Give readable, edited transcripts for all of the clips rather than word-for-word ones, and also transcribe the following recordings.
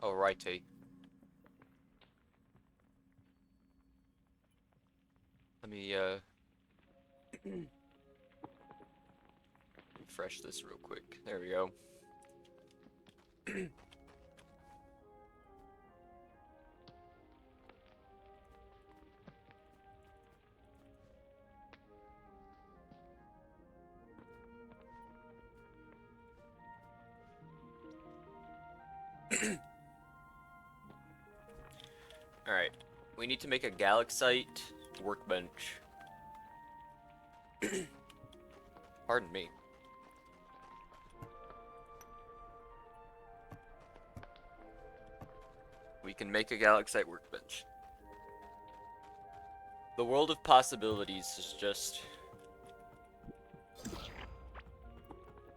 Alrighty. Let me refresh this real quick. There we go. Alright. We need to make a Galaxite workbench. Pardon me. We can make a Galaxite workbench. The world of possibilities is just...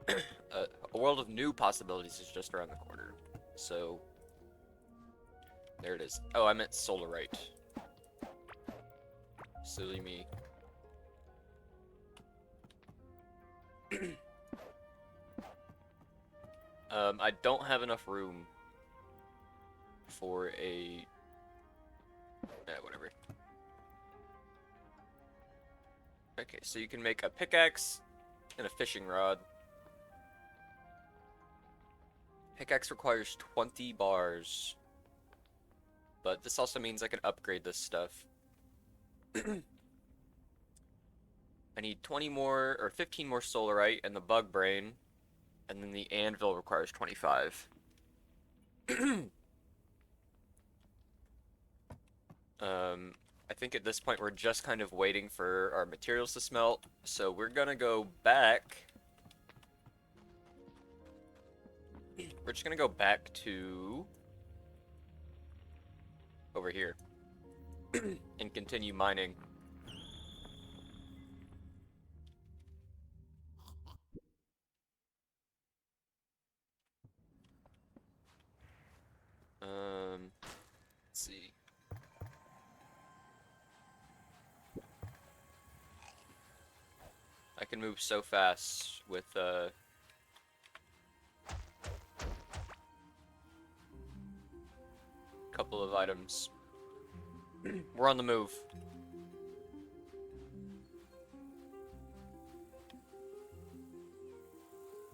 a world of new possibilities is just around the corner. So... there it is. Oh, I meant solarite. Silly me. I don't have enough room for a... whatever. Okay, so you can make a pickaxe and a fishing rod. Pickaxe requires 20 bars. But this also means I can upgrade this stuff. I need 20 more, or 15 more solarite and the bug brain. And then the anvil requires 25. I think at this point we're just kind of waiting for our materials to smelt. So we're gonna go back. We're just gonna go back to over here and continue mining. Let's see. I can move so fast with couple of items. We're on the move.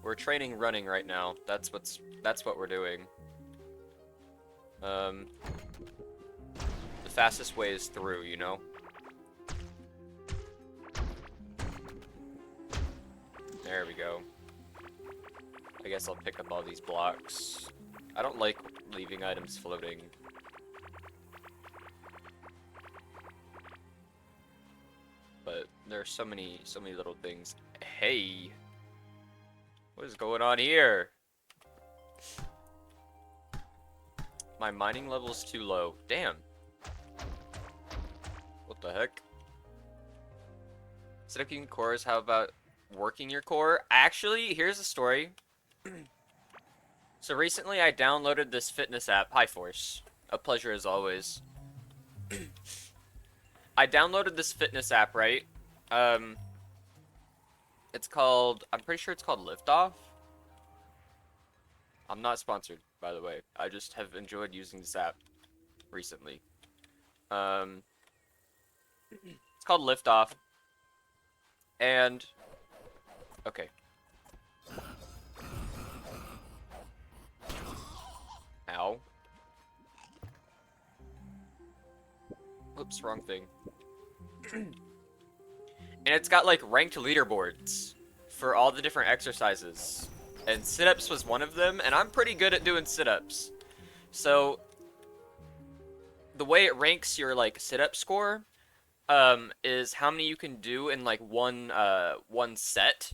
We're training running right now. That's what we're doing. The fastest way is through, you know? There we go. I guess I'll pick up all these blocks. I don't like leaving items floating. But there are so many little things. Hey! What is going on here? My mining level is too low. Damn. What the heck? Instead of keeping cores, how about working your core? Actually, here's the story. So recently I downloaded this fitness app, HighForce. A pleasure as always. I downloaded this fitness app, right? It's called, I'm pretty sure it's called Liftoff. I'm not sponsored, by the way. I just have enjoyed using this app recently. It's called Liftoff. And, okay. Ow. Oops, wrong thing. And it's got like ranked leaderboards for all the different exercises. And sit-ups was one of them, and I'm pretty good at doing sit-ups. So the way it ranks your like sit-up score is how many you can do in like one set.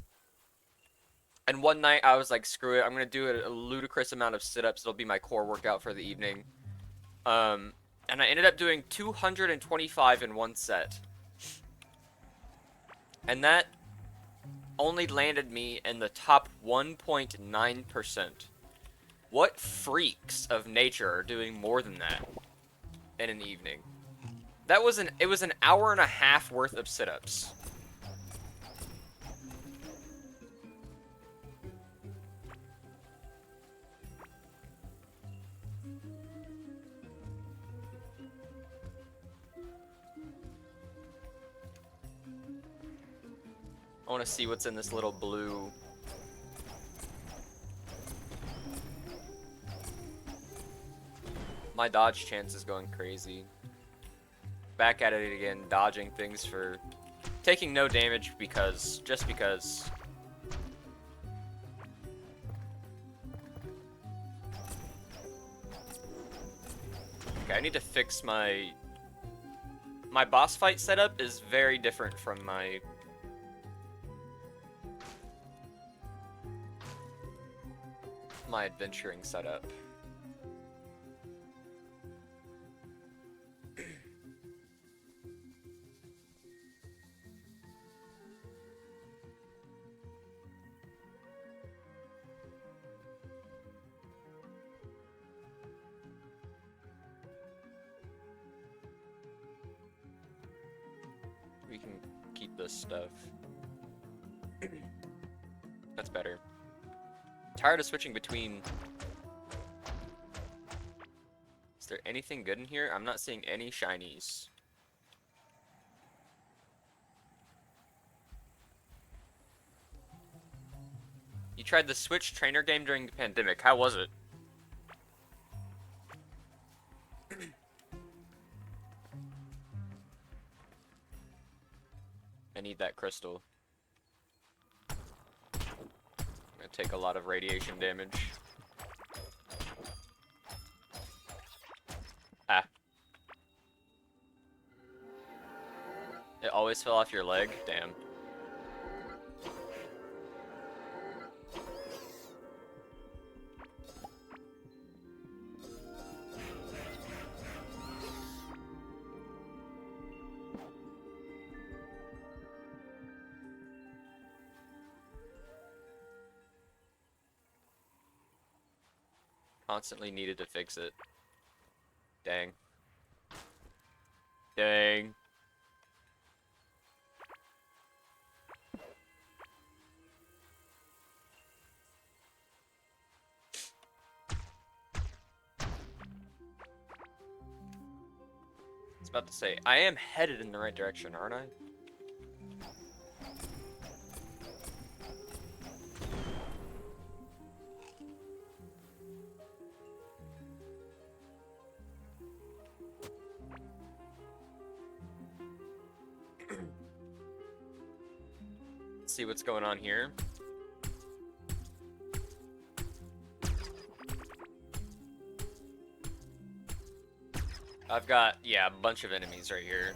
And one night I was like, screw it, I'm gonna do a ludicrous amount of sit-ups. It'll be my core workout for the evening. And I ended up doing 225 in one set. And that only landed me in the top 1.9%. What freaks of nature are doing more than that in an evening? It was an hour and a half worth of sit-ups. I want to see what's in this little blue. My dodge chance is going crazy. Back at it again, dodging things for taking no damage because, just because. Okay, I need to fix my boss fight setup is very different from my adventuring setup. We can keep this stuff. That's better. Tired of switching between. Is there anything good in here? I'm not seeing any shinies. You tried the Switch trainer game during the pandemic. How was it? I need that crystal. I'm gonna take a lot of radiation damage. Ah. It always fell off your leg? Damn. Constantly needed to fix it. Dang. Dang. I was about to say, I am headed in the right direction, aren't I? Let's see what's going on here. I've got, yeah, a bunch of enemies right here.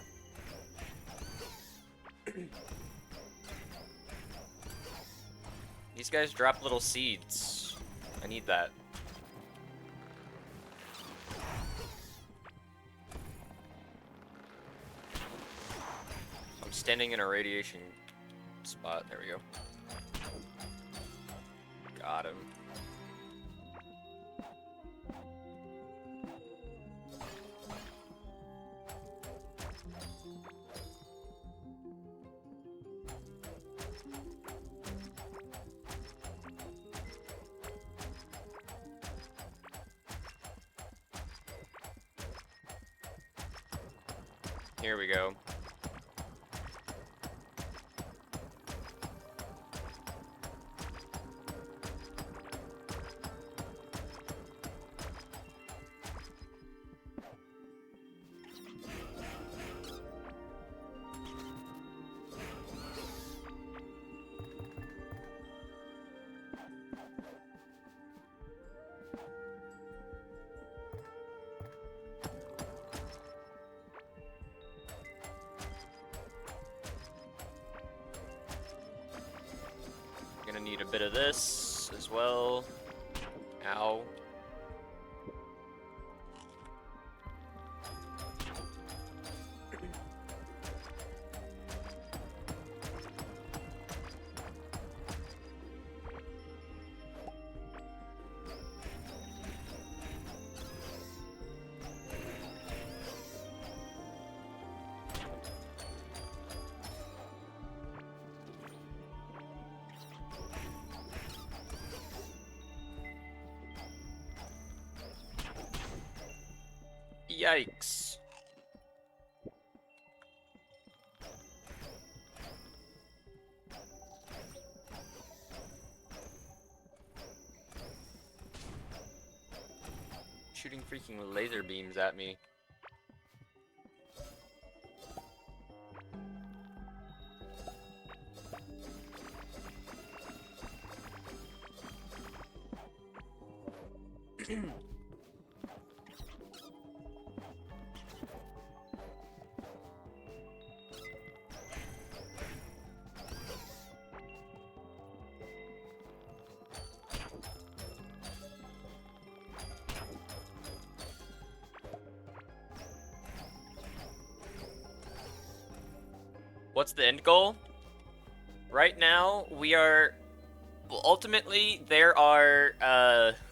These guys drop little seeds. I need that. I'm standing in a radiation spot. There we go. Got him. Here we go. Gonna need a bit of this as well. Ow. Yikes. shooting freaking laser beams at me? What's the end goal? Right now, we are... Well, ultimately, there are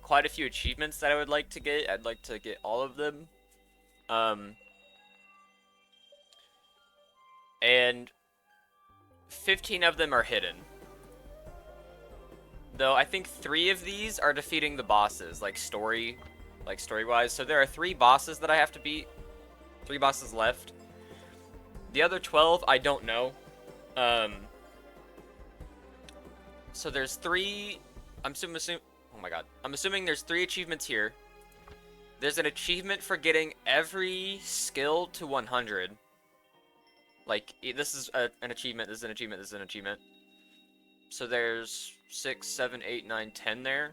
quite a few achievements that I would like to get. I'd like to get all of them. And 15 of them are hidden. Though I think 3 of these are defeating the bosses, like story-wise. So there are 3 bosses that I have to beat. 3 bosses left. The other 12, I don't know. So there's 3. I'm assuming. Oh my god. I'm assuming there's 3 achievements here. There's an achievement for getting every skill to 100. Like, this is an achievement, this is an achievement, this is an achievement. So there's 6, 7, 8, 9, 10 there.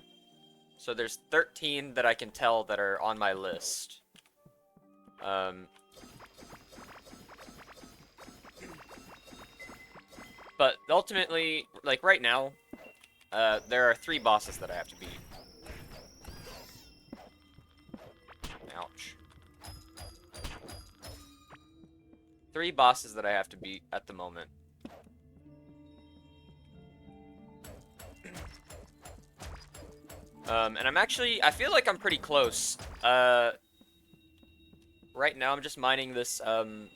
So there's 13 that I can tell that are on my list. But ultimately, like right now, there are 3 bosses that I have to beat. Ouch. 3 bosses that I have to beat at the moment. And I feel like I'm pretty close. Right now I'm just mining this,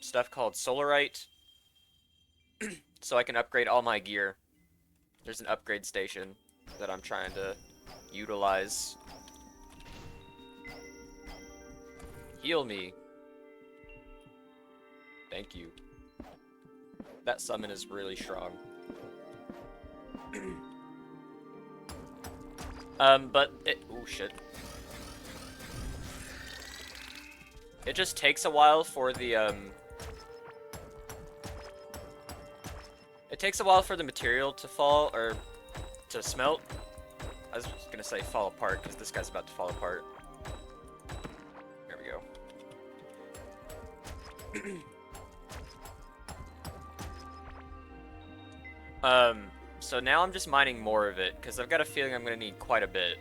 stuff called Solarite. So I can upgrade all my gear. There's an upgrade station that I'm trying to utilize. Heal me. Thank you. That summon is really strong. But oh shit. It just takes a while for the, it takes a while for the material to fall, or to smelt. I was just gonna say fall apart, because this guy's about to fall apart. There we go. So now I'm just mining more of it, because I've got a feeling I'm gonna need quite a bit.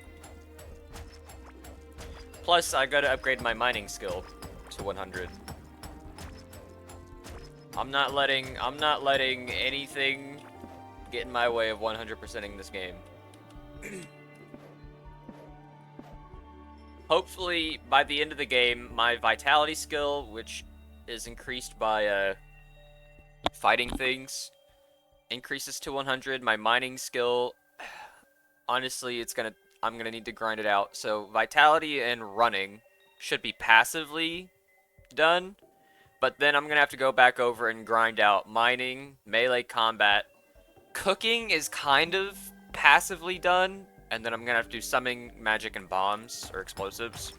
Plus, I gotta upgrade my mining skill to 100. I'm not letting anything get in my way of 100%ing this game. Hopefully, by the end of the game, my vitality skill, which is increased by fighting things, increases to 100. My mining skill, honestly, I'm gonna need to grind it out. So vitality and running should be passively done. But then I'm going to have to go back over and grind out mining, melee combat. Cooking is kind of passively done. And then I'm going to have to do summoning, magic, and bombs, or explosives.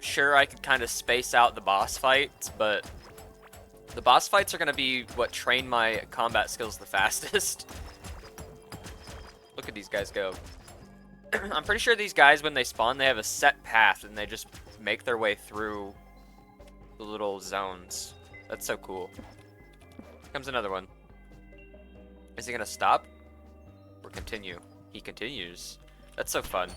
Sure, I could kind of space out the boss fights, but the boss fights are going to be what train my combat skills the fastest. Look at these guys go. I'm pretty sure these guys, when they spawn, they have a set path, and they just make their way through the little zones. That's so cool. Here comes another one. Is he gonna stop? Or continue? He continues. That's so fun.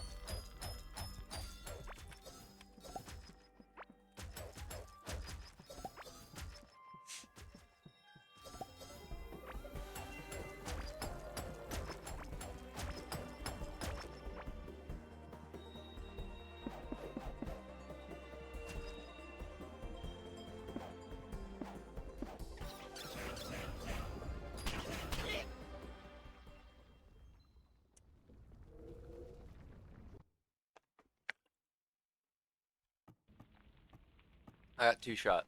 I got 2 shot.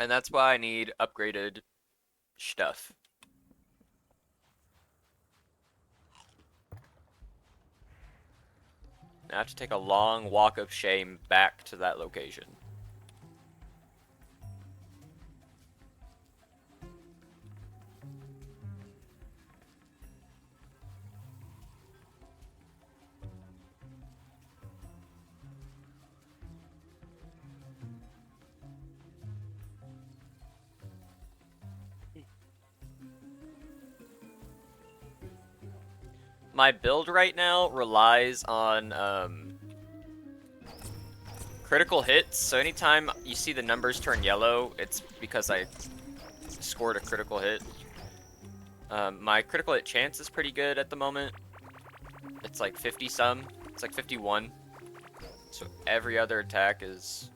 And that's why I need upgraded stuff. I have to take a long walk of shame back to that location. My build right now relies on critical hits, so anytime you see the numbers turn yellow, it's because I scored a critical hit. My critical hit chance is pretty good at the moment. It's like 50 some. It's like 51. So every other attack is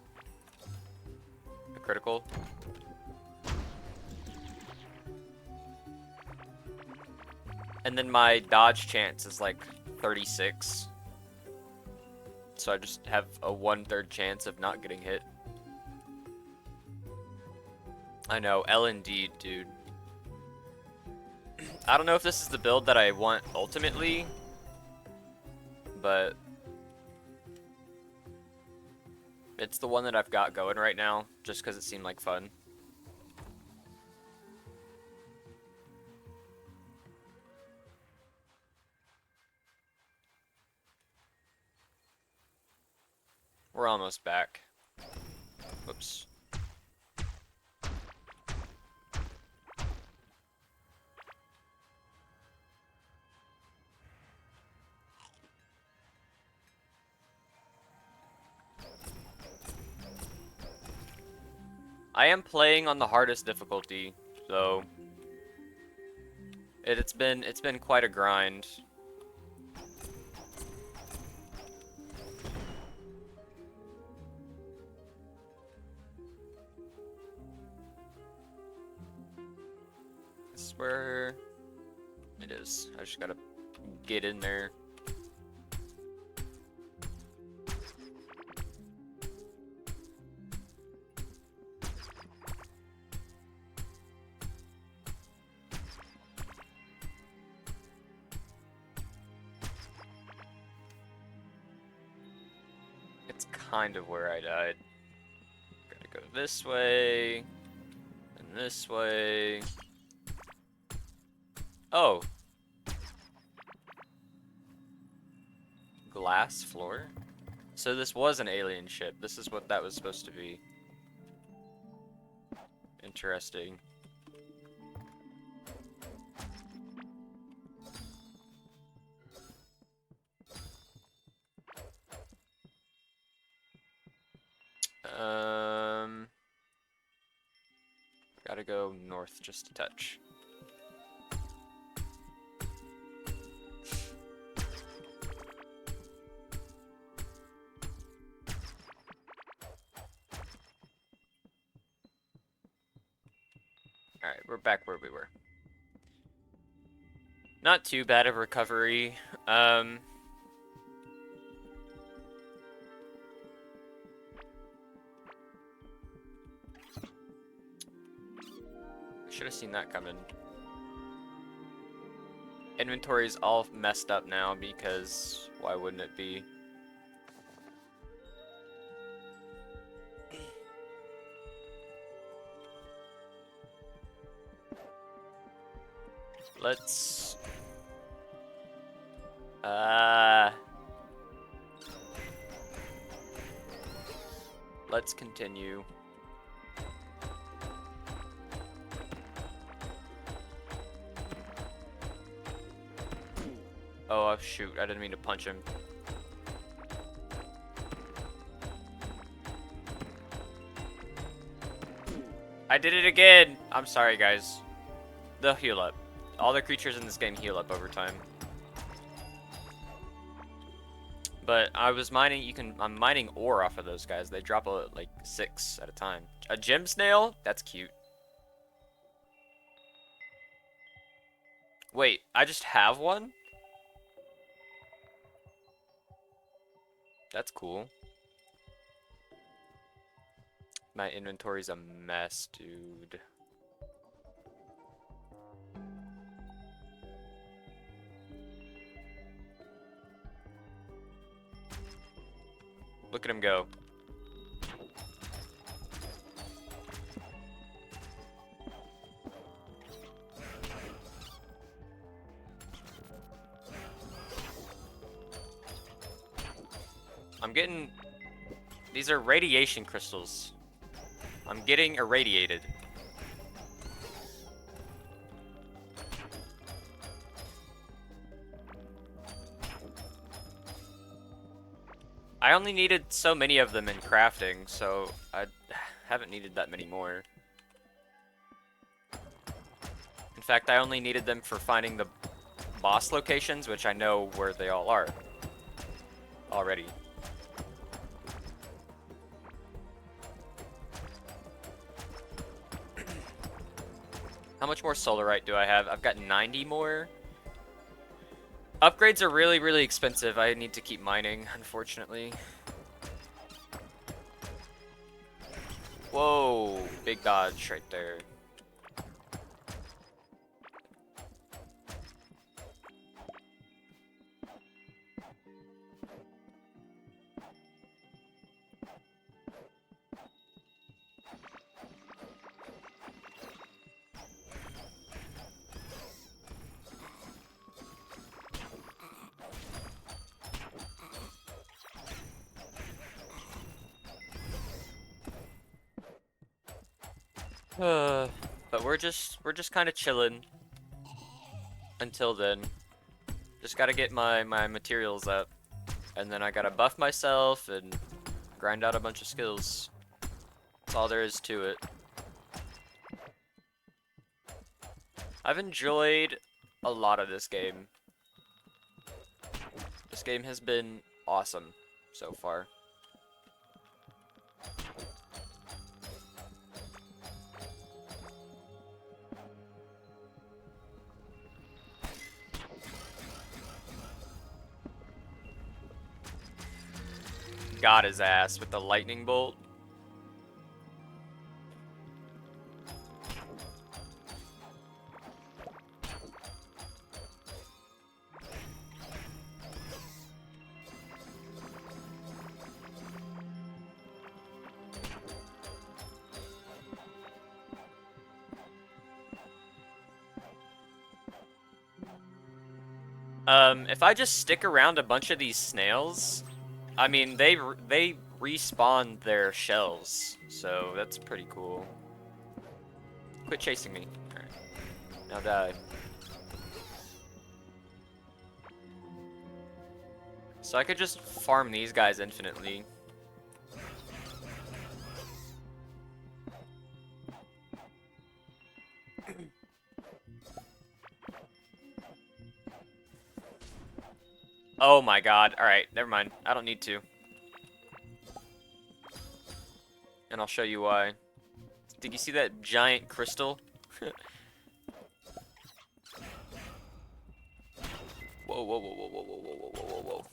a critical. And then my dodge chance is like 36. So I just have a 1/3 chance of not getting hit. I know, L indeed, dude. I don't know if this is the build that I want ultimately, but it's the one that I've got going right now, just because it seemed like fun. We're almost back. Whoops. I am playing on the hardest difficulty, so it's been quite a grind. This is where it is. I just gotta get in there. It's kind of where I died. Gotta go this way, and this way. Oh. Glass floor? So this was an alien ship. This is what that was supposed to be. Interesting. Gotta go north just a touch. Alright, we're back where we were. Not too bad of recovery. I should have seen that coming. Inventory's all messed up now because why wouldn't it be? Let's let's continue. Oh shoot, I didn't mean to punch him. I did it again! I'm sorry guys. They'll heal up. All the creatures in this game heal up over time. But I was mining, I'm mining ore off of those guys. They drop like 6 at a time. A gem snail? That's cute. Wait, I just have one? That's cool. My inventory's a mess, dude. Look at him go. I'm getting... These are radiation crystals. I'm getting irradiated. I only needed so many of them in crafting, so I haven't needed that many more. In fact, I only needed them for finding the boss locations, which I know where they all are already. How much more solarite do I have? I've got 90 more. Upgrades are really, really expensive. I need to keep mining, unfortunately. Whoa, big dodge right there. But we're just kind of chilling until then. Just gotta get my materials up, and then I gotta buff myself and grind out a bunch of skills. That's all there is to it. I've enjoyed a lot of this game. This game has been awesome so far. Got his ass with the lightning bolt. If I just stick around a bunch of these snails, I mean, they respawn their shells, so that's pretty cool. Quit chasing me. Alright. Now die. So I could just farm these guys infinitely. Oh my god. Alright, never mind. I don't need to. And I'll show you why. Did you see that giant crystal? Whoa, whoa, whoa, whoa, whoa, whoa, whoa, whoa, whoa, whoa.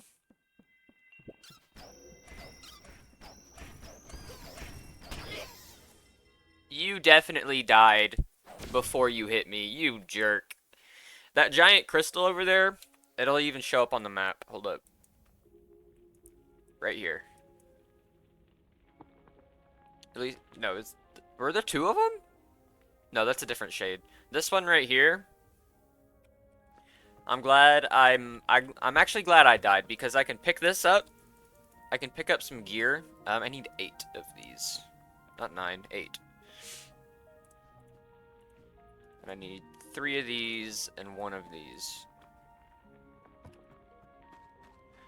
You definitely died before you hit me, you jerk. That giant crystal over there, it'll even show up on the map. Hold up. Right here. At least, no, were there two of them? No, that's a different shade. This one right here. I'm actually glad I died because I can pick this up. I can pick up some gear. I need 8 of these. Not 9, 8. And I need 3 of these and 1 of these.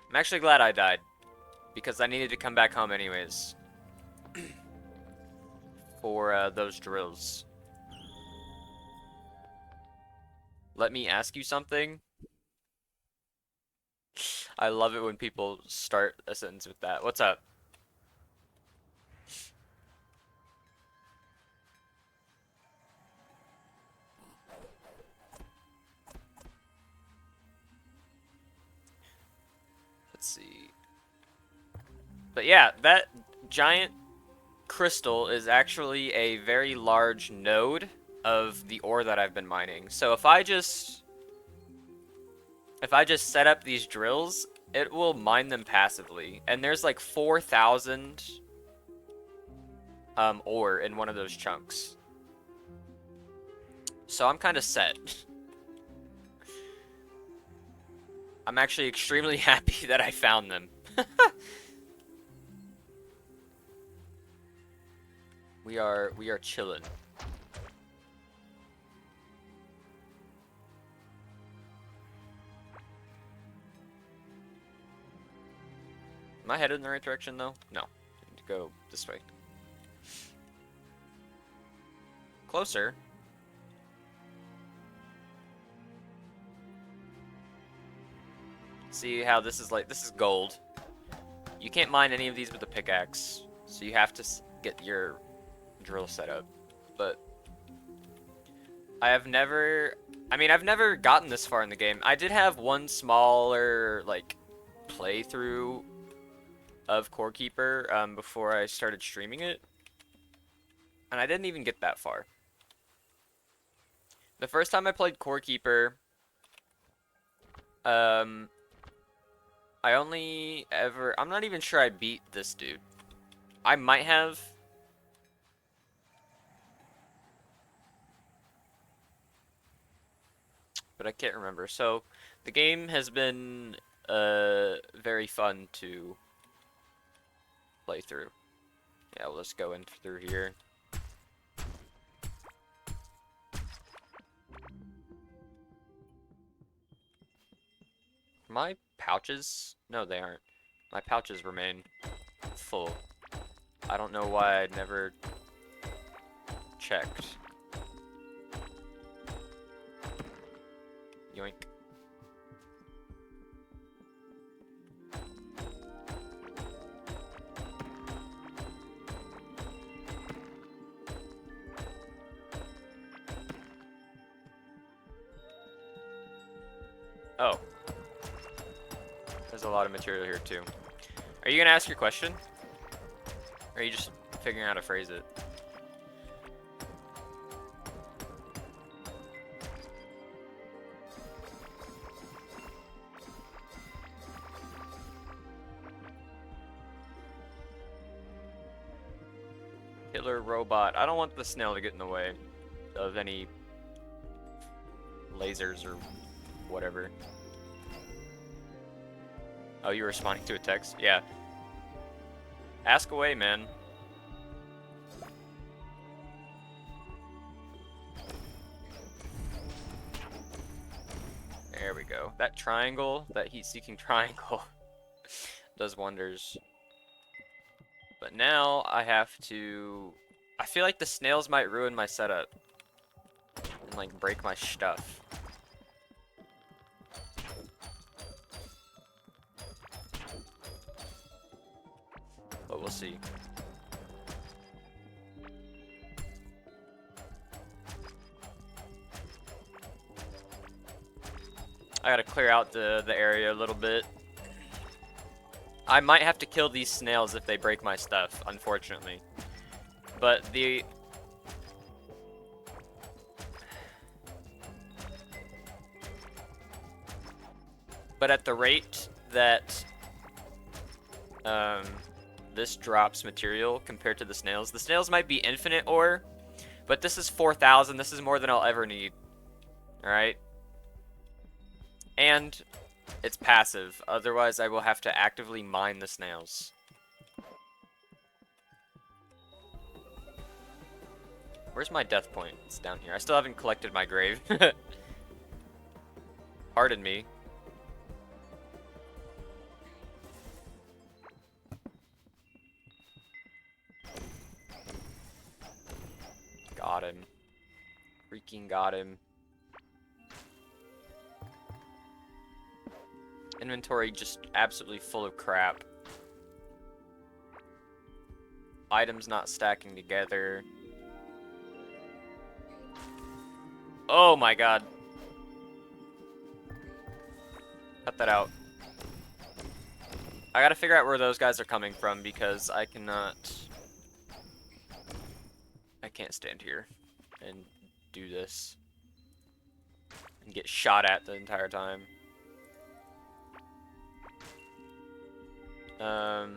I'm actually glad I died because I needed to come back home anyways. For those drills. Let me ask you something. I love it when people start a sentence with that. What's up? Let's see. But yeah, that giant crystal is actually a very large node of the ore that I've been mining. So if I just set up these drills, it will mine them passively. And there's like 4,000 ore in one of those chunks. So I'm kind of set. I'm actually extremely happy that I found them. We are chilling. Am I headed in the right direction though? No. I need to go this way. Closer. See how this is like, this is gold. You can't mine any of these with a pickaxe, so you have to get your drill set up. But I've never gotten this far in the game. I did have one smaller, like, playthrough of Core Keeper before I started streaming it, and I didn't even get that far. The first time I played Core Keeper, I'm not even sure I beat this dude. I might have. But I can't remember. So, the game has been very fun to play through. Yeah, well, let's go in through here. My pouches? No, they aren't. My pouches remain full. I don't know why I never checked. Yoink. Oh. There's a lot of material here too. Are you gonna ask your question? Or are you just figuring out how to phrase it? Killer robot. I don't want the snail to get in the way of any lasers or whatever. Oh, you were responding to a text? Yeah. Ask away, man. There we go. That triangle, that heat-seeking triangle, does wonders. But now I have to... I feel like the snails might ruin my setup. And, like, break my stuff. But we'll see. I gotta clear out the area a little bit. I might have to kill these snails if they break my stuff, unfortunately. But at the rate that this drops material compared to the snails might be infinite ore, but this is 4,000. This is more than I'll ever need. Alright? And it's passive, otherwise I will have to actively mine the snails. Where's my death point? It's down here. I still haven't collected my grave. Pardon me. Got him. Freaking got him. Inventory just absolutely full of crap. Items not stacking together. Oh my god. Cut that out. I gotta figure out where those guys are coming from because I cannot can't stand here and do this and get shot at the entire time. A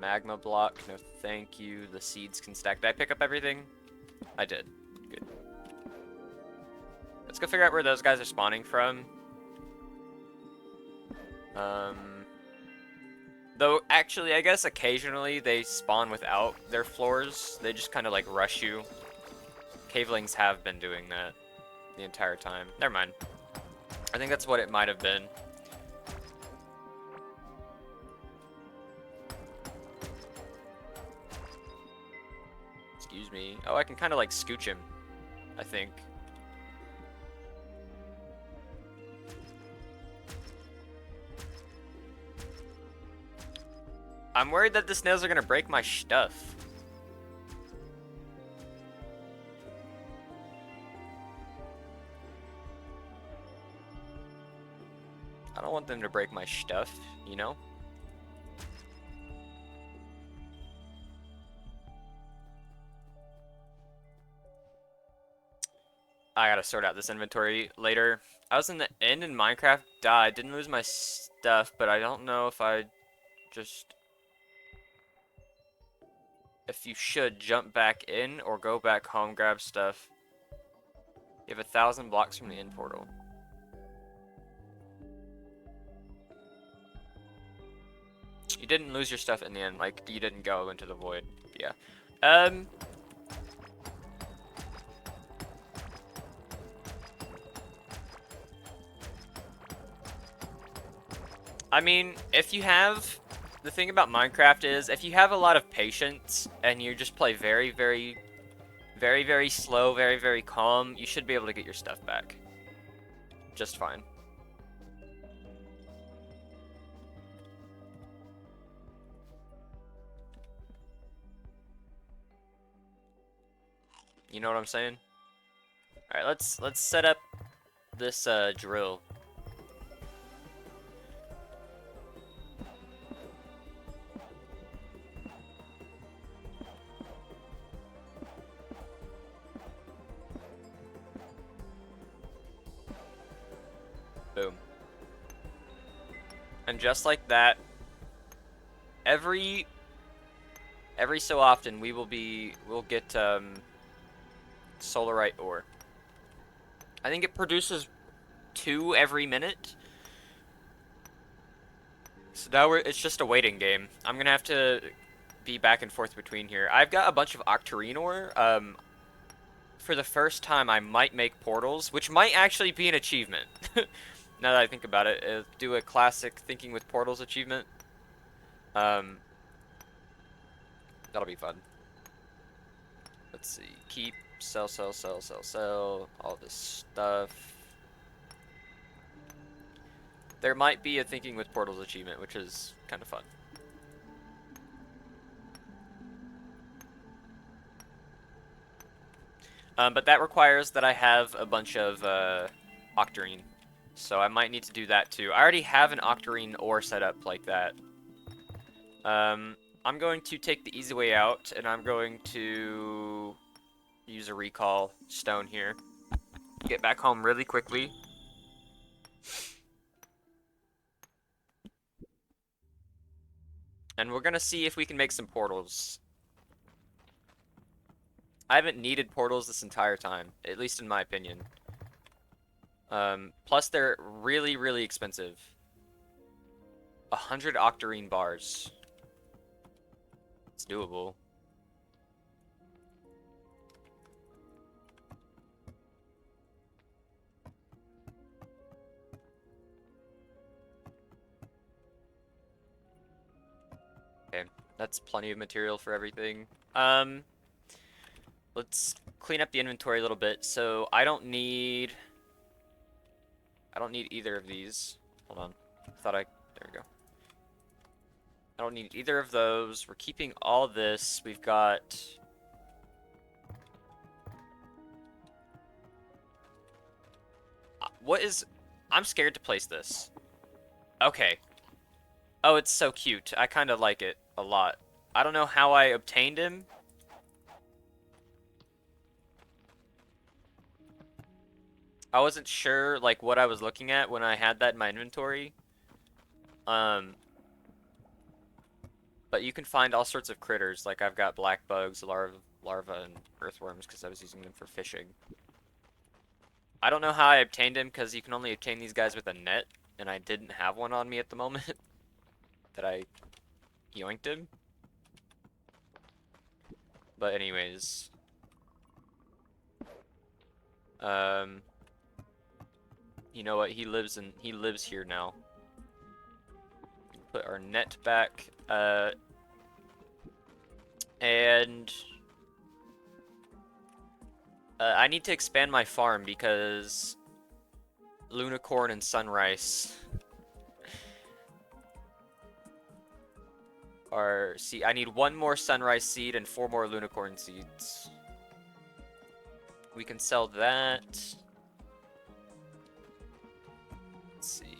magma block, no thank you. The seeds can stack. Did I pick up everything? I did. Good. Let's go figure out where those guys are spawning from. Though, actually, I guess occasionally they spawn without their floors. They just kind of, like, rush you. Cavelings have been doing that the entire time. Never mind. I think that's what it might have been. Excuse me. Oh, I can kind of, like, scooch him, I think. I'm worried that the snails are gonna break my stuff. I don't want them to break my stuff, you know? I gotta sort out this inventory later. I was in the end in Minecraft, died, didn't lose my stuff, but I don't know if I just... If you should jump back in or go back home, grab stuff. You have 1,000 blocks from the end portal. You didn't lose your stuff in the end, like, you didn't go into the void. Yeah. I mean, if you have... The thing about Minecraft is, if you have a lot of patience, and you just play very, very slow, very, very calm, you should be able to get your stuff back. Just fine. You know what I'm saying? Alright, let's set up this drill. Boom. And just like that, every so often we'll get solarite ore. I think it produces 2 every minute. So now it's just a waiting game. I'm gonna have to be back and forth between here. I've got a bunch of octarine ore. For the first time, I might make portals, which might actually be an achievement. Now that I think about it, do a classic thinking with portals achievement. That'll be fun. Let's see. Keep, sell, all this stuff. There might be a thinking with portals achievement, which is kind of fun. But that requires that I have a bunch of octarine. So I might need to do that too. I already have an octarine ore set up like that. I'm going to take the easy way out, and I'm going to use a recall stone here. Get back home really quickly. And we're gonna see if we can make some portals. I haven't needed portals this entire time, at least in my opinion. Plus they're really, really expensive. 100 octarine bars. It's doable. Okay, that's plenty of material for everything. Let's clean up the inventory a little bit. So I don't need either of these. Hold on. There we go. I don't need either of those. We're keeping all this. We've got... I'm scared to place this. Okay. Oh, it's so cute. I kind of like it a lot. I don't know how I obtained him. I wasn't sure like what I was looking at when I had that in my inventory. Um, but you can find all sorts of critters. Like I've got black bugs, larva, and earthworms because I was using them for fishing. I don't know how I obtained him because you can only obtain these guys with a net, and I didn't have one on me at the moment that I yoinked him. But anyways, um, you know what? He lives here now. Put our net back, and I need to expand my farm because Lunicorn and Sunrise are. See, I need one more Sunrise seed and 4 more Lunicorn seeds. We can sell that. Let's see.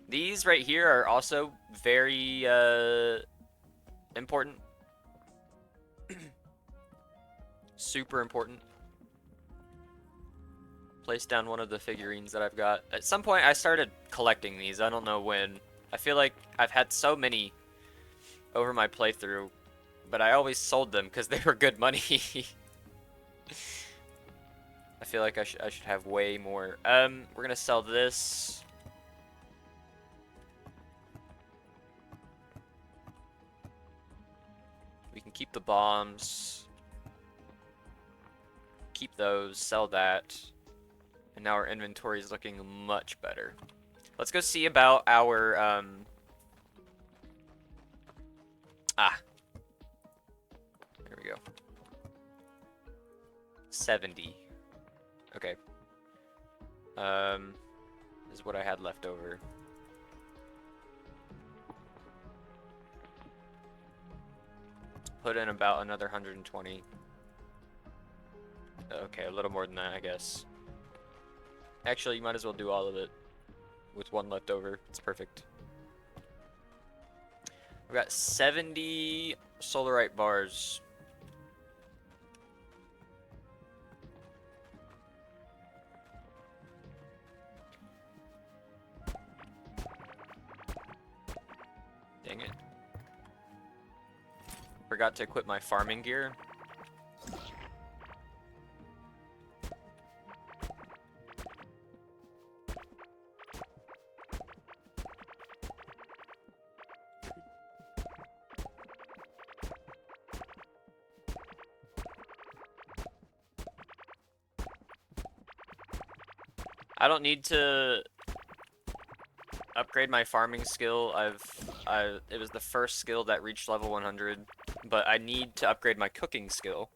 These right here are also very important. Super important. Place down one of the figurines that I've got. At some point I started collecting these. I don't know when. I feel like I've had so many over my playthrough, but I always sold them because they were good money. I feel like I should have way more. We're gonna sell this. We can keep the bombs. Keep those, sell that. And now our inventory is looking much better. Let's go see about our, there we go. 70. Okay. This is what I had left over. Put in about another 120. Okay, a little more than that, I guess. Actually, you might as well do all of it with one left over. It's perfect. We've got 70 solarite bars. Dang it. Forgot to equip my farming gear. I don't need to upgrade my farming skill. It was the first skill that reached level 100, but I need to upgrade my cooking skill,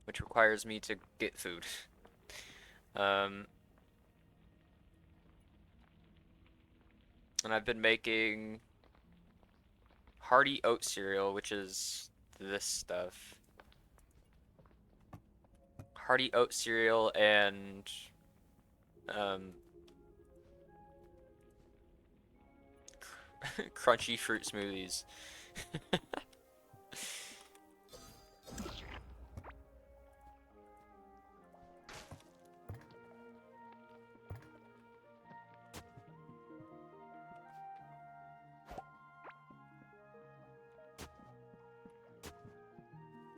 which requires me to get food. And I've been making hearty oat cereal, which is this stuff. Hearty oat cereal and crunchy fruit smoothies.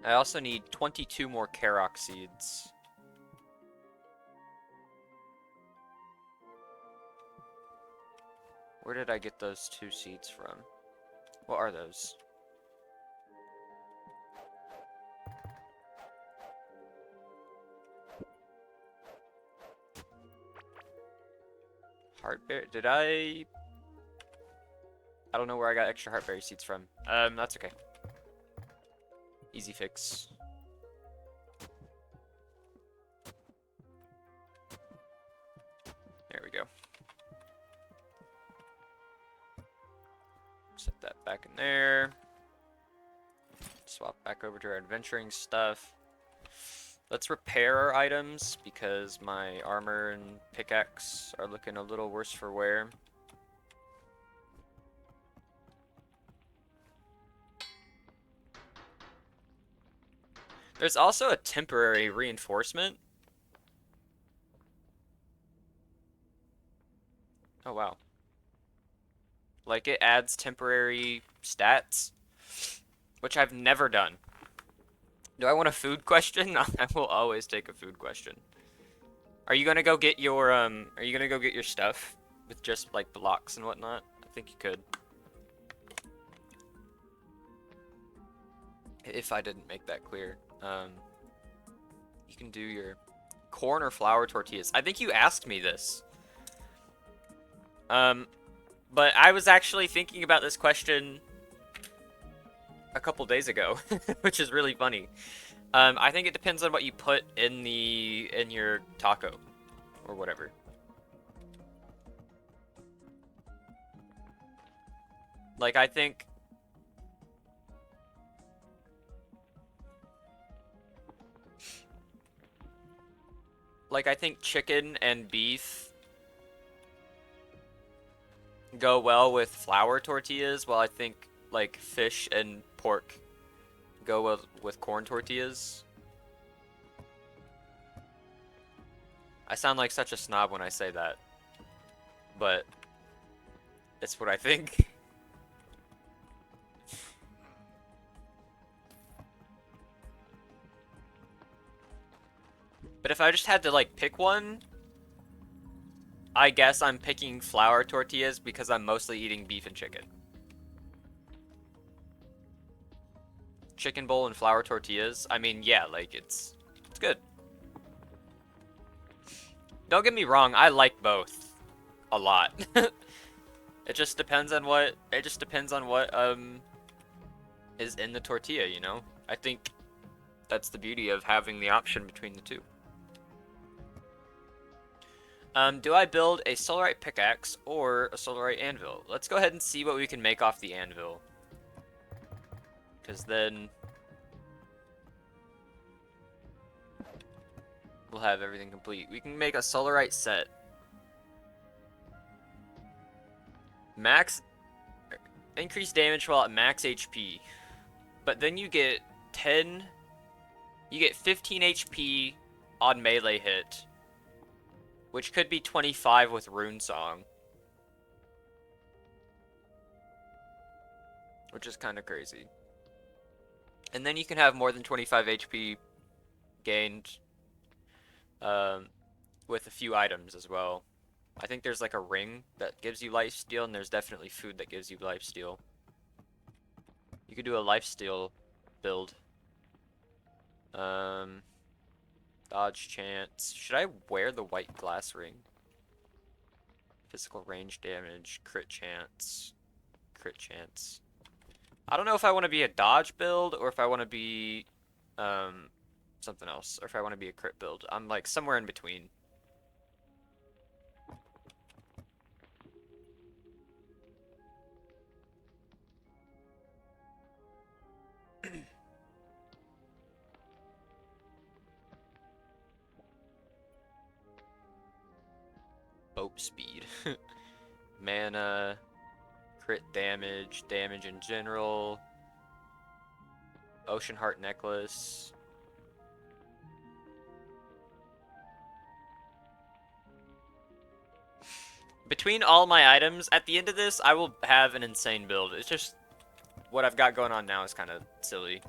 I also need 22 more Karok seeds. Where did I get those 2 seeds from? What are those? Heartberry? Did I don't know where I got extra heartberry seeds from. That's okay. Easy fix. There we go. Set that back in there. Swap back over to our adventuring stuff. Let's repair our items because my armor and pickaxe are looking a little worse for wear. There's also a temporary reinforcement. Oh, wow. Like, it adds temporary stats, which I've never done. Do I want a food question? I will always take a food question. Are you gonna go get your, are you gonna go get your stuff with just, like, blocks and whatnot? I think you could. If I didn't make that clear. You can do your corn or flour tortillas. I think you asked me this. But I was actually thinking about this question a couple days ago, which is really funny. I think it depends on what you put in your taco or whatever. Like I think chicken and beef go well with flour tortillas, while I think like fish and pork go well with corn tortillas. I sound like such a snob when I say that, but it's what I think. But if I just had to like pick one, I guess I'm picking flour tortillas because I'm mostly eating beef and chicken. Chicken bowl and flour tortillas. I mean, yeah, like it's good. Don't get me wrong, I like both a lot. It just depends on what is in the tortilla, you know? I think that's the beauty of having the option between the two. Do I build a solarite pickaxe or a solarite anvil? Let's go ahead and see what we can make off the anvil. Because then we'll have everything complete. We can make a solarite set. Max increased damage while at max HP. But then you get 15 HP on melee hit, which could be 25 with Rune Song. Which is kind of crazy. And then you can have more than 25 HP gained with a few items as well. I think there's like a ring that gives you lifesteal, and there's definitely food that gives you lifesteal. You could do a lifesteal build. Dodge chance. Should I wear the white glass ring? Physical range damage, crit chance, crit chance. I don't know if I want to be a dodge build or if I want to be something else, or if I want to be a crit build. I'm like somewhere in between. Boat speed. Mana, crit damage, damage in general. Ocean Heart Necklace. Between all my items, at the end of this, I will have an insane build. It's just what I've got going on now is kind of silly.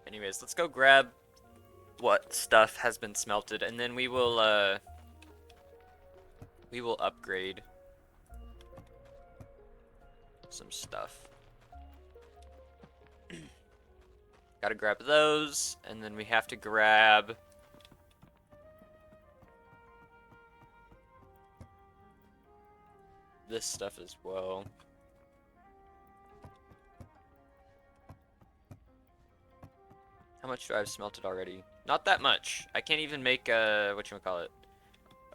Anyways, let's go grab what stuff has been smelted, and then we will upgrade some stuff. Gotta grab those, and then we have to grab this stuff as well. How much do I have smelted already? Not that much. I can't even make a whatchamacallit,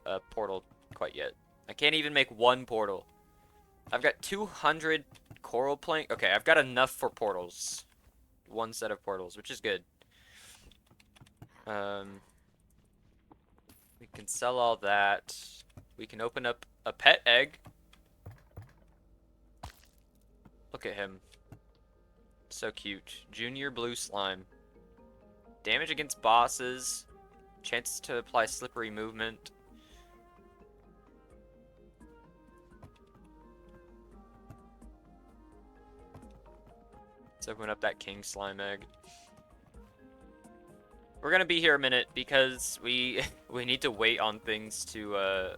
a portal quite yet. I can't even make one portal. I've got 200 coral plank. Okay, I've got enough for portals. One set of portals, which is good. We can sell all that. We can open up a pet egg. Look at him. So cute. Junior blue slime. Damage against bosses. Chances to apply slippery movement. Let's open up that king slime egg. We're gonna be here a minute because we we need to wait on things to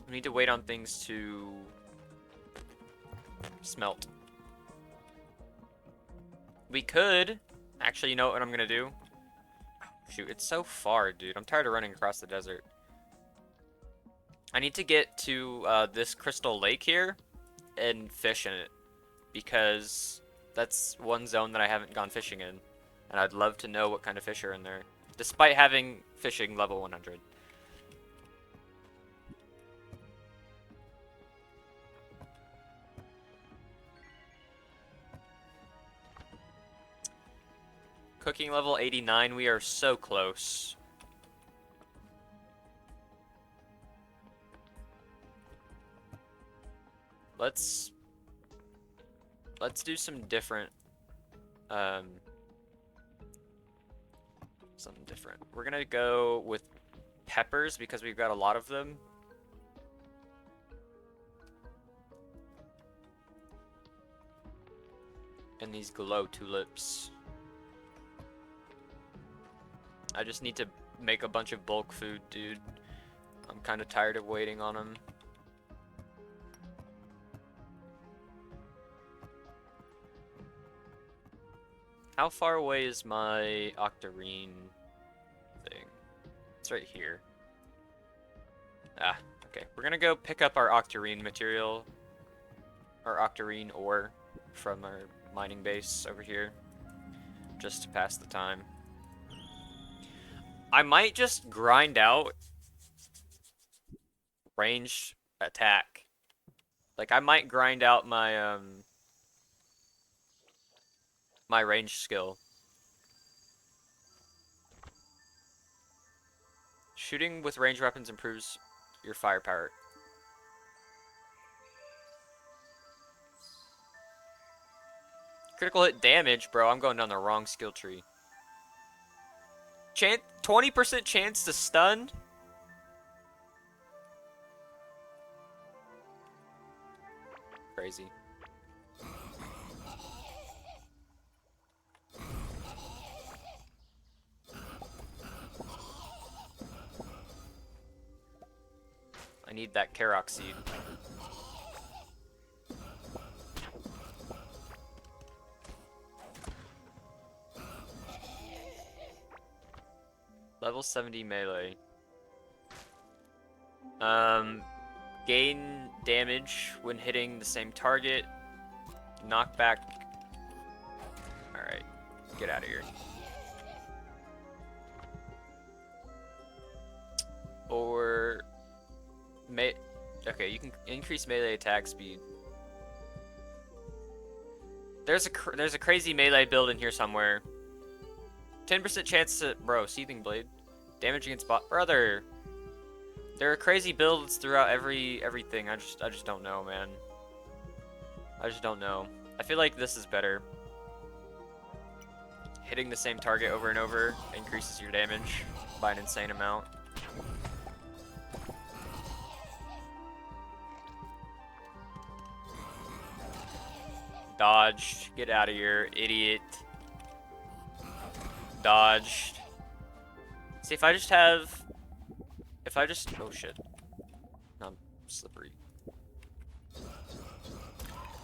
we need to wait on things to smelt. We could actually, you know what I'm gonna do? Shoot, it's so far, dude. I'm tired of running across the desert. I need to get to this crystal lake here and fish in it, because that's one zone that I haven't gone fishing in, and I'd love to know what kind of fish are in there, despite having fishing level 100. Cooking level 89, we are so close. Let's do some different, something different. We're gonna go with peppers because we've got a lot of them. And these glow tulips. I just need to make a bunch of bulk food, dude. I'm kind of tired of waiting on them. How far away is my octarine thing? It's right here. Ah, okay. We're gonna go pick up our octarine material, our octarine ore from our mining base over here, just to pass the time. I might just grind out ranged attack. Like, I might grind out my my range skill. Shooting with ranged weapons improves your firepower. Critical hit damage, bro. I'm going down the wrong skill tree. 20% chance to stun? Crazy. I need that Karok seed. Level 70 melee. Gain damage when hitting the same target. Knockback. Alright, get out of here. Or okay, you can increase melee attack speed. There's a crazy melee build in here somewhere. 10% chance to Seething Blade. Damage against brother. There are crazy builds throughout everything. I just don't know, man. I just don't know. I feel like this is better. Hitting the same target over and over increases your damage by an insane amount. Dodged. Get out of here, idiot. Dodged. See, if I just, oh shit. I'm slippery.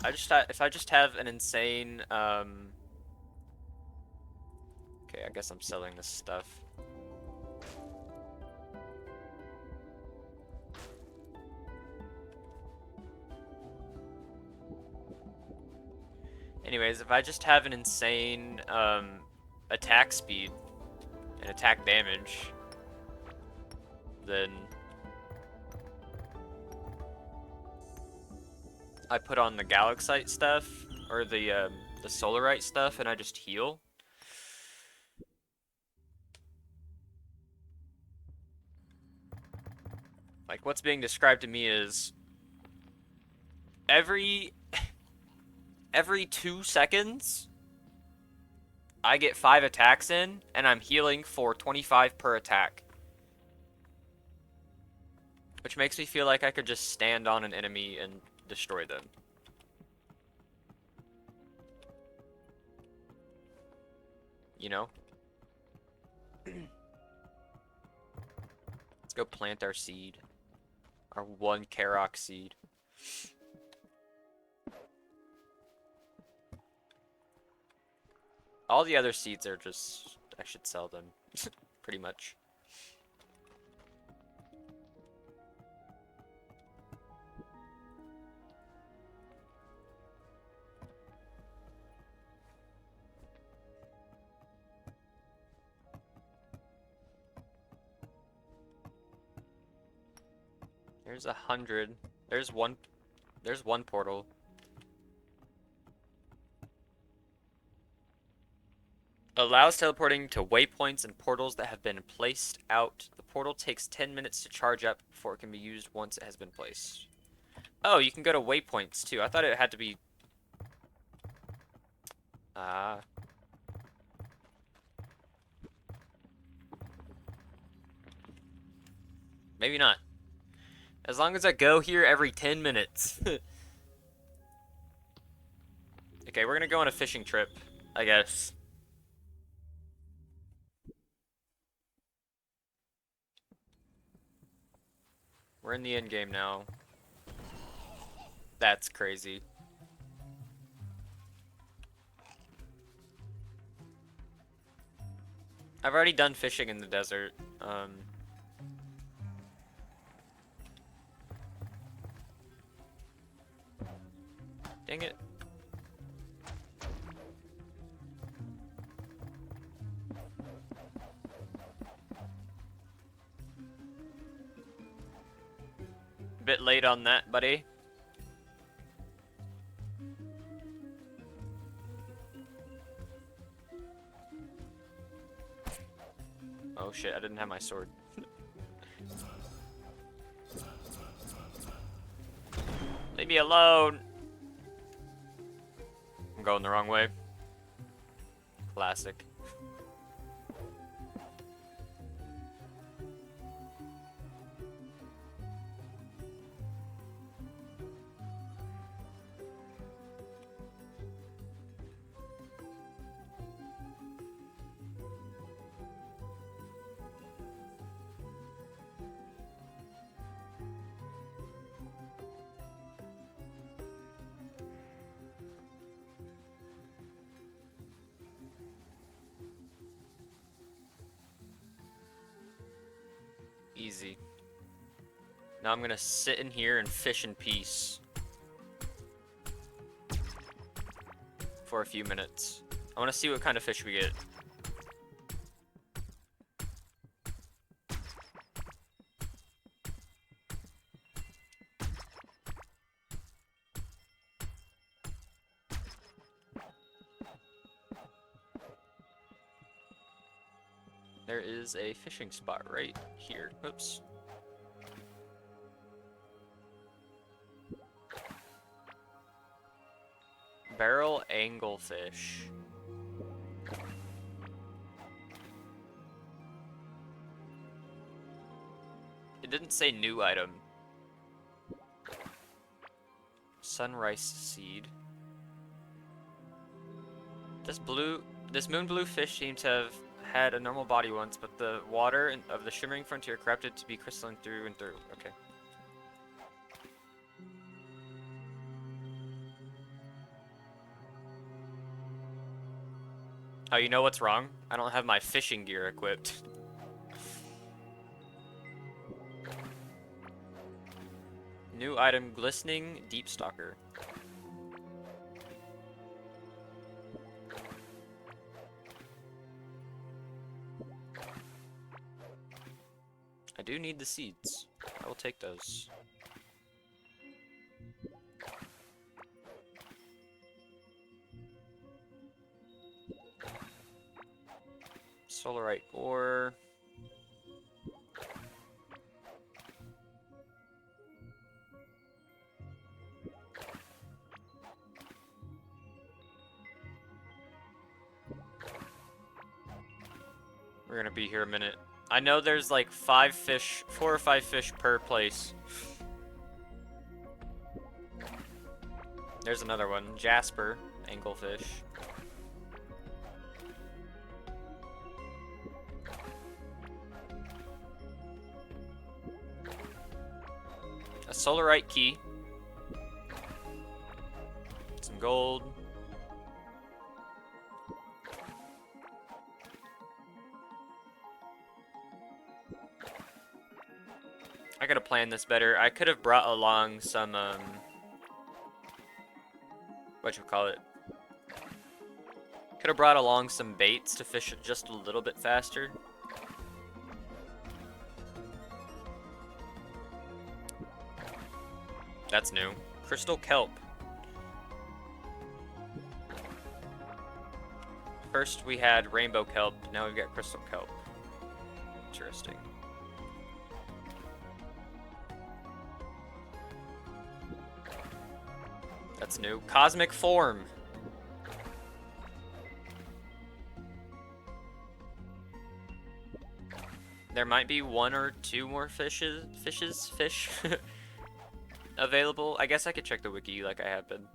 If I just have an insane, okay, I guess I'm selling this stuff. Anyways, if I just have an insane, attack speed and attack damage, then I put on the Galaxite stuff, or the Solarite stuff, and I just heal. Like, what's being described to me is every 2 seconds I get 5 attacks in, and I'm healing for 25 per attack. Which makes me feel like I could just stand on an enemy and destroy them. You know? Let's go plant our seed. Our 1 Karok seed. All the other seeds are just... I should sell them. Pretty much. There's 100. There's one portal. Allows teleporting to waypoints and portals that have been placed out. The portal takes 10 minutes to charge up before it can be used once it has been placed. Oh, you can go to waypoints too. I thought it had to be... Maybe not. As long as I go here every 10 minutes. Okay, we're gonna go on a fishing trip, I guess. We're in the end game now. That's crazy. I've already done fishing in the desert. Dang it. Bit late on that, buddy. Oh shit, I didn't have my sword. Leave me alone! I'm going the wrong way. Classic. Easy. Now I'm gonna sit in here and fish in peace. For a few minutes. I wanna see what kind of fish we get. There is a fishing spot right here. Oops. Barrel anglefish. It didn't say new item. Sunrise seed. This moon blue fish seems to have had a normal body once, but the water of the shimmering frontier corrupted to be crystalline through and through. Okay. Oh, you know what's wrong? I don't have my fishing gear equipped. New item, glistening deep stalker. I do need the seeds. I will take those. Solarite ore. We're gonna be here a minute. I know there's like 4 or 5 fish per place. There's another one, Jasper, anglefish. A solarite key. Some gold. I gotta plan this better. I could have brought along some, whatchamacallit? Could have brought along some baits to fish it just a little bit faster. That's new. Crystal kelp. First we had rainbow kelp, now we've got crystal kelp. Interesting. That's new. Cosmic form. There might be 1 or 2 more fish available. I guess I could check the wiki like I have been.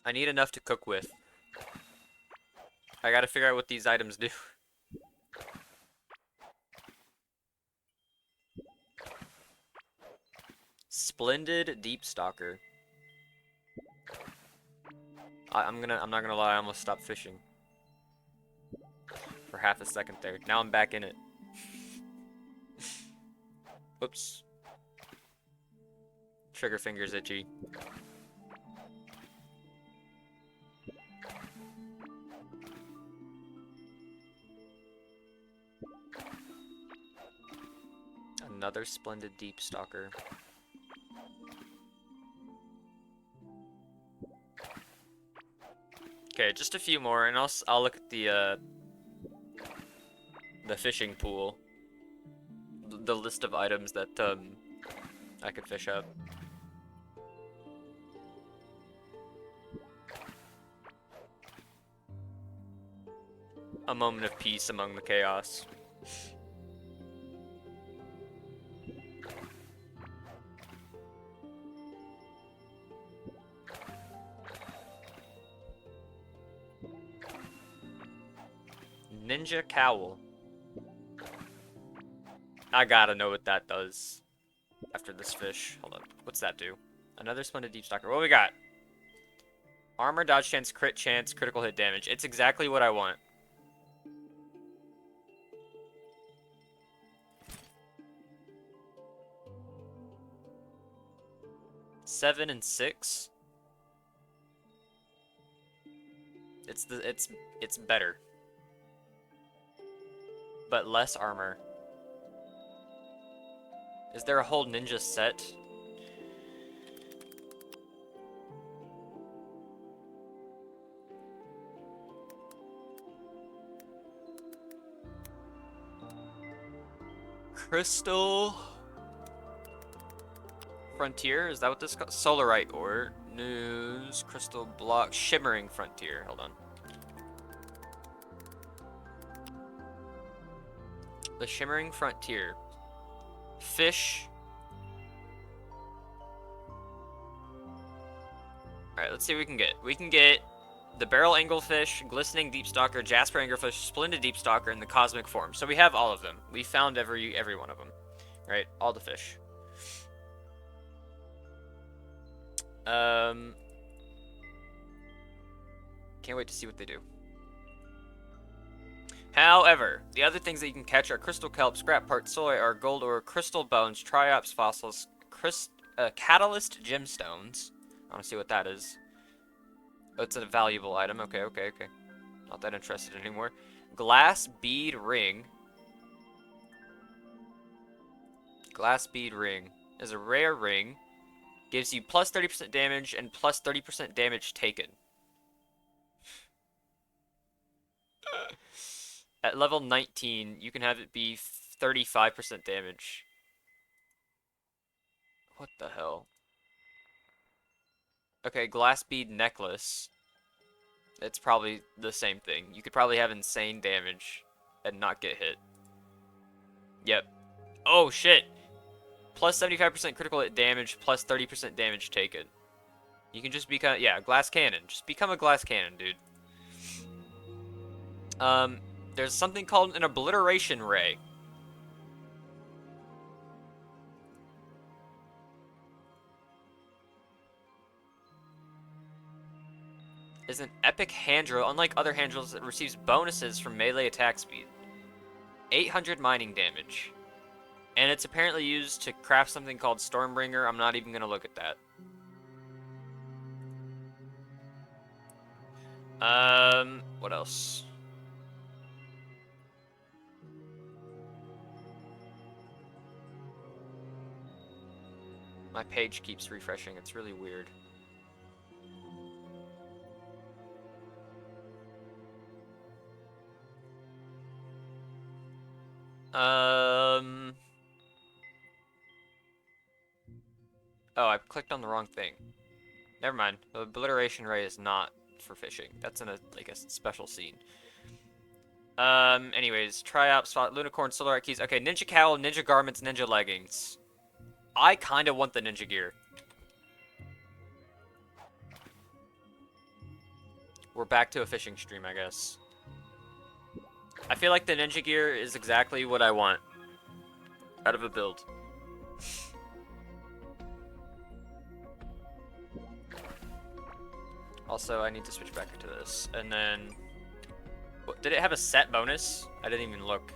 I need enough to cook with. I gotta figure out what these items do. Splendid Deep Stalker. I'm not gonna lie, I almost stopped fishing. For half a second there. Now I'm back in it. Whoops. Trigger finger's itchy. Another Splendid Deep Stalker. Okay, just a few more, and I'll look at the fishing pool, the list of items that I could fish up. A moment of peace among the chaos. Ninja Cowl. I gotta know what that does after this fish. Hold on. What's that do? Another Splendid Deep Stalker. What we got? Armor, dodge chance, crit chance, critical hit damage. It's exactly what I want. Seven and 6. It's better. But less armor. Is there a whole ninja set? Crystal Frontier? Is that what this is called? Solarite ore. News. Crystal block. Shimmering Frontier. Hold on. The Shimmering Frontier. Fish. Alright, let's see what we can get. We can get the Barrel Anglefish, Glistening Deep Stalker, Jasper Anglefish, Splendid Deep Stalker, and the Cosmic Form. So we have all of them. We found every one of them. Right? All the fish. Can't wait to see what they do. However, the other things that you can catch are crystal kelp, scrap part, soy, or gold ore, crystal bones, triops fossils, catalyst gemstones. I want to see what that is. Oh, it's a valuable item. Okay. Not that interested anymore. Glass bead ring. Glass bead ring is a rare ring. Gives you plus 30% damage and plus 30% damage taken. At level 19, you can have it be 35% damage. What the hell? Okay, glass bead necklace. It's probably the same thing. You could probably have insane damage and not get hit. Yep. Oh shit! Plus 75% critical hit damage, plus 30% damage taken. You can just become, yeah, glass cannon. Just become a glass cannon, dude. There's something called an obliteration ray. Is an epic hand drill. Unlike other hand drills, it receives bonuses from melee attack speed. 800 mining damage. And it's apparently used to craft something called Stormbringer. I'm not even going to look at that. What else? My page keeps refreshing. It's really weird. Oh, I clicked on the wrong thing. Never mind. The obliteration ray is not for fishing. That's in a special scene. Anyways, Triops, Spot, Lunicorn, Solar Keys. Okay, Ninja Cowl, Ninja Garments, Ninja Leggings. I kind of want the Ninja Gear. We're back to a fishing stream, I guess. I feel like the Ninja Gear is exactly what I want out of a build. Also, I need to switch back into this. And then... What, did it have a set bonus? I didn't even look.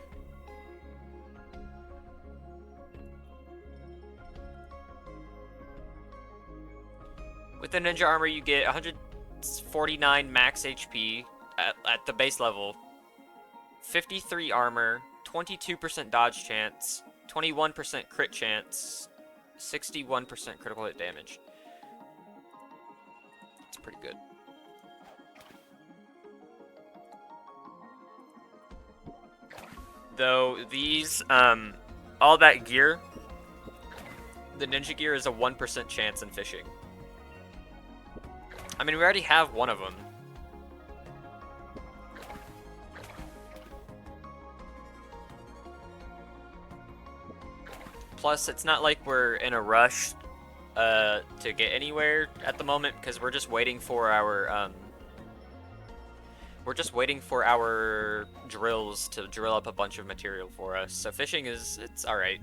With the Ninja Armor, you get 149 max HP at the base level. 53 armor, 22% dodge chance, 21% crit chance, 61% critical hit damage. It's pretty good. Though these, all that gear, the Ninja Gear is a 1% chance in fishing. I mean, we already have one of them. Plus, it's not like we're in a rush to get anywhere at the moment, because we're just waiting for our drills to drill up a bunch of material for us. So fishing it's alright.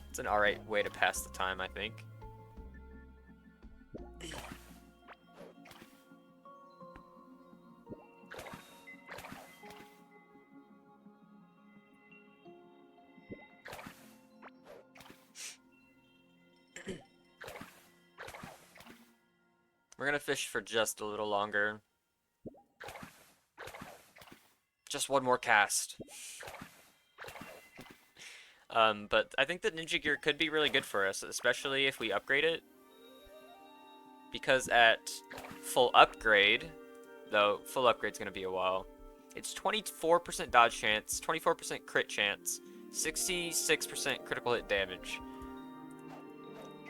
It's an alright way to pass the time, I think. We're gonna fish for just a little longer. Just one more cast. But I think that Ninja Gear could be really good for us, especially if we upgrade it. Because at full upgrade, though full upgrade's gonna be a while, it's 24% dodge chance, 24% crit chance, 66% critical hit damage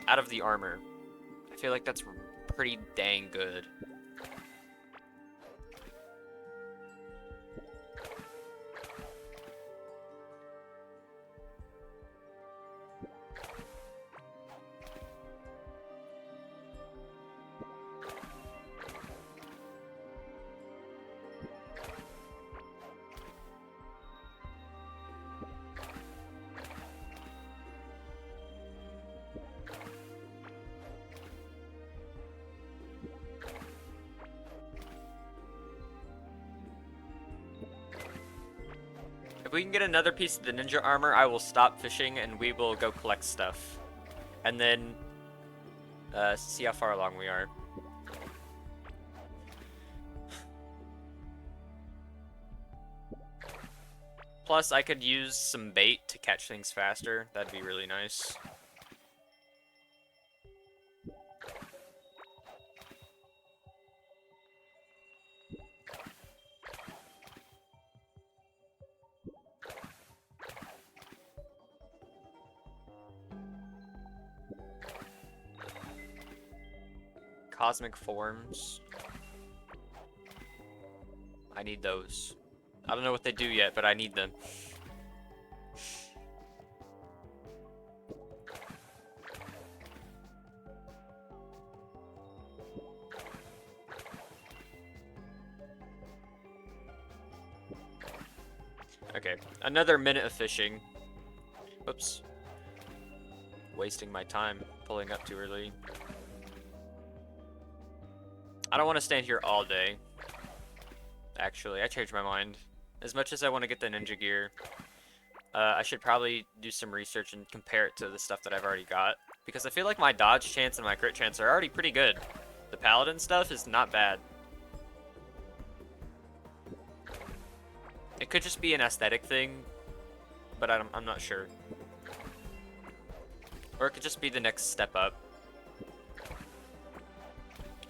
out of the armor. I feel like that's pretty dang good. If we can get another piece of the ninja armor, I will stop fishing and we will go collect stuff. And then see how far along we are. Plus, I could use some bait to catch things faster. That'd be really nice. Cosmic forms. I need those. I don't know what they do yet, but I need them. Okay, another minute of fishing. Whoops. Wasting my time pulling up too early. I don't want to stand here all day. Actually, I changed my mind. As much as I want to get the ninja gear, I should probably do some research and compare it to the stuff that I've already got. Because I feel like my dodge chance and my crit chance are already pretty good. The paladin stuff is not bad. It could just be an aesthetic thing, but I'm not sure. Or it could just be the next step up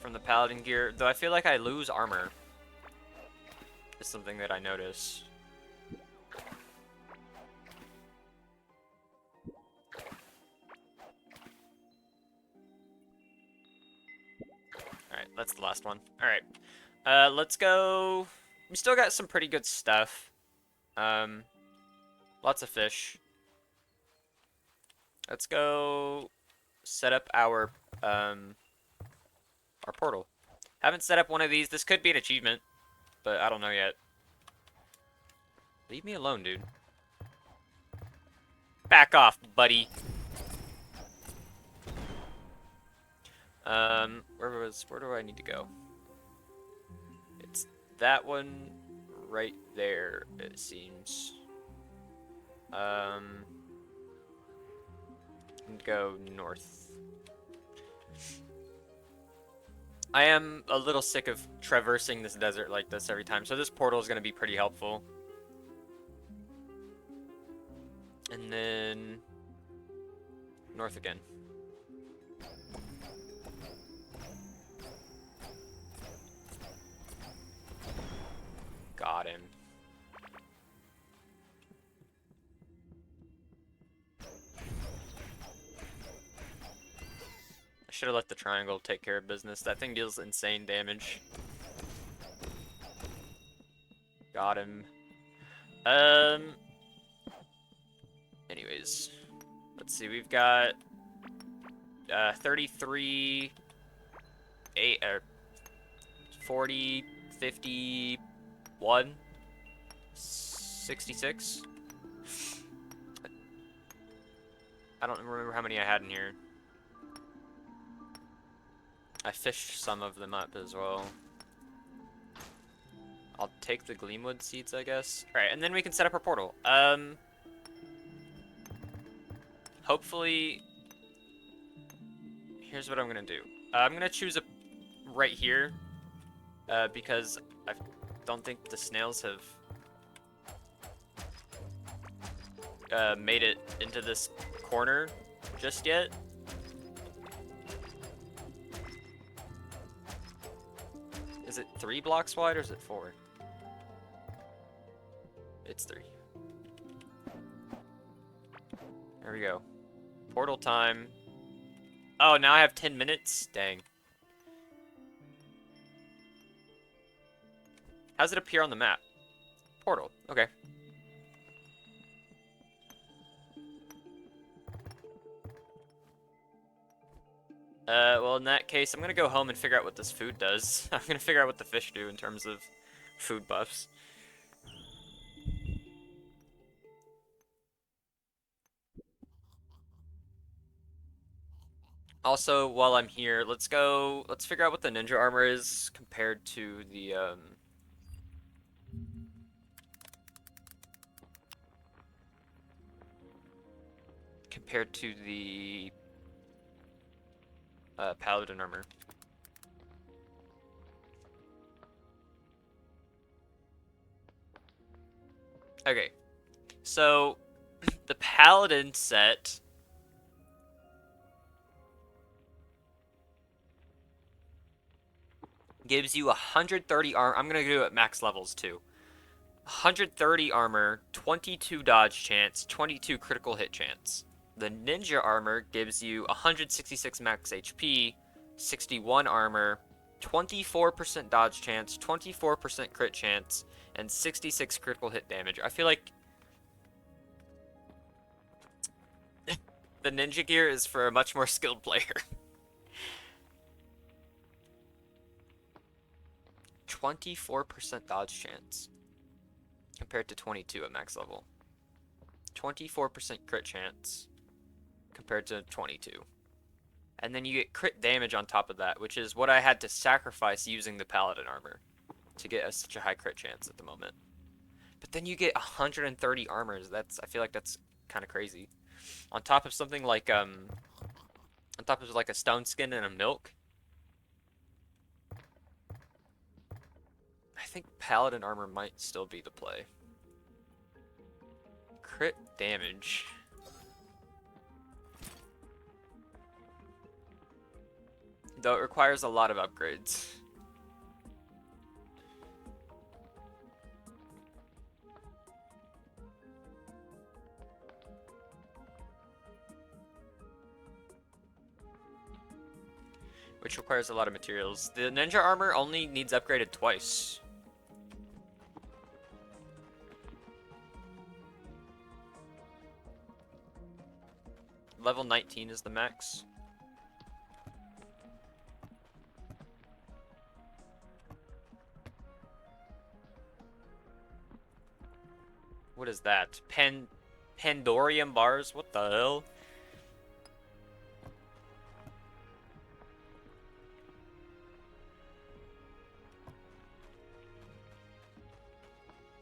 from the paladin gear. Though I feel like I lose armor. Is something that I notice. Alright, that's the last one. Alright. Let's go. We still got some pretty good stuff. Lots of fish. Let's go set up our portal. Haven't set up one of these. This could be an achievement, but I don't know yet. Leave me alone, dude. Back off, buddy. Where do I need to go? It's that one right there, it seems. Go north. I am a little sick of traversing this desert like this every time, so this portal is going to be pretty helpful. And then north again. Got him. I should have let the triangle take care of business. That thing deals insane damage. Got him. Anyways, let's see. We've got 33, 8, 40, 51, 66. I don't remember how many I had in here. I fished some of them up as well. I'll take the Gleamwood seeds, I guess. Alright, and then we can set up our portal. Hopefully... Here's what I'm gonna do. I'm gonna choose a right here. Because I don't think the snails have made it into this corner just yet. Is it 3 blocks wide or is it 4? It's 3. There we go. Portal time. Oh, now I have 10 minutes? Dang. How's it appear on the map? Portal. Okay. Well, in that case, I'm gonna go home and figure out what this food does. I'm gonna figure out what the fish do in terms of food buffs. Also, while I'm here, let's figure out what the ninja armor is compared to the, paladin armor. Okay, so the paladin set gives you 130 armor. I'm gonna do it at max levels too. 130 armor, 22 dodge chance, 22 critical hit chance. The ninja armor gives you 166 max HP, 61 armor, 24% dodge chance, 24% crit chance, and 66 critical hit damage. I feel like the ninja gear is for a much more skilled player. 24% dodge chance compared to 22 at max level. 24% crit chance compared to 22. And then you get crit damage on top of that, which is what I had to sacrifice using the paladin armor to get such a high crit chance at the moment. But then you get 130 armors. I feel like that's kind of crazy. On top of something like on top of like a stone skin and a milk. I think paladin armor might still be the play. Crit damage. Though it requires a lot of upgrades. Which requires a lot of materials. The ninja armor only needs upgraded twice. Level 19 is the max. What is that? Pandorium bars? What the hell?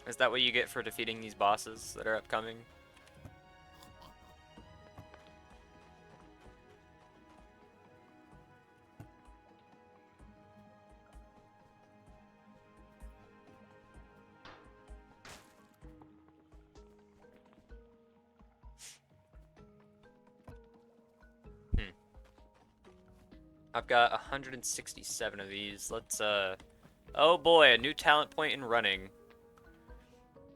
Is that what you get for defeating these bosses that are upcoming? I've got 167 of these. Let's, oh boy, a new talent point in running.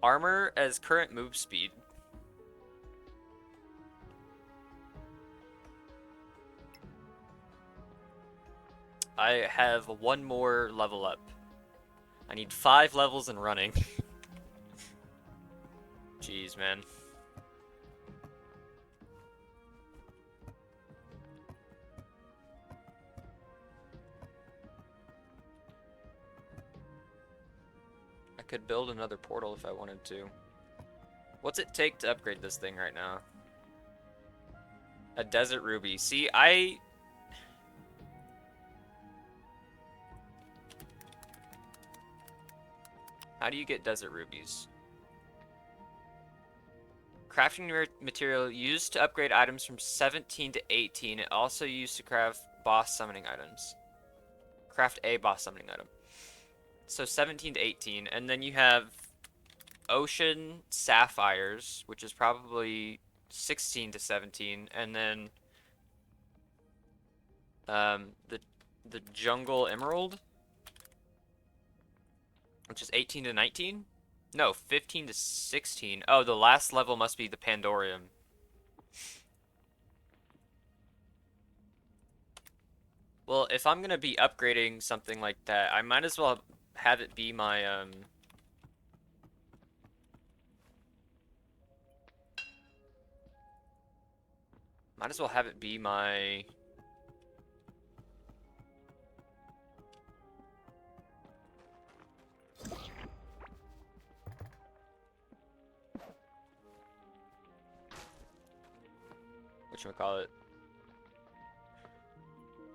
Armor as current move speed. I have one more level up. I need 5 levels in running. Jeez, man. I could build another portal if I wanted to. What's it take to upgrade this thing right now? A desert ruby. See, how do you get desert rubies? Crafting material used to upgrade items from 17 to 18. It also used to craft boss summoning items. Craft a boss summoning item. So 17 to 18. And then you have ocean sapphires, which is probably 16 to 17. And then the jungle emerald, which is 18 to 19. No, 15 to 16. Oh, the last level must be the Pandorium. Well, if I'm gonna be upgrading something like that, I might as well have it be my, might as well have it be my... whatchamacallit?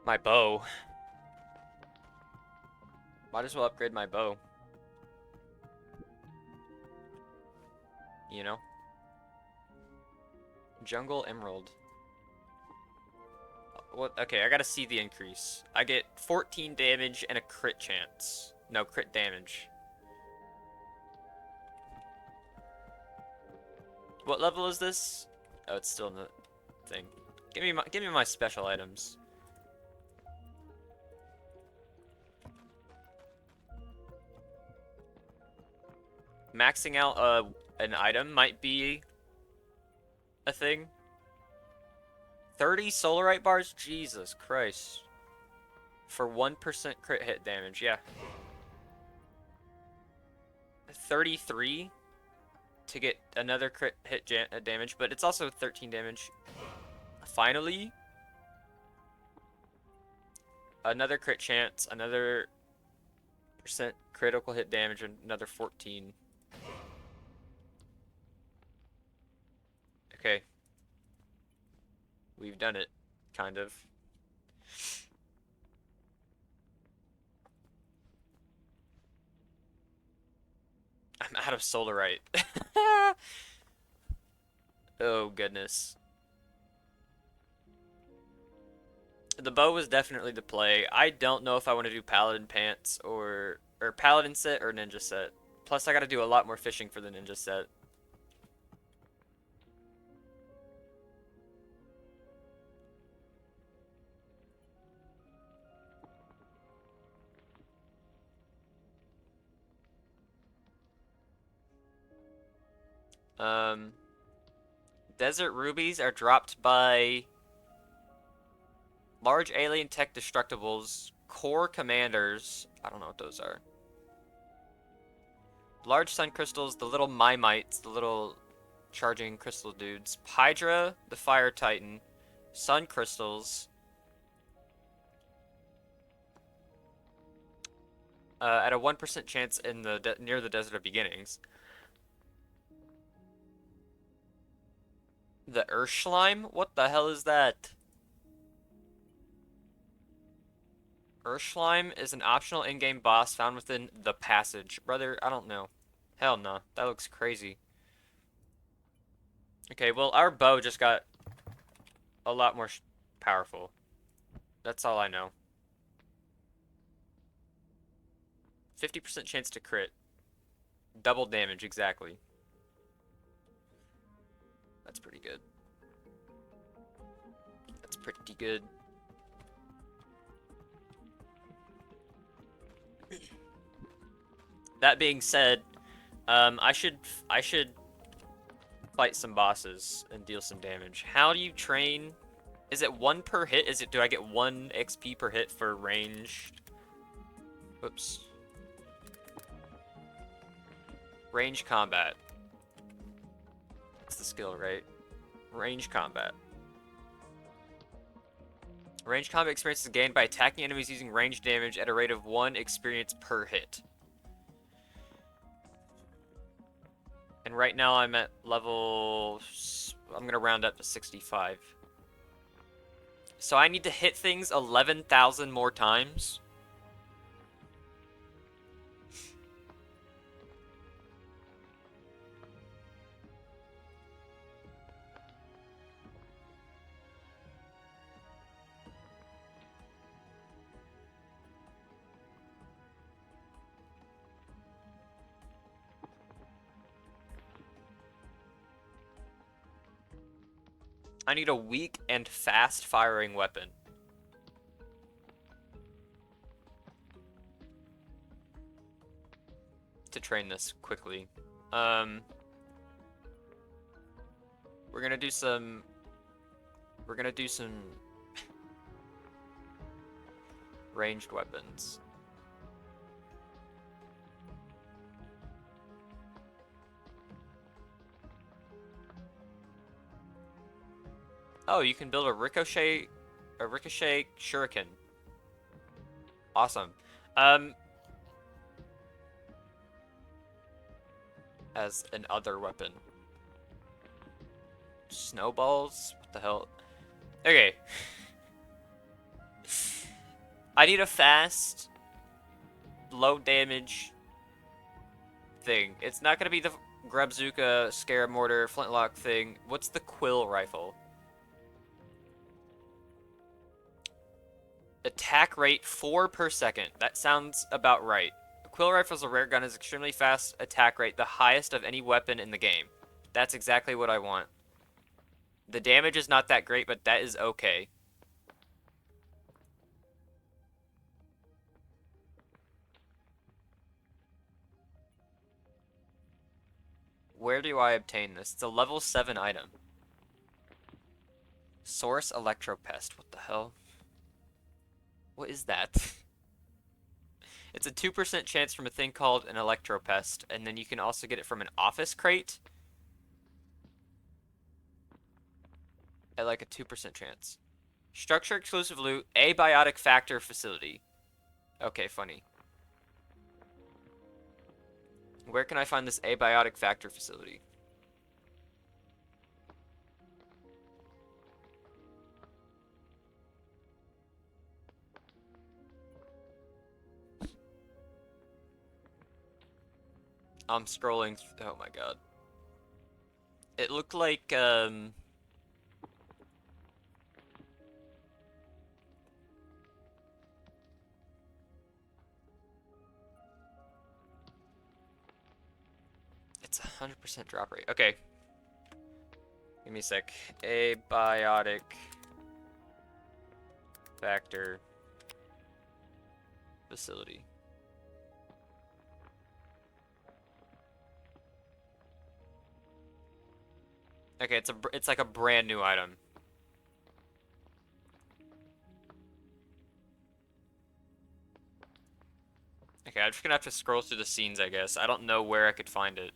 My bow. Might as well upgrade my bow. You know? Jungle Emerald. What? Okay, I gotta see the increase. I get 14 damage and a crit chance. No, crit damage. What level is this? Oh, it's still in the thing. Give me my special items. Maxing out an item might be a thing. 30 solarite bars? Jesus Christ. For 1% crit hit damage, yeah. 33 to get another crit hit damage, but it's also 13 damage. Finally, another crit chance, another percent critical hit damage, and another 14. Okay. We've done it, kind of. I'm out of Solarite. Oh, goodness. The bow was definitely the play. I don't know if I want to do Paladin pants or Paladin set or Ninja set. Plus, I got to do a lot more fishing for the Ninja set. Um, Desert rubies are dropped by large alien tech destructibles, core commanders. I don't know what those are. Large sun crystals, the little Mimites, the little charging crystal dudes. Hydra, the fire titan, sun crystals. At a 1% chance in the near the Desert of Beginnings. The Urslime? What the hell is that? Urslime is an optional in-game boss found within the passage. Brother, I don't know. Hell no. That looks crazy. Okay, well, our bow just got a lot more powerful. That's all I know. 50% chance to crit. Double damage, exactly. That's pretty good. That's pretty good. That being said, I should fight some bosses and deal some damage. How do you train? Is it 1 per hit? Do I get 1 XP per hit for ranged? Whoops. Range combat. That's the skill, right? Range combat. Range combat experience is gained by attacking enemies using range damage at a rate of 1 experience per hit. And right now I'm at level... I'm going to round up to 65. So I need to hit things 11,000 more times. I need a weak and fast firing weapon. To train this quickly. We're gonna do some ranged weapons. Oh, you can build a ricochet shuriken. Awesome. As an other weapon. Snowballs? What the hell? Okay. I need a fast, low damage thing. It's not gonna be the Grabzuka, Scarab Mortar, Flintlock thing. What's the Quill Rifle? Attack rate 4 per second. That sounds about right. The Quill Rifle is a rare gun, is extremely fast attack rate, the highest of any weapon in the game. That's exactly what I want. The damage is not that great, but that is okay. Where do I obtain this? It's a level 7 item. Source Electropest. What the hell? What is that? It's a 2% chance from a thing called an Electropest, and then you can also get it from an office crate at like a 2% chance. Structure exclusive loot, abiotic factor facility. Okay, funny. Where can I find this abiotic factor facility? I'm scrolling. Oh my god. It looked like, it's 100% drop rate. Okay. Give me a sec. Abiotic factor facility. Okay, it's like a brand new item. Okay, I'm just gonna have to scroll through the scenes, I guess. I don't know where I could find it.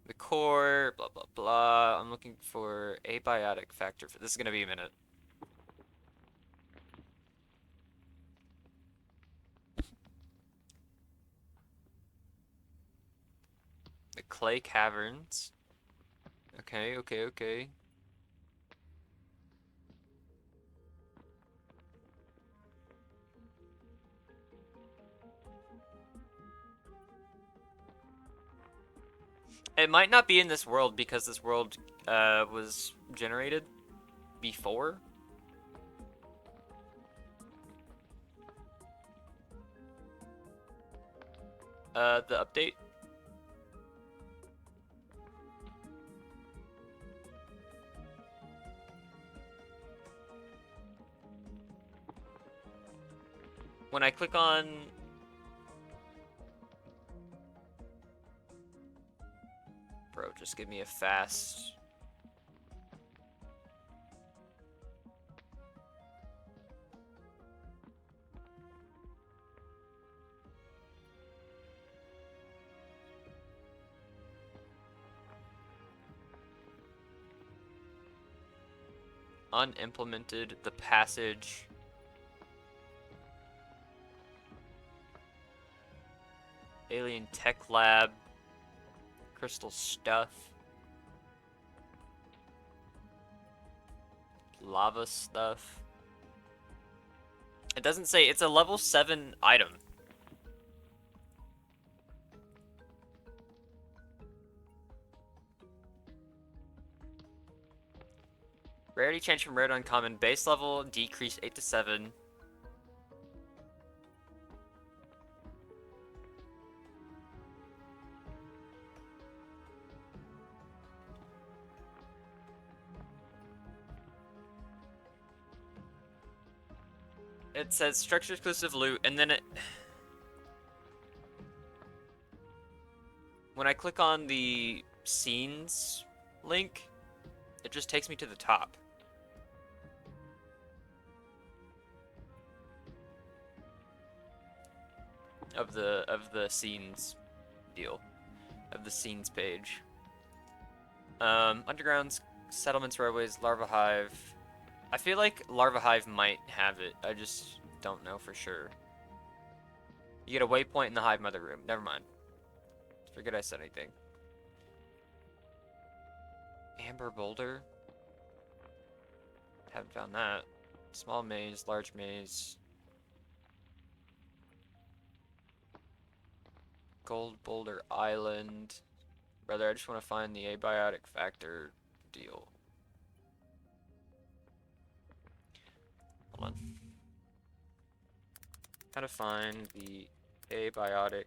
The core, blah blah blah. I'm looking for abiotic factor. This is gonna be a minute. The clay caverns. Okay, okay, okay. It might not be in this world because this world was generated before. The update. When I click on... Bro, just give me a fast... Unimplemented the passage. Alien Tech Lab. Crystal stuff. Lava stuff. It doesn't say, it's a level 7 item. Rarity change from rare to uncommon. Base level decrease 8 to 7. It says structure exclusive loot, and then it... When I click on the scenes link, it just takes me to the top. Of the scenes deal. Of the scenes page. Undergrounds, settlements, railways, Larva Hive. I feel like Larva Hive might have it. I just don't know for sure. You get a waypoint in the Hive Mother room. Never mind. Forget I said anything. Amber Boulder. Haven't found that. Small maze, large maze. Gold Boulder Island. Brother, I just want to find the abiotic factor deal. Hold on. How to find the abiotic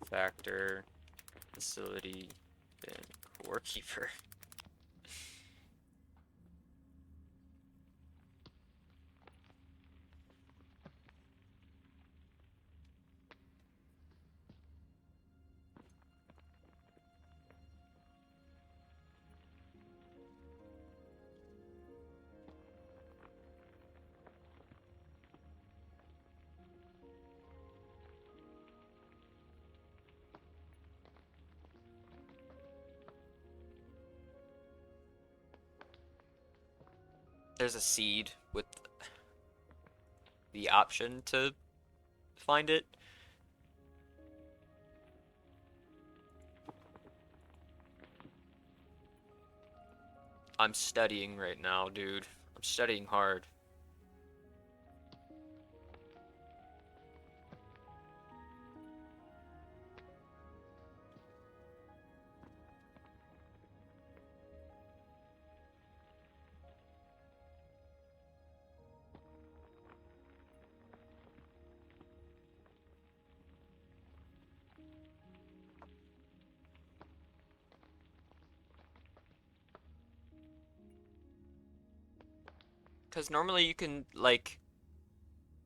factor facility in Core Keeper. There's a seed with the option to find it. I'm studying right now, dude. I'm studying hard. Because normally you can, like,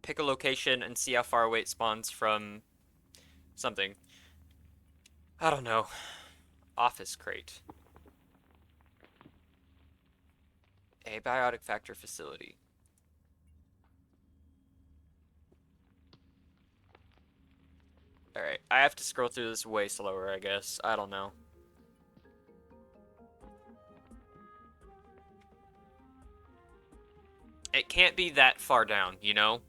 pick a location and see how far away it spawns from something. I don't know. Office crate. Abiotic factor facility. Alright, I have to scroll through this way slower, I guess. I don't know. It can't be that far down, you know?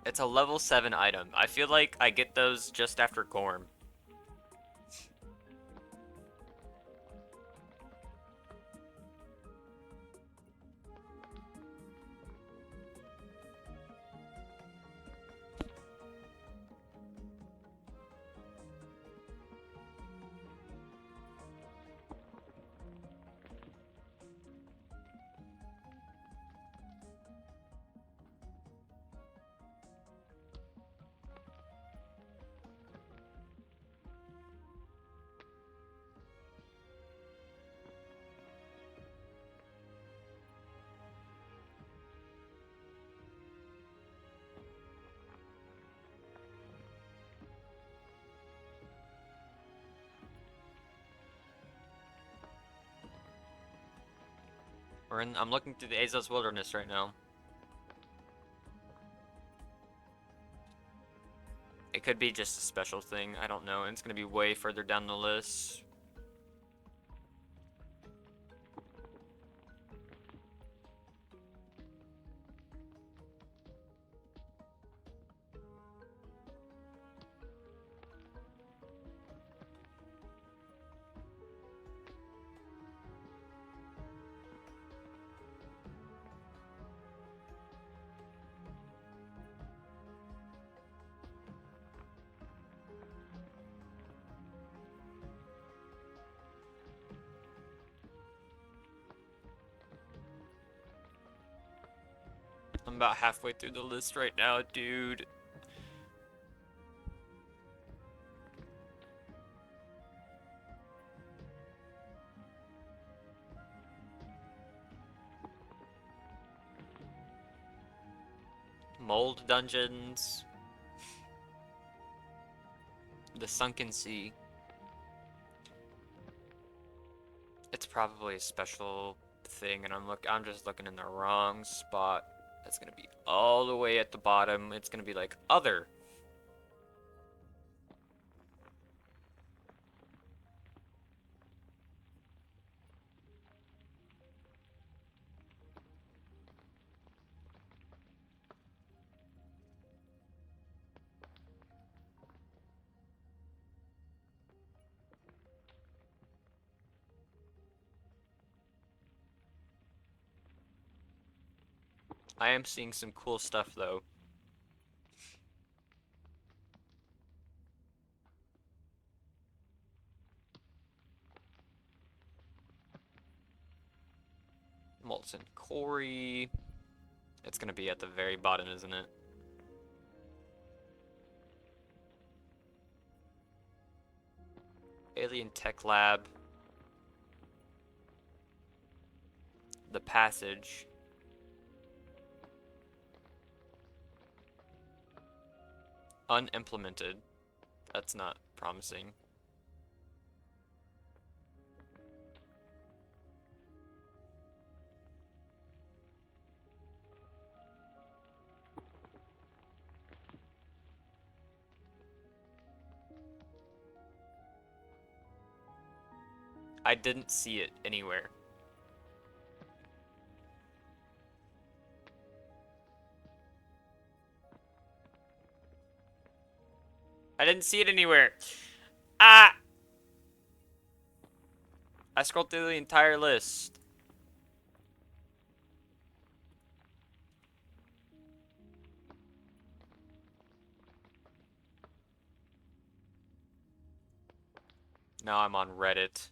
It's a level 7 item. I feel like I get those just after Gorm. I'm looking through the Azos Wilderness right now. It could be just a special thing, I don't know, and it's gonna be way further down the list. I'm about halfway through the list right now, dude. Mold dungeons. The Sunken Sea. It's probably a special thing, and I'm just looking in the wrong spot. That's gonna be all the way at the bottom. It's gonna be like other. I am seeing some cool stuff though. Molten Quarry. It's gonna be at the very bottom, isn't it? Alien Tech Lab. The Passage. Unimplemented. That's not promising. I didn't see it anywhere. I didn't see it anywhere. Ah! I scrolled through the entire list. Now I'm on Reddit.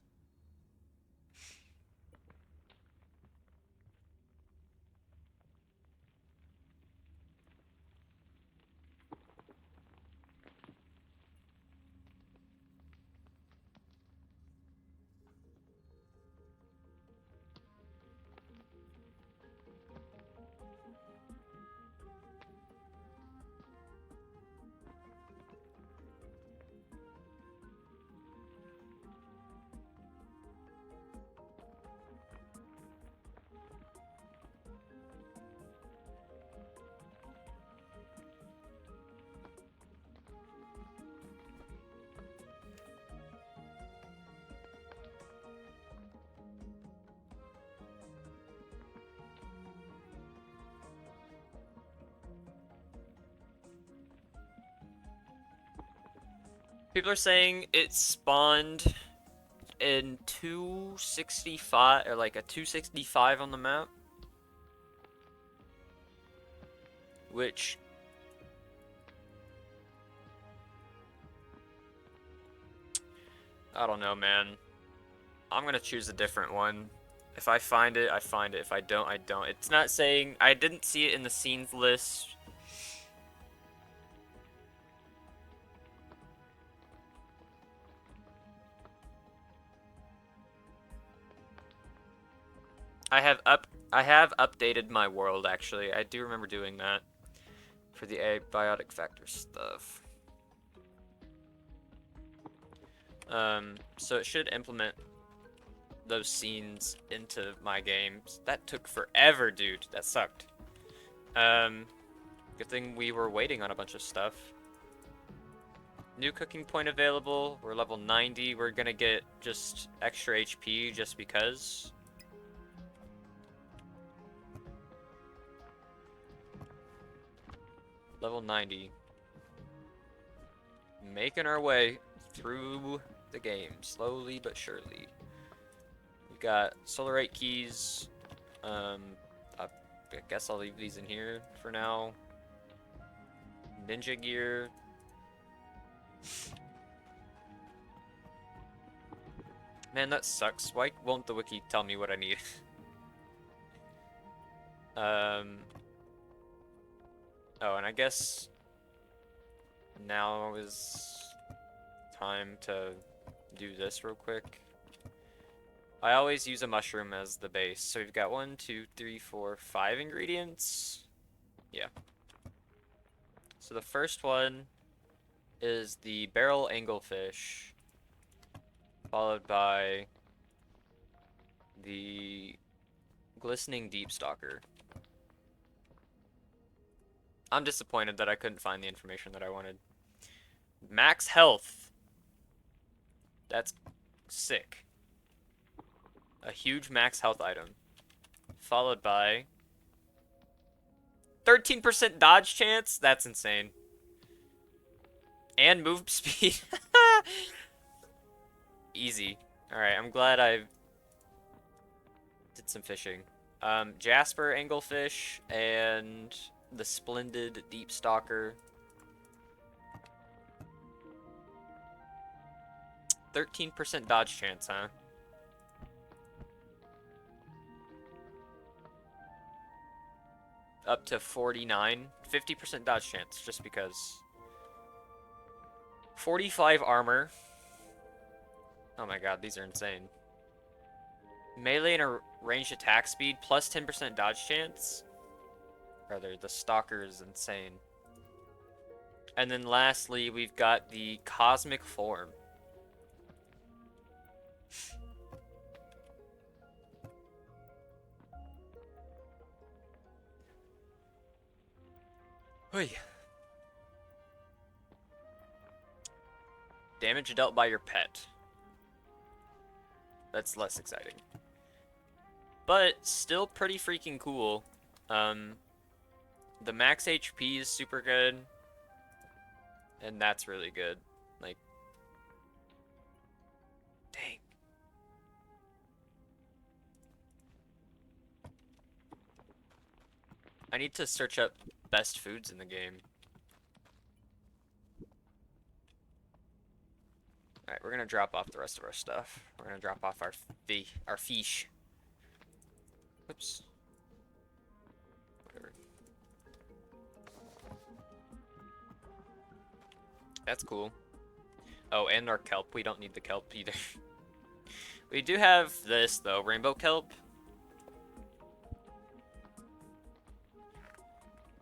People are saying it spawned in 265, or like a 265 on the map. Which... I don't know, man. I'm gonna choose a different one. If I find it, I find it. If I don't, I don't. It's not saying... I didn't see it in the scenes list. I have updated my world, actually. I do remember doing that for the abiotic factor stuff. So it should implement those scenes into my games. That took forever, dude. That sucked. Good thing we were waiting on a bunch of stuff. New cooking point available. We're level 90. We're gonna get just extra HP just because. Level 90. Making our way through the game, slowly but surely. We got Solarite keys. I guess I'll leave these in here for now. Ninja gear. Man, that sucks. Why won't the wiki tell me what I need? Oh, and I guess now is time to do this real quick. I always use a mushroom as the base. So we've got 1, 2, 3, 4, 5 ingredients. Yeah. So the first one is the barrel anglefish, followed by the glistening deep stalker. I'm disappointed that I couldn't find the information that I wanted. Max health. That's sick. A huge max health item. Followed by 13% dodge chance? That's insane. And move speed. Easy. Alright, I'm glad I did some fishing. Jasper anglefish and the splendid deep stalker. 13% dodge chance, huh? Up to 49. 50% dodge chance, just because. 45 armor. Oh my god, these are insane. Melee and a ranged attack speed, plus 10% dodge chance. Rather, the stalker is insane. And then lastly, we've got the cosmic form. Oi. Damage dealt by your pet. That's less exciting. But still pretty freaking cool. The max HP is super good. And that's really good. Like, dang. I need to search up best foods in the game. Alright, we're gonna drop off the rest of our stuff. We're gonna drop off our fish. Oops. Whatever. That's cool. Oh, and our kelp. We don't need the kelp either. We do have this, though. Rainbow kelp.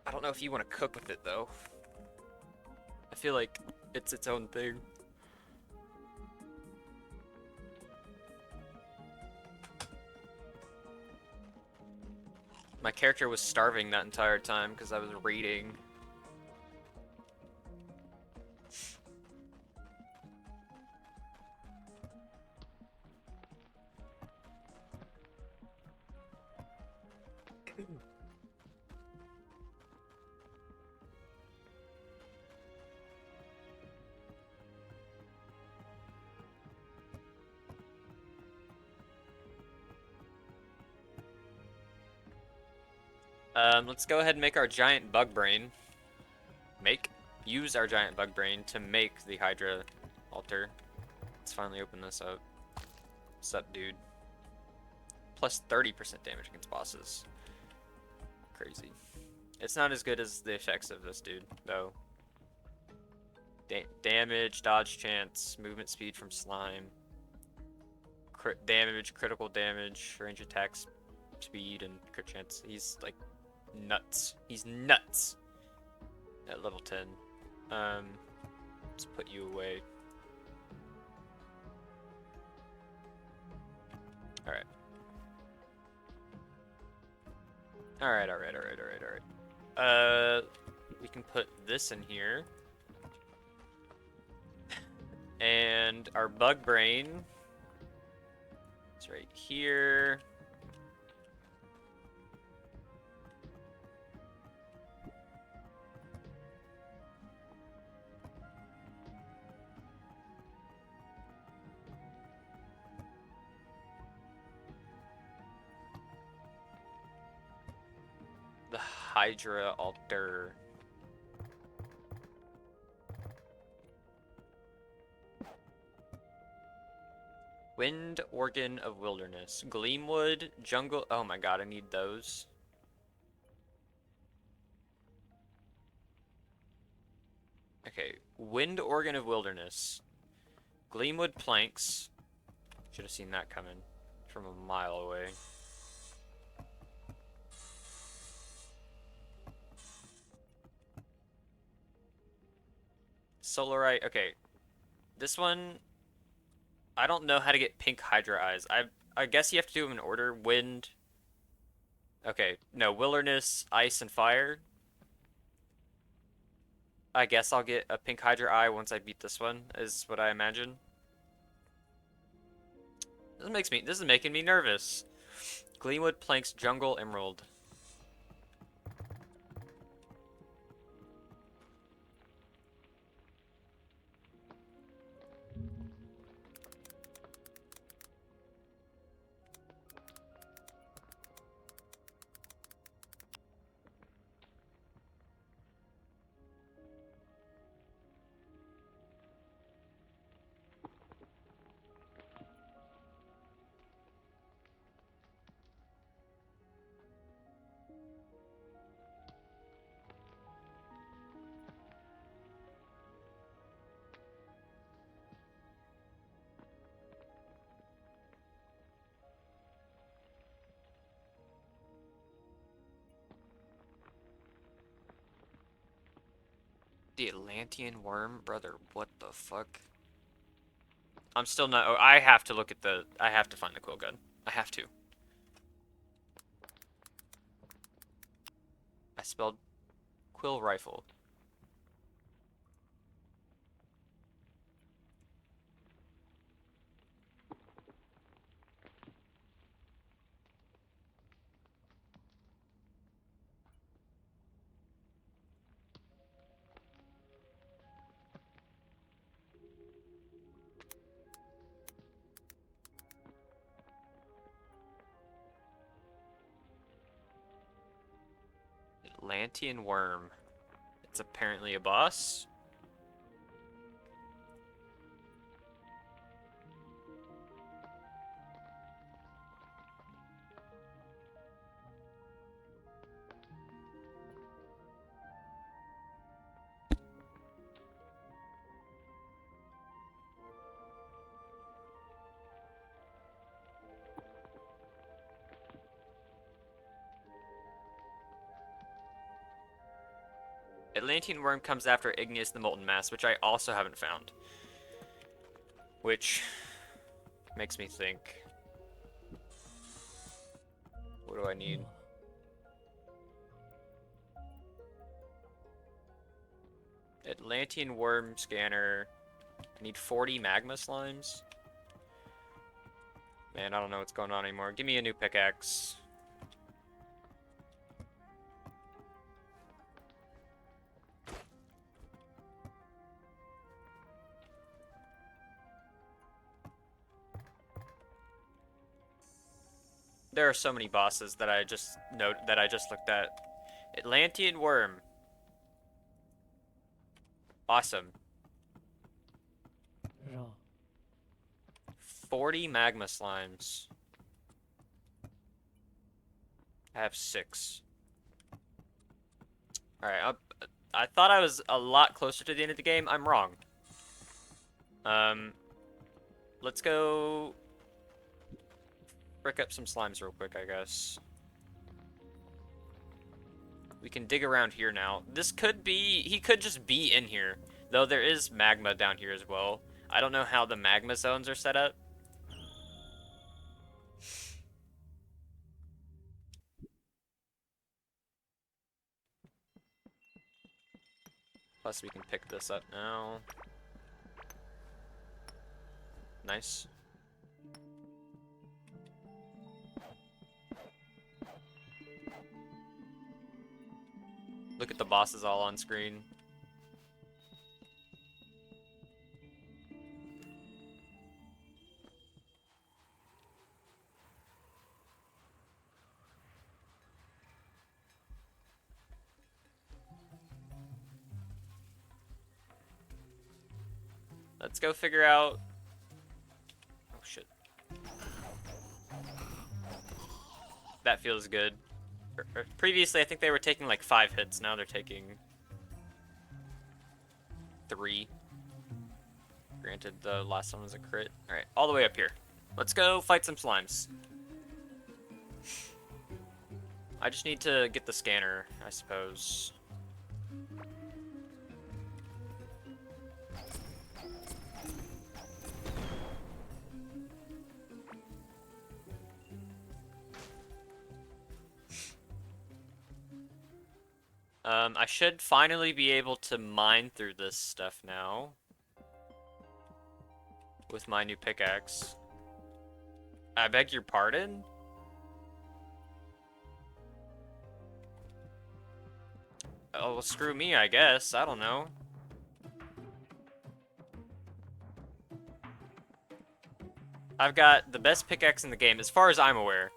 I don't know if you want to cook with it, though. I feel like it's its own thing. My character was starving that entire time because I was reading. Let's go ahead and make our giant bug brain. Use our giant bug brain to make the Hydra altar. Let's finally open this up. What's up, dude? Plus 30% damage against bosses. Crazy. It's not as good as the effects of this dude, though. Damage, dodge chance, movement speed from slime. Damage, critical damage, range attacks, speed, and crit chance. He's like nuts. He's nuts at level 10. Let's put you away. Alright. Alright. We can put this in here. And our bug brain is right here. The Hydra altar. Wind Organ of Wilderness. Gleamwood, Jungle. Oh my god, I need those. Okay, Wind Organ of Wilderness. Gleamwood planks. Should have seen that coming from a mile away. Solarite. Okay, this one. I don't know how to get pink Hydra eyes. I guess you have to do them in order. Wind. Okay, no, Wilderness, Ice, and Fire. I guess I'll get a pink Hydra eye once I beat this one, is what I imagine. This is making me nervous. Gleamwood, Planks, Jungle, Emerald. The Atlantean worm, brother. What the fuck? I'm still not. Oh, I have to look at the. I have to find the quill gun. I have to. I spelled quill rifle. Atlantean worm. It's apparently a boss. Atlantean worm comes after Igneous the Molten Mass, which I also haven't found. Which makes me think. What do I need? Atlantean worm scanner. I need 40 magma slimes. Man, I don't know what's going on anymore. Give me a new pickaxe. There are so many bosses that I just looked at. Atlantean worm. Awesome. 40 magma slimes. I have 6. Alright, I thought I was a lot closer to the end of the game. I'm wrong. Let's go frick up some slimes real quick, I guess. We can dig around here now. This could be... He could just be in here. Though there is magma down here as well. I don't know how the magma zones are set up. Plus we can pick this up now. Nice. Look at the bosses all on screen. Let's go figure out... Oh shit. That feels good. Previously, I think they were taking like 5 hits. Now they're taking 3. Granted, the last one was a crit. Alright, all the way up here. Let's go fight some slimes. I just need to get the scanner, I suppose. I should finally be able to mine through this stuff now. With my new pickaxe. I beg your pardon? Oh, well, screw me, I guess. I don't know. I've got the best pickaxe in the game, as far as I'm aware.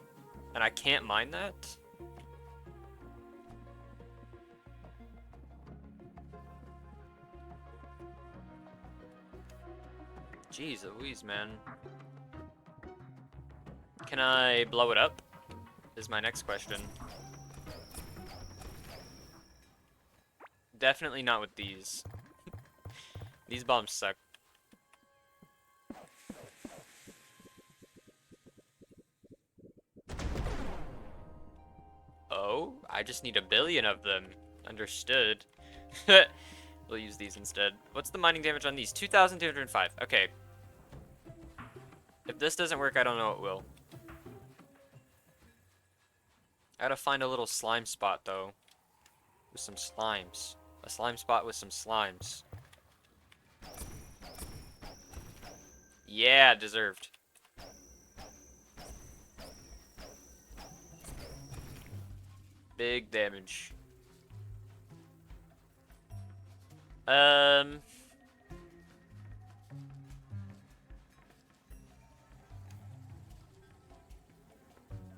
And I can't mine that? Jeez Louise, man. Can I blow it up? Is my next question. Definitely not with these. These bombs suck. Oh, I just need 1 billion of them. Understood. We'll use these instead. What's the mining damage on these? 2,205. Okay. If this doesn't work, I don't know what will. I gotta find a little slime spot, though. With some slimes. A slime spot with some slimes. Yeah, deserved. Big damage.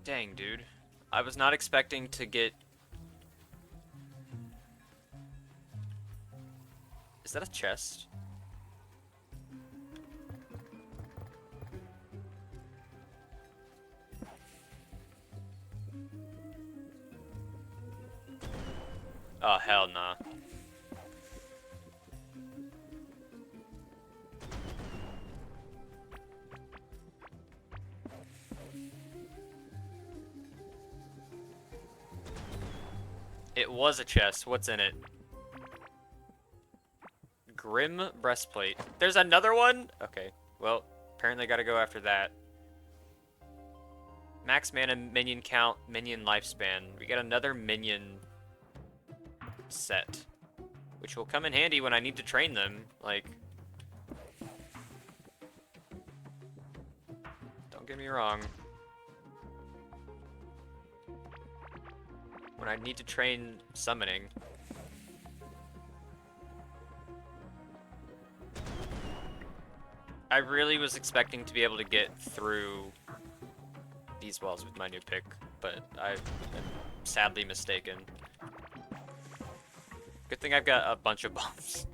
Dang, dude. I was not expecting to get Is that a chest? Oh, hell nah. It was a chest. What's in it? Grim breastplate. There's another one? Okay. Well, apparently gotta go after that. Max mana, minion count, minion lifespan. We got another minion set, which will come in handy when I need to train them. Like, don't get me wrong. When I need to train summoning. I really was expecting to be able to get through these walls with my new pick, but I am sadly mistaken. Good thing I've got a bunch of bombs.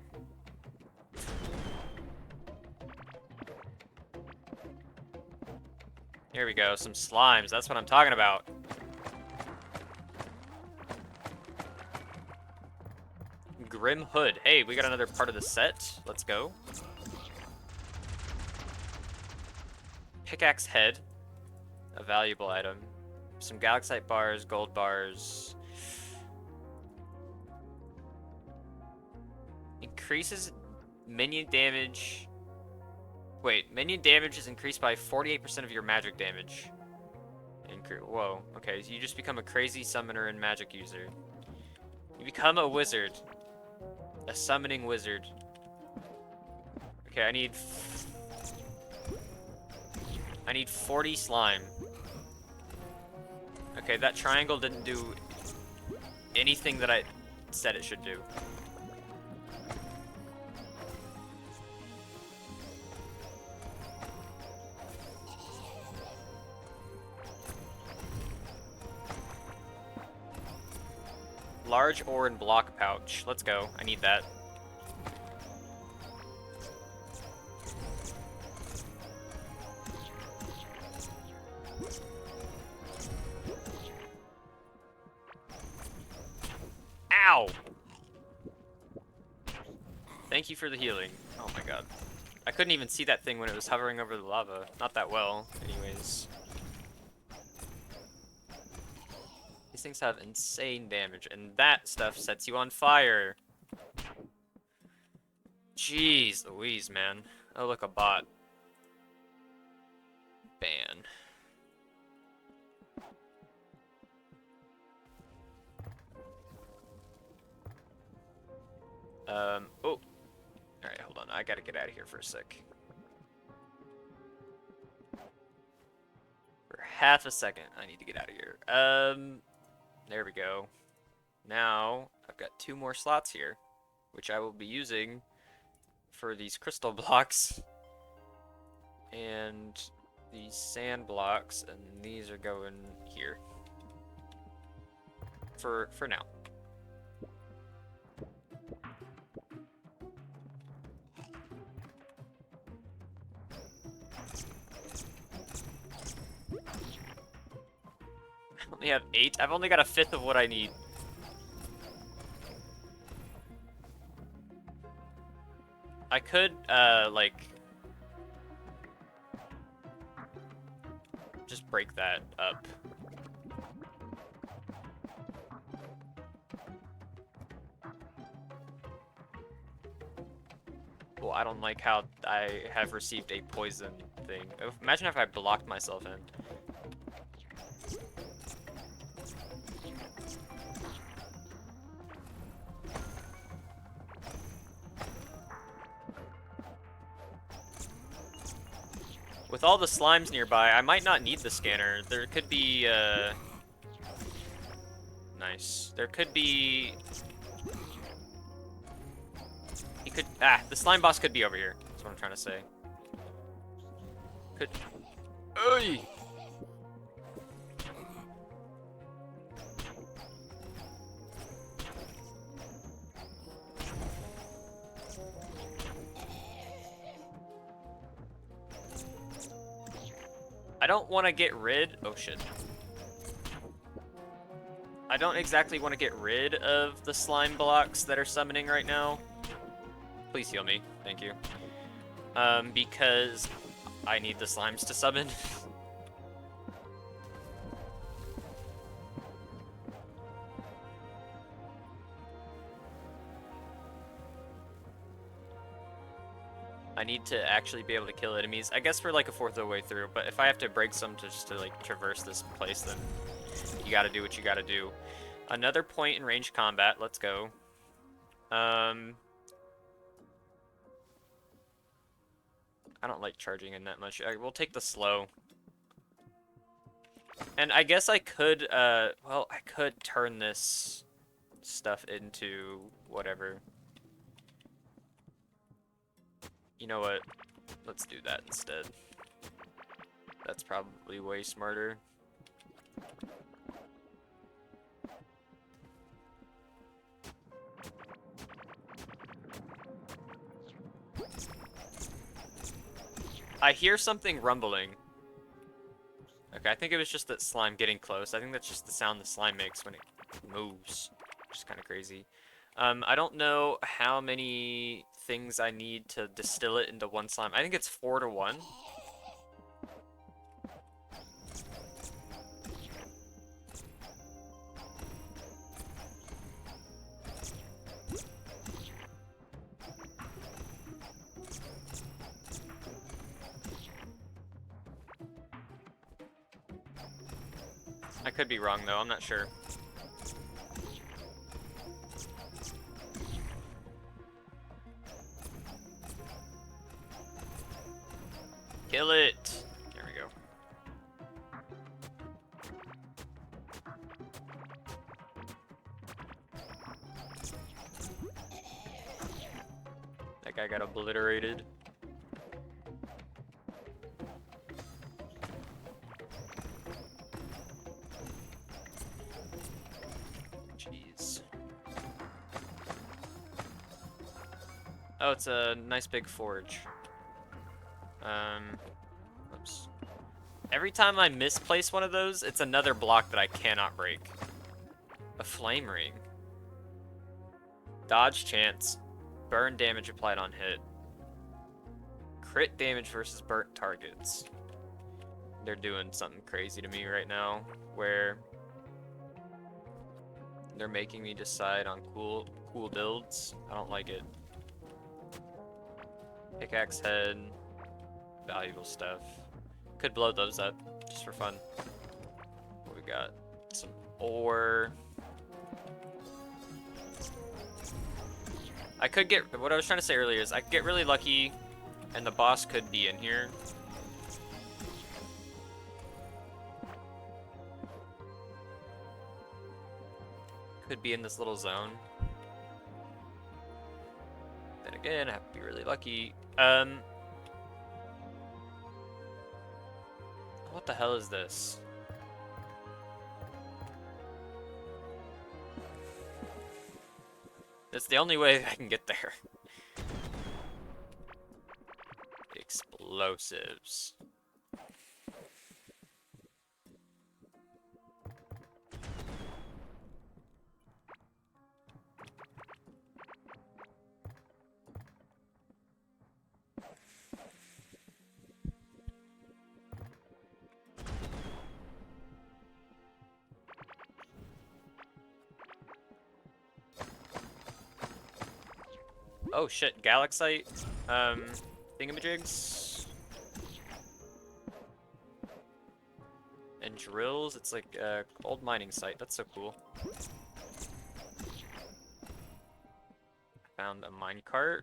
Here we go, some slimes, that's what I'm talking about. Grim Hood. Hey, we got another part of the set. Let's go. Pickaxe Head. A valuable item. Some Galaxite bars, gold bars. Increases minion damage. Wait, minion damage is increased by 48% of your magic damage. Whoa, okay, so you just become a crazy summoner and magic user. You become a wizard. A summoning wizard. Okay, I need 40 slime. Okay, that triangle didn't do anything that I said it should do. Large ore and block pouch. Let's go. I need that. Ow! Thank you for the healing. Oh my god. I couldn't even see that thing when it was hovering over the lava. Not that well, anyways. These things have insane damage, and that stuff sets you on fire. Jeez Louise, man. Oh, look, a bot. Ban. Oh. Alright, hold on. I gotta get out of here for a sec. For half a second, I need to get out of here. There we go. Now, I've got 2 more slots here, which I will be using for these crystal blocks and these sand blocks, and these are going here for now. I only have 8. I've only got a fifth of what I need. I could, like, just break that up. Well, I don't like how I have received a poison thing. Imagine if I blocked myself in. With all the slimes nearby, I might not need the scanner. There could be, nice. There could be... He could... the slime boss could be over here. That's what I'm trying to say. Could... Oy! I don't want to get rid... Oh, shit. I don't exactly want to get rid of the slime blocks that are summoning right now. Please heal me. Thank you. Because I need the slimes to summon. I need to actually be able to kill enemies. I guess we're like a fourth of the way through, but if I have to break some to just to like traverse this place, then you gotta do what you gotta do. Another point in range combat. Let's go. I don't like charging in that much. We'll take the slow. And I guess I could, well, I could turn this stuff into whatever. You know what? Let's do that instead. That's probably way smarter. I hear something rumbling. Okay, I think it was just that slime getting close. I think that's just the sound the slime makes when it moves, which is kind of crazy. I don't know how many things I need to distill it into one slime. I think it's 4 to 1. I could be wrong though, I'm not sure. Kill it! There we go. That guy got obliterated. Jeez. Oh, it's a nice big forge. Oops. Every time I misplace one of those, it's another block that I cannot break. A flame ring. Dodge chance. Burn damage applied on hit. Crit damage versus burnt targets. They're doing something crazy to me right now, where they're making me decide on cool builds. I don't like it. Pickaxe head. Valuable stuff. Could blow those up, just for fun. What we got? Some ore. I could get, what I was trying to say earlier is I could get really lucky and the boss could be in here. Could be in this little zone. Then again, I have to be really lucky. What the hell is this? That's the only way I can get there. Explosives. Oh shit, Galaxite, thingamajigs. And drills, it's like a old mining site, that's so cool. Found a minecart.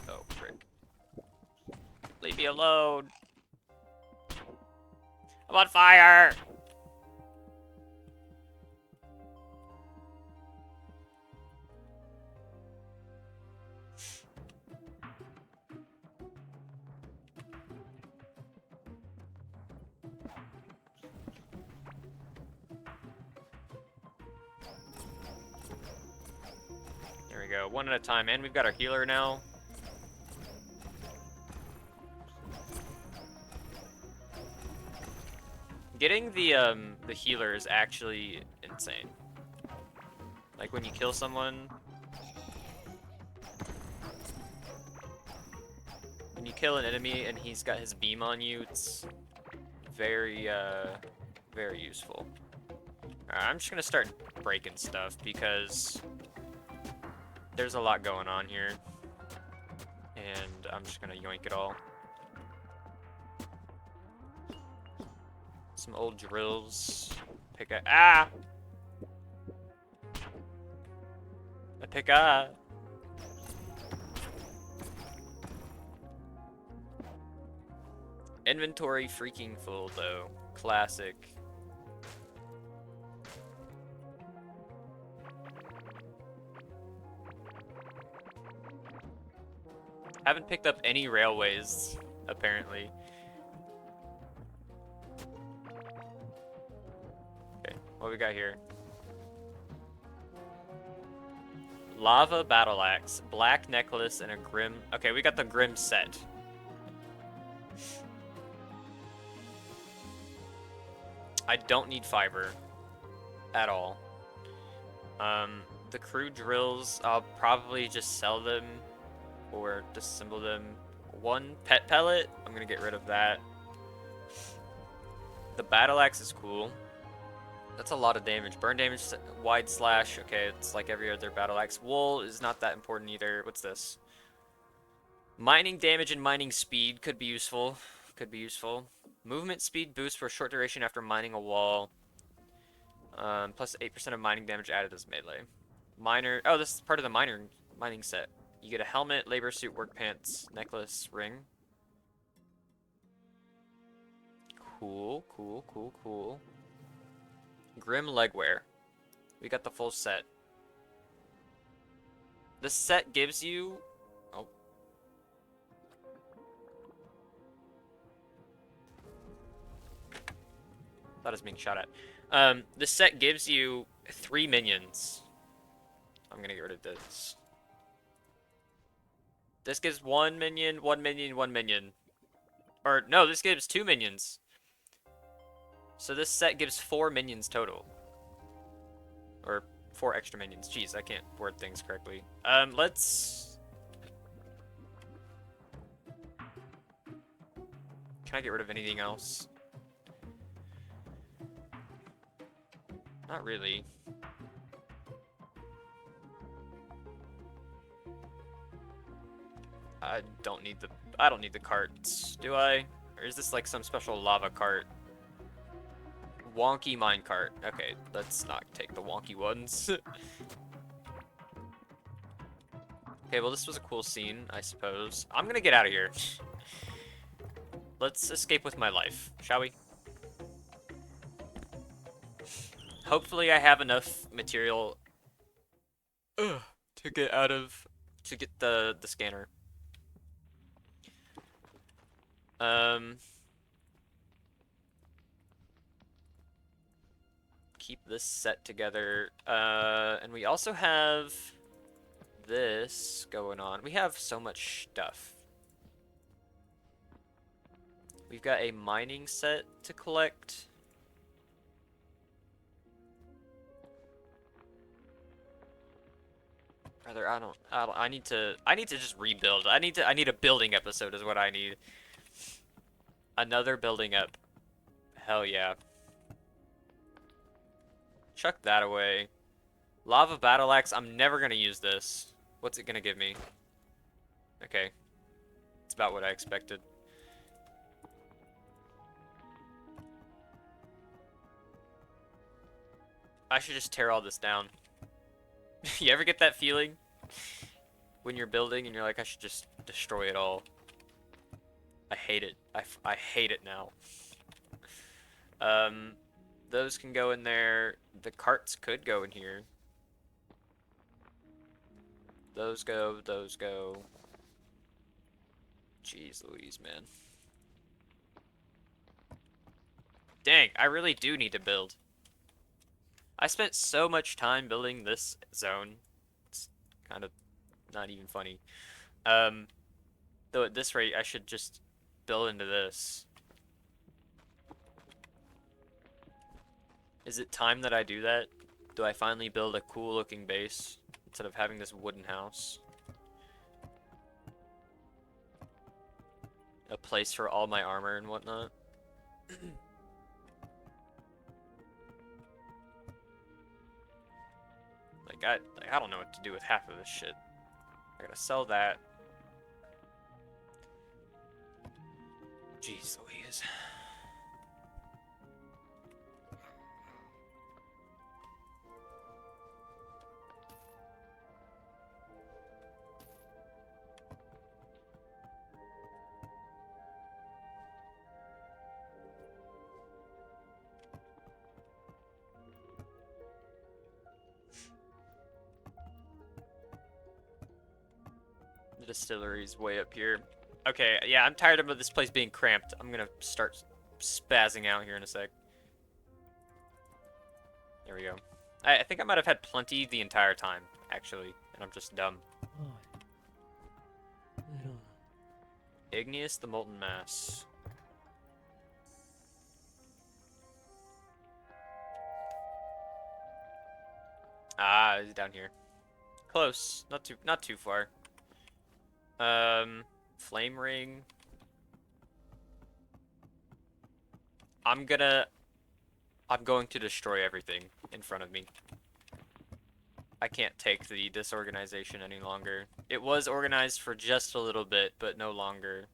Oh, frick. Leave me alone. I'm on fire! There we go, one at a time, and we've got our healer now. Getting the healer is actually insane. Like when you kill someone, when you kill an enemy and he's got his beam on you, it's very very useful. Alright, I'm just gonna start breaking stuff because there's a lot going on here, and I'm just gonna yoink it all. Some old drills. Pick a pick a. Inventory freaking full though. Classic. Haven't picked up any railways, apparently. Okay, what we got here? Lava battle axe, black necklace, and a grim. Okay, we got the grim set. I don't need fiber at all. The crew drills, I'll probably just sell them or disassemble them. One pet pellet, I'm gonna get rid of that. The battle axe is cool. That's a lot of damage. Burn damage, wide slash. Okay, it's like every other battle axe. Wool is not that important either. What's this? Mining damage and mining speed could be useful. Could be useful. Movement speed boost for a short duration after mining a wall. Plus 8% of mining damage added as melee. Miner. Oh, this is part of the mining set. You get a helmet, labor suit, work pants, necklace, ring. Cool, cool, cool, cool. Grim legwear. We got the full set. The set gives you... Oh. Thought I was being shot at. The set gives you 3 minions. I'm gonna get rid of this. This gives 1 minion, 1 minion, 1 minion. Or, no, this gives 2 minions. So this set gives 4 minions total. Or 4 extra minions. Jeez, I can't word things correctly. Let's... Can I get rid of anything else? Not really. I don't need the carts, do I? Or is this like some special lava cart? Wonky minecart. Okay, let's not take the wonky ones. Okay, well this was a cool scene, I suppose. I'm gonna get out of here. Let's escape with my life, shall we? Hopefully I have enough material to get the scanner. Keep this set together. And we also have this going on. We have so much stuff. We've got a mining set to collect. Rather, I need to just rebuild. I need a building episode is what I need. Another building up. Hell yeah. Chuck that away. Lava battle axe. I'm never gonna use this. What's it gonna give me? Okay. It's about what I expected. I should just tear all this down. You ever get that feeling? When you're building and you're like, I should just destroy it all. I hate it. I hate it now. Those can go in there. The carts could go in here. Those go, those go. Jeez Louise, man. Dang, I really do need to build. I spent so much time building this zone. It's kind of not even funny. Though at this rate, I should just build into this. Is it time that I do that? Do I finally build a cool looking base instead of having this wooden house? A place for all my armor and whatnot? I don't know what to do with half of this shit. I gotta sell that. Jeez Louise. The distillery's way up here. Okay, yeah, I'm tired of this place being cramped. I'm gonna start spazzing out here in a sec. There we go. I think I might have had plenty the entire time, actually, and I'm just dumb. Igneous, the molten mass. Ah, it's down here. Close. Not too far. Flame ring. I'm going to destroy everything in front of me. I can't take the disorganization any longer. It was organized for just a little bit, but no longer.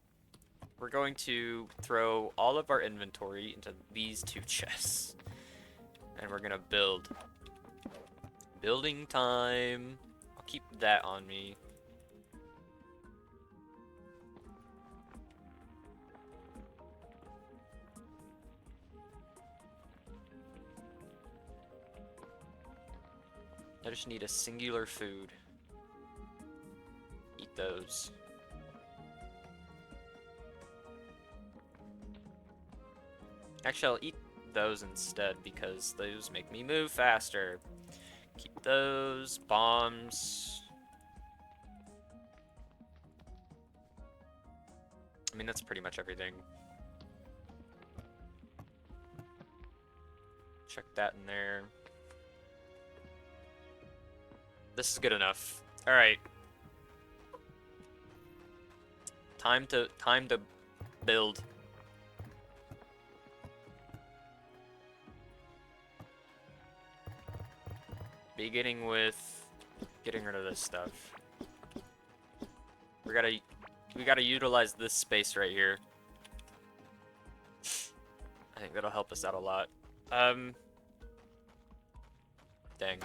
We're going to throw all of our inventory into these two chests. And we're gonna build. Building time. I'll keep that on me. I just need a singular food. Eat those. Actually, I'll eat those instead because those make me move faster. Keep those. Bombs. I mean, that's pretty much everything. Check that in there. This is good enough. All right. Time to build. Beginning with getting rid of this stuff. We gotta utilize this space right here. I think that'll help us out a lot. Dang.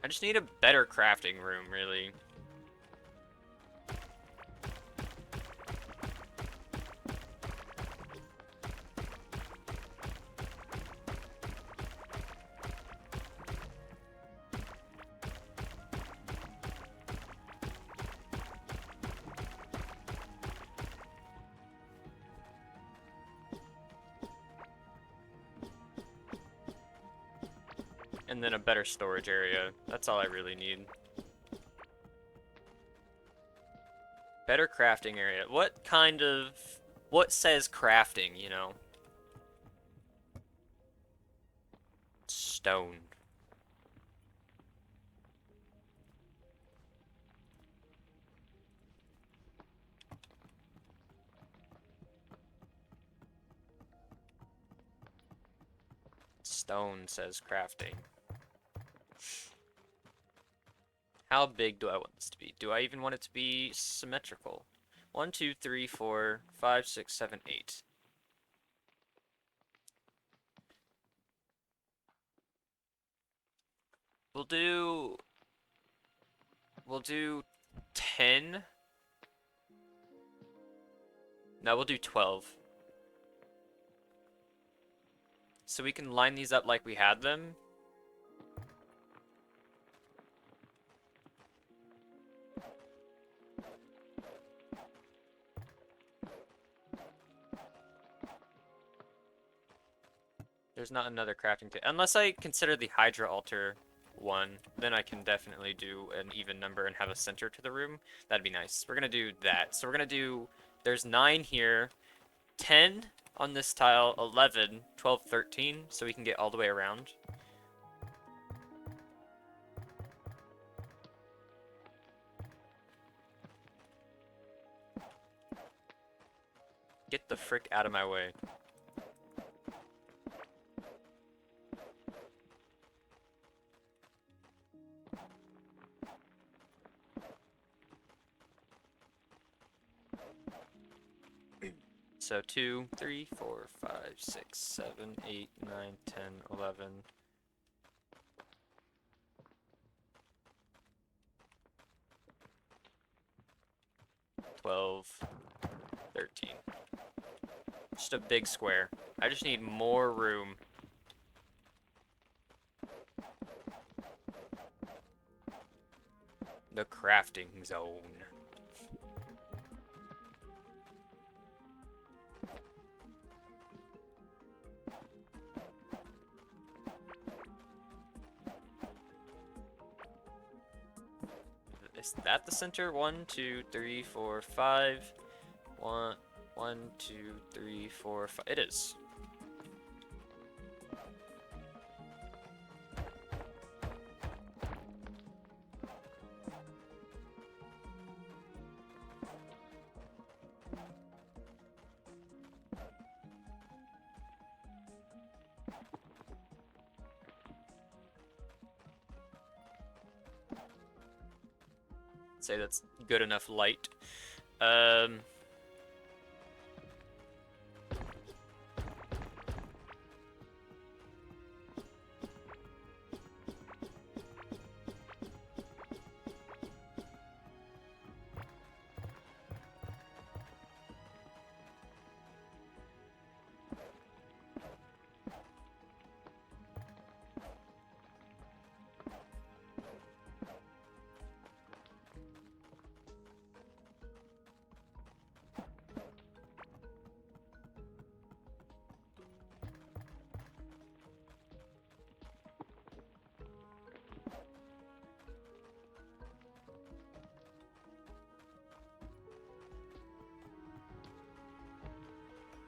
I just need a better crafting room, really. And then a better storage area. That's all I really need. Better crafting area. What says crafting, you know? Stone. Stone says crafting. How big do I want this to be? Do I even want it to be symmetrical? 1, 2, 3, 4, 5, 6, 7, 8. We'll do 10. No, we'll do 12. So we can line these up like we had them. There's not another crafting table. Unless I consider the Hydra altar one, then I can definitely do an even number and have a center to the room. That'd be nice. We're gonna do that. So we're gonna do, there's 9 here, 10 on this tile, 11, 12, 13, so we can get all the way around. Get the frick out of my way. So 2, 3, 4, 5, 6, 7, 8, 9, 10, 11. 12, 13. Just a big square. I just need more room. The crafting zone. Is that the center? 1, 2, 3, 4, 5. 1, 2, 3, 4, 5. It is. Say that's good enough light.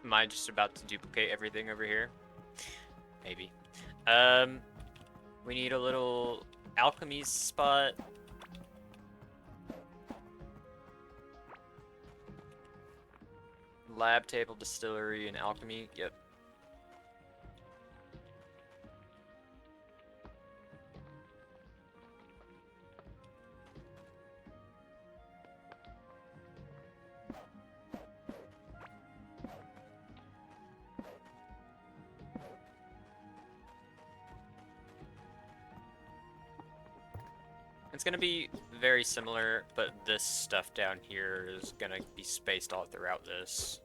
Am I just about to duplicate everything over here? Maybe. We need a little alchemy spot. Lab table, distillery, and alchemy. Yep. It's gonna be very similar, but this stuff down here is gonna be spaced all throughout this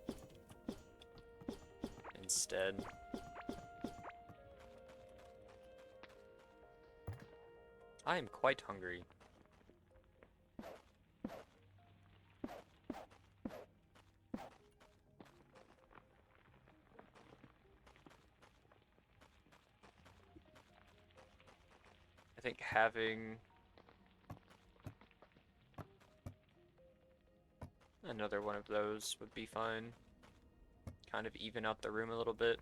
instead. I am quite hungry. I think having another one of those would be fine. Kind of even out the room a little bit.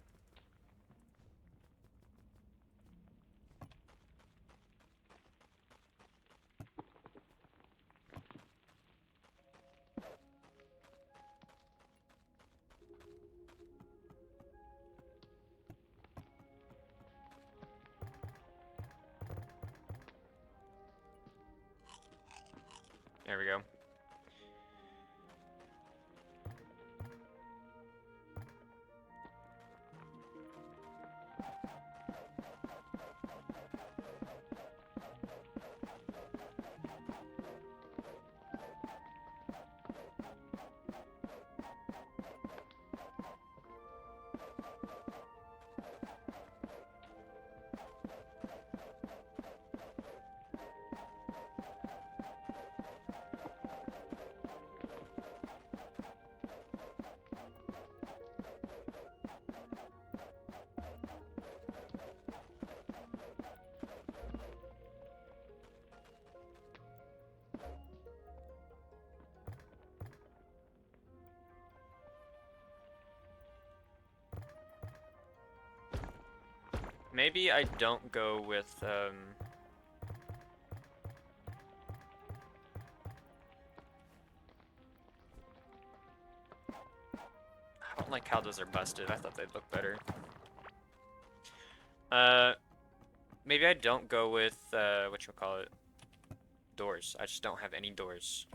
There we go. Maybe I don't go with, I don't like how those are busted. I thought they'd look better. Maybe I don't go with, whatchamacallit, doors. I just don't have any doors.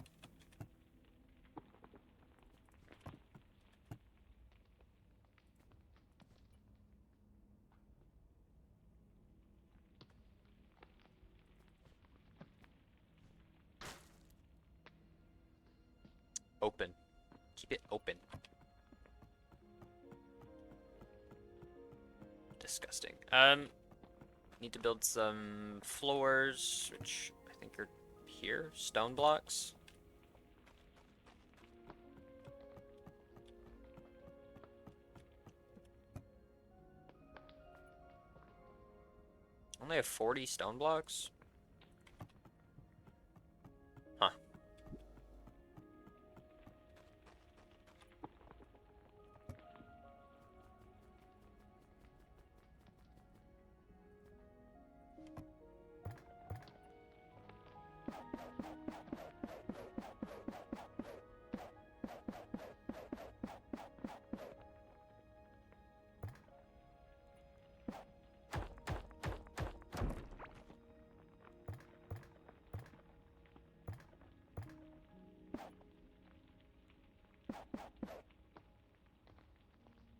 Open. Keep it open. Disgusting. Need to build some floors, which I think are here. Stone blocks. Only have 40 stone blocks? Huh.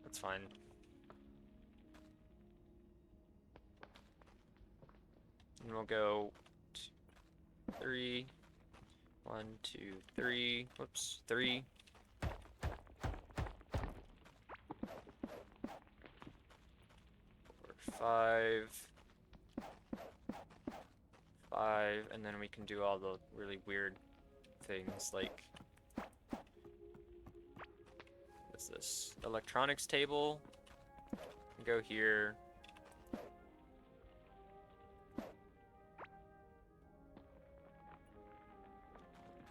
That's fine. And we'll go 3. 1, 2, 3. Whoops. 3. 4, 5. 5. And then we can do all the really weird things like, what's this? Electronics table. Go here.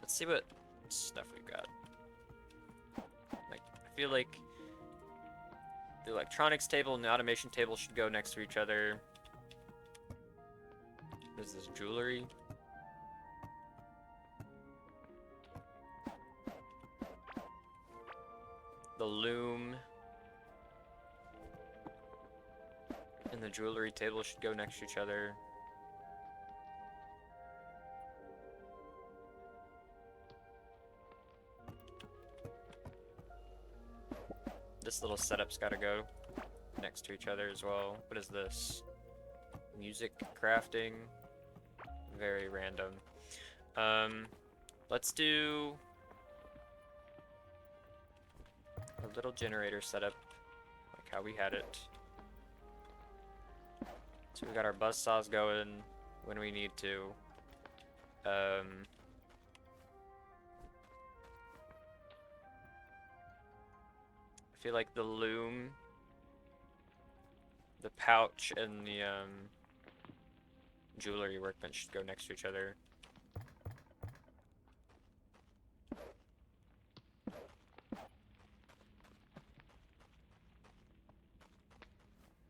Let's see what stuff we've got. Like, I feel like the electronics table and the automation table should go next to each other. There's this jewelry. The loom and the jewelry table should go next to each other. This little setup's gotta go next to each other as well. What is this? Music crafting. Very random. Let's do a little generator setup, like how we had it. So we got our buzz saws going when we need to. I feel like the loom, the pouch, and the jewelry workbench should go next to each other.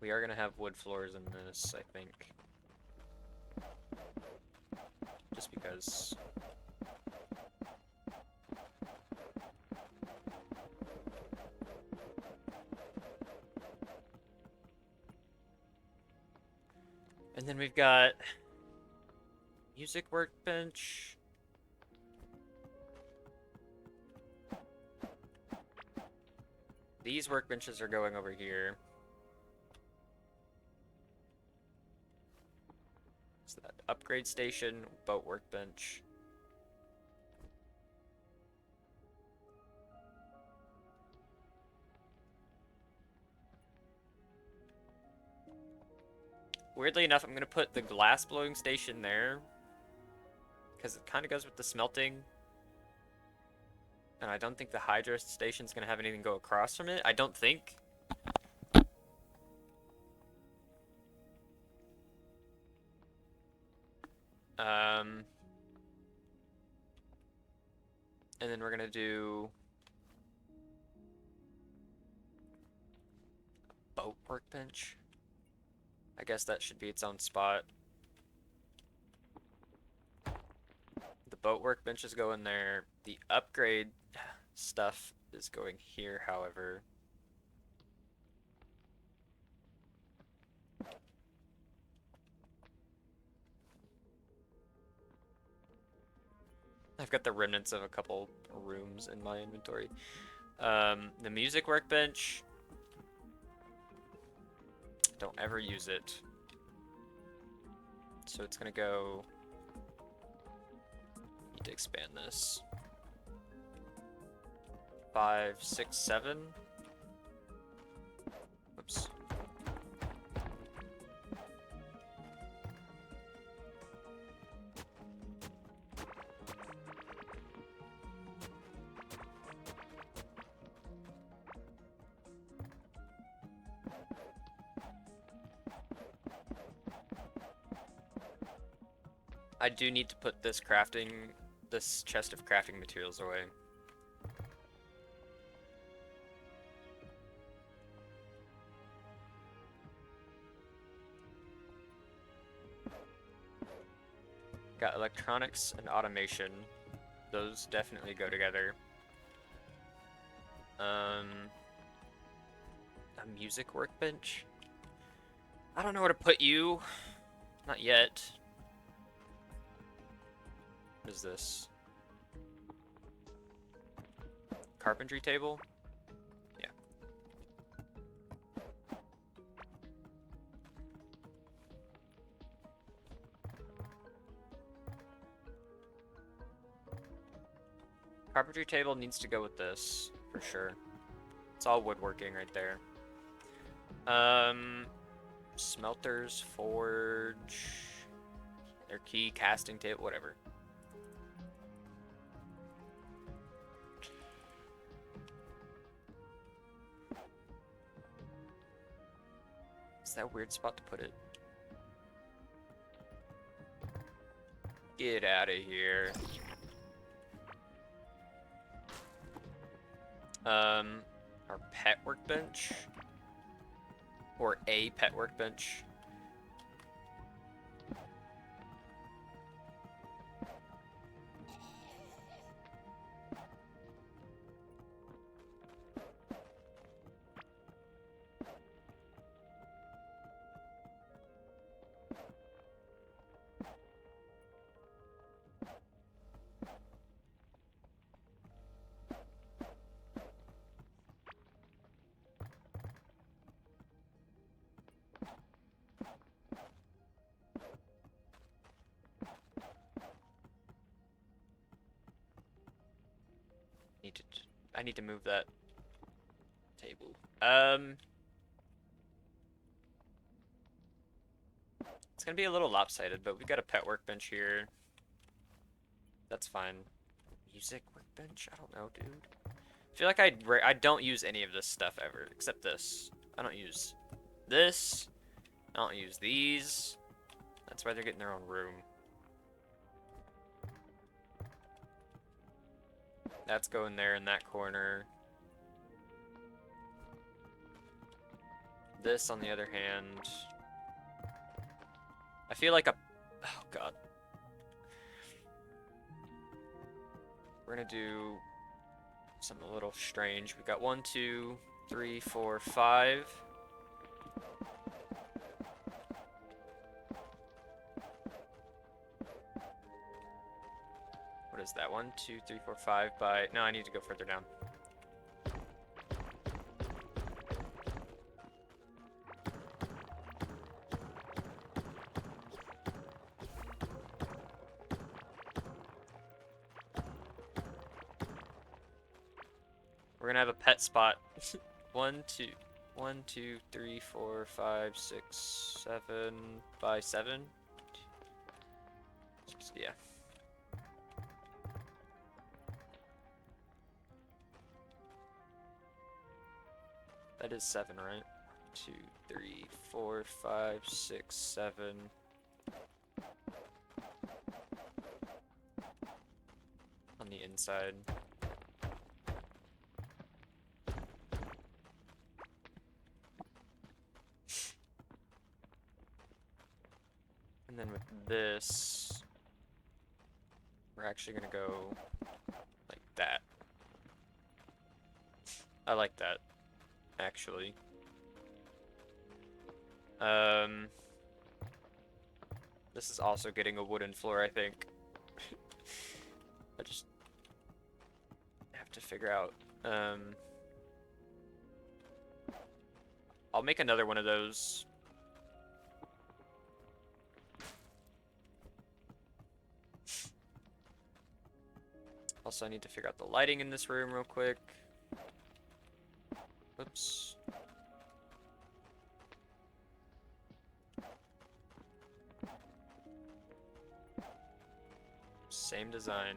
We are gonna have wood floors in this, I think. Just because. And then we've got music workbench. These workbenches are going over here. So that upgrade station, boat workbench. Weirdly enough, I'm gonna put the glass blowing station there because it kind of goes with the smelting. And I don't think the Hydra station's gonna have anything go across from it. I don't think. And then we're gonna do boat workbench. I guess that should be its own spot. The boat workbenches go in there. The upgrade stuff is going here, however. I've got the remnants of a couple rooms in my inventory. The music workbench. Don't ever use it. So it's gonna go. Need to expand this. 5, 6, 7. Oops. I do need to put this chest of crafting materials away. Got electronics and automation. Those definitely go together. A music workbench? I don't know where to put you. Not yet. What is this? Carpentry table? Yeah. Carpentry table needs to go with this, for sure. It's all woodworking right there. Smelters, forge, their key, casting table, whatever. Is that a weird spot to put it? Get out of here. Our pet workbench. Or a pet workbench. I need to move that table. It's gonna be a little lopsided, but we've got a pet workbench here. That's fine. Music workbench? I don't know, dude. I feel like I don't use any of this stuff ever, except this. I don't use this. I don't use these. That's why they're getting their own room. That's going there in that corner. This, on the other hand, I feel like oh god. We're gonna do something a little strange. We got 1, 2, 3, 4, 5. What is that? 1, 2, 3, 4, 5 by... No, I need to go further down. We're gonna have a pet spot. 1, 2, 1, 2, 3, 4, 5, 6, 7 by 7. Yeah. That is 7, right? 2, 3, 4, 5, 6, 7. On the inside. And then with this, we're actually gonna go like that. I like that, actually. This is also getting a wooden floor, I think. I just have to figure out. I'll make another one of those. Also, I need to figure out the lighting in this room real quick. Whoops. Same design.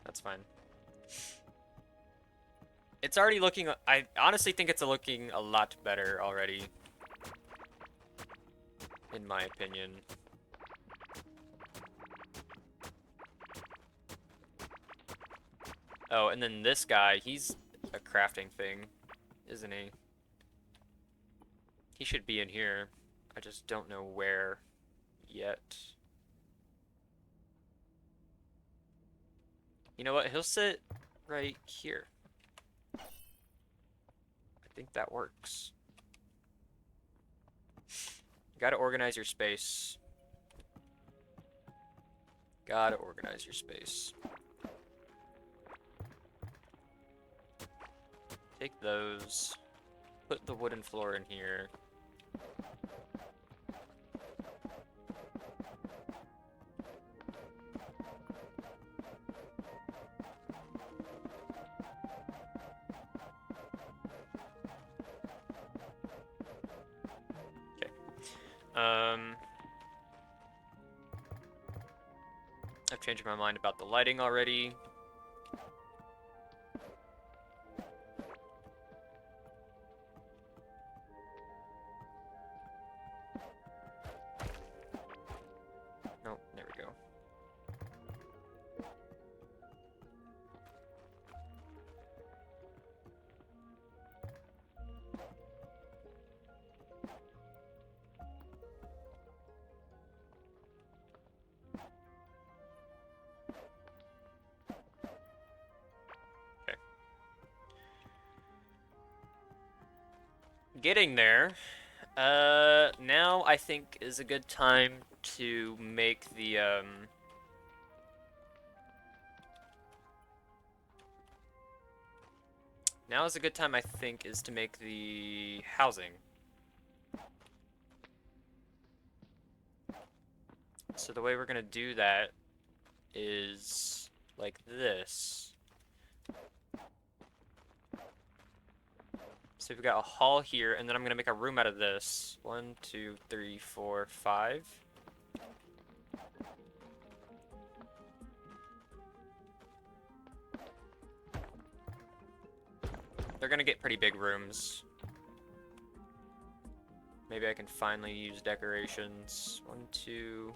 That's fine. It's already looking, I honestly think it's looking a lot better already. In my opinion. Oh, and then this guy, he's a crafting thing, isn't he? He should be in here. I just don't know where yet. You know what? He'll sit right here. I think that works. Gotta organize your space. Gotta organize your space. Take those. Put the wooden floor in here. I've changed my mind about the lighting already. Nope, there we go. Getting there. Now I think is a good time to make the, Now is a good time, I think, is to make the housing. So the way we're gonna do that is like this. So we've got a hall here, and then I'm gonna make a room out of this. 1, 2, 3, 4, 5. They're gonna get pretty big rooms. Maybe I can finally use decorations. 1, 2.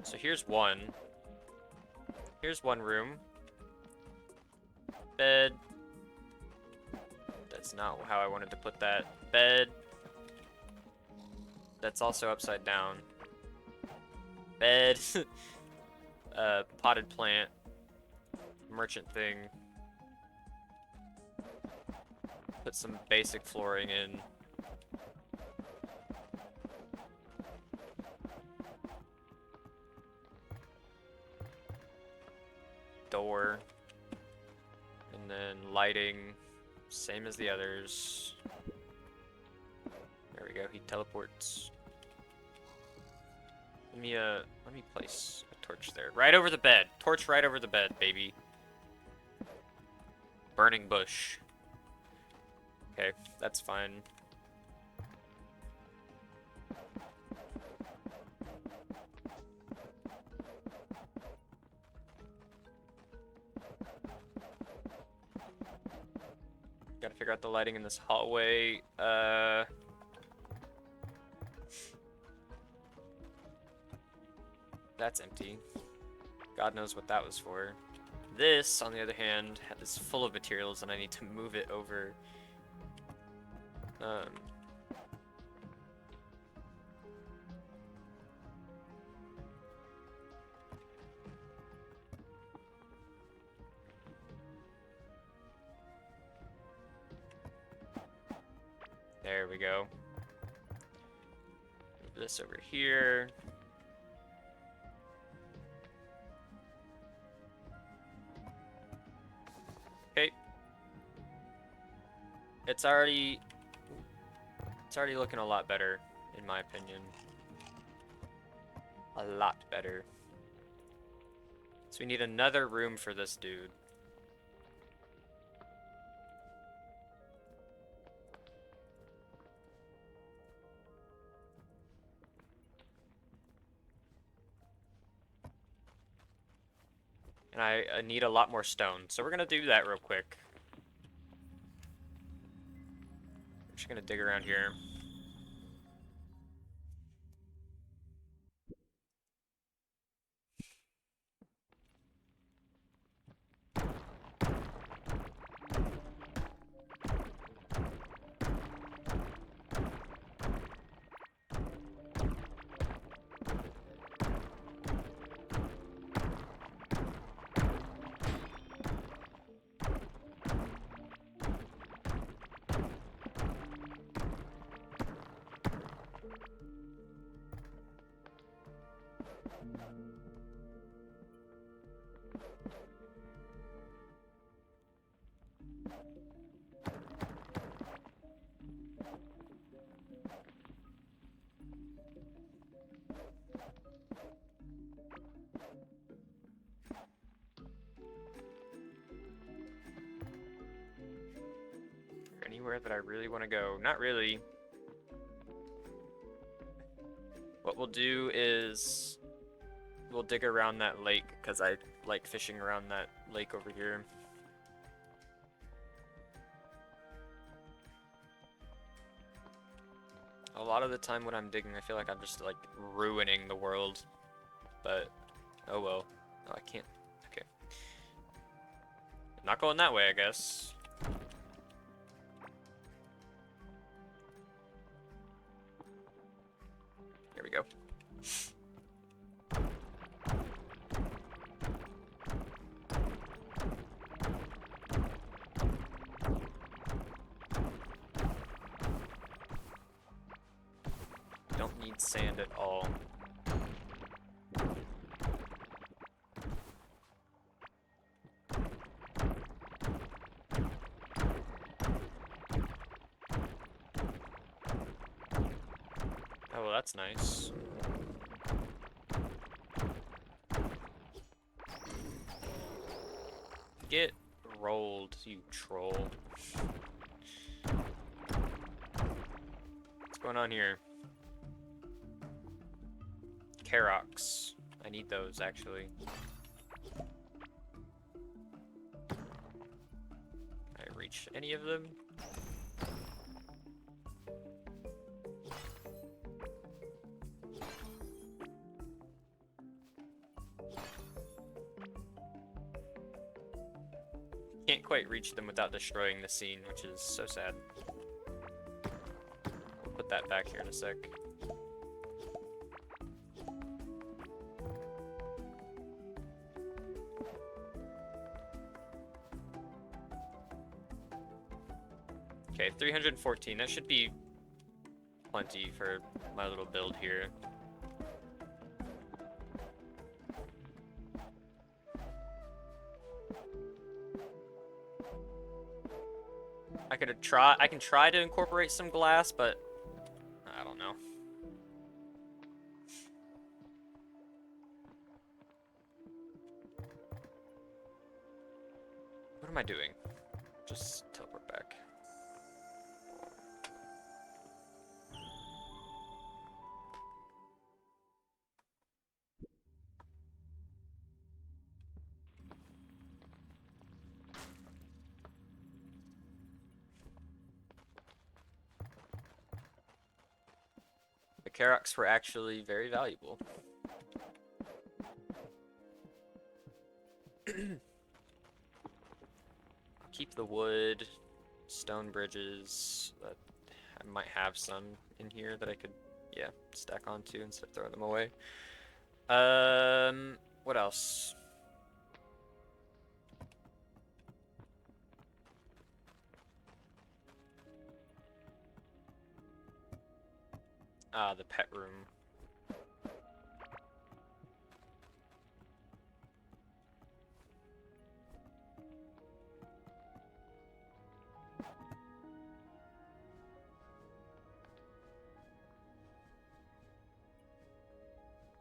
So here's one. Here's one room. Bed. That's not how I wanted to put that. Bed. That's also upside down. Bed. Potted plant. Merchant thing. Put some basic flooring in. Door. And then lighting. Same as the others. There we go, he teleports. Let me place a torch there. Right over the bed. Torch right over the bed, baby. Burning bush. Okay, that's fine. Gotta figure out the lighting in this hallway. That's empty. God knows what that was for. This, on the other hand, is full of materials and I need to move it over. Um, there we go. Move this over here. Okay. It's already looking a lot better, in my opinion. A lot better. So we need another room for this dude. And I need a lot more stone, so we're gonna do that real quick. I'm just gonna dig around here. Anywhere that I really want to go? Not really. What we'll do is we'll dig around that lake because I like fishing around that lake over here. A lot of the time when I'm digging, I feel like I'm just like ruining the world. But oh well. Oh, I can't. Okay. Not going that way, I guess. Here we go. Don't need sand at all. Oh, well, that's nice. Get rolled, you troll. What's going on here? Karoks. I need those, actually. Can I reach any of them? Can't quite reach them without destroying the scene, which is so sad. We'll put that back here in a sec. Okay, 314. That should be plenty for my little build here. I can try to incorporate some glass, but I don't know. What am I doing? Just teleport back. The Karoks were actually very valuable. Keep the wood, stone bridges. I might have some in here that I could, yeah, stack onto instead of throwing them away. What else? Ah, the pet room.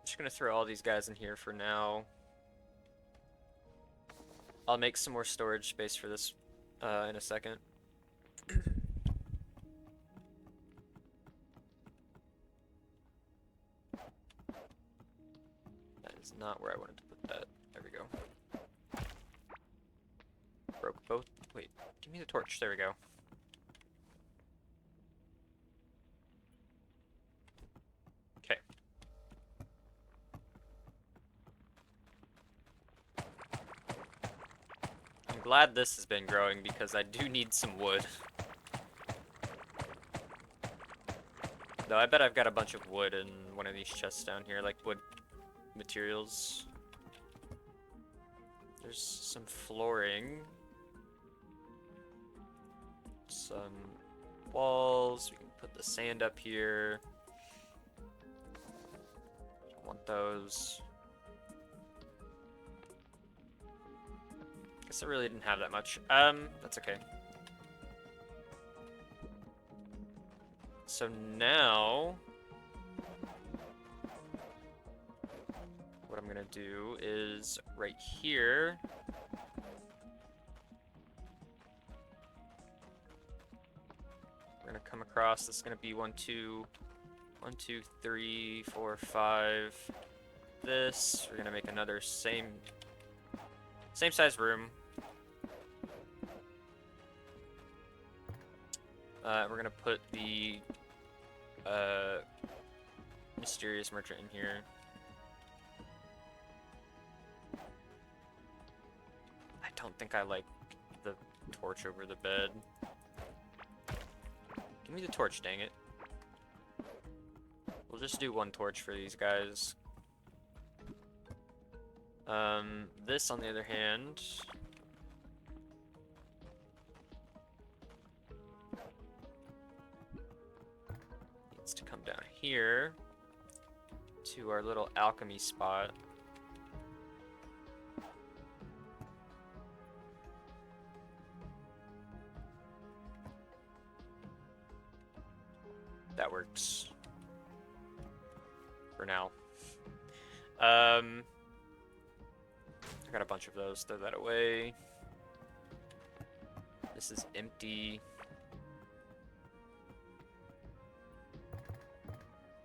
Just gonna throw all these guys in here for now. I'll make some more storage space for this in a second. That is not where I wanted to put that. There we go. Broke both. Wait, give me the torch. There we go. Okay. I'm glad this has been growing because I do need some wood. Though I bet I've got a bunch of wood in one of these chests down here, like wood materials. There's some flooring. Some walls. We can put the sand up here. Don't want those. Guess I really didn't have that much. That's okay. So now, what I'm gonna do is right here. We're gonna come across. This is gonna be 1, 2, 3, 4, 5. This. We're gonna make another same size room. We're gonna put the mysterious merchant in here. I don't think I like the torch over the bed. Give me the torch, dang it. We'll just do one torch for these guys. This, on the other hand, needs to come down here to our little alchemy spot. That works for now. I got a bunch of those. Throw that away. This is empty.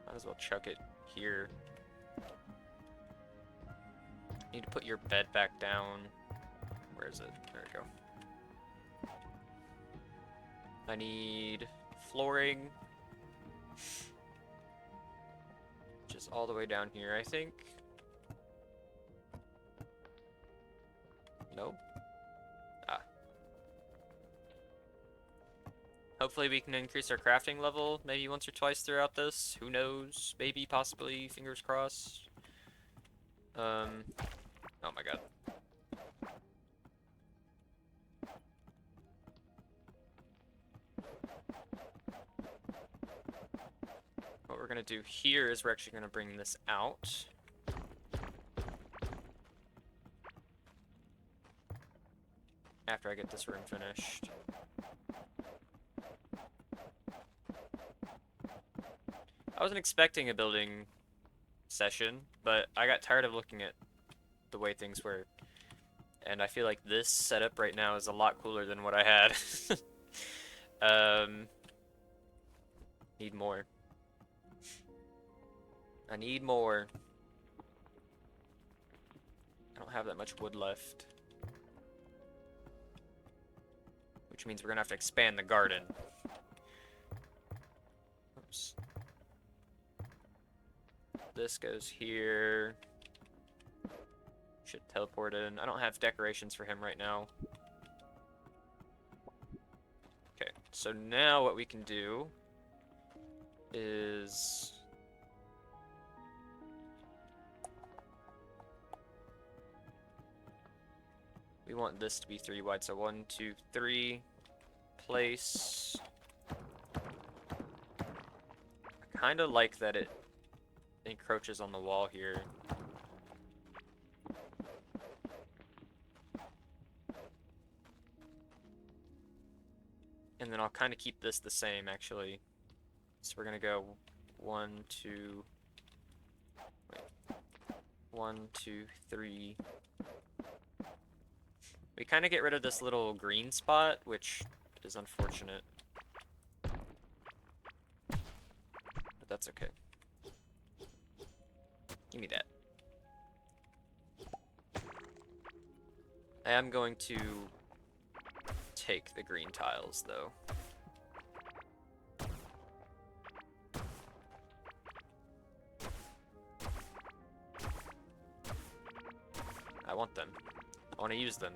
Might as well chuck it here. Need to put your bed back down. Where is it? There we go. I need flooring. Which is all the way down here, I think. Nope. Ah. Hopefully we can increase our crafting level maybe once or twice throughout this. Who knows? Maybe, possibly, fingers crossed. Oh my god. What we're gonna do here is we're actually gonna bring this out. After I get this room finished. I wasn't expecting a building session, but I got tired of looking at the way things were. And I feel like this setup right now is a lot cooler than what I had. Need more. I need more. I don't have that much wood left. Which means we're gonna have to expand the garden. Oops. This goes here. Should teleport in. I don't have decorations for him right now. Okay, so now what we can do is... We want this to be 3 wide, so 1, 2, 3. Place. I kind of like that it encroaches on the wall here. And then I'll kind of keep this the same, actually. So we're gonna go 1, 2... Wait. 1, 2, 3... We kind of get rid of this little green spot, which is unfortunate. But that's okay. Give me that. I am going to take the green tiles, though. I want them. I want to use them.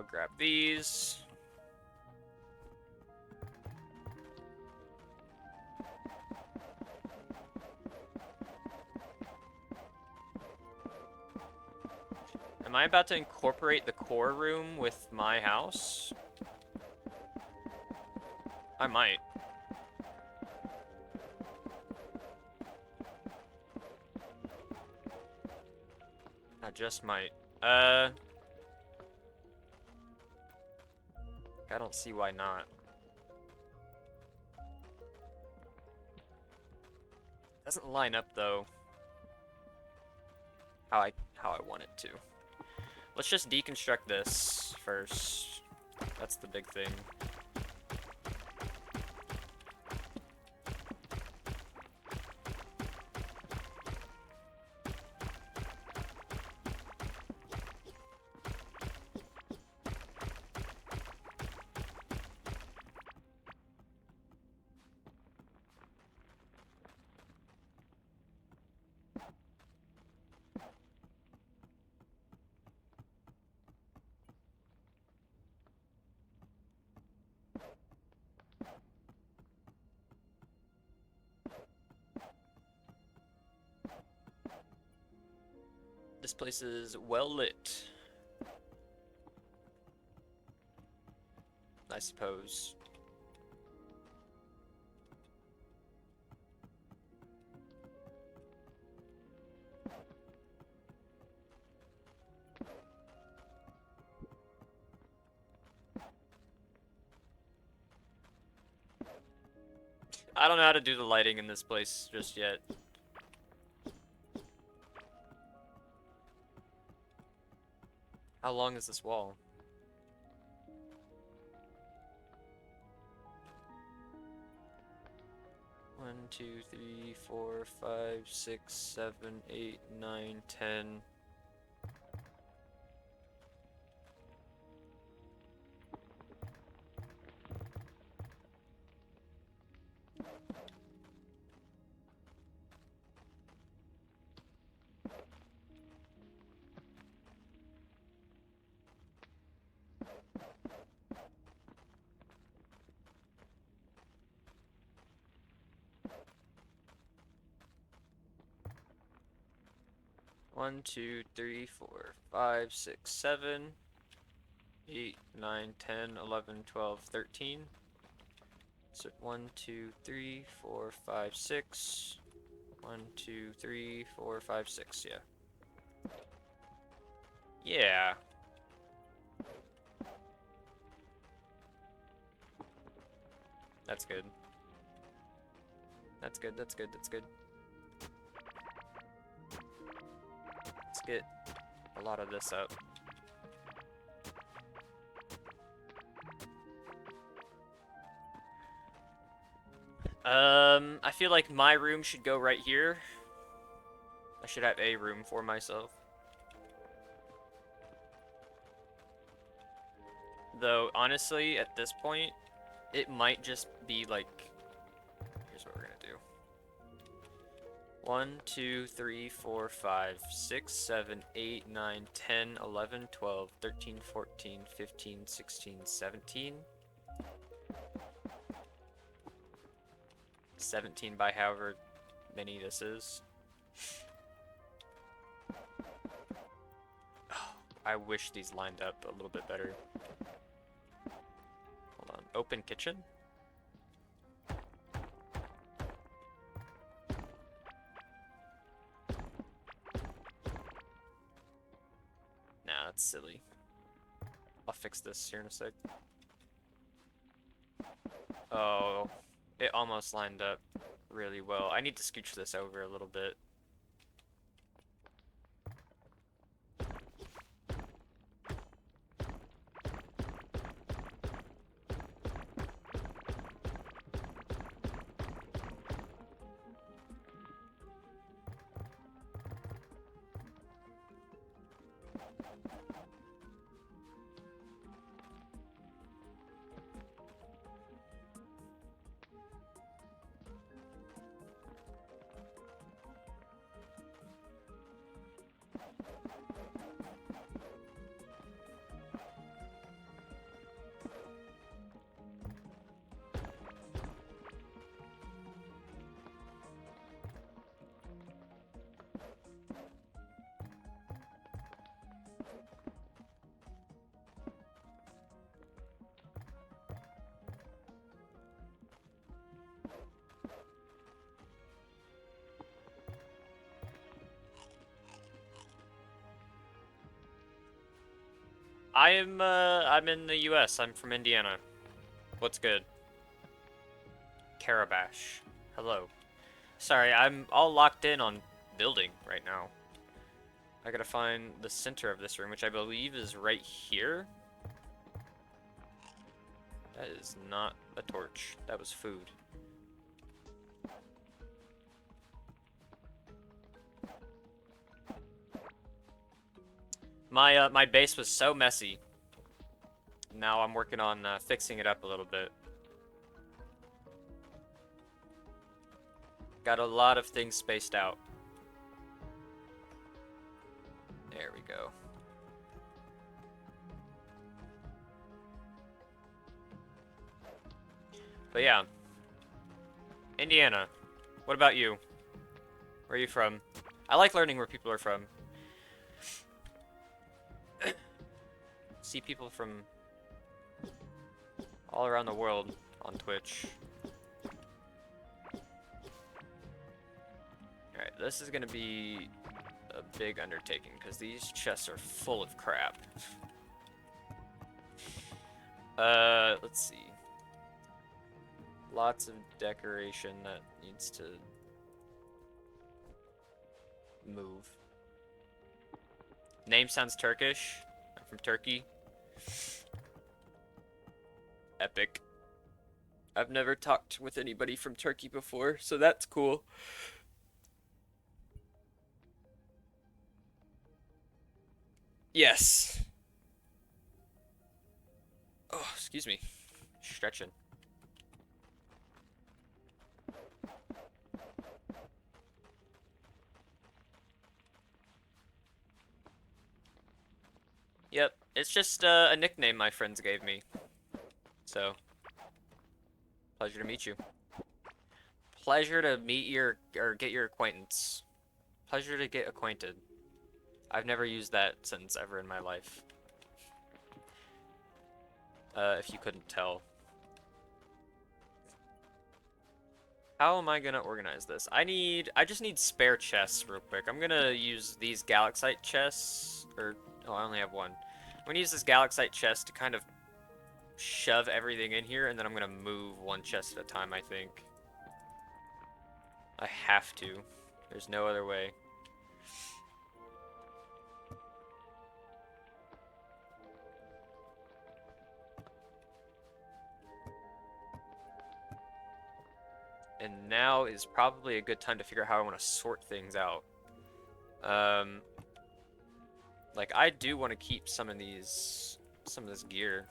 Grab these. Am I about to incorporate the core room with my house? I might. I just might. I don't see why not. Doesn't line up though. How I want it to. Let's just deconstruct this first. That's the big thing. This place is well lit, I suppose. I don't know how to do the lighting in this place just yet. How long is this wall? One, 2, 3, 4, 5, 6, 7, 8, 9, 10. One, 2, 3, 4, 5, 6, 7, 8, 9, 10, 11, 12, 13. So 1, 2, 3, 4, 5, 6. 1, 2, 3, 4, 5, 6, yeah. Yeah. That's good. That's good, that's good, that's good. Let's get a lot of this up. I feel like my room should go right here. I should have a room for myself. Though, honestly, at this point, it might just be like... Here's what we're gonna do. 1, 2, 3, 4, 5, 6, 7, 8, 9, 10, 11, 12, 13, 14, 15, 16, 17. 17 by however many this is. Oh, I wish these lined up a little bit better. Hold on. Open kitchen? Nah, that's silly. I'll fix this here in a sec. Oh, it almost lined up really well. I need to scooch this over a little bit. I'm in the US. I'm from Indiana. What's good? Karabash. Hello. Sorry, I'm all locked in on building right now. I gotta find the center of this room, which I believe is right here. That is not a torch. That was food. My base was so messy. Now I'm working on fixing it up a little bit. Got a lot of things spaced out. There we go. But yeah. Indiana. What about you? Where are you from? I like learning where people are from. See people from all around the world on Twitch. Alright, this is gonna be a big undertaking because these chests are full of crap. Let's see. Lots of decoration that needs to move. Name sounds Turkish. I'm from Turkey. Epic. I've never talked with anybody from Turkey before, so that's cool. Yes. Oh, excuse me. Stretching. Yep, it's just a nickname my friends gave me. So, pleasure to meet you. Pleasure to meet your, or get your acquaintance. Pleasure to get acquainted. I've never used that sentence ever in my life. If you couldn't tell. How am I gonna organize this? I just need spare chests real quick. I'm gonna use these Galaxite chests, or, oh, I only have one. I'm gonna use this Galaxite chest to kind of shove everything in here, and then I'm gonna move one chest at a time, I think. I have to. There's no other way. And now is probably a good time to figure out how I want to sort things out. Like, I do want to keep some of this gear.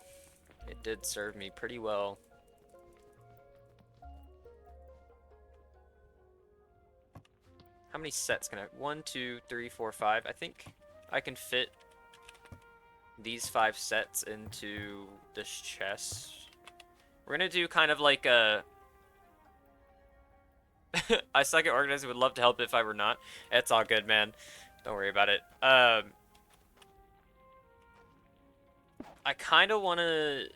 It did serve me pretty well. How many sets can I... 1, 2, 3, 4, 5. I think I can fit these 5 sets into this chest. We're gonna do kind of like a... I suck at organizing. Would love to help if I were not. It's all good, man. Don't worry about it. I kind of want to.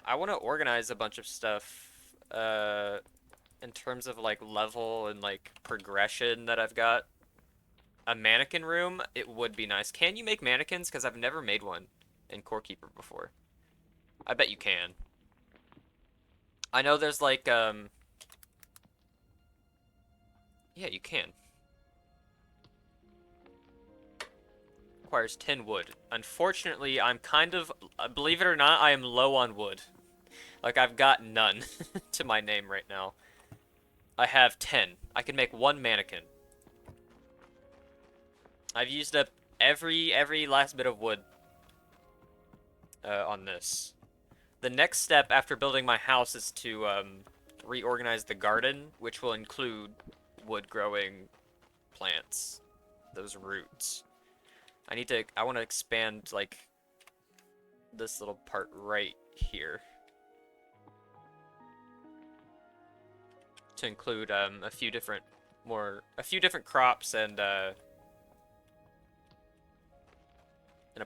I want to organize a bunch of stuff. In terms of like level and like progression that I've got. A mannequin room, it would be nice. Can you make mannequins? Because I've never made one in Core Keeper before. I bet you can. I know there's like yeah, you can. Requires 10 wood. Unfortunately, I'm kind of, believe it or not, I am low on wood. Like, I've got none to my name right now. I have 10. I can make one mannequin. I've used up every last bit of wood on this. The next step after building my house is to reorganize the garden, which will include wood-growing plants. Those roots. I want to expand, like, this little part right here. To include a few different crops and a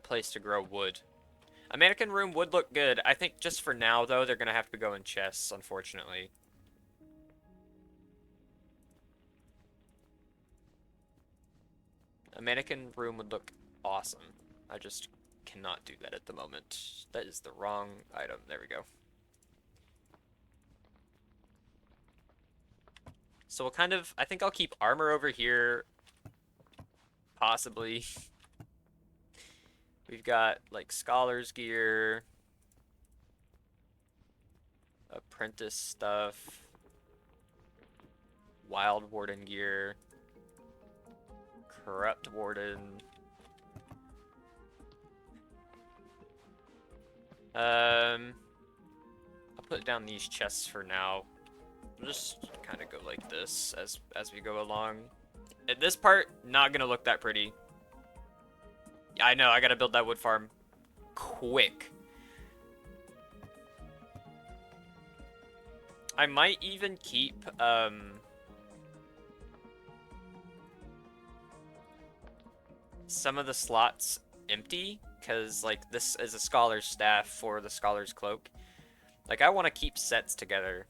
place to grow wood. A mannequin room would look good. I think just for now though, they're gonna have to go in chests, unfortunately. A mannequin room would look awesome. I just cannot do that at the moment. That is the wrong item. There we go. So we'll kind of, I think I'll keep armor over here. Possibly. We've got like scholar's gear. Apprentice stuff. Wild warden gear. Corrupt warden. I'll put down these chests for now. We'll just kind of go like this as we go along. At this part, not gonna look that pretty. I know, I gotta build that wood farm quick. I might even keep, some of the slots empty, because, like, this is a scholar's staff for the scholar's cloak. Like, I want to keep sets together.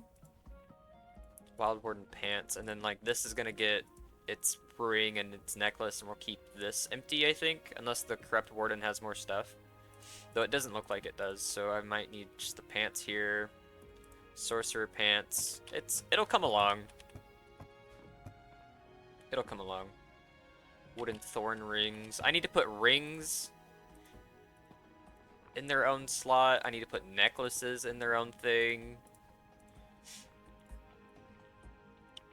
Wild Warden pants, and then, like, this is gonna get its ring and its necklace, and we'll keep this empty, I think, unless the Corrupt Warden has more stuff. Though it doesn't look like it does, so I might need just the pants here. Sorcerer pants. It'll come along. It'll come along. Wooden thorn rings. I need to put rings in their own slot. I need to put necklaces in their own thing.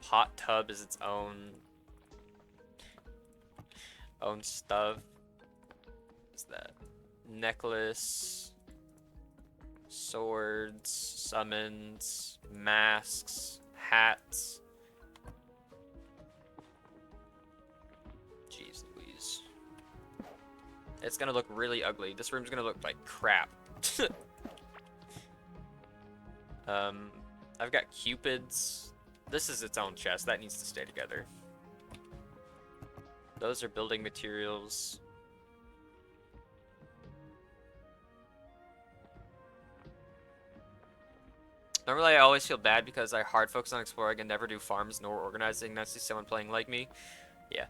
Hot tub is its own stuff. What's that? Necklace, swords, summons, masks, hats. Jeez Louise. It's gonna look really ugly. This room's gonna look like crap. I've got cupids. This is its own chest. That needs to stay together. Those are building materials. Normally I always feel bad because I hard focus on exploring and never do farms nor organizing. Now I see someone playing like me. Yeah.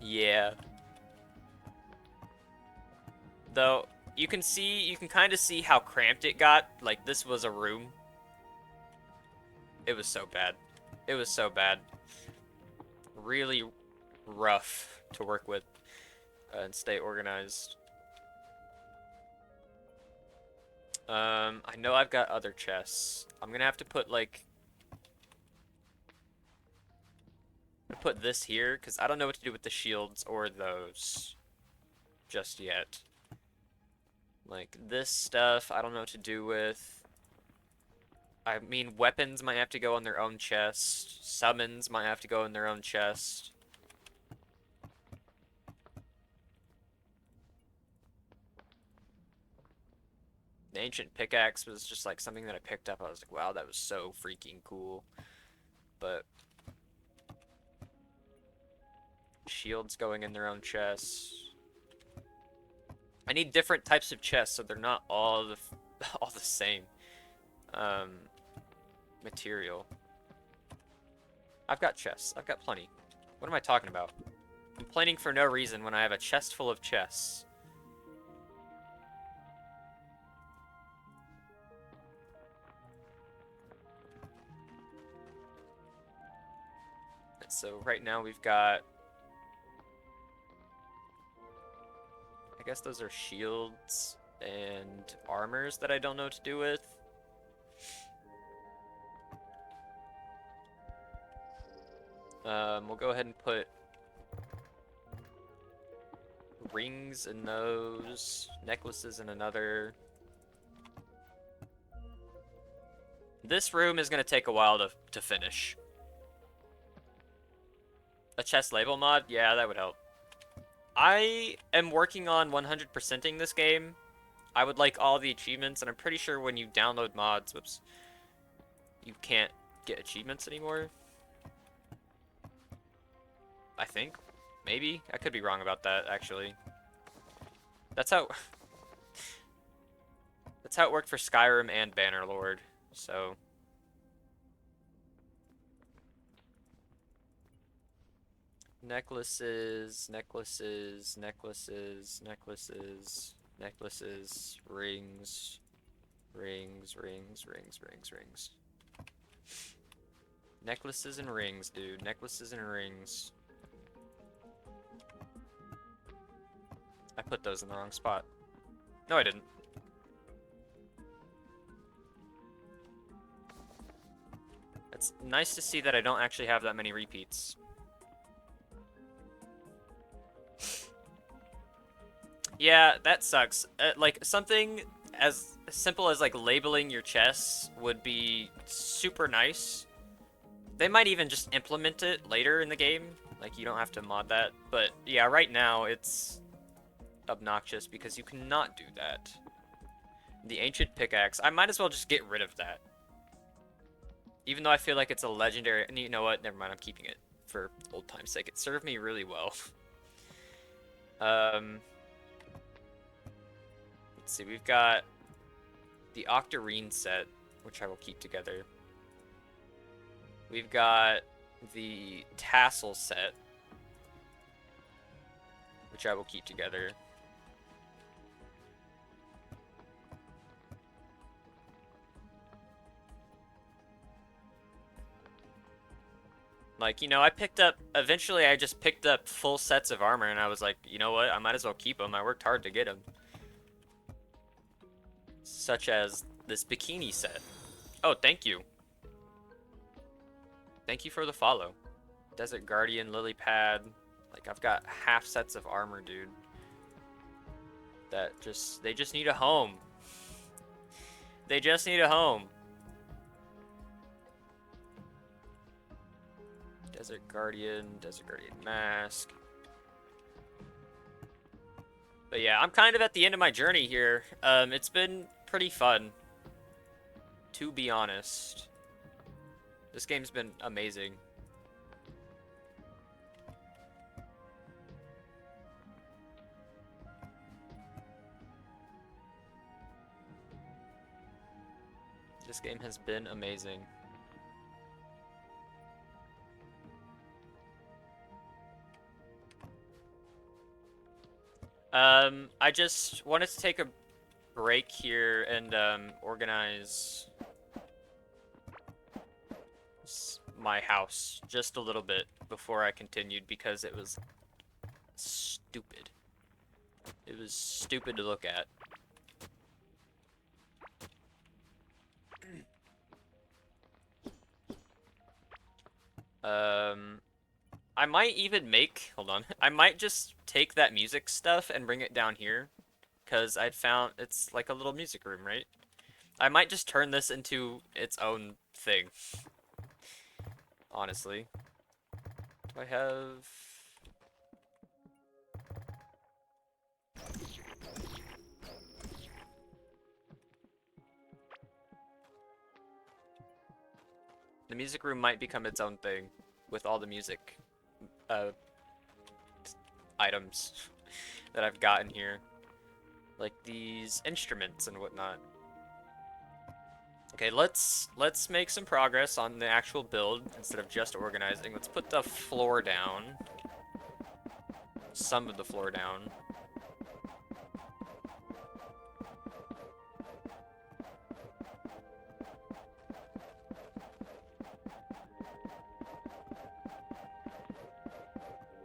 Yeah. Though, you can kind of see how cramped it got. Like, this was a room. It was so bad. It was so bad. Really rough to work with and stay organized. I know I've got other chests. I'm gonna have to put, like... put this here, because I don't know what to do with the shields or those just yet. Like, this stuff, I don't know what to do with. I mean, weapons might have to go on their own chest. Summons might have to go in their own chest. The ancient pickaxe was just like something that I picked up. I was like, wow, that was so freaking cool. But shields going in their own chests. I need different types of chests so they're not all all the same um, material. I've got chests. I've got plenty. What am I talking about? Complaining for no reason when I have a chest full of chests. So right now we've got, I guess those are shields and armors that I don't know what to do with. We'll go ahead and put rings in those, necklaces in another. This room is going to take a while to finish. A chest label mod? Yeah, that would help. I am working on 100%ing this game. I would like all the achievements, and I'm pretty sure when you download mods, whoops, you can't get achievements anymore. I think. Maybe. I could be wrong about that, actually. That's how... That's how it worked for Skyrim and Bannerlord, so... Necklaces, necklaces, necklaces, necklaces, necklaces, rings, rings, rings, rings, rings, rings. Necklaces and rings, dude. Necklaces and rings. I put those in the wrong spot. No, I didn't. It's nice to see that I don't actually have that many repeats. Yeah, that sucks. Like, something as simple as, like, labeling your chests would be super nice. They might even just implement it later in the game. Like, you don't have to mod that. But, yeah, right now, it's obnoxious because you cannot do that. The ancient pickaxe. I might as well just get rid of that. Even though I feel like it's a legendary... And you know what? Never mind, I'm keeping it for old time's sake. It served me really well. Let's see, we've got the Octarine set, which I will keep together. We've got the Tassel set, which I will keep together. Like, you know, eventually I just picked up full sets of armor, and I was like, you know what, I might as well keep them. I worked hard to get them. Such as this bikini set. Oh, thank you. Thank you for the follow. Desert Guardian, Lily Pad. Like, I've got half sets of armor, dude. They just need a home. They just need a home. Desert Guardian mask. But yeah, I'm kind of at the end of my journey here. It's been pretty fun, to be honest. This game's been amazing. This game has been amazing. I just wanted to take a break here and organize my house just a little bit before I continued because it was stupid. It was stupid to look at. I might even make, hold on, I might just take that music stuff and bring it down here, because I'd found it's like a little music room, right? I might just turn this into its own thing, honestly. Do I have... music room might become its own thing with all the music items that I've gotten here. Like these instruments and whatnot. Okay, let's make some progress on the actual build instead of just organizing. Let's put the floor down. Some of the floor down.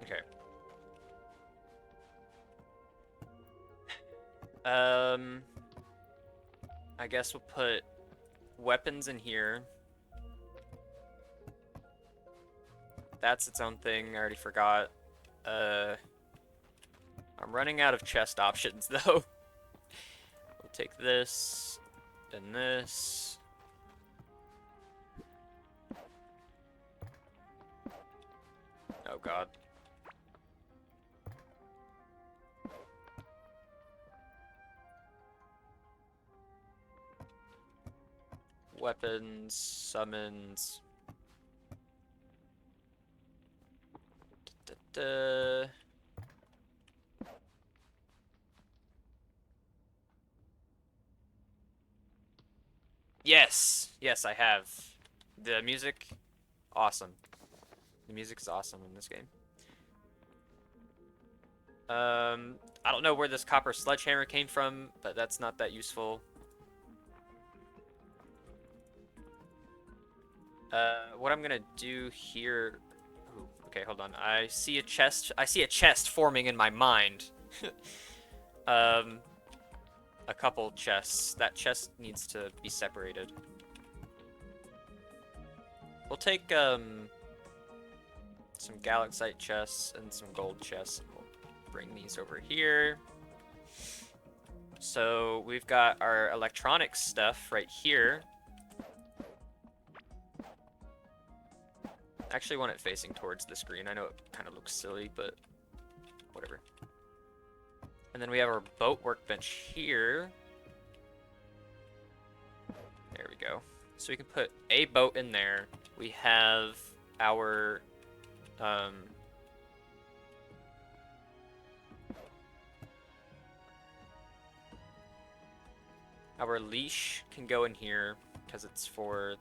Okay. I guess we'll put weapons in here. That's its own thing. I already forgot. I'm running out of chest options though. We'll take this and this. Oh god. Weapons, summons. Da-da-da. Yes! Yes, I have. The music, awesome. The music is awesome in this game. I don't know where this copper sledgehammer came from, but that's not that useful. What I'm gonna do here... Ooh, okay, hold on. I see a chest forming in my mind. A couple chests. That chest needs to be separated. We'll take, some galaxite chests and some gold chests, and we'll bring these over here. So we've got our electronics stuff right here. I actually want it facing towards the screen. I know it kind of looks silly, but whatever. And then we have our boat workbench here. There we go. So we can put a boat in there. We have our leash can go in here because it's for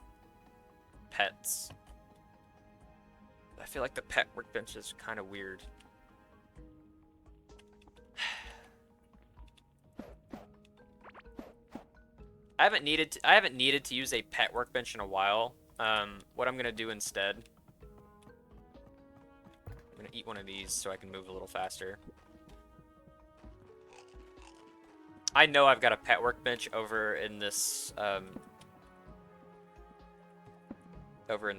pets. I feel like the pet workbench is kind of weird. I haven't needed to use a pet workbench in a while. What I'm gonna do instead, I'm gonna eat one of these so I can move a little faster. I know I've got a pet workbench over in this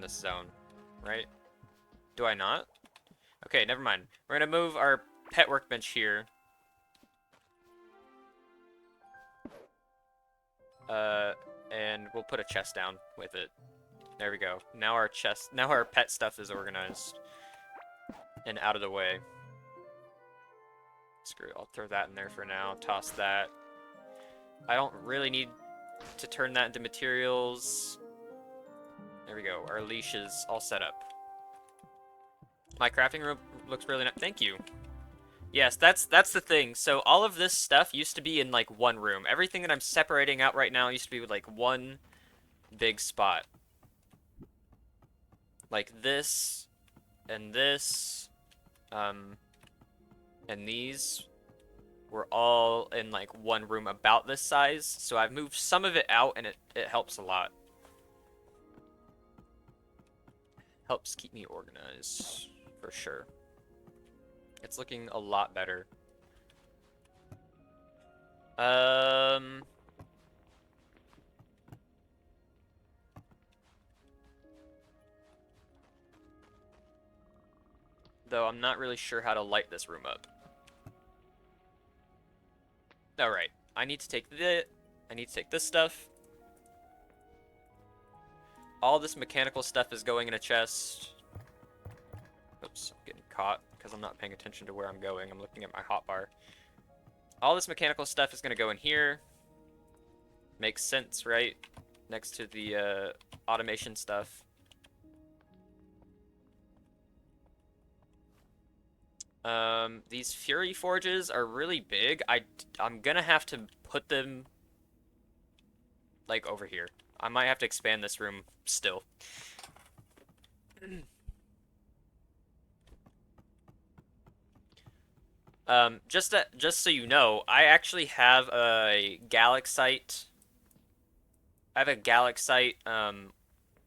zone, right? Do I not? Okay, never mind. We're gonna move our pet workbench here. And we'll put a chest down with it. There we go. Now our pet stuff is organized and out of the way. Screw it, I'll throw that in there for now. Toss that. I don't really need to turn that into materials. There we go. Our leash is all set up. My crafting room looks really nice. Thank you. Yes, that's the thing. So all of this stuff used to be in like one room. Everything that I'm separating out right now used to be with like one big spot. Like this and this and these were all in like one room about this size. So I've moved some of it out and it helps a lot. Helps keep me organized for sure. It's looking a lot better. Though I'm not really sure how to light this room up. Alright, I need to take this stuff. All this mechanical stuff is going in a chest. Oops, I'm getting caught because I'm not paying attention to where I'm going. I'm looking at my hotbar. All this mechanical stuff is going to go in here. Makes sense, right? Next to the automation stuff. These Fury Forges are really big. I'm gonna have to put them, like, over here. I might have to expand this room still. Just so you know, I actually have a Galaxite. I have a Galaxite,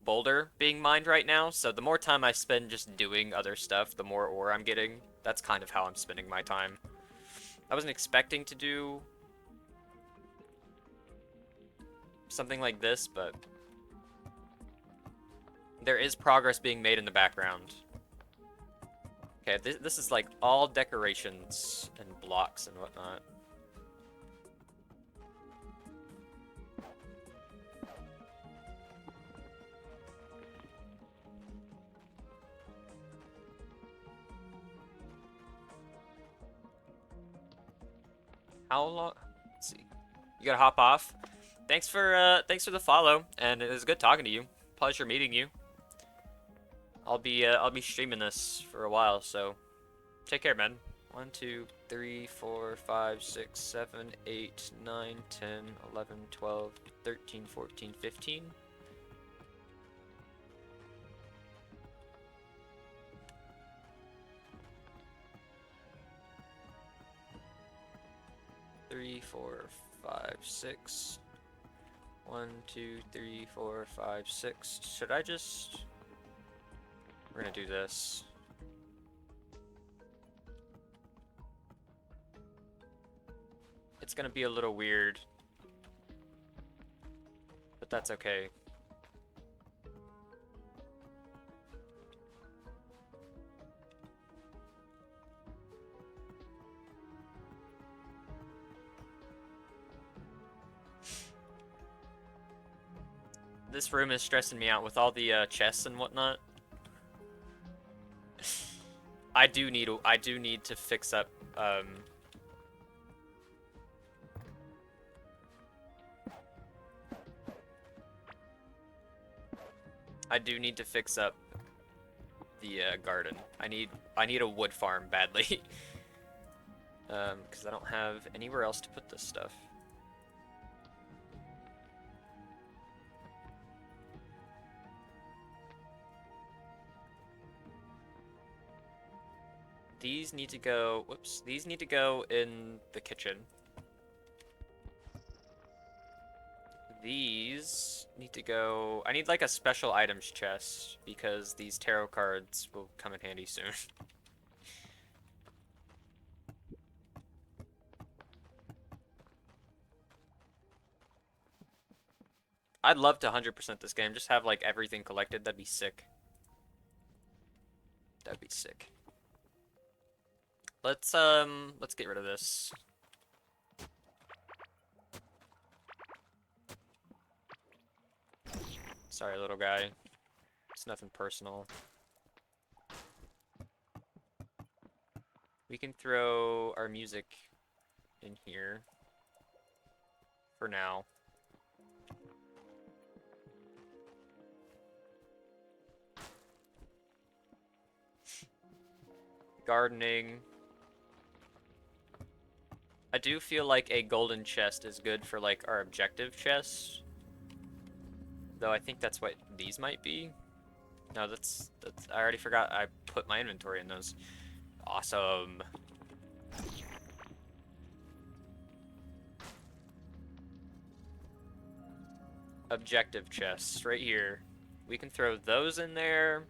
boulder being mined right now, so the more time I spend just doing other stuff, the more ore I'm getting. That's kind of how I'm spending my time. I wasn't expecting to do something like this, but there is progress being made in the background. Okay, this is like all decorations and blocks and whatnot. How long? Let's see. You gotta hop off. Thanks for the follow, and it was good talking to you. Pleasure meeting you. I'll be streaming this for a while, so take care, man. 1, 2, 3, 4, 5, 6, 7, 8, 9, 10, 11, 12, 13, 14, 15. Three, 4, 5, 6. 1, 2, 3, 4, 5, 6. Should I just... We're gonna do this. It's gonna be a little weird, but that's okay. This room is stressing me out with all the chests and whatnot. I do need to fix up I do need to fix up the garden. I need a wood farm badly. Because I don't have anywhere else to put this stuff. These need to go, whoops, these need to go in the kitchen. These need to go, I need like a special items chest because these tarot cards will come in handy soon. I'd love to 100% this game, just have like everything collected, that'd be sick. That'd be sick. Let's get rid of this. Sorry, little guy. It's nothing personal. We can throw our music in here for now. Gardening. I do feel like a golden chest is good for like our objective chest. Though I think that's what these might be. No, that's I already forgot I put my inventory in those. Awesome. Objective chests right here. We can throw those in there.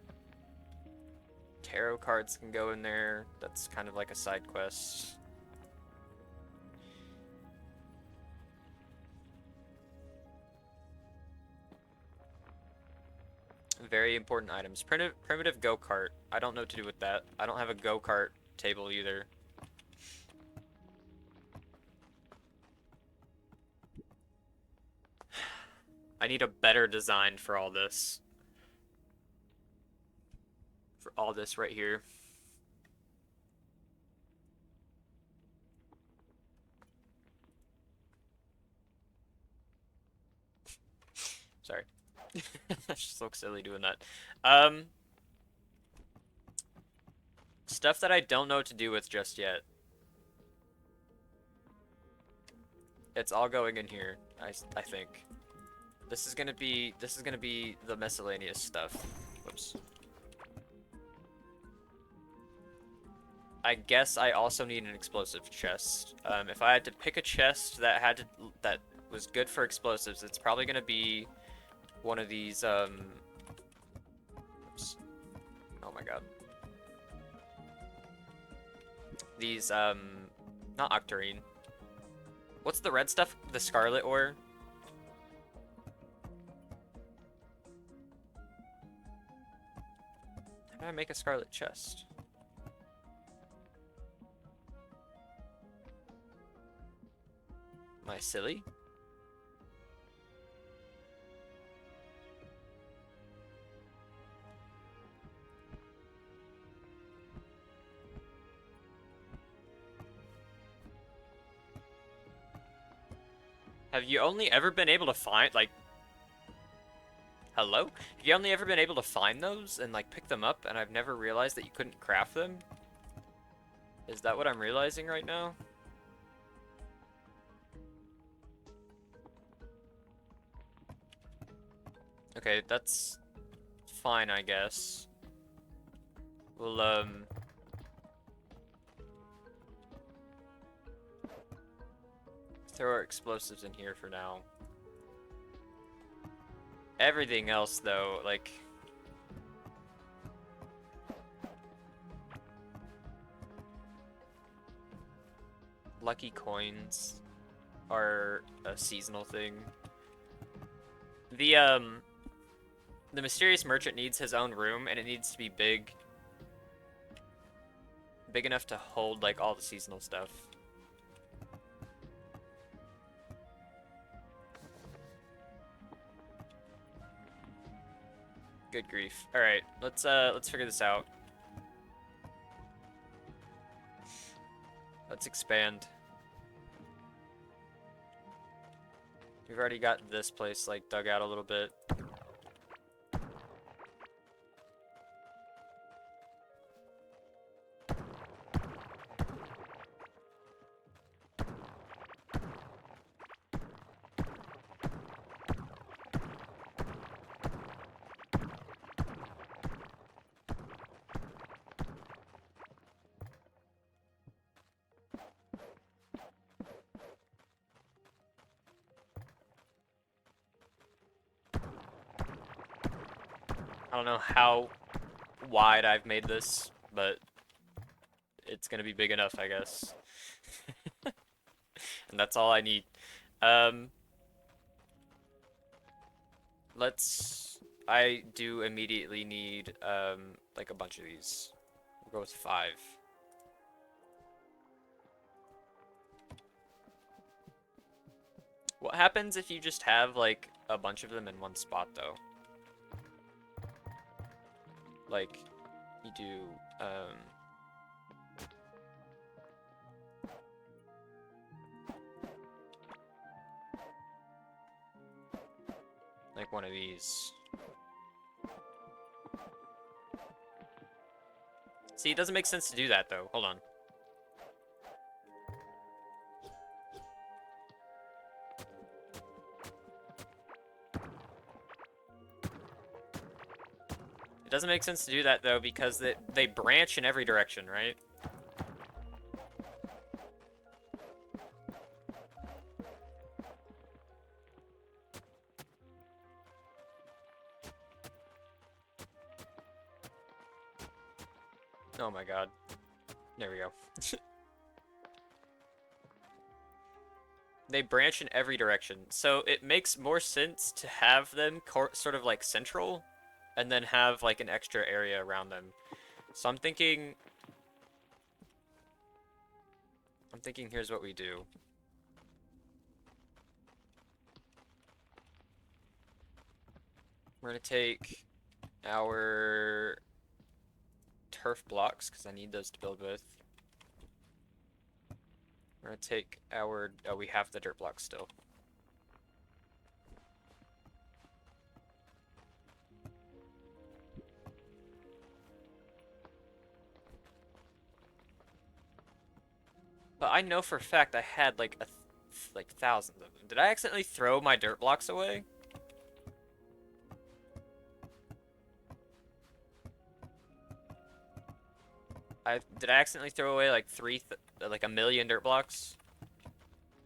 Tarot cards can go in there. That's kind of like a side quest. Very important items. Primitive go-kart. I don't know what to do with that. I don't have a go-kart table either. I need a better design for all this. For all this right here. Sorry. I just look silly doing that. Stuff that I don't know what to do with just yet. It's all going in here, I think. This is gonna be the miscellaneous stuff. Whoops. I guess I also need an explosive chest. If I had to pick a chest that was good for explosives, it's probably gonna be one of these. Oops. Oh my god. These not octarine. What's the red stuff? The scarlet ore. How do I make a scarlet chest? Am I silly? Have you only ever been able to find, like... Hello? Have you only ever been able to find those and, like, pick them up, and I've never realized that you couldn't craft them? Is that what I'm realizing right now? Okay, that's fine, I guess. We'll, throw our explosives in here for now. Everything else, though, like... Lucky coins are a seasonal thing. The mysterious merchant needs his own room, and it needs to be big. Big enough to hold, like, all the seasonal stuff. Good grief. Alright, let's figure this out. Let's expand. We've already got this place, like, dug out a little bit. I don't know how wide I've made this, but it's gonna be big enough, I guess. And that's all I need. Um, I do immediately need, like a bunch of these. We'll go with 5. What happens if you just have, like, a bunch of them in one spot, though? Like, you do, like one of these. See, it doesn't make sense to do that, though. Hold on. It doesn't make sense to do that, though, because they branch in every direction, right? Oh my god. There we go. They branch in every direction, so it makes more sense to have them sort of like central, and then have like an extra area around them. So I'm thinking here's what we do. We're gonna take our turf blocks, because I need those to build with. We're gonna take our... Oh, we have the dirt blocks still. But I know for a fact I had like like thousands of them. Did I accidentally throw my dirt blocks away? Did I accidentally throw away like like a million dirt blocks?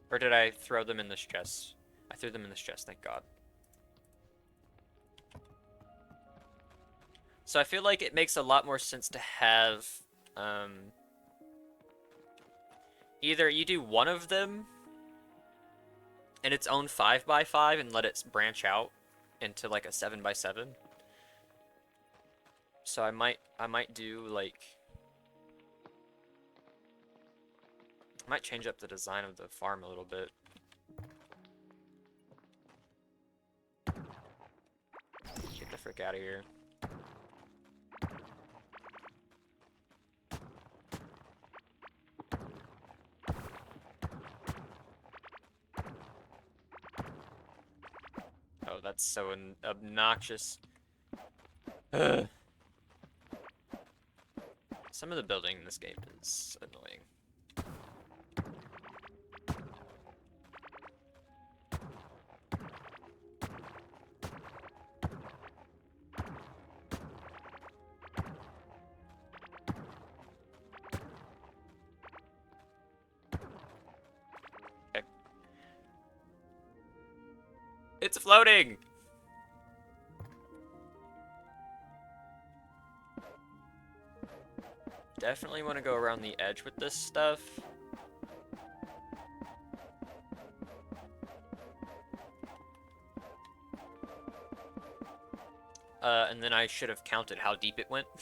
Or did I throw them in this chest? I threw them in this chest, thank God. So I feel like it makes a lot more sense to have either you do one of them in its own 5x5 and let it branch out into like a 7x7. So I might do like I might change up the design of the farm a little bit. Get the frick out of here. Oh, that's so obnoxious. Ugh. Some of the building in this game is annoying. Okay. It's floating! Definitely want to go around the edge with this stuff. And then I should have counted how deep it went. We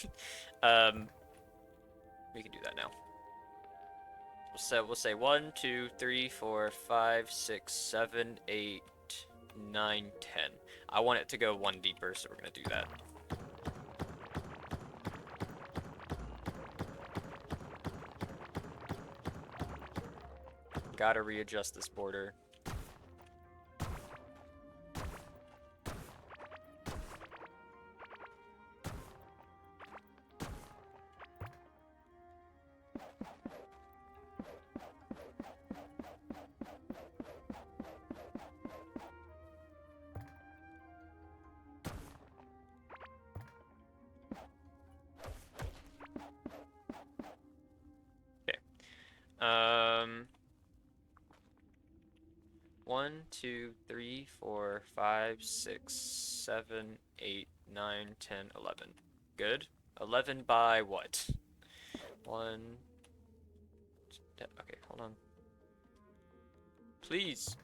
can do that now. So we'll say 1, 2, 3, 4, 5, 6, 7, 8, 9, 10. I want it to go one deeper, so we're gonna do that. Gotta readjust this border. Okay. 1, 2, 3, 4, 5, 6, 7, 8, 9, 10, 11. Good. 11 by what? 1. Okay, hold on. Please.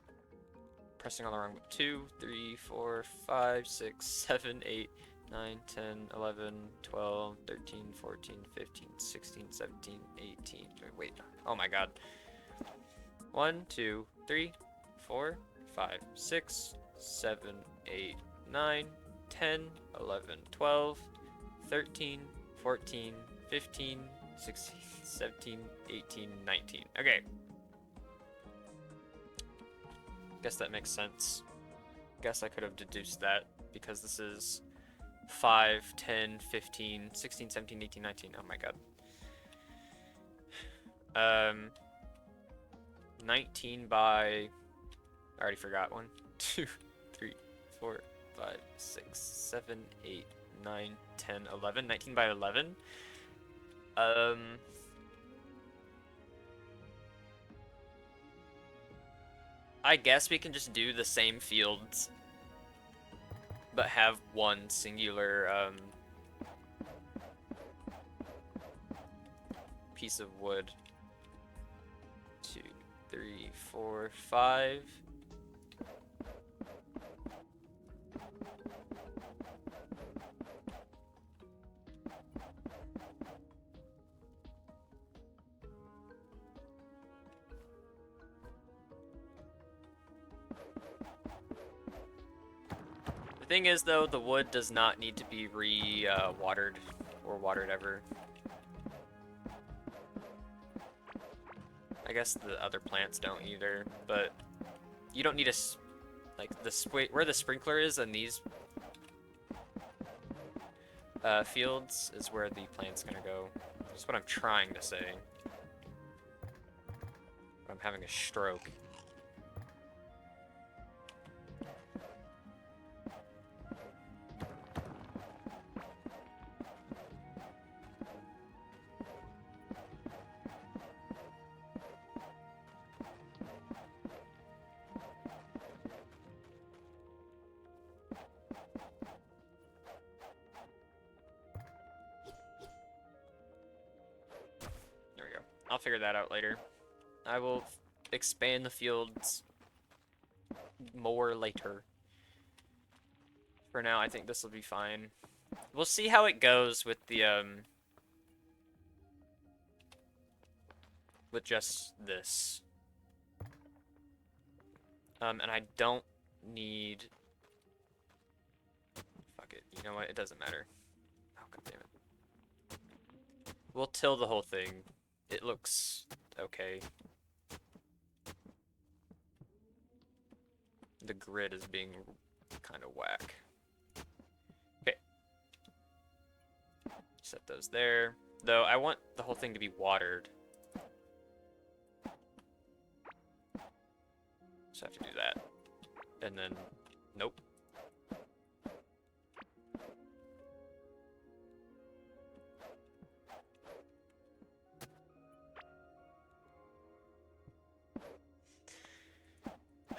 Pressing on the wrong. 2, 3, 4, 5, 6, 7, 8, 9, 10, 11, 12, 13, 14, 15, 16, 17, 18. Wait. Oh my god. 1, 2, 3, 4, 5, 6, 7, 8, 9, 10, 11, 12, 13, 14, 15, 16, 17, 18, 19. Okay. Guess that makes sense. Guess I could have deduced that because this is 5, 10, 15, 16, 17, 18, 19. Oh my god. 19 by... I already forgot. 1, 2, 3, 4, 5, 6, 7, 8, 9, 10, 11. 19 by 11. I guess we can just do the same fields, but have one singular piece of wood. 2, 3, 4, 5. The thing is, though, the wood does not need to be watered or watered ever. I guess the other plants don't either, but you don't need like where the sprinkler is in these fields is where the plant's gonna go. That's what I'm trying to say. I'm having a stroke. There we go. I'll figure that out later. I will expand the fields more later. For now, I think this will be fine. We'll see how it goes with the, with just this. And I don't need... Fuck it. You know what? It doesn't matter. Oh, god damn it. We'll till the whole thing. It looks okay. The grid is being kind of whack. Okay. Set those there. Though I want the whole thing to be watered. So I have to do that. And then, nope.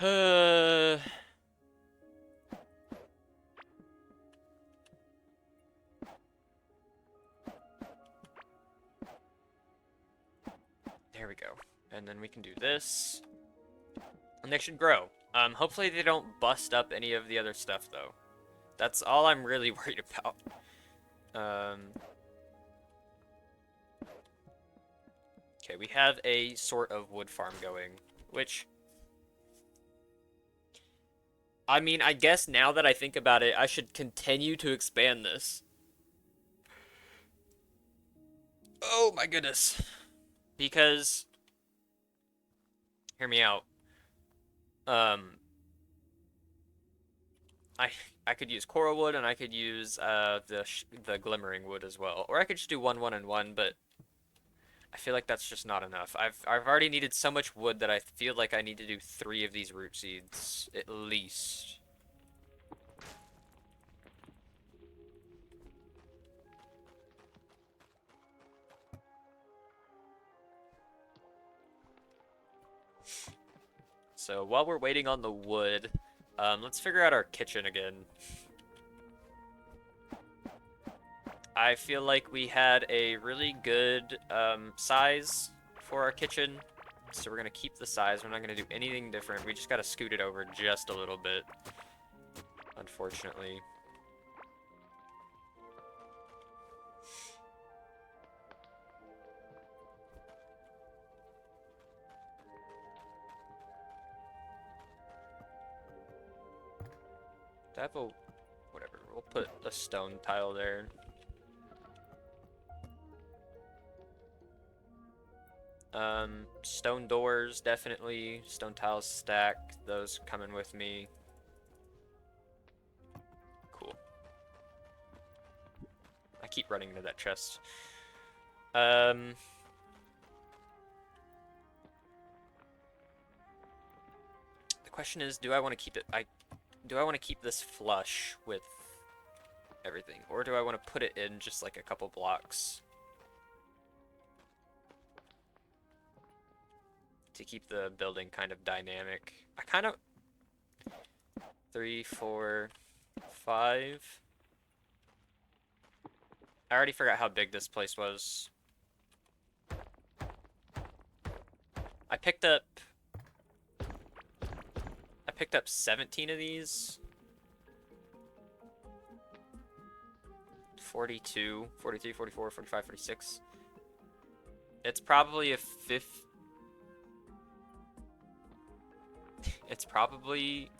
There we go. And then we can do this. And they should grow. Hopefully they don't bust up any of the other stuff, though. That's all I'm really worried about. Okay, we have a sort of wood farm going, which... I mean, I guess now that I think about it, I should continue to expand this. Oh my goodness. Because... Hear me out. I could use coral wood and I could use the glimmering wood as well, or I could just do 1, 1, and 1. But I feel like that's just not enough. I've already needed so much wood that I feel like I need to do 3 of these root seeds at least. So while we're waiting on the wood, let's figure out our kitchen again. I feel like we had a really good size for our kitchen, so we're going to keep the size. We're not going to do anything different. We just got to scoot it over just a little bit, unfortunately. Whatever, we'll put a stone tile there. Stone doors, definitely. Stone tiles stack, those coming with me. Cool. I keep running into that chest. The question is, do I want to keep it... Do I want to keep this flush with everything? Or do I want to put it in just like a couple blocks? To keep the building kind of dynamic. I kind of... 3, 4, 5... I already forgot how big this place was. I picked up 17 of these. 42, 43, 44, 45, 46. It's probably a fifth. It's probably...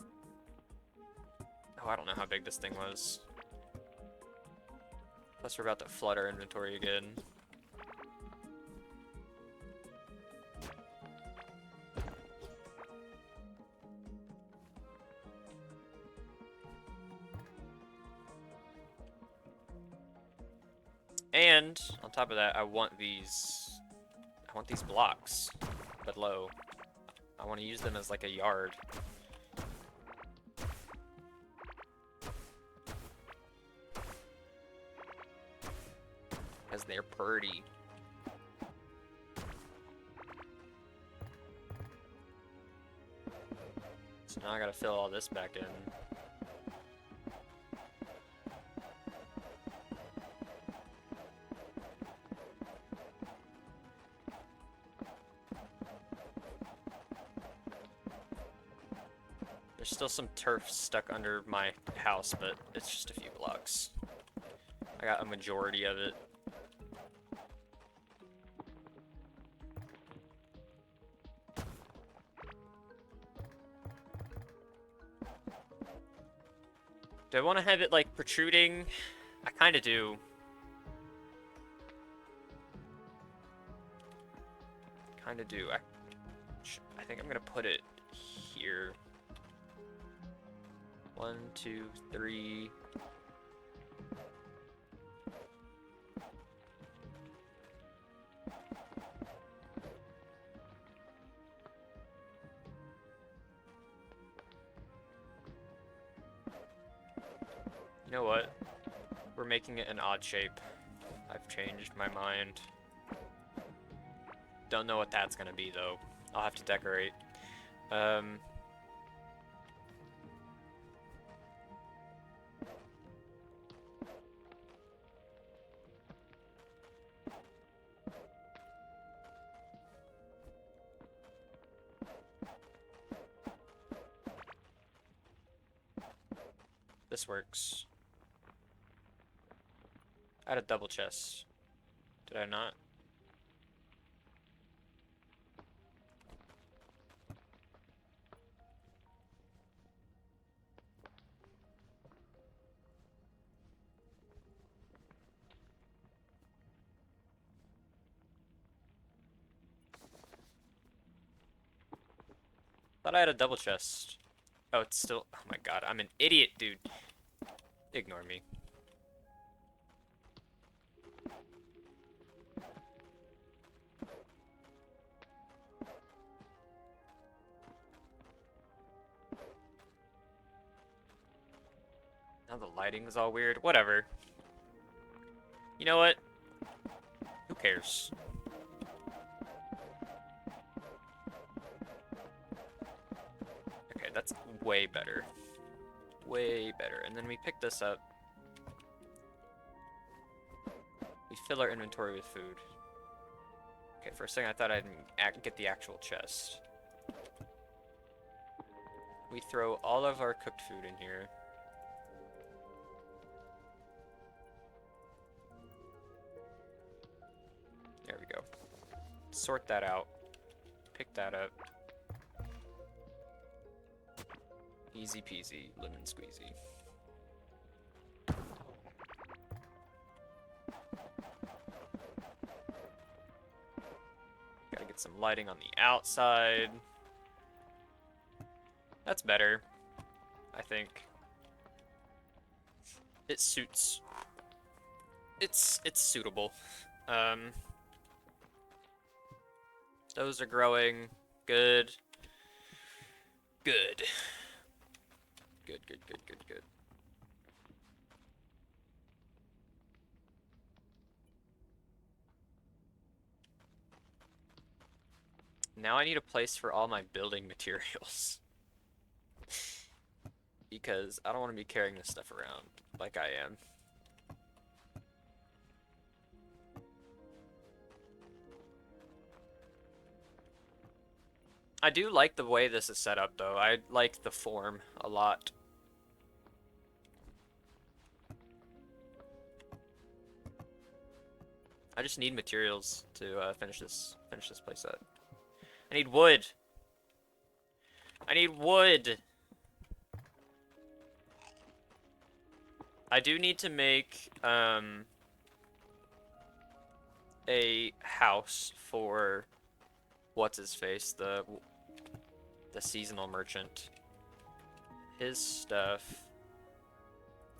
Oh, I don't know how big this thing was. Plus we're about to flood our inventory again. And on top of that, I want these blocks below. I want to use them as like a yard. Because they're pretty. So now I gotta fill all this back in. There's still some turf stuck under my house, but it's just a few blocks. I got a majority of it. Do I want to have it like protruding? I kind of do. Kind of do. I think I'm gonna put it here. 1, 2, 3. You know what? We're making it an odd shape. I've changed my mind. Don't know what that's gonna be though. I'll have to decorate. This works. I had a double chest. Did I not? Thought I had a double chest. Oh, it's still. Oh my god, I'm an idiot, dude. Ignore me. Now the lighting's all weird. Whatever. You know what? Who cares? Okay, that's way better. Way better. And then we pick this up. We fill our inventory with food. Okay, for a second I thought I'd get the actual chest. We throw all of our cooked food in here. There we go. Sort that out. Pick that up. Easy peasy, lemon squeezy. Gotta get some lighting on the outside. That's better, I think. It suits. It's suitable. Those are growing. Good. Good. Good. Now I need a place for all my building materials. Because I don't want to be carrying this stuff around like I am. I do like the way this is set up, though. I like the form a lot. I just need materials to finish this place up. I need wood. I need wood. I do need to make a house for what's his face, the seasonal merchant. His stuff.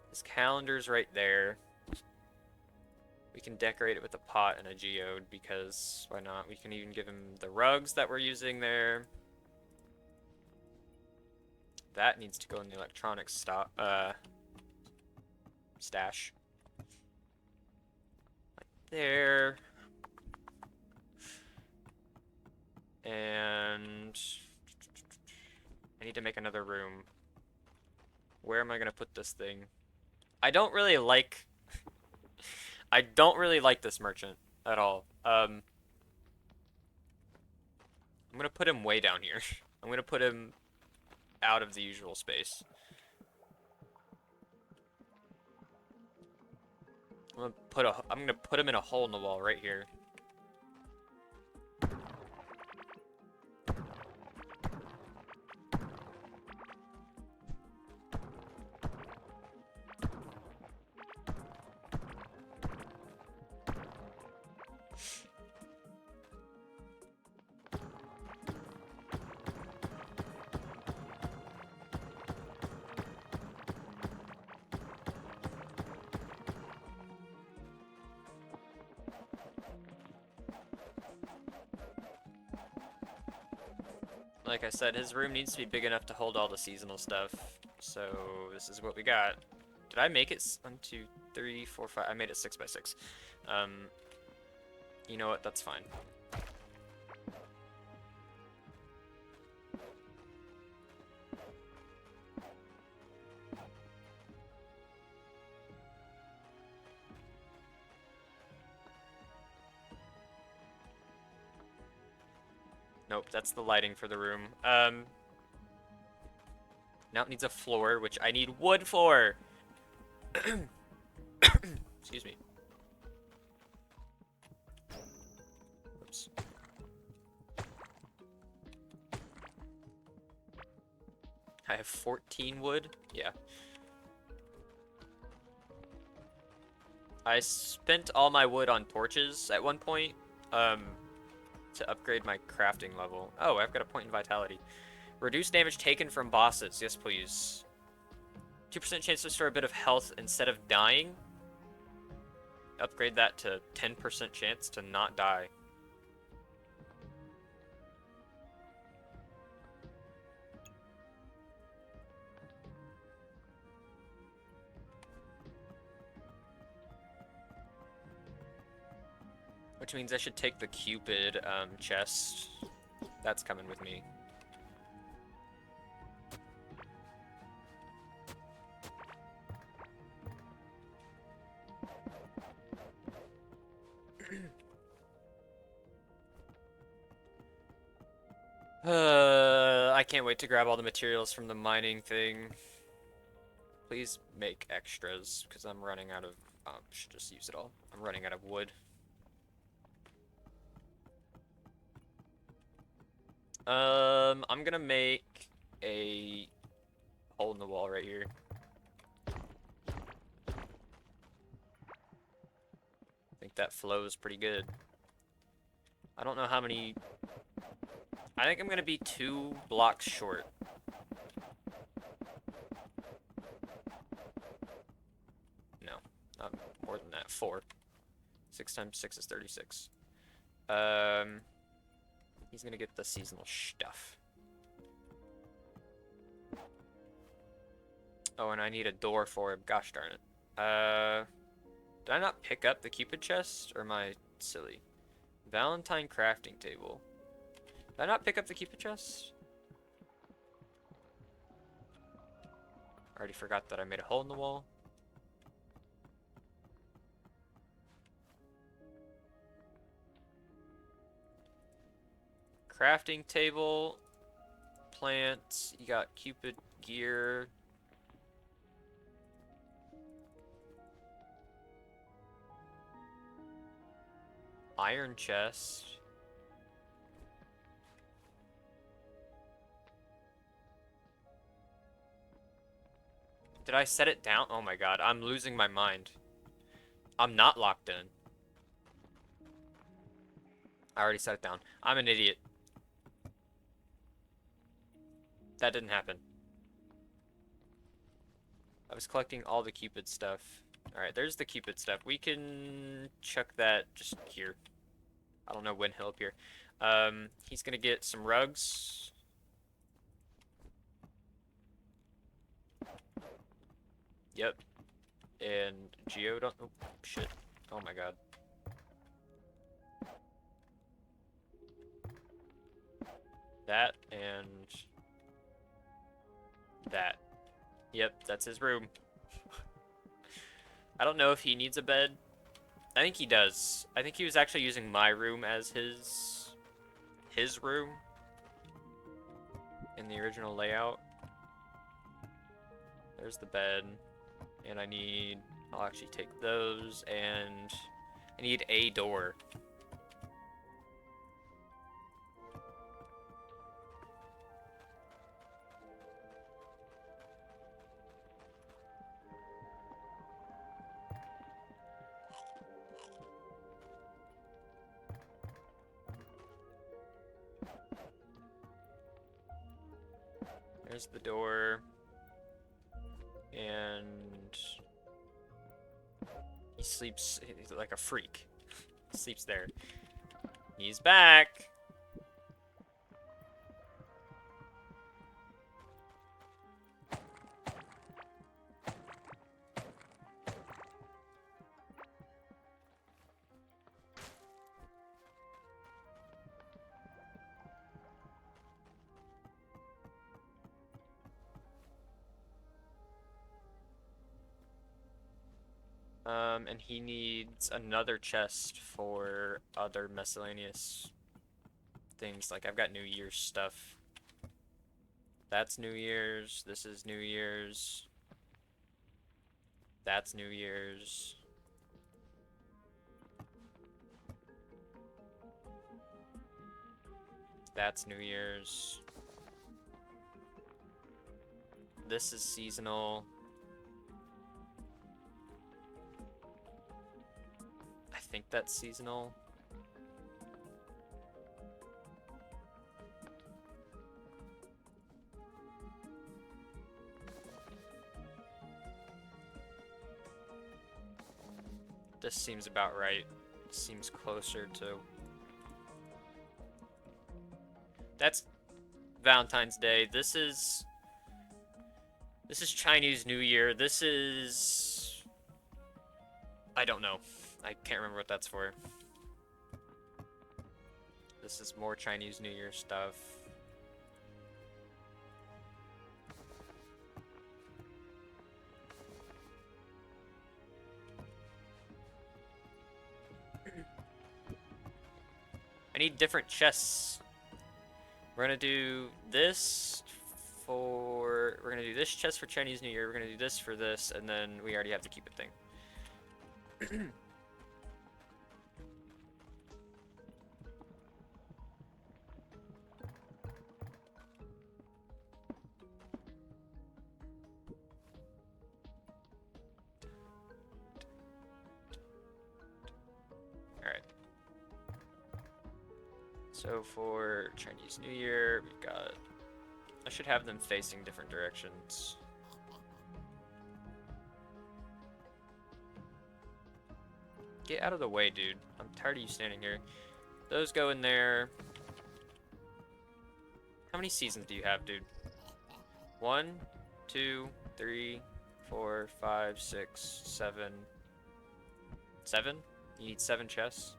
His calendar's right there. We can decorate it with a pot and a geode because why not? We can even give him the rugs that we're using there. That needs to go in the electronics stash. Like there. And I need to make another room. Where am I gonna put this thing? I don't really like I don't really like this merchant at all. I'm gonna put him way down here. I'm gonna put him out of the usual space. I'm gonna put him in a hole in the wall right here. Like I said, his room needs to be big enough to hold all the seasonal stuff. So this is what we got. Did I make it 1, 2, 3, 4, 5? I made it 6 by 6. You know what? That's fine. Nope, that's the lighting for the room. Now it needs a floor, which I need wood for. Excuse me. Oops. I have 14 wood? Yeah. I spent all my wood on torches at one point, to upgrade my crafting level. Oh, I've got a point in vitality. Reduce damage taken from bosses. Yes, please. 2% chance to restore a bit of health instead of dying. Upgrade that to 10% chance to not die. Which means I should take the Cupid chest. That's coming with me. I can't wait to grab all the materials from the mining thing. Please make extras, because I'm running out of... should just use it all. I'm running out of wood. I'm gonna make a hole in the wall right here. I think that flows pretty good. I don't know how many... I think I'm gonna be 2 blocks short. No, not more than that. 4. 6 times 6 is 36. He's gonna get the seasonal stuff. Oh, and I need a door for him. Gosh darn it. Did I not pick up the Cupid chest, or am I silly? Valentine crafting table. Did I not pick up the Cupid chest? I already forgot that I made a hole in the wall. Crafting table, plants, you got Cupid gear. Iron chest. Did I set it down? Oh my god, I'm losing my mind. I'm not locked in. I already set it down. I'm an idiot. That didn't happen. I was collecting all the Cupid stuff. Alright, there's the Cupid stuff. We can chuck that just here. I don't know when he'll appear. He's gonna get some rugs. Yep. And Geo don't. Oh, shit. Oh my god. That and that. Yep, that's his room. I don't know if he needs a bed. I think he does. I think he was actually using my room as his room in the original layout. There's the bed. And I'll actually take those, and I need a door. There's the door. And he sleeps like a freak. He sleeps there. He's back. And he needs another chest for other miscellaneous things. Like, I've got New Year's stuff. That's New Year's. This is New Year's. That's New Year's. That's New Year's. This is seasonal. I think that's seasonal. This seems about right. Seems closer to... That's Valentine's Day. This is Chinese New Year. This is... I don't know. I can't remember what that's for. This is more Chinese New Year stuff. I need different chests. We're gonna do this for... We're gonna do this chest for Chinese New Year. We're gonna do this for this, and then we already have the Cupid thing. Alright. So for Chinese New Year, we've got... I should have them facing different directions. Get out of the way, dude. I'm tired of you standing here. Those go in there. How many seasons do you have, dude? 1, 2, 3, 4, 5, 6, 7. 7? You need 7 chests?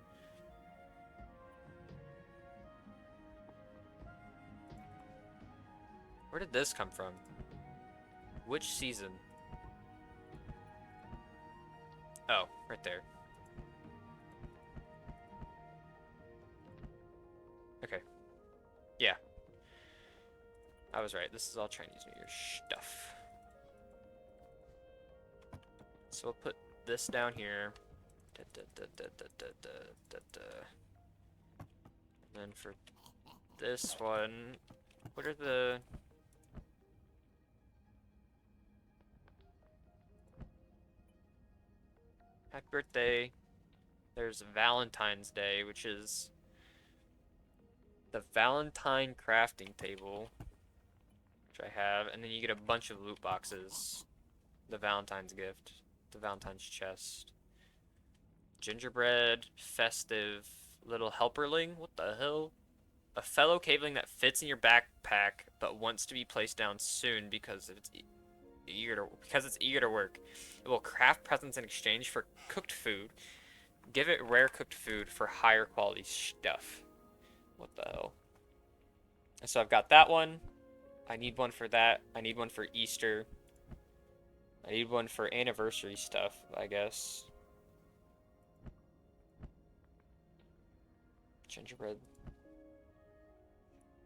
Where did this come from? Which season? Oh, right there. Okay. Yeah. I was right. This is all Chinese New Year stuff. So we'll put this down here. And then for this one, what are the... Happy birthday. There's Valentine's Day, which is the Valentine crafting table, which I have, and then you get a bunch of loot boxes. The Valentine's gift, the Valentine's chest. Gingerbread, festive, little helperling. What the hell? A fellow caveling that fits in your backpack but wants to be placed down soon because of its because it's eager to work. It will craft presents in exchange for cooked food. Give it rare cooked food for higher quality stuff. What the hell? So I've got that one. I need one for that. I need one for Easter. I need one for anniversary stuff, I guess. Gingerbread.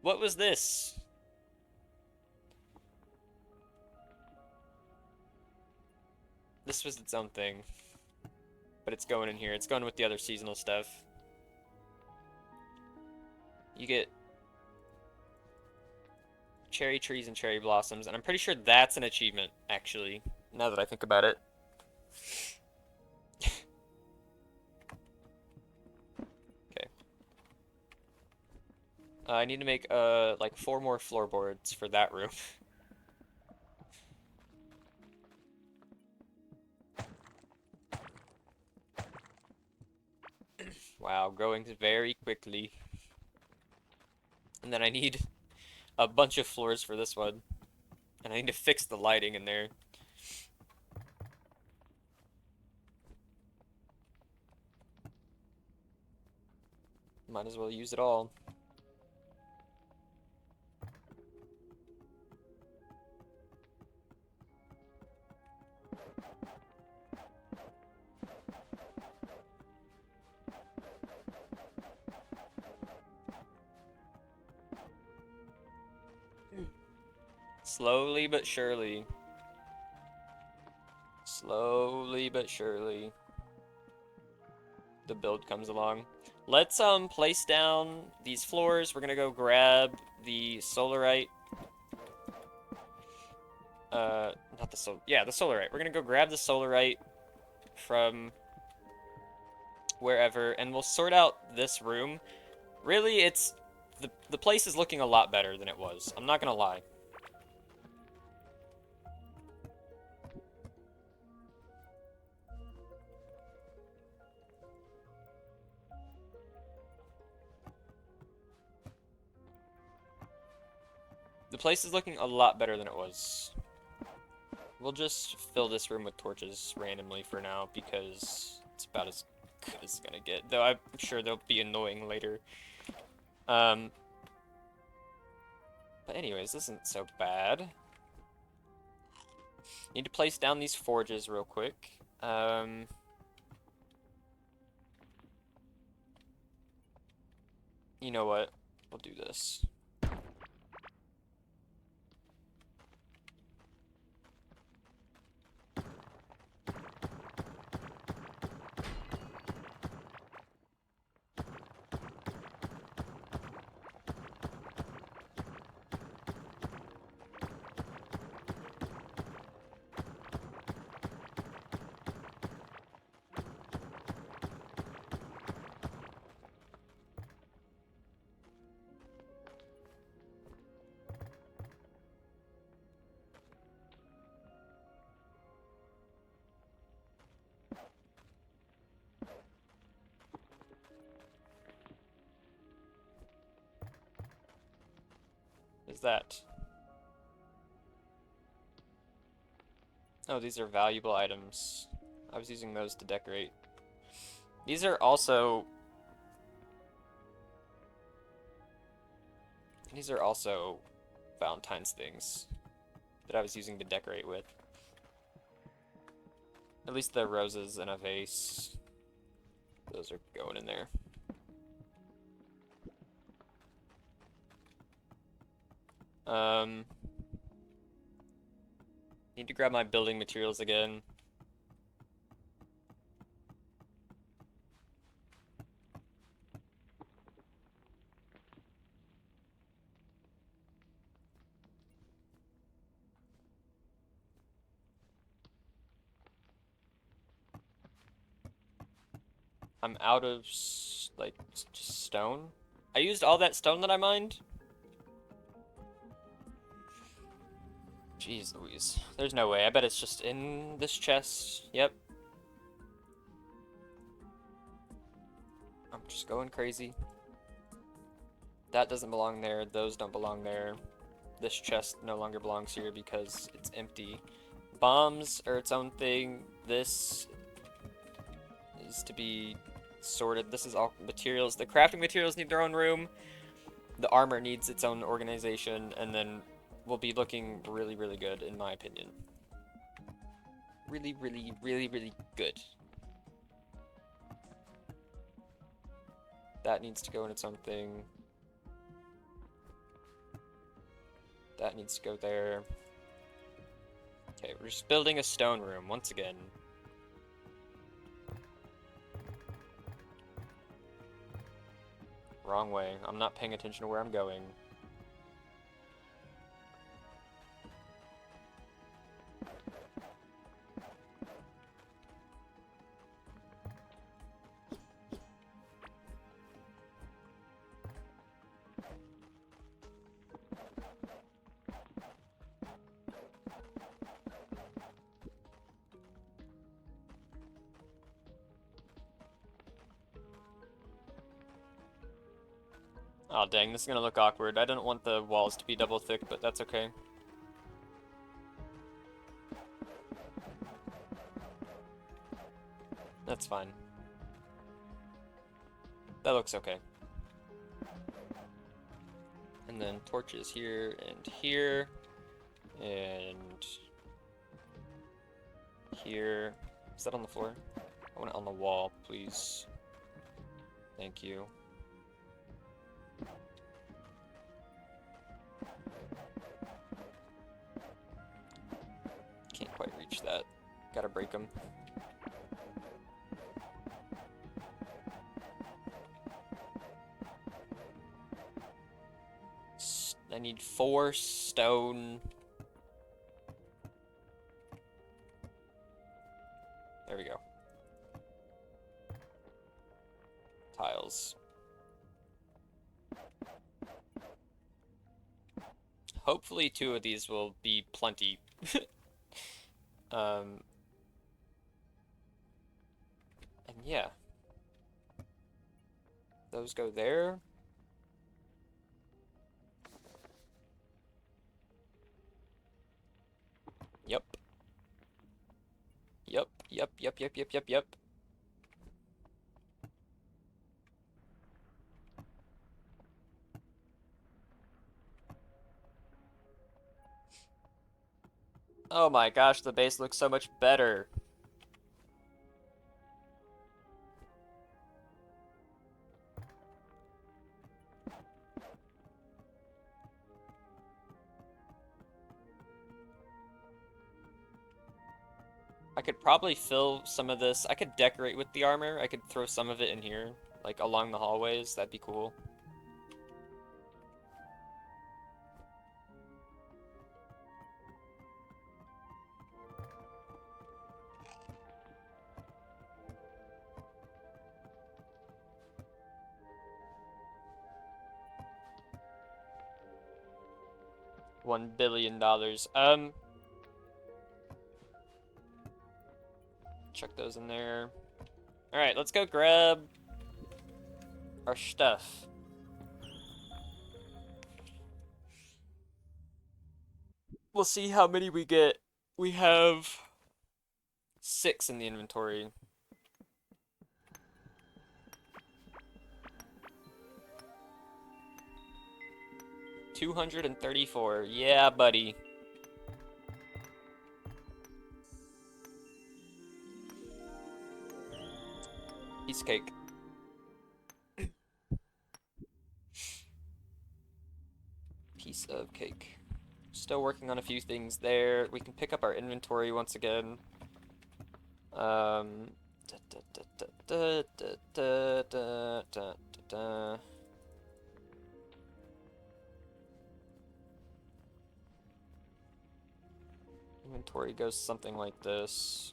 What was this? This was its own thing. But it's going in here. It's going with the other seasonal stuff. You get cherry trees and cherry blossoms, and I'm pretty sure that's an achievement, actually, now that I think about it. Okay. I need to make, like 4 more floorboards for that room. Wow, growing very quickly. And then I need a bunch of floors for this one. And I need to fix the lighting in there. Might as well use it all. Slowly but surely. Slowly but surely. The build comes along. Let's place down these floors. We're gonna go grab the solarite. Not the the solarite. We're gonna go grab the solarite from wherever, and we'll sort out this room. Really, it's the place is looking a lot better than it was. I'm not gonna lie. The place is looking a lot better than it was. We'll just fill this room with torches randomly for now because it's about as good as it's gonna get. Though I'm sure they'll be annoying later. But anyways, this isn't so bad. Need to place down these forges real quick. You know what? We'll do this. Is that? Oh, these are valuable items. I was using those to decorate. These are also... These are also Valentine's things that I was using to decorate with. At least the roses in a vase. Those are going in there. Need to grab my building materials again. I'm out of, like, just stone. I used all that stone that I mined. Jeez Louise. There's no way. I bet it's just in this chest. Yep. I'm just going crazy. That doesn't belong there. Those don't belong there. This chest no longer belongs here because it's empty. bombs are its own thing. This is to be sorted. This is all materials. The crafting materials need their own room. The armor needs its own organization, and then we'll be looking really, really good, in my opinion. Really, really, really, really good. That needs to go in its own thing. That needs to go there. Okay, we're just building a stone room once again. Wrong way. I'm not paying attention to where I'm going. Oh dang, this is gonna look awkward. I didn't want the walls to be double thick, but that's okay. That's fine. That looks okay. And then torches here and here. And here. Is that on the floor? I want it on the wall, please. Thank you. Can't quite reach that. Gotta break them. I need 4 stone. There we go. Tiles. Hopefully 2 of these will be plenty. And yeah. Those go there. Yep. Yep, yep, yep, yep, yep, yep, yep. Oh my gosh, the base looks so much better. I could probably fill some of this. I could decorate with the armor. I could throw some of it in here, like along the hallways. That'd be cool. $1 billion. Chuck those in there. Alright, let's go grab our stuff. We'll see how many we get. We have 6 in the inventory. $234. Yeah, buddy. Piece of cake. Piece of cake. Still working on a few things there. We can pick up our inventory once again. Inventory goes something like this.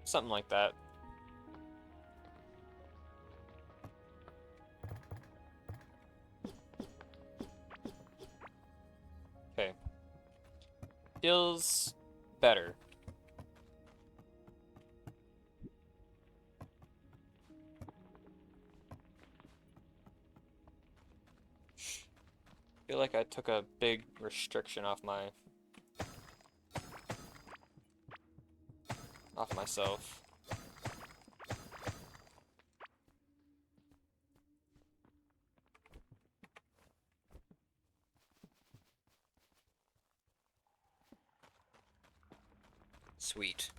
Something like that. Feels better. I feel like I took a big restriction off myself. Sweet.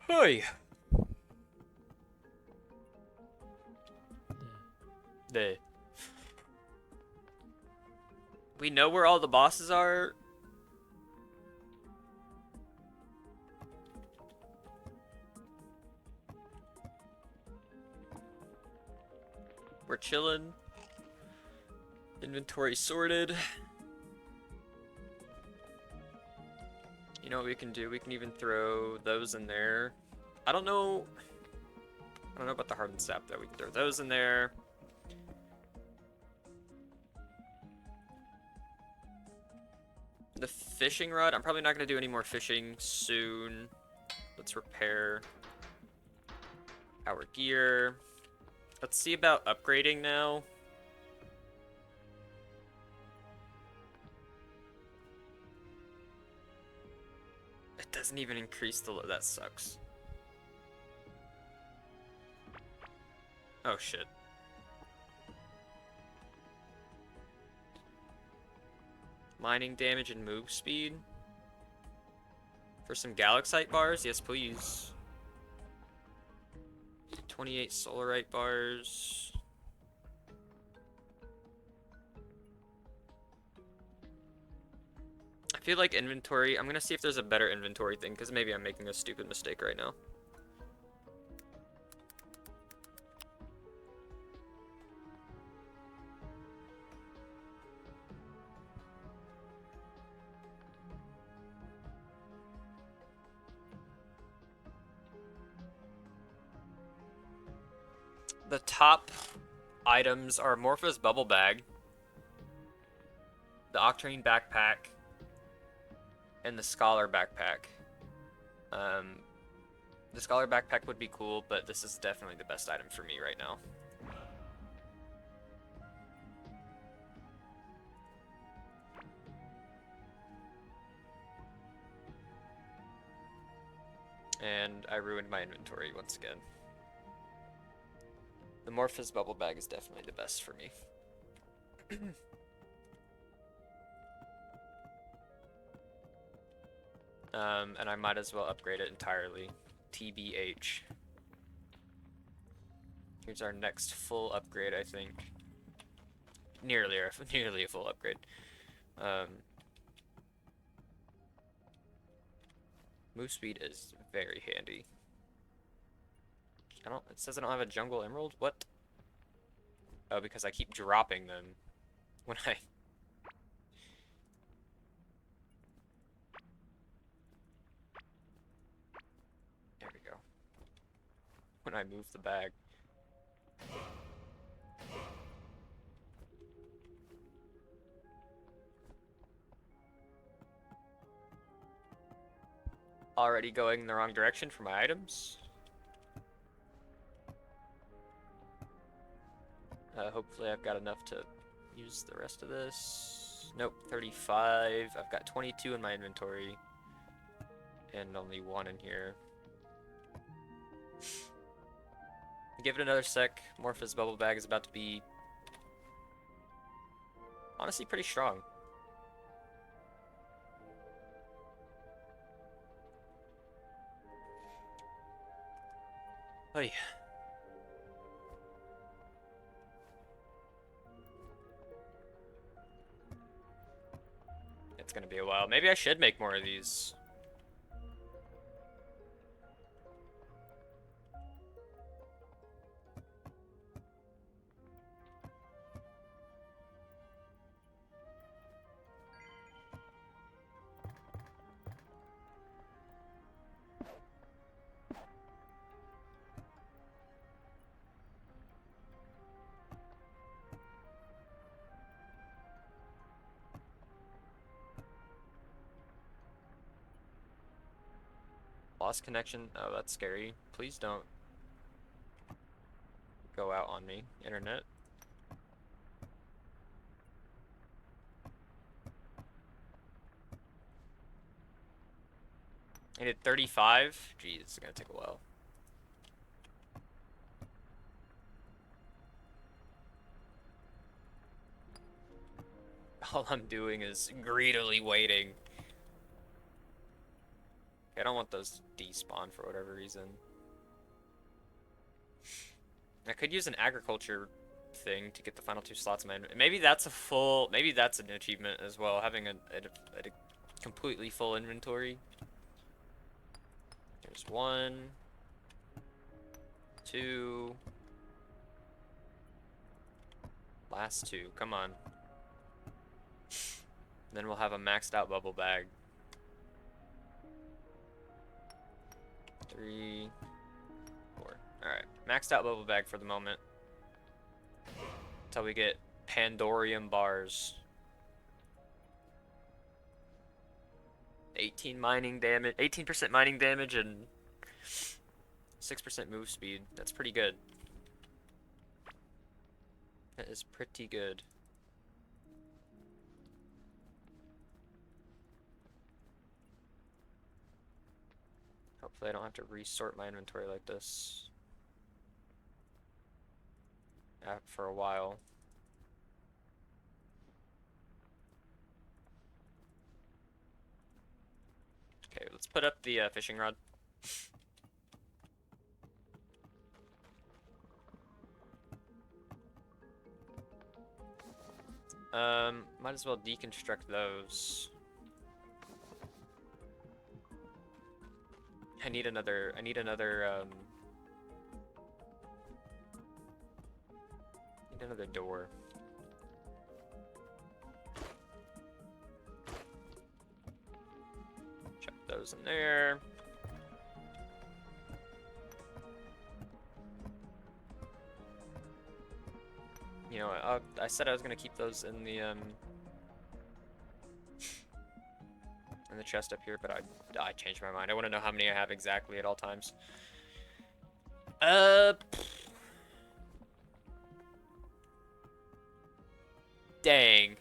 Hey. There. We know where all the bosses are. We're chilling. Inventory sorted. You know what we can do? We can even throw those in there. I don't know about the hardened sap though. We can throw those in there. The fishing rod, I'm probably not going to do any more fishing soon. Let's repair our gear. Let's see about upgrading now. It doesn't even increase the... That sucks. Oh, shit. Mining damage and move speed. For some Galaxite bars? Yes, please. 28 Solarite bars. I feel like inventory... I'm gonna see if there's a better inventory thing, because maybe I'm making a stupid mistake right now. The top items are Morpha's Bubble Bag, the Octarine Backpack, and the Scholar Backpack. The Scholar Backpack would be cool, but this is definitely the best item for me right now. And I ruined my inventory once again. The Morpha's Bubble Bag is definitely the best for me. And I might as well upgrade it entirely. TBH. Here's our next full upgrade, I think. Nearly a full upgrade. Move speed is very handy. It says I don't have a jungle emerald? What? Oh, because I keep dropping them when I... There we go. When I move the bag. Already going in the wrong direction for my items. Hopefully I've got enough to use the rest of this. Nope, 35. I've got 22 in my inventory. And only 1 in here. Give it another sec. Morpha's Bubble Bag is about to be... honestly pretty strong. Hey. It's gonna be a while. Maybe I should make more of these. Lost connection. Oh, that's scary. Please don't go out on me, internet. I did 35. Jeez, it's gonna take a while. All I'm doing is greedily waiting. I don't want those to despawn for whatever reason. I could use an agriculture thing to get the final 2 slots man. Maybe that's a full, maybe that's an achievement as well, having a completely full inventory. There's 1, 2, last 2, come on. Then we'll have a maxed out bubble bag. 3, 4. Alright, maxed out bubble bag for the moment. Until we get Pandorium bars. 18 mining damage, 18% mining damage, and 6% move speed. That's pretty good. That is pretty good. Hopefully I don't have to resort my inventory like this for a while. Okay, let's put up the fishing rod. Might as well deconstruct those. I need another door. Chuck those in there. You know what, I said I was gonna keep those in the chest up here, but I changed my mind. I want to know how many I have exactly at all times. Dang.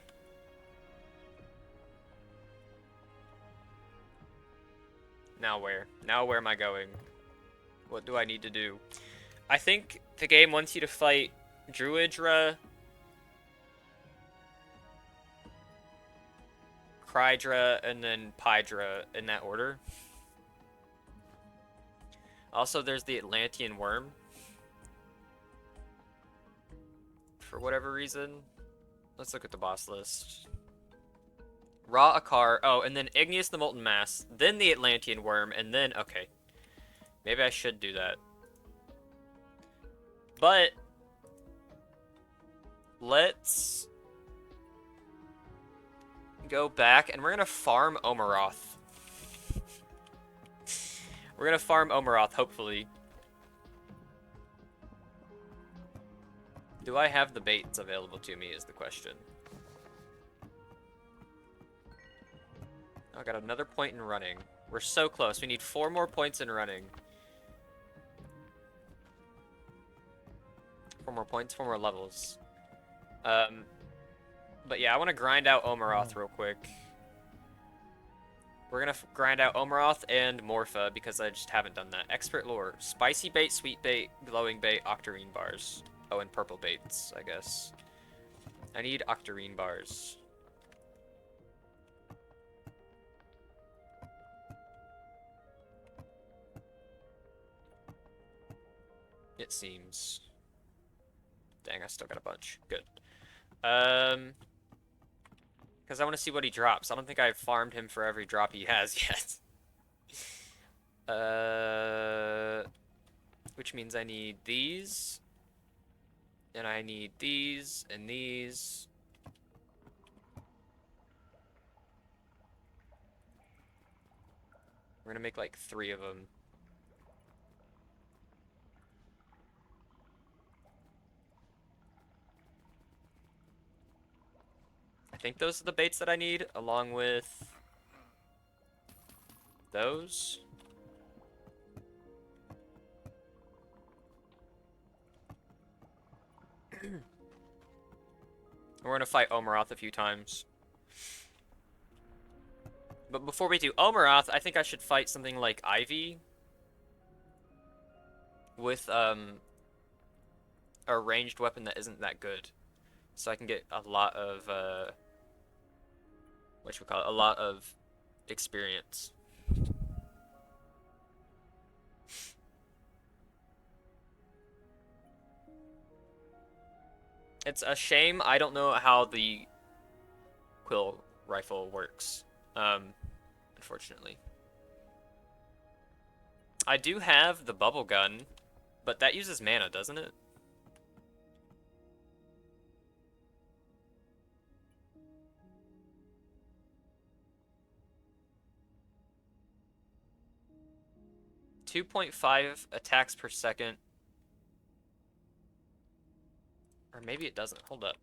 Now where? Now where am I going? What do I need to do? I think the game wants you to fight Druidra, Krydra, and then Pydra in that order. Also, there's the Atlantean worm. For whatever reason. Let's look at the boss list. Ra Akar. Oh, and then Igneous the Molten Mass. Then the Atlantean worm. And then, okay. Maybe I should do that. But let's go back and we're gonna farm Omeroth. We're gonna farm Omeroth, hopefully. Do I have the baits available to me is the question. I got another point in running. We're so close. We need 4 more points in running. 4 more points, 4 more levels. But yeah, I want to grind out Omeroth real quick. We're going to grind out Omeroth and Morpha because I just haven't done that. Expert lore. Spicy bait, sweet bait, glowing bait, octarine bars. Oh, and purple baits, I guess. I need octarine bars. It seems. Dang, I still got a bunch. Good. Because I want to see what he drops. I don't think I've farmed him for every drop he has yet. Which means I need these. And I need these and these. We're gonna make like 3 of them. I think those are the baits that I need, along with those. We're gonna fight Omeroth a few times. But before we do Omeroth, I think I should fight something like Ivy with a ranged weapon that isn't that good. So I can get a lot of what you call it, a lot of experience. It's a shame I don't know how the quill rifle works. Unfortunately. I do have the bubble gun, but that uses mana, doesn't it? .5 attacks per second. Or maybe it doesn't. Hold up.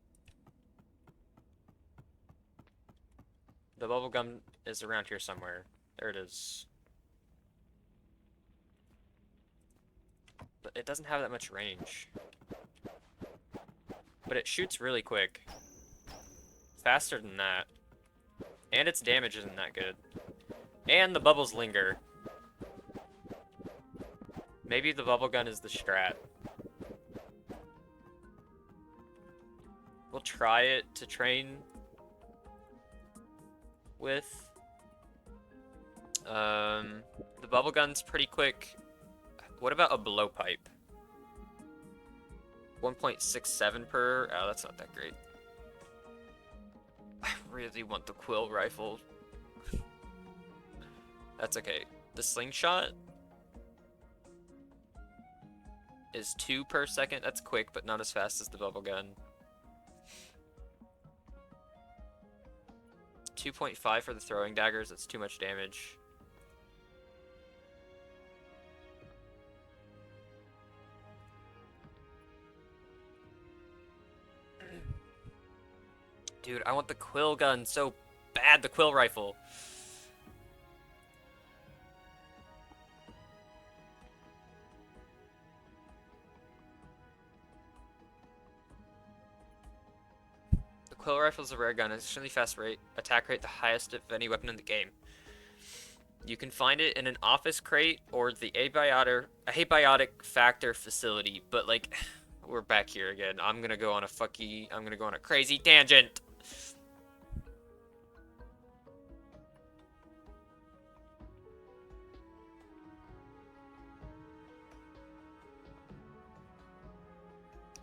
The bubble gun is around here somewhere. There it is. But it doesn't have that much range. But it shoots really quick. Faster than that. And its damage isn't that good. And the bubbles linger. Maybe the bubble gun is the strat. We'll try it to train with. The bubble gun's pretty quick. What about a blowpipe? 1.67 per. Oh, that's not that great. I really want the quill rifle. That's okay. The slingshot is 2 per second. That's quick, but not as fast as the bubble gun. 2.5 for the throwing daggers. That's too much damage. Dude, I want the quill gun so bad, the quill rifle. The quill rifle is a rare gun. It's extremely fast rate, attack rate, the highest of any weapon in the game. You can find it in an office crate or the abiotic factor facility, but like, we're back here again. I'm gonna go on a crazy tangent.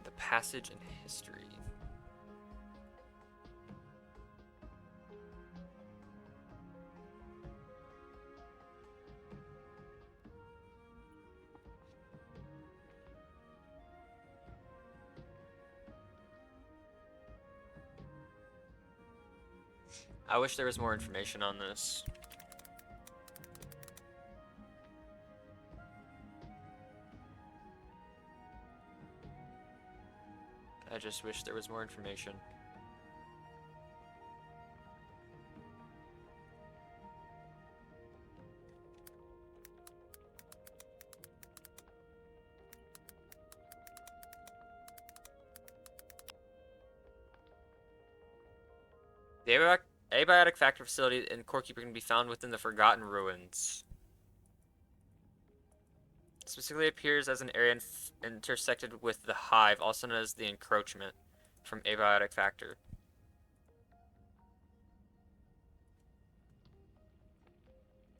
The passage in history. I wish there was more information on this. I just wish there was more information. The abiotic factor facility in Corekeeper can be found within the Forgotten Ruins. It specifically appears as an area intersected with the Hive, also known as the Encroachment, from abiotic factor.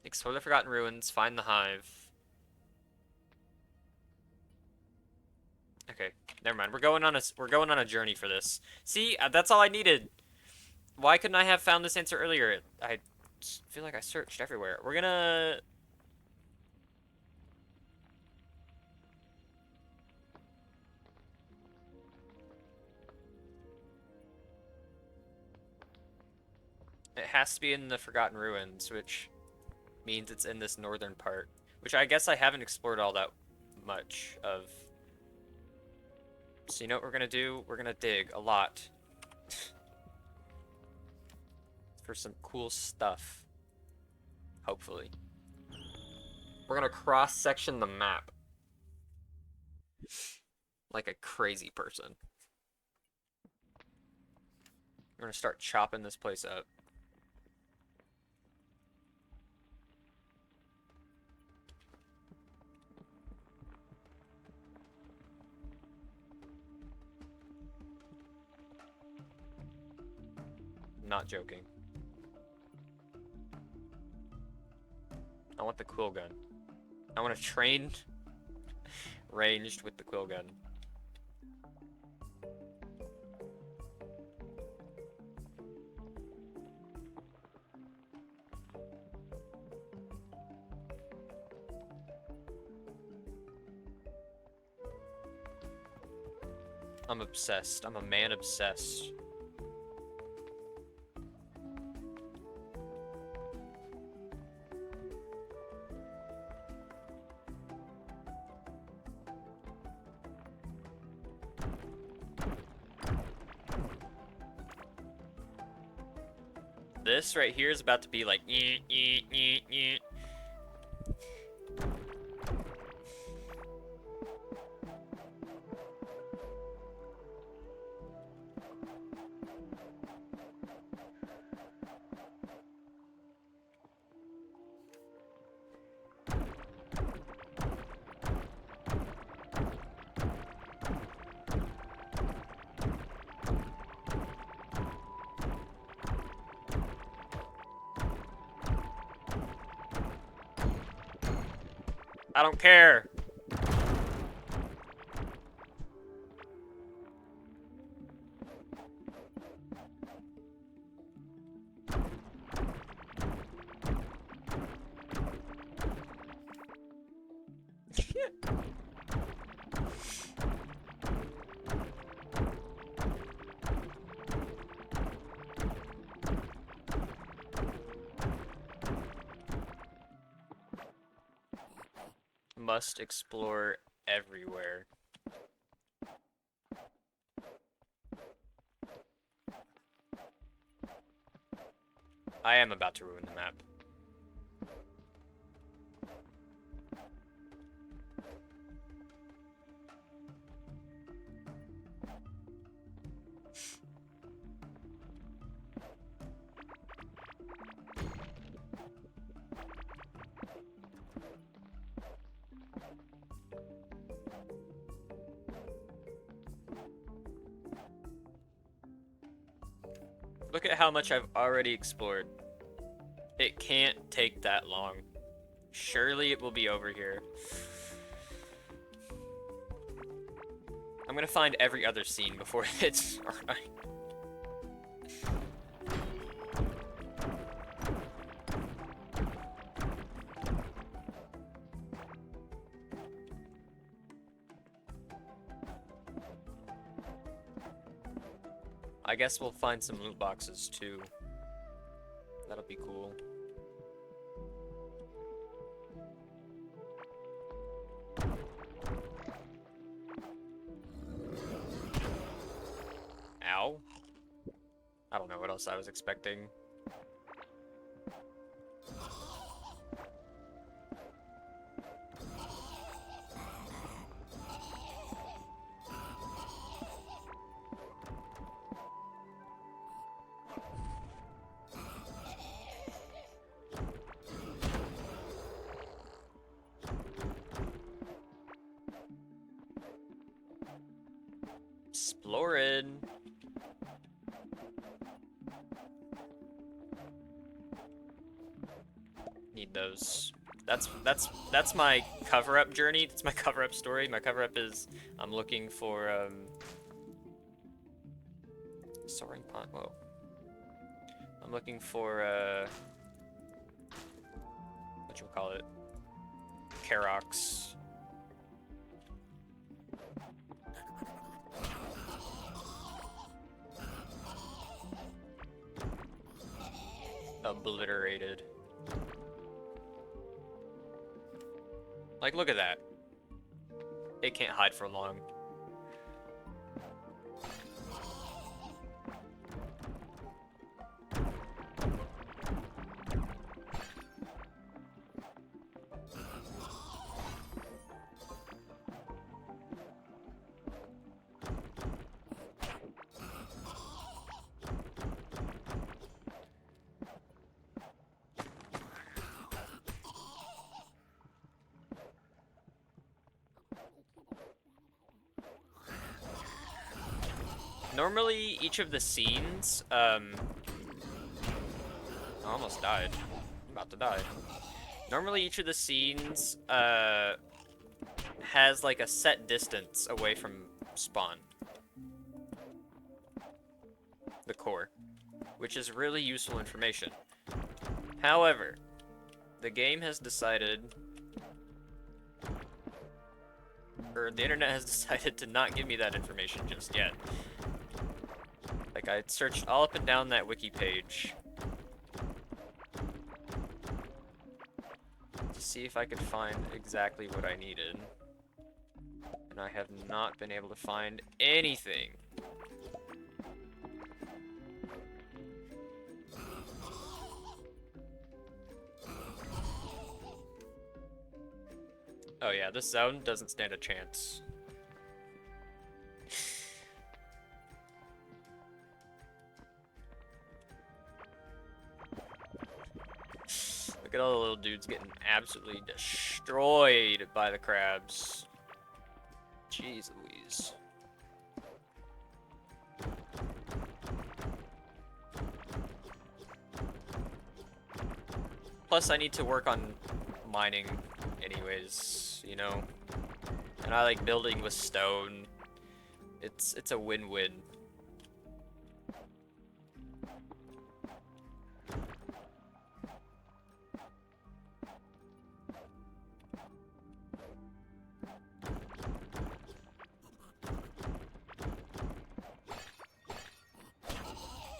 Explore the Forgotten Ruins, find the Hive. Okay, never mind. We're going on a journey for this. See, that's all I needed. Why couldn't I have found this answer earlier? I feel like I searched everywhere. We're gonna... It has to be in the Forgotten Ruins, which means it's in this northern part. Which I guess I haven't explored all that much of. So you know what we're gonna do? We're gonna dig a lot. For some cool stuff. Hopefully. We're gonna cross-section the map. Like a crazy person. We're gonna start chopping this place up. Not joking. I want the quill gun. I want to train ranged with the quill gun. I'm obsessed. I'm a man obsessed. This right here is about to be like I don't care. Must explore everywhere. I am about to ruin the map. Look at how much I've already explored. It can't take that long. Surely it will be over here. I'm gonna find every other scene before it hits. Alright. I guess we'll find some loot boxes too. That'll be cool. Ow. I don't know what else I was expecting. Exploring. Need those. That's my cover-up journey. That's my cover-up story. My cover-up is I'm looking for soaring pond. Whoa. I'm looking for whatchamacallit? Karox. Obliterated. Like, look at that. It can't hide for long. Normally, each of the scenes, I almost died. I'm about to die. Normally, each of the scenes, has like a set distance away from spawn. The core. Which is really useful information. However, the game has decided, or the internet has decided to not give me that information just yet. Like, I searched all up and down that wiki page to see if I could find exactly what I needed. And I have not been able to find anything. Oh yeah, this zone doesn't stand a chance. Look at all the little dudes getting absolutely destroyed by the crabs. Jeez Louise. Plus, I need to work on mining anyways, you know? And I like building with stone. It's a win-win.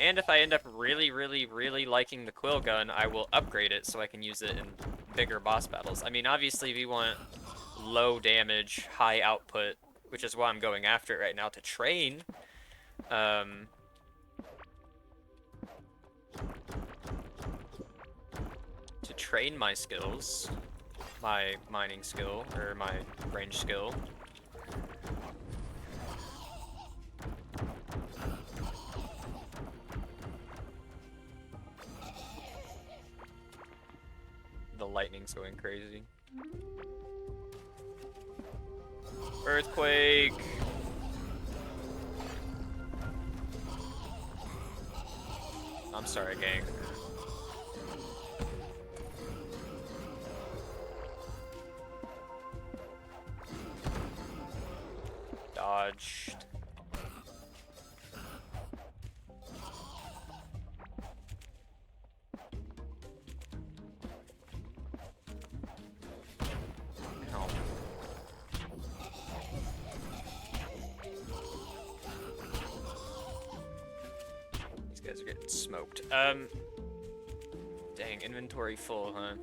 And if I end up really, really, really liking the quill gun, I will upgrade it so I can use it in bigger boss battles. I mean, obviously we want low damage, high output, which is why I'm going after it right now to train. To train my skills, my mining skill, or my range skill. The lightning's going crazy. Earthquake! I'm sorry, gang. Dodged. Ow. These guys are getting smoked. Dang, inventory full, huh?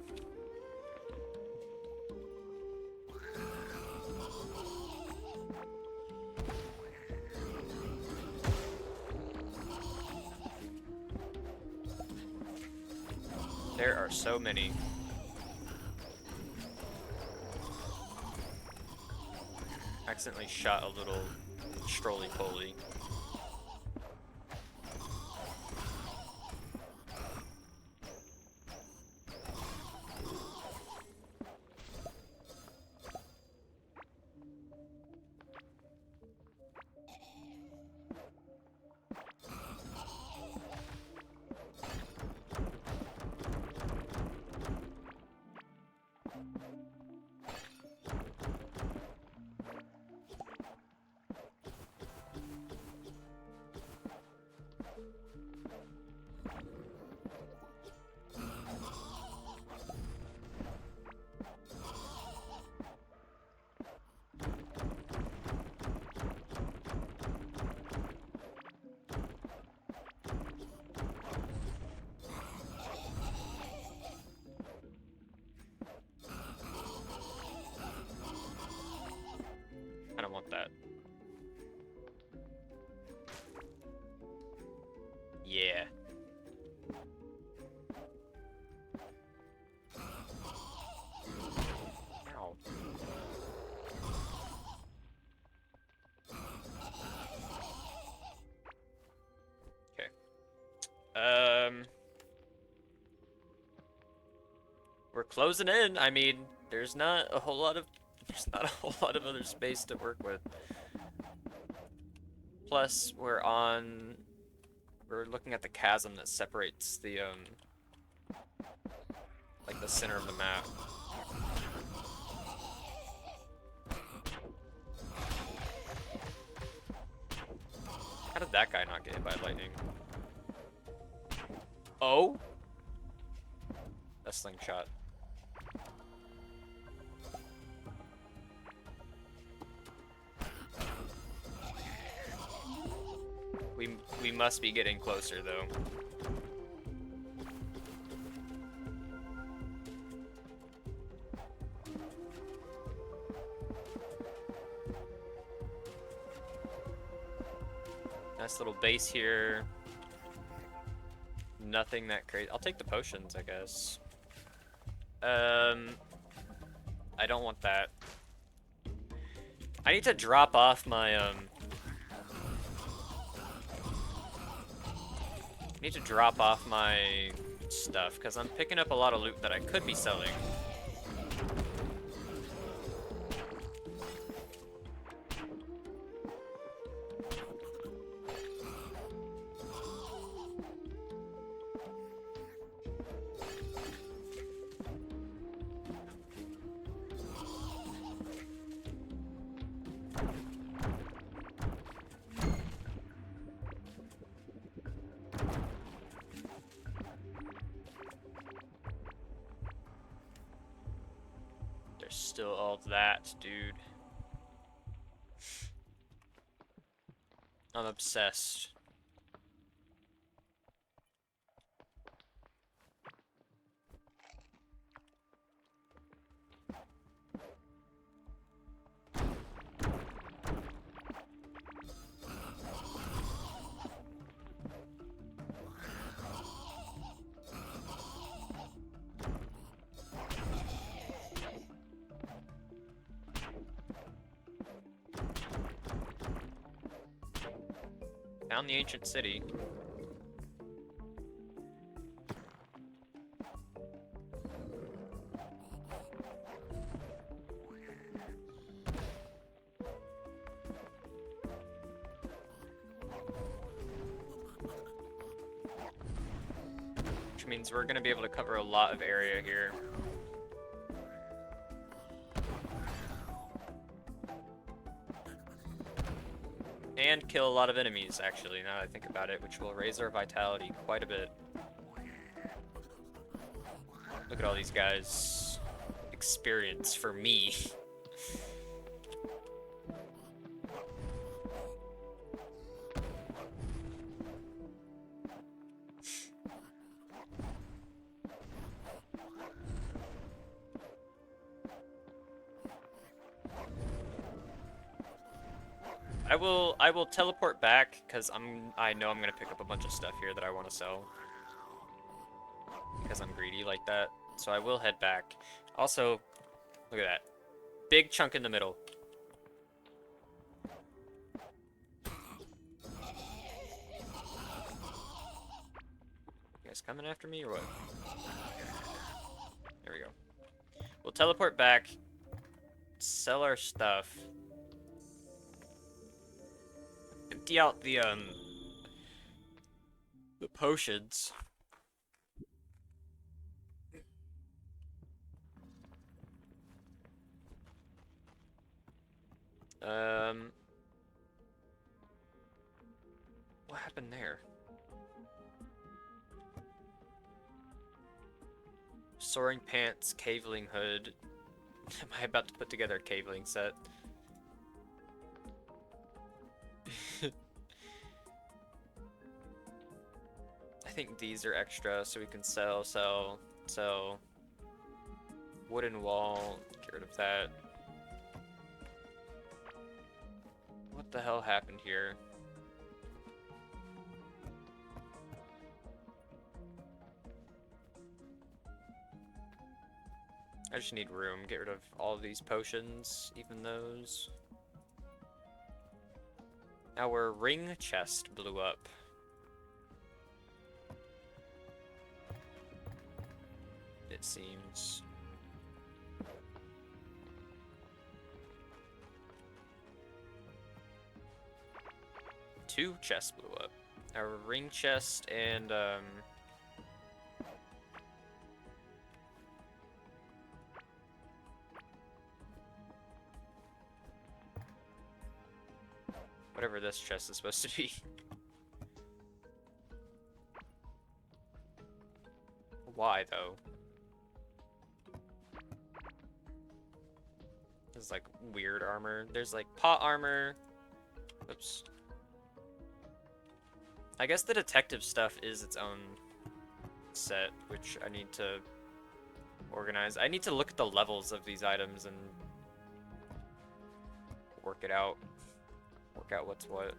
There are so many. Accidentally shot a little strolly-poly. I don't want that. Yeah. Ow. Okay. We're closing in. I mean, there's not a whole lot of other space to work with. Plus, we're looking at the chasm that separates the, like the center of the map. How did that guy not get hit by lightning? Oh? A slingshot. We must be getting closer, though. Nice little base here. Nothing that crazy. I'll take the potions, I guess. I don't want that. I need to drop off my, I need to drop off my stuff, because I'm picking up a lot of loot that I could be selling. Still all that, dude. I'm obsessed. Found the ancient city. Which means we're gonna be able to cover a lot of area here. And kill a lot of enemies, actually, now that I think about it, which will raise our vitality quite a bit. Look at all these guys. Experience for me. I will teleport back because I know I'm gonna pick up a bunch of stuff here that I want to sell. Because I'm greedy like that. So I will head back. Also, look at that. Big chunk in the middle. You guys coming after me or what? There we go. We'll teleport back, sell our stuff, empty out the potions. What happened there? Soaring pants, caveling hood. Am I about to put together a caveling set? I think these are extra, so we can sell. Wooden wall, get rid of that. What the hell happened here? I just need room. Get rid of all of these potions, even those. Our ring chest blew up. It seems. 2 chests blew up. A ring chest and whatever this chest is supposed to be. Why though? There's like weird armor. There's like pot armor. Oops. I guess the detective stuff is its own set, which I need to organize. I need to look at the levels of these items and work it out. Work out what's what.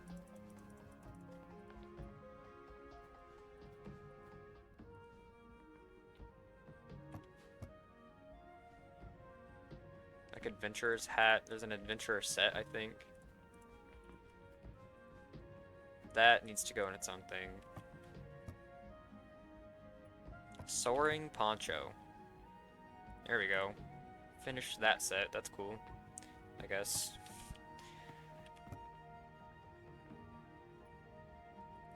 Like adventurer's hat. There's an adventurer set, I think. That needs to go in its own thing. Soaring poncho. There we go. Finish that set. That's cool, I guess.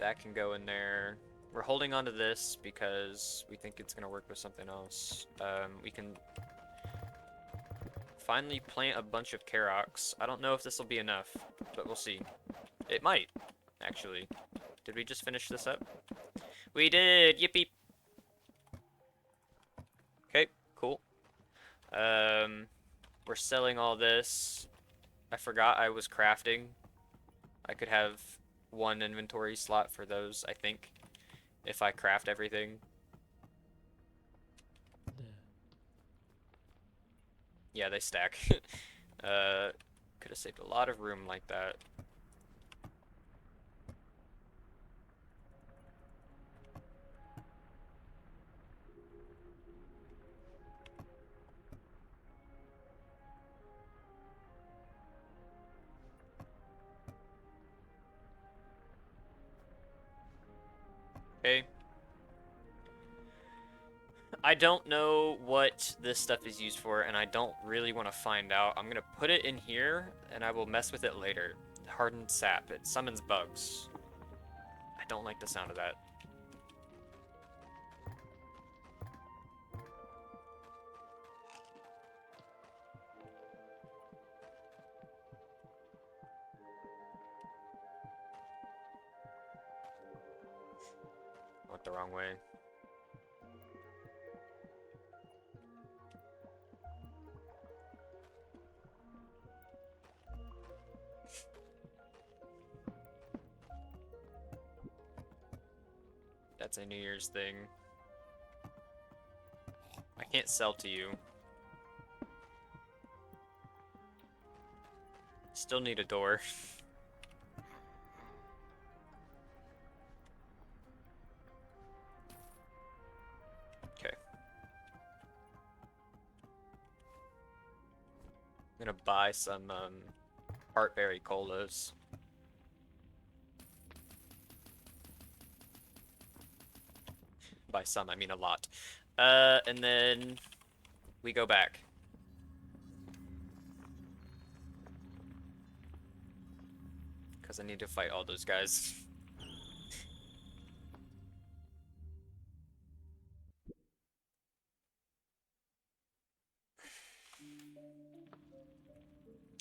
That can go in there. We're holding on to this because we think it's gonna work with something else. We can finally plant a bunch of Karoks. I don't know if this will be enough, but we'll see. It might, actually. Did we just finish this up? We did! Yippee! Okay, cool. We're selling all this. I forgot I was crafting. I could have 1 inventory slot for those, I think, if I craft everything. Yeah, they stack. Could have saved a lot of room like that. Okay. I don't know what this stuff is used for, and I don't really want to find out. I'm gonna put it in here, and I will mess with it later. Hardened sap. It summons bugs. I don't like the sound of that. Went the wrong way. That's a New Year's thing. I can't sell to you. Still need a door. Okay. I'm gonna buy some heartberry colas. By some, I mean a lot. And then we go back. Because I need to fight all those guys.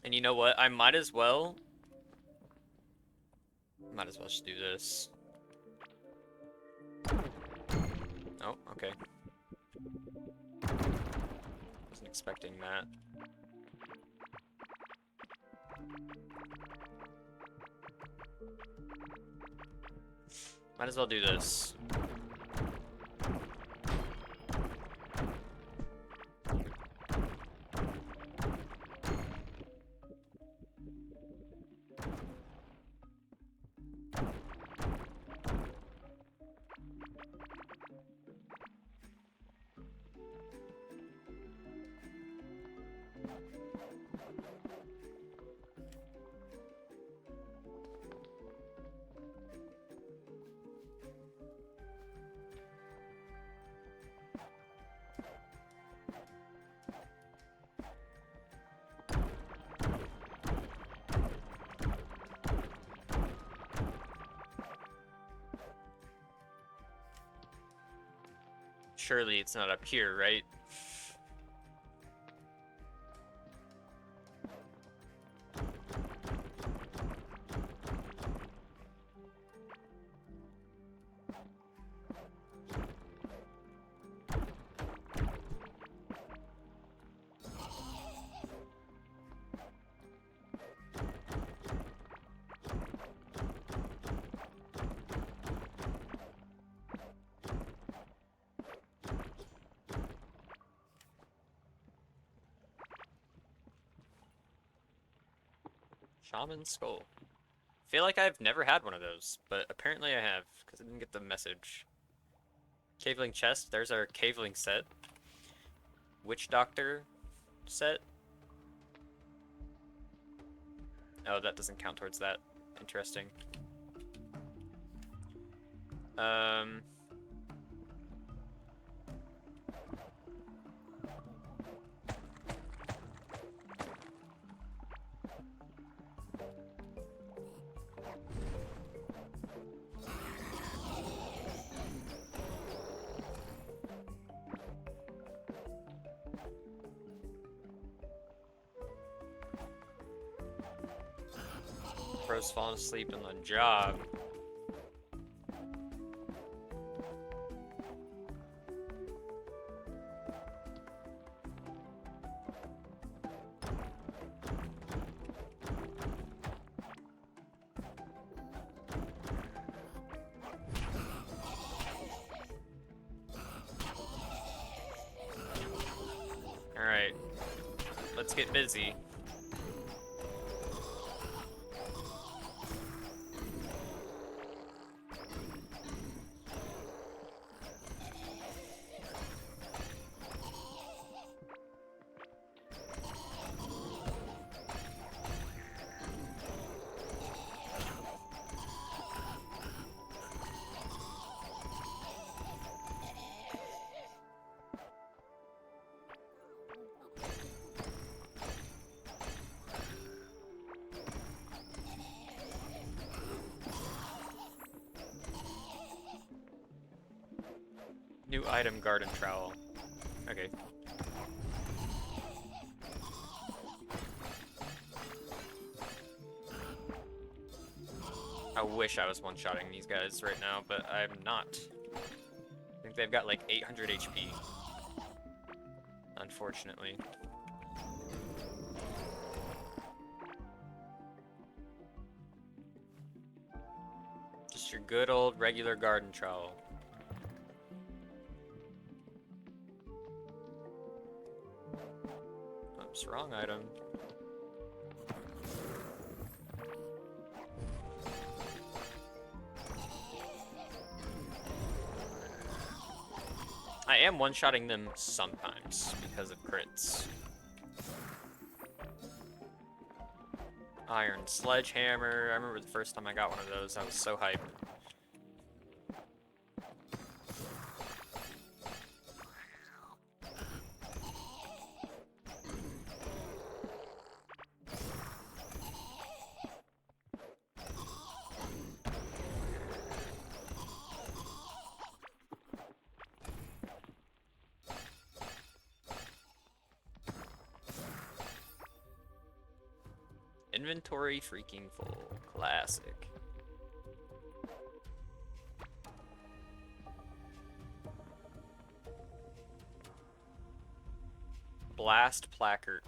And you know what? I might as well just do this. Oh, okay. Wasn't expecting that. Might as well do this. Surely it's not up here, right? Shaman Skull. Feel like I've never had one of those, but apparently I have, because I didn't get the message. Caveling chest, there's our Caveling set. Witch Doctor set. Oh, that doesn't count towards that. Interesting. Bro's falling asleep on the job. Alright. Let's get busy. New item, garden trowel. Okay. I wish I was one-shotting these guys right now, but I'm not. I think they've got like 800 HP. Unfortunately. Just your good old regular garden trowel. Oops, wrong item. I am one-shotting them sometimes because of crits. Iron Sledgehammer. I remember the first time I got one of those, I was so hyped. Inventory freaking full. Classic. Blast placard.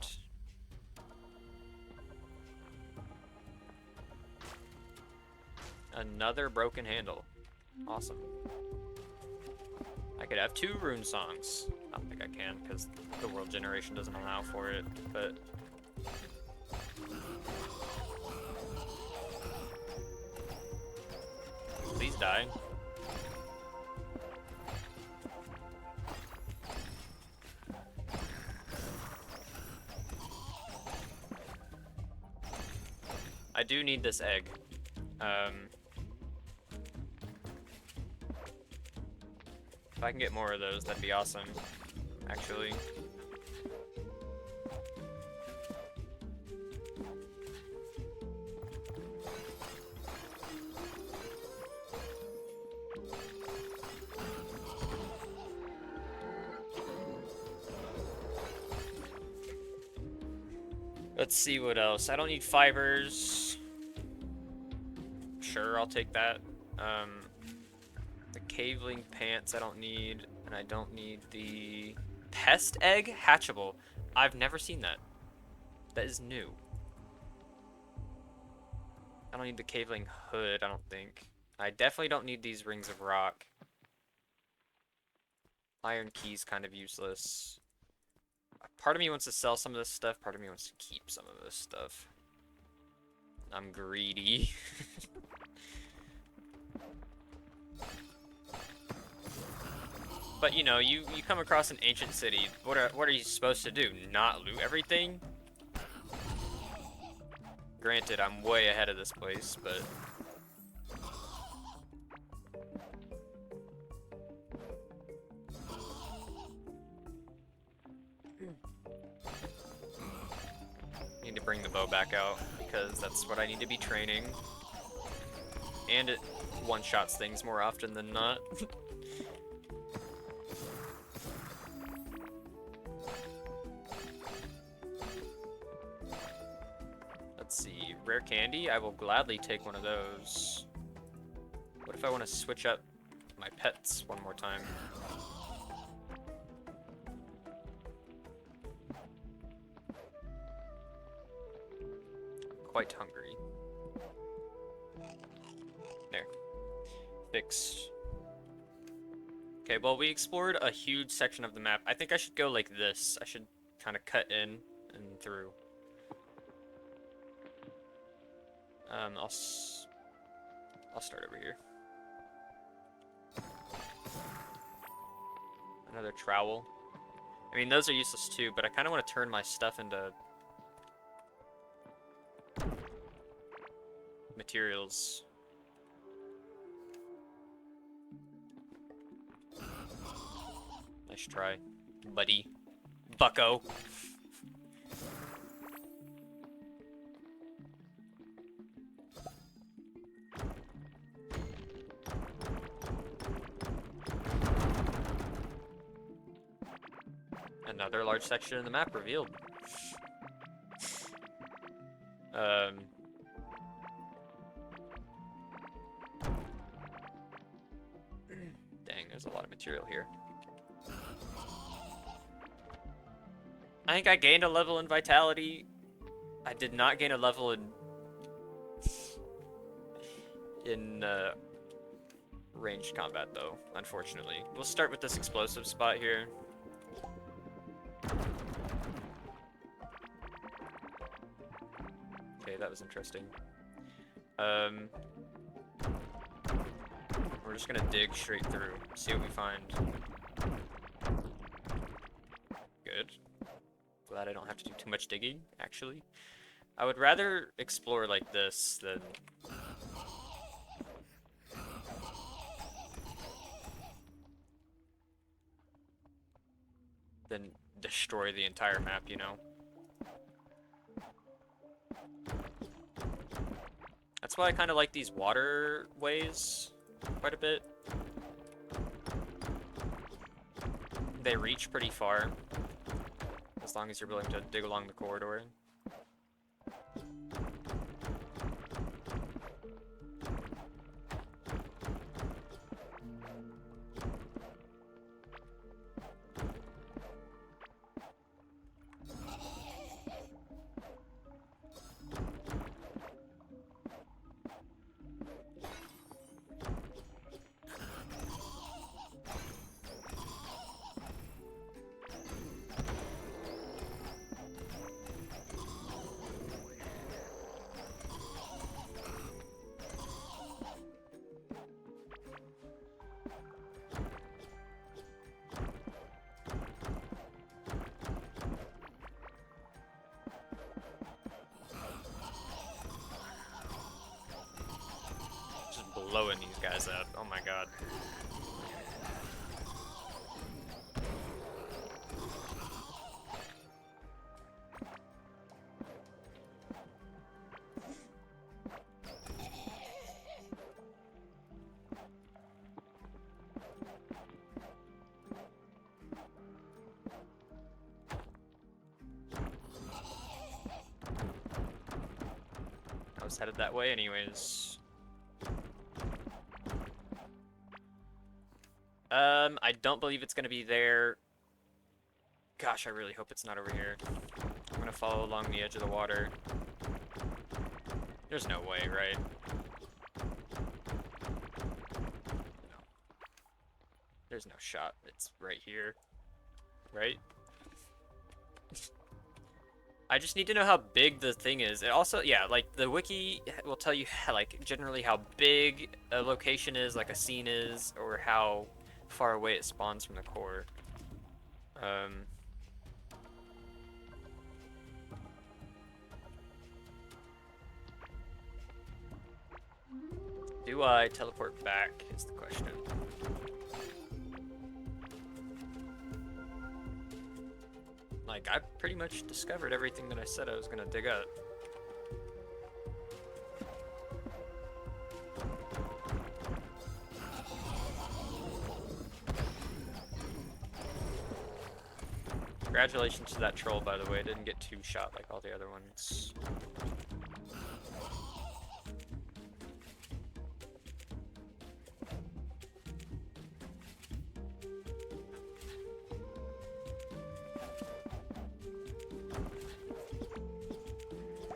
Another broken handle. Awesome. I could have 2 rune songs. I don't think I can because the world generation doesn't allow for it, but please die. I do need this egg. If I can get more of those, that'd be awesome, actually. Let's see what else. I don't need fibers. Sure, I'll take that. The caveling pants I don't need, and I don't need the pest egg hatchable. I've never seen that. That is new. I don't need the caveling hood, I don't think. I definitely don't need these rings of rock. Iron key's kind of useless. Part of me wants to sell some of this stuff, part of me wants to keep some of this stuff. I'm greedy. But you know, you come across an ancient city. What are you supposed to do? Not loot everything? Granted, I'm way ahead of this place, but need to bring the bow back out because that's what I need to be training. And it one-shots things more often than not. Let's see, rare candy? I will gladly take one of those. What if I want to switch up my pets one more time? I'm quite hungry. There. Fixed. Okay, well, we explored a huge section of the map. I think I should go like this. I should kind of cut in and through. I'll start over here. Another trowel. I mean, those are useless too, but I kind of want to turn my stuff into materials. Nice try, buddy. Bucko. Another large section of the map revealed. Dang, there's a lot of material here. I think I gained a level in vitality. I did not gain a level in ranged combat though, unfortunately. We'll start with this explosive spot here. Okay, that was interesting. We're just gonna dig straight through, see what we find. Good. Glad I don't have to do too much digging, actually. I would rather explore like this than destroy the entire map, you know? That's why I kind of like these waterways quite a bit. They reach pretty far, as long as you're willing to dig along the corridor. Blowing these guys up. Oh my god. was headed that way anyways. I don't believe it's gonna be there. Gosh, I really hope it's not over here. I'm gonna follow along the edge of the water. There's no way, right? No. There's no shot. It's right here. Right? I just need to know how big the thing is. It also, yeah, like, the wiki will tell you, like, generally how big a location is, like a scene is, or how far away it spawns from the core. Do I teleport back, is the question. Like, I pretty much discovered everything that I said I was gonna dig up. Congratulations to that troll, by the way. It didn't get two-shot like all the other ones.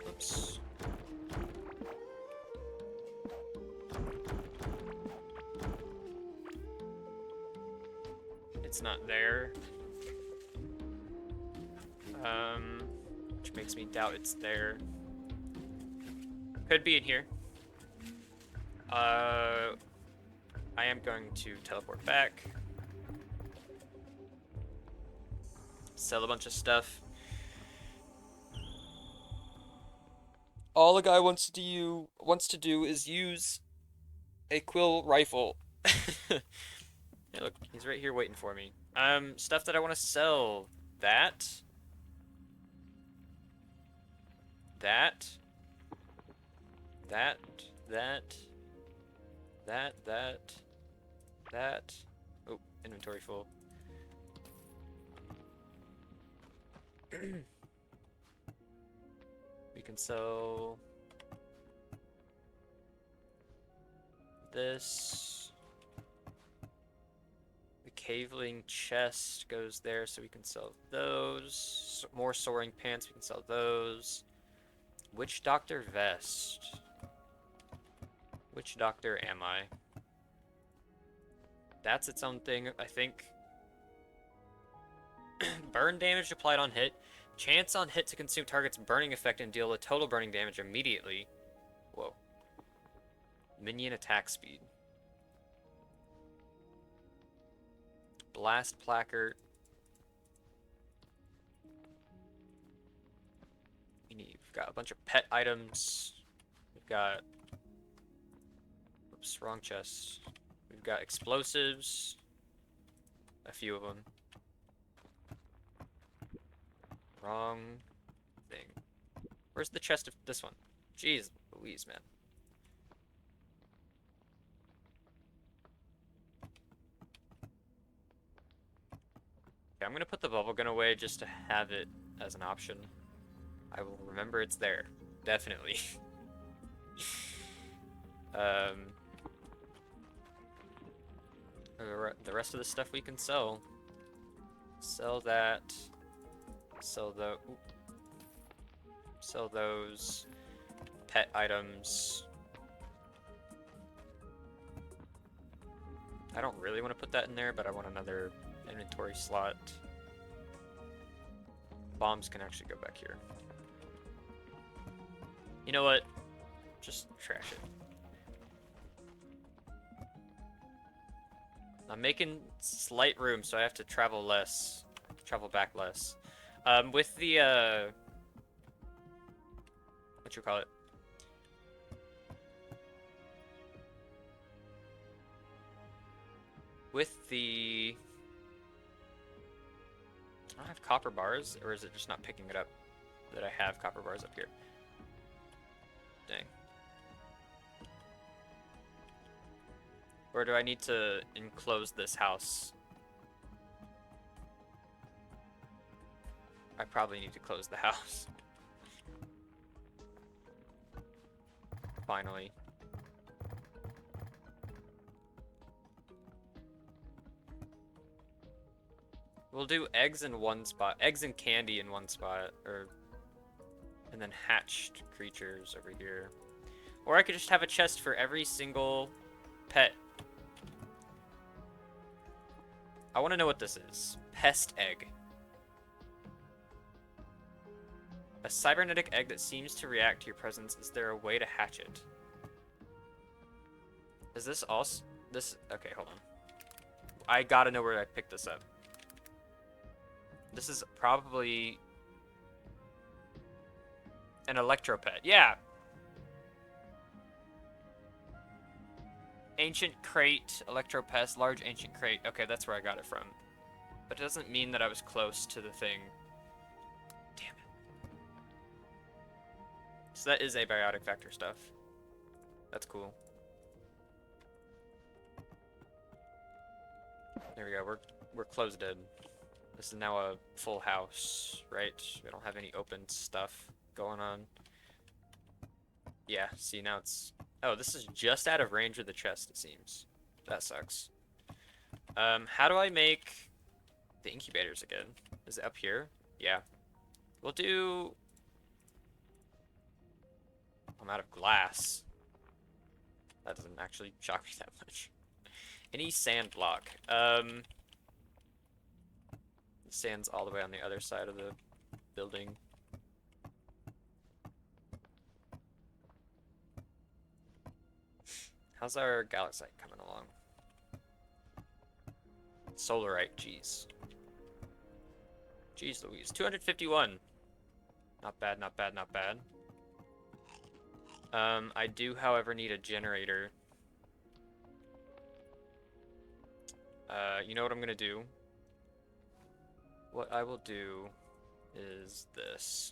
Oops. It's not there. Which makes me doubt it's there. Could be in here. I am going to teleport back. Sell a bunch of stuff. All a guy wants to do is use a quill rifle. Hey, look, he's right here waiting for me. Stuff that I want to sell. That. That. Oh, inventory full. We can sell this. The caveling chest goes there, so we can sell those. More soaring pants, we can sell those. Witch Doctor vest. Which doctor am I? That's its own thing, I think. Burn damage applied on hit. Chance on hit to consume target's burning effect and deal a total burning damage immediately. Whoa. Minion attack speed. Blast placard. We've got a bunch of pet items. We've got... Oops, wrong chest. We've got explosives. A few of them. Wrong thing. Where's the chest of this one? Jeez Louise, man. Okay, I'm gonna put the bubble gun away just to have it as an option. I will remember it's there. Definitely. The rest of the stuff we can sell. Sell that. Sell the... Oop. Sell those. Pet items. I don't really want to put that in there, but I want another inventory slot. Bombs can actually go back here. You know what? Just trash it. I'm making slight room, so I have to travel less. Travel back less. With the, what you call it? With the... I don't have copper bars, or is it just not picking it up that I have copper bars up here? Dang. Or do I need to enclose this house? I probably need to close the house. Finally. We'll do eggs in one spot. Eggs and candy in one spot. And then hatched creatures over here. Or I could just have a chest for every single pet. I want to know what this is. Pest egg. A cybernetic egg that seems to react to your presence. Is there a way to hatch it? Is this also... This... Okay, hold on. I gotta know where I picked this up. This is probably... an electropet. Yeah! Ancient crate, electropest, large ancient crate. Okay, that's where I got it from. But it doesn't mean that I was close to the thing. Damn it. So that is abiotic factor stuff. That's cool. There we go. We're closed in. This is now a full house, right? We don't have any open stuff going on. Yeah, see now it's... Oh, this is just out of range of the chest, it seems. That sucks. How do I make the incubators again? Is it up here? Yeah. We'll do... I'm out of glass. That doesn't actually shock me that much. Any sand block. The sand's all the way on the other side of the building. How's our galaxite coming along? Solarite, jeez. Jeez Louise. 251. Not bad, not bad, not bad. I do, however, need a generator. You know what I'm gonna do? What I will do is this.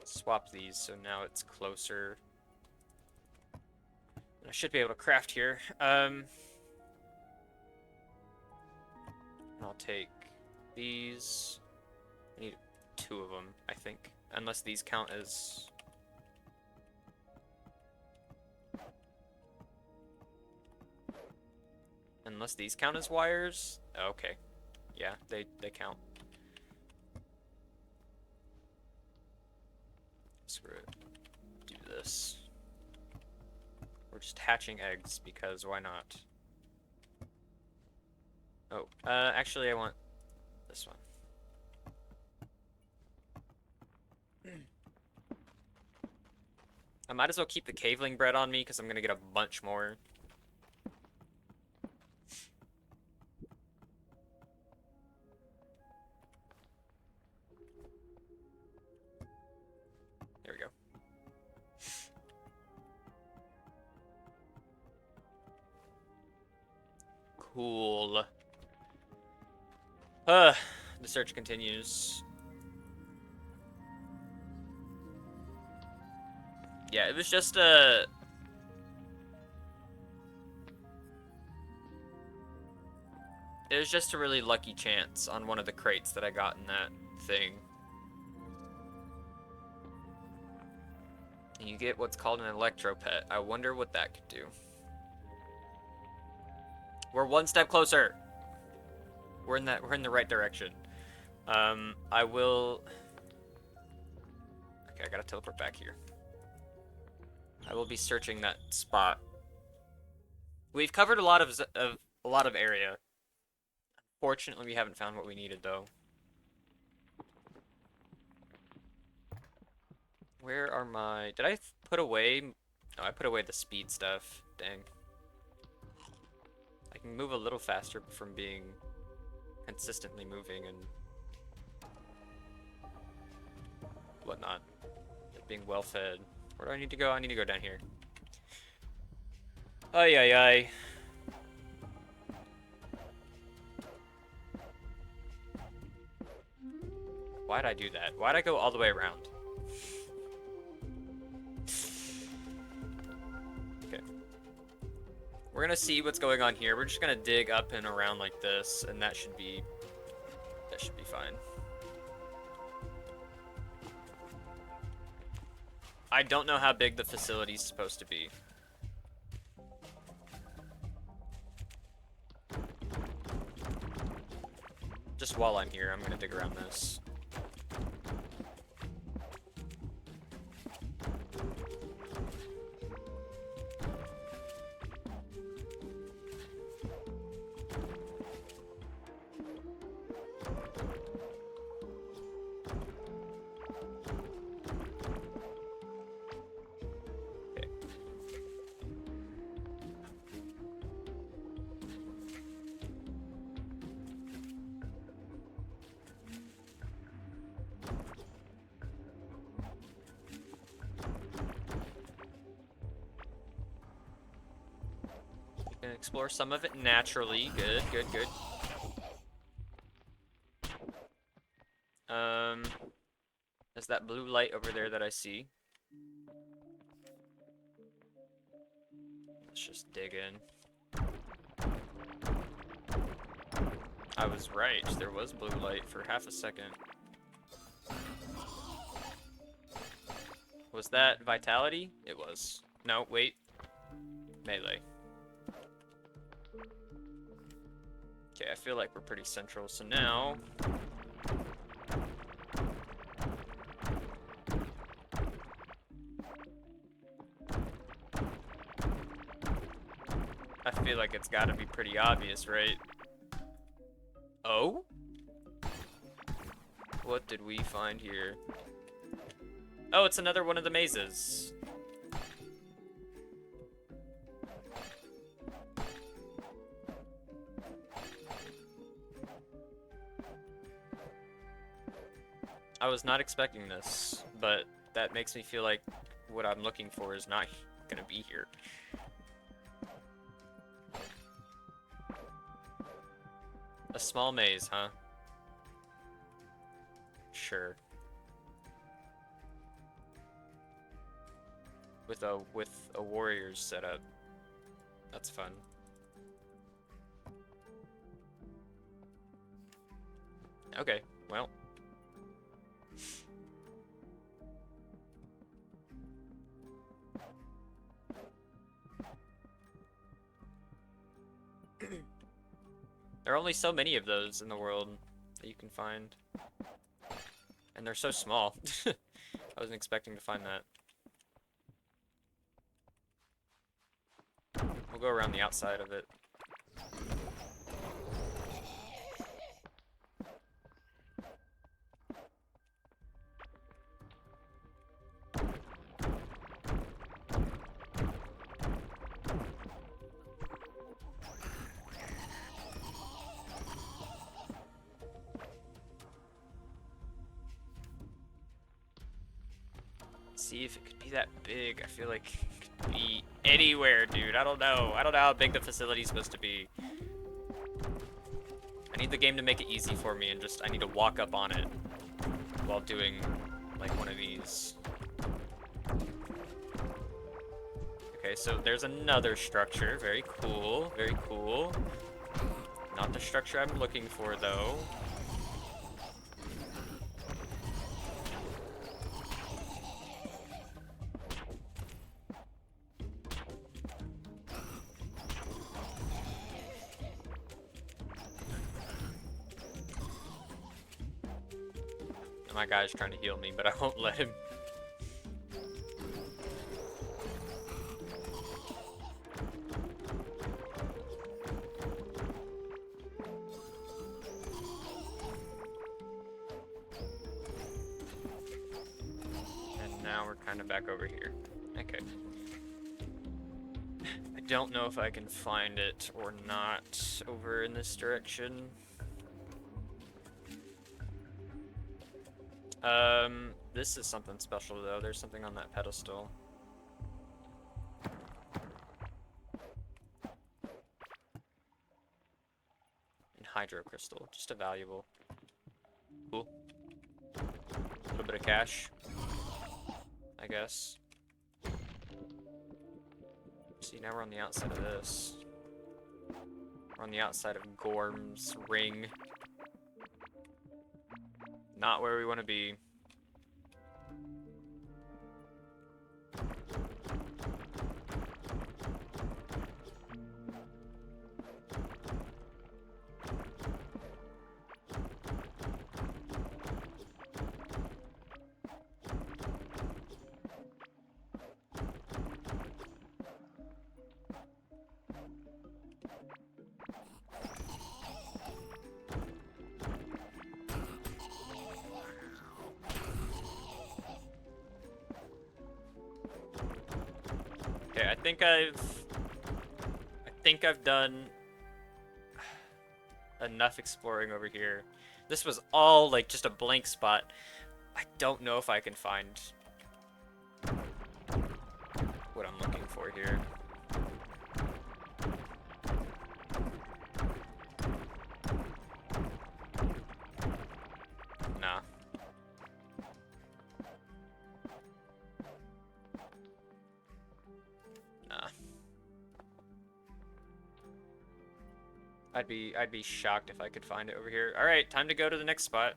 Swap these so now it's closer. I should be able to craft here. I'll take these. I need 2 of them, I think. Unless these count as... Unless these count as wires? Oh, okay. Yeah, they count. Screw it. Do this. We're just hatching eggs because why not? Oh, actually I want this one. I might as well keep the caveling bread on me because I'm gonna get a bunch more. There we go. Cool. The search continues. Yeah, it was just a... It was just a really lucky chance on one of the crates that I got in that thing. And you get what's called an electropet. I wonder what that could do. We're one step closer. We're in the right direction. I will... Okay, I gotta teleport back here. I will be searching that spot. We've covered a lot of area. Fortunately, we haven't found what we needed though. Where are my... Did I put away... No, I put away the speed stuff. Dang. I can move a little faster from being consistently moving and whatnot. Being well fed. Where do I need to go? I need to go down here. Ay, ay, ay. Why'd I do that? Why'd I go all the way around? Okay. We're gonna see what's going on here. We're just gonna dig up and around like this, and that should be fine. I don't know how big the facility's supposed to be. Just while I'm here, I'm gonna dig around this. Explore some of it naturally. Good, good, good. There's that blue light over there that I see. Let's just dig in. I was right. There was blue light for half a second. Was that vitality? It was. No, wait. Melee. Okay, I feel like we're pretty central, so now... I feel like it's gotta be pretty obvious, right? Oh? What did we find here? Oh, it's another one of the mazes. I was not expecting this, but that makes me feel like what I'm looking for is not gonna be here. A small maze, huh? Sure. With a warriors setup. That's fun. Okay, well. There are only so many of those in the world that you can find. And they're so small. I wasn't expecting to find that. We'll go around the outside of it. See if it could be that big. I feel like it could be anywhere, dude. I don't know. I don't know how big the facility's supposed to be. I need the game to make it easy for me and just, I need to walk up on it while doing, like, one of these. Okay, so there's another structure. Very cool. Very cool. Not the structure I'm looking for, though. My guy's trying to heal me, but I won't let him. And now we're kind of back over here. Okay. I don't know if I can find it or not over in this direction. This is something special though. There's something on that pedestal. And hydro crystal, just a valuable. Cool. A little bit of cash, I guess. See, now we're on the outside of this. We're on the outside of Gorm's ring. Not where we want to be. Okay, I think I've done enough exploring over here. This was all like just a blank spot. I don't know if I can find what I'm looking for here. Nah. Nah. I'd be shocked if I could find it over here. All right, time to go to the next spot.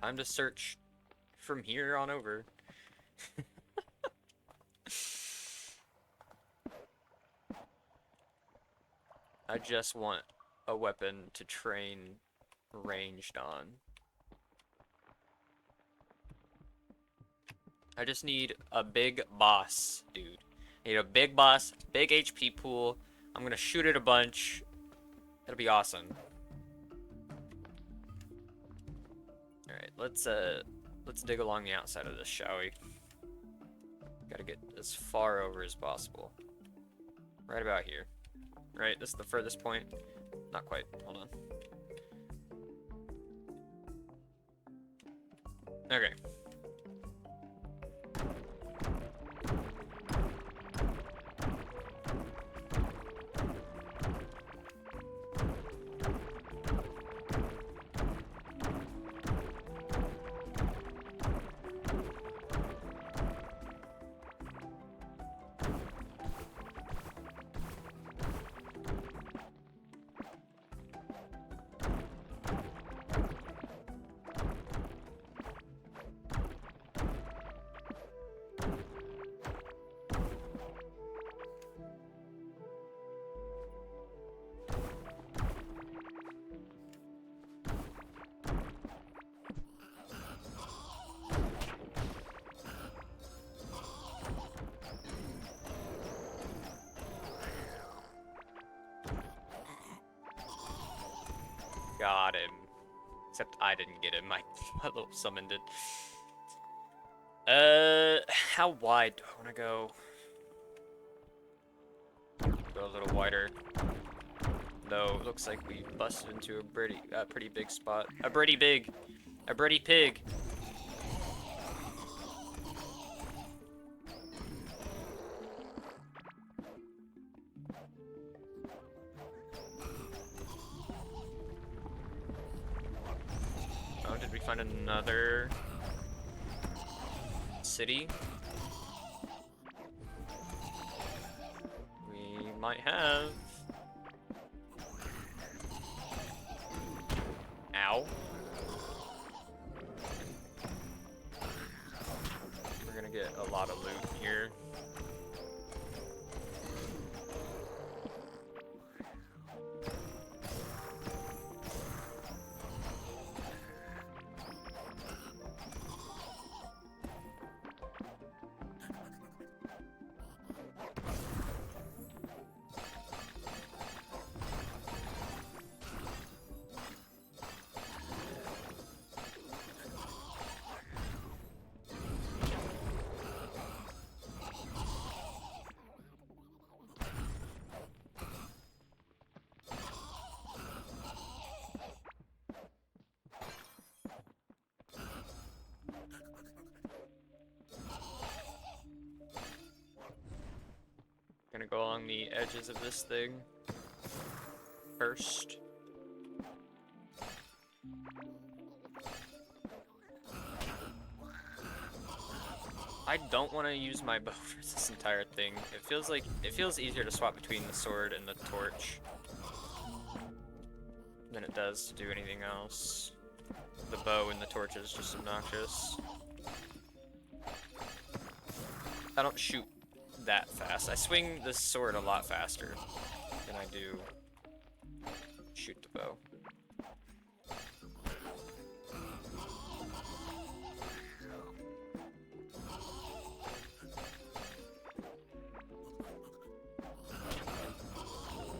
Time to search from here on over. I just want a weapon to train ranged on. I just need a big boss, dude. I need a big boss, big HP pool. I'm gonna shoot it a bunch. It'll be awesome. Alright, let's dig along the outside of this, shall we? Gotta get as far over as possible. Right about here. Right, this is the furthest point. Not quite. Hold on. Okay. Got him. Except I didn't get him. My little summon did. How wide do I want to go? Go a little wider. Though it looks like we busted into a pretty big spot. A pretty pig. Oh, did we find another city? We might have. Ow. We're gonna get a lot of loot here. Gonna go along the edges of this thing first. I don't want to use my bow for this entire thing. It feels easier to swap between the sword and the torch than it does to do anything else. The bow and the torch is just obnoxious. I don't shoot that fast. I swing this sword a lot faster than I do shoot the bow.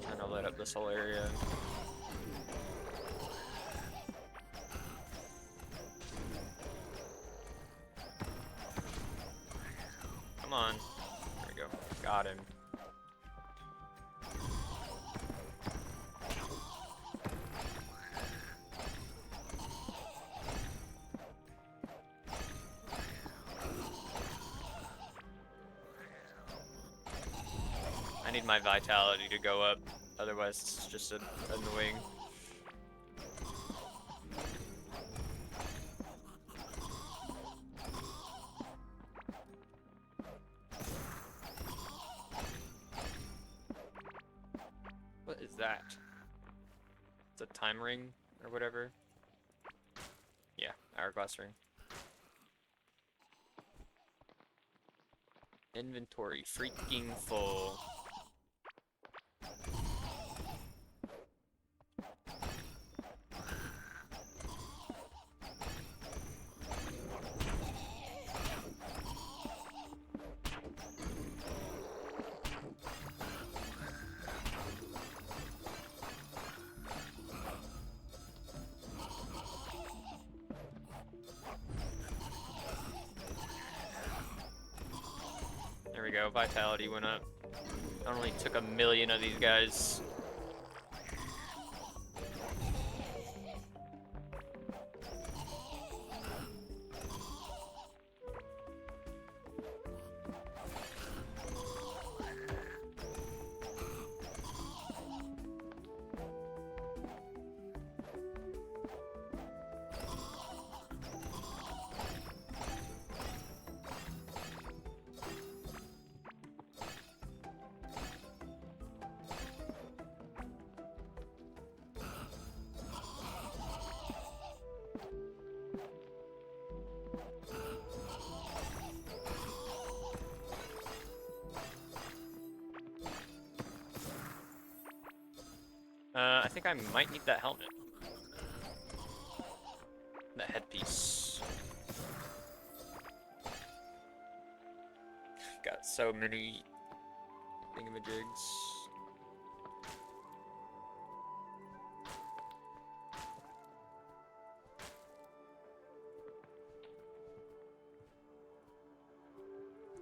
Trying to light up this whole area. Come on. There we go. Got him. I need my vitality to go up, otherwise it's just annoying. What is that? It's a time ring or whatever. Yeah, hourglass ring. Inventory freaking full. There we go, vitality went up. I only took 1,000,000 of these guys. I think I might need that helmet. That headpiece. Got so many thingamajigs.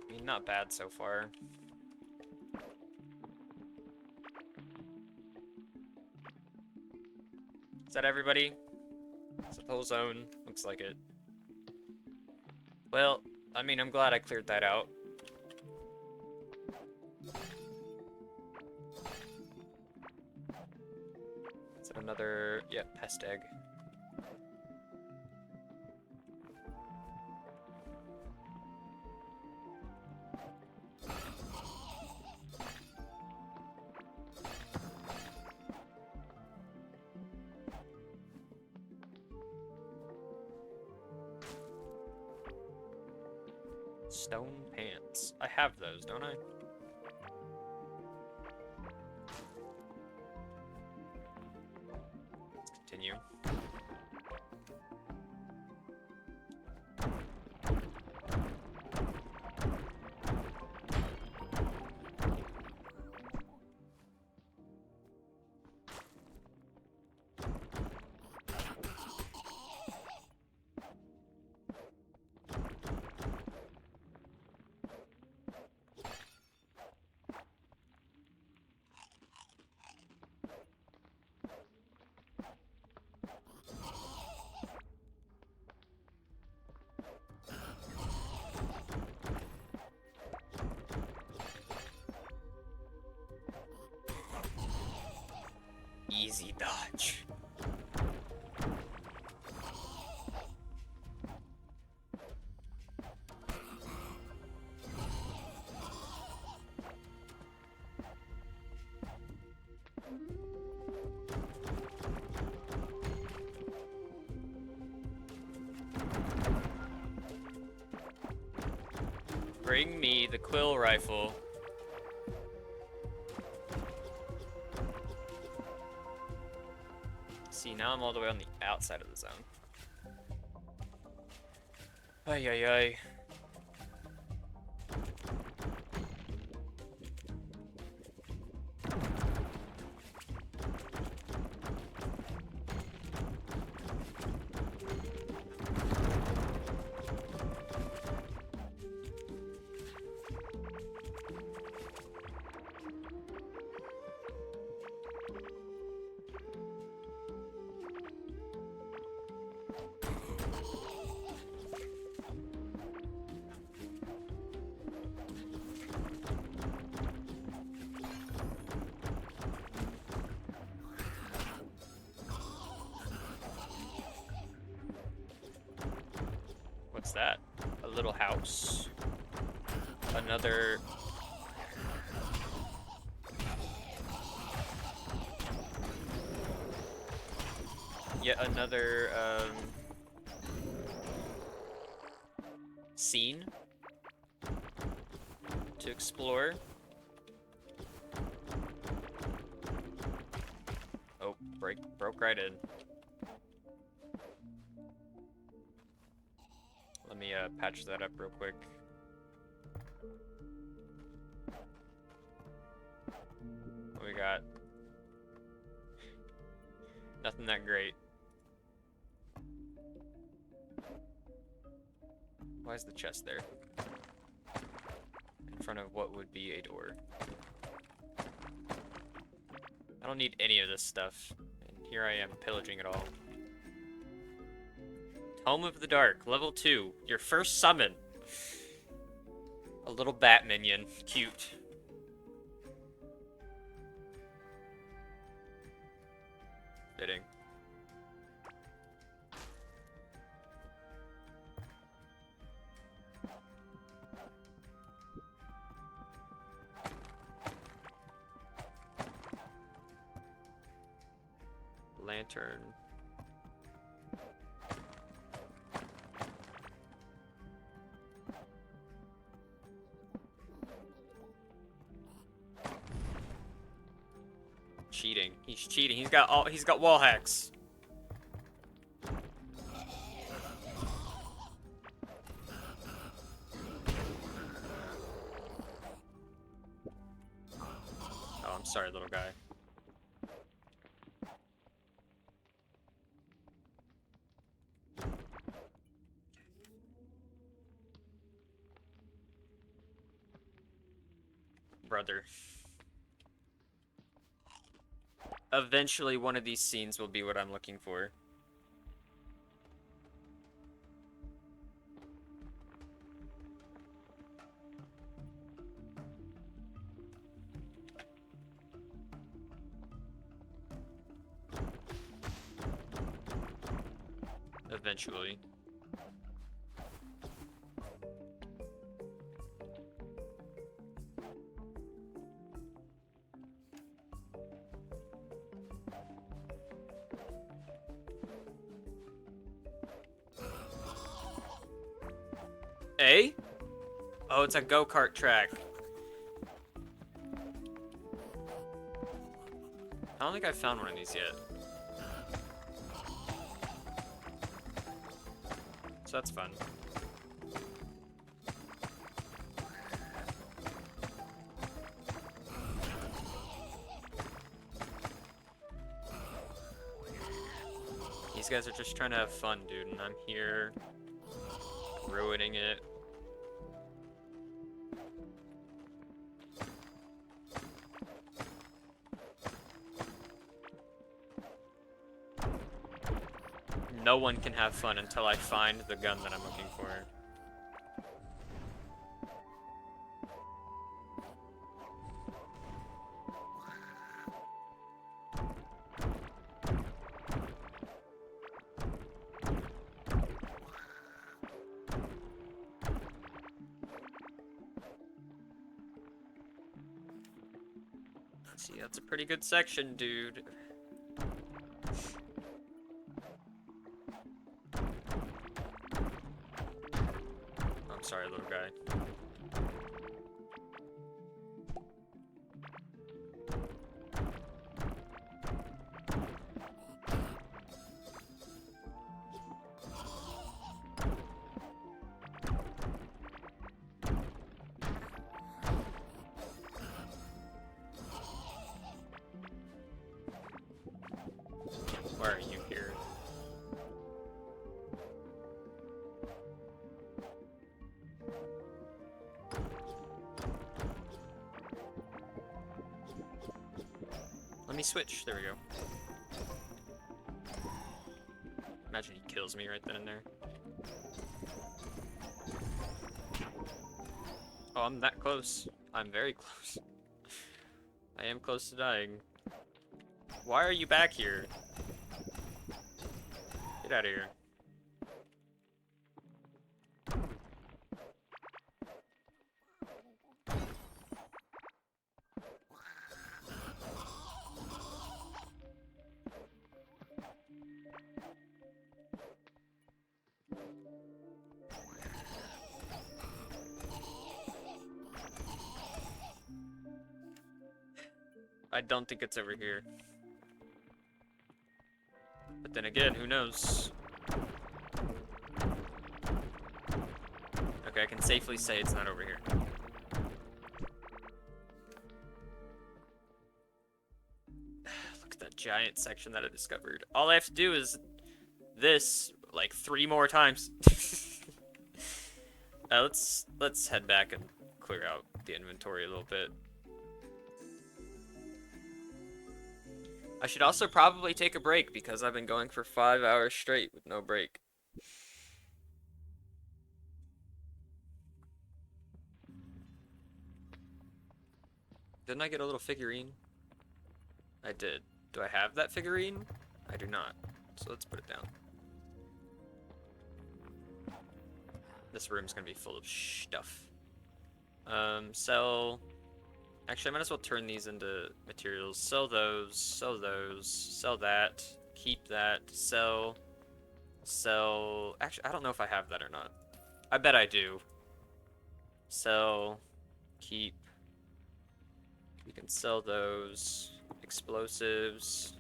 I mean, not bad so far. Is that everybody? Is that the whole zone? Looks like it. Well, I mean, I'm glad I cleared that out. Is it another... yeah, pest egg. Stone pants. I have those, don't I? Let's continue. Bring me the quill rifle. See, now I'm all the way on the outside of the zone. Ay, ay, ay. What's that? A little house. Another... Yet another, scene to explore. Oh, broke right in. Let me patch that up real quick. What we got? Nothing that great. Why is the chest there? In front of what would be a door. I don't need any of this stuff. And here I am pillaging it all. Home of the Dark, level 2. Your first summon. A little bat minion. Cute. Fitting. Lantern. Cheating. He's cheating. He's got wall hacks. Oh, I'm sorry, little guy. Brother. Eventually, one of these scenes will be what I'm looking for. Eventually. A? Oh, it's a go-kart track. I don't think I've found one of these yet. So that's fun. These guys are just trying to have fun, dude, and I'm here ruining it. No one can have fun until I find the gun that I'm looking for. See, that's a pretty good section, dude. I'm sorry, little guy. me switch. There we go. Imagine he kills me right then and there. Oh, I'm that close. I'm very close. I am close to dying. Why are you back here? Get out of here. I don't think it's over here. But then again, who knows? Okay, I can safely say it's not over here. Look at that giant section that I discovered. All I have to do is this like 3 more times. Let's head back and clear out the inventory a little bit. I should also probably take a break because I've been going for 5 hours straight with no break. Didn't I get a little figurine? I did. Do I have that figurine? I do not. So let's put it down. This room's gonna be full of stuff. Sell. Actually, I might as well turn these into materials. Sell those, sell that, keep that, sell. Actually, I don't know if I have that or not. I bet I do. Sell, keep. We can sell those. Explosives.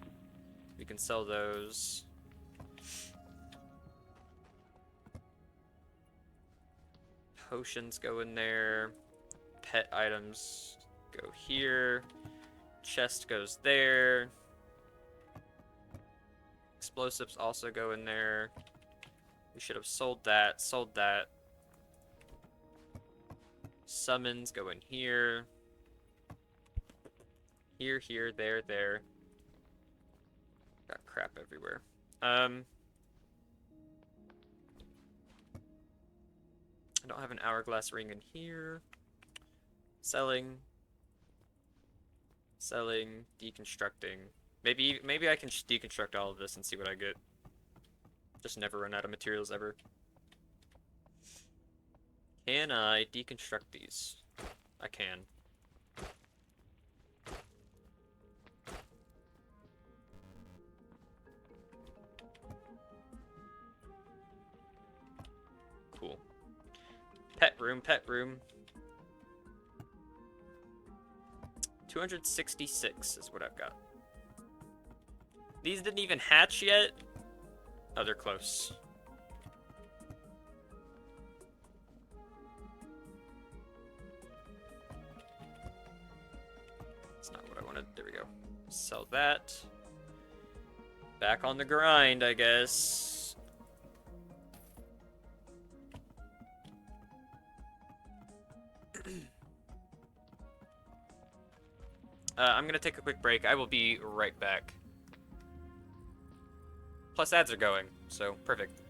We can sell those. Potions go in there. Pet items go here. Chest goes there. Explosives also go in there. We should have sold that. Sold that. Summons go in here. Here, here, there, there. Got crap everywhere. I don't have an hourglass ring in here. Selling. Selling. Deconstructing. Maybe I can deconstruct all of this and see what I get. Just never run out of materials ever. Can I deconstruct these? I can. Cool. Pet room, pet room. 266 is what I've got. These didn't even hatch yet. Oh, they're close. That's not what I wanted. There we go. Sell that. Back on the grind, I guess. I'm gonna take a quick break. I will be right back. Plus ads are going, so perfect.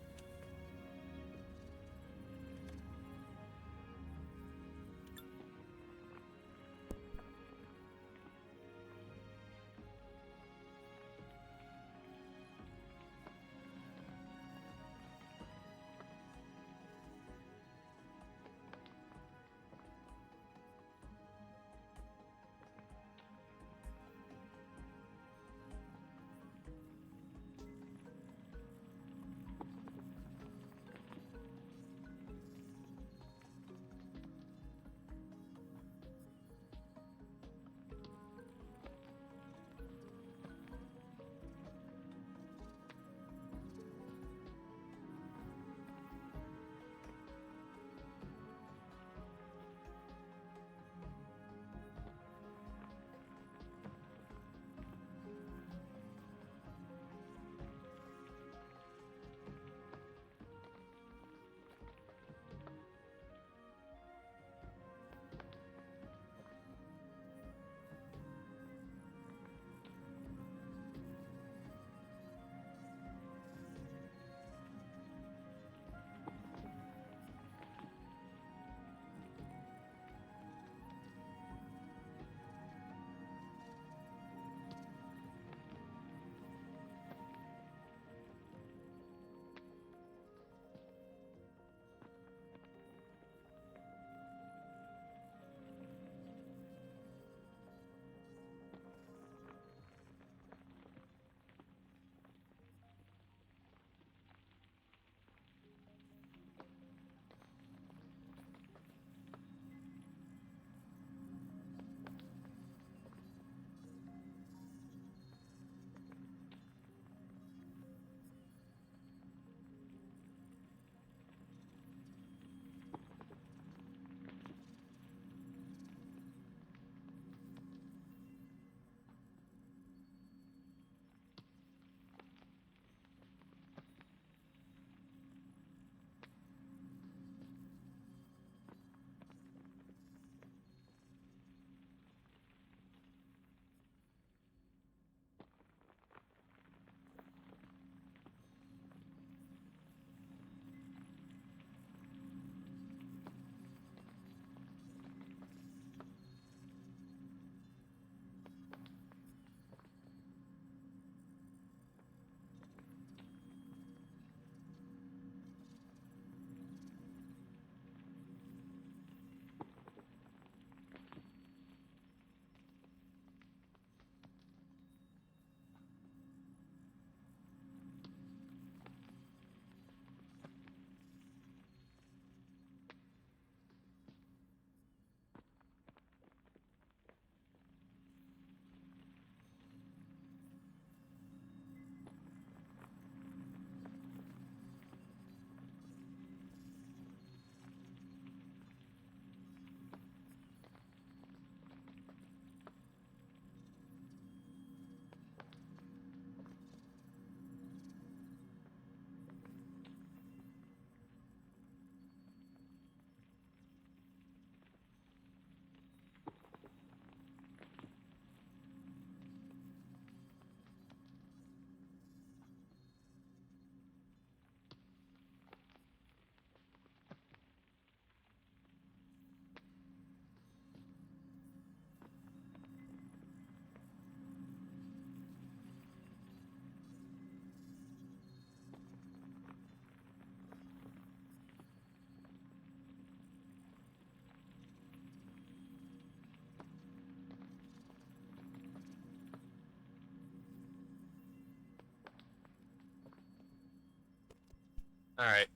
Alright.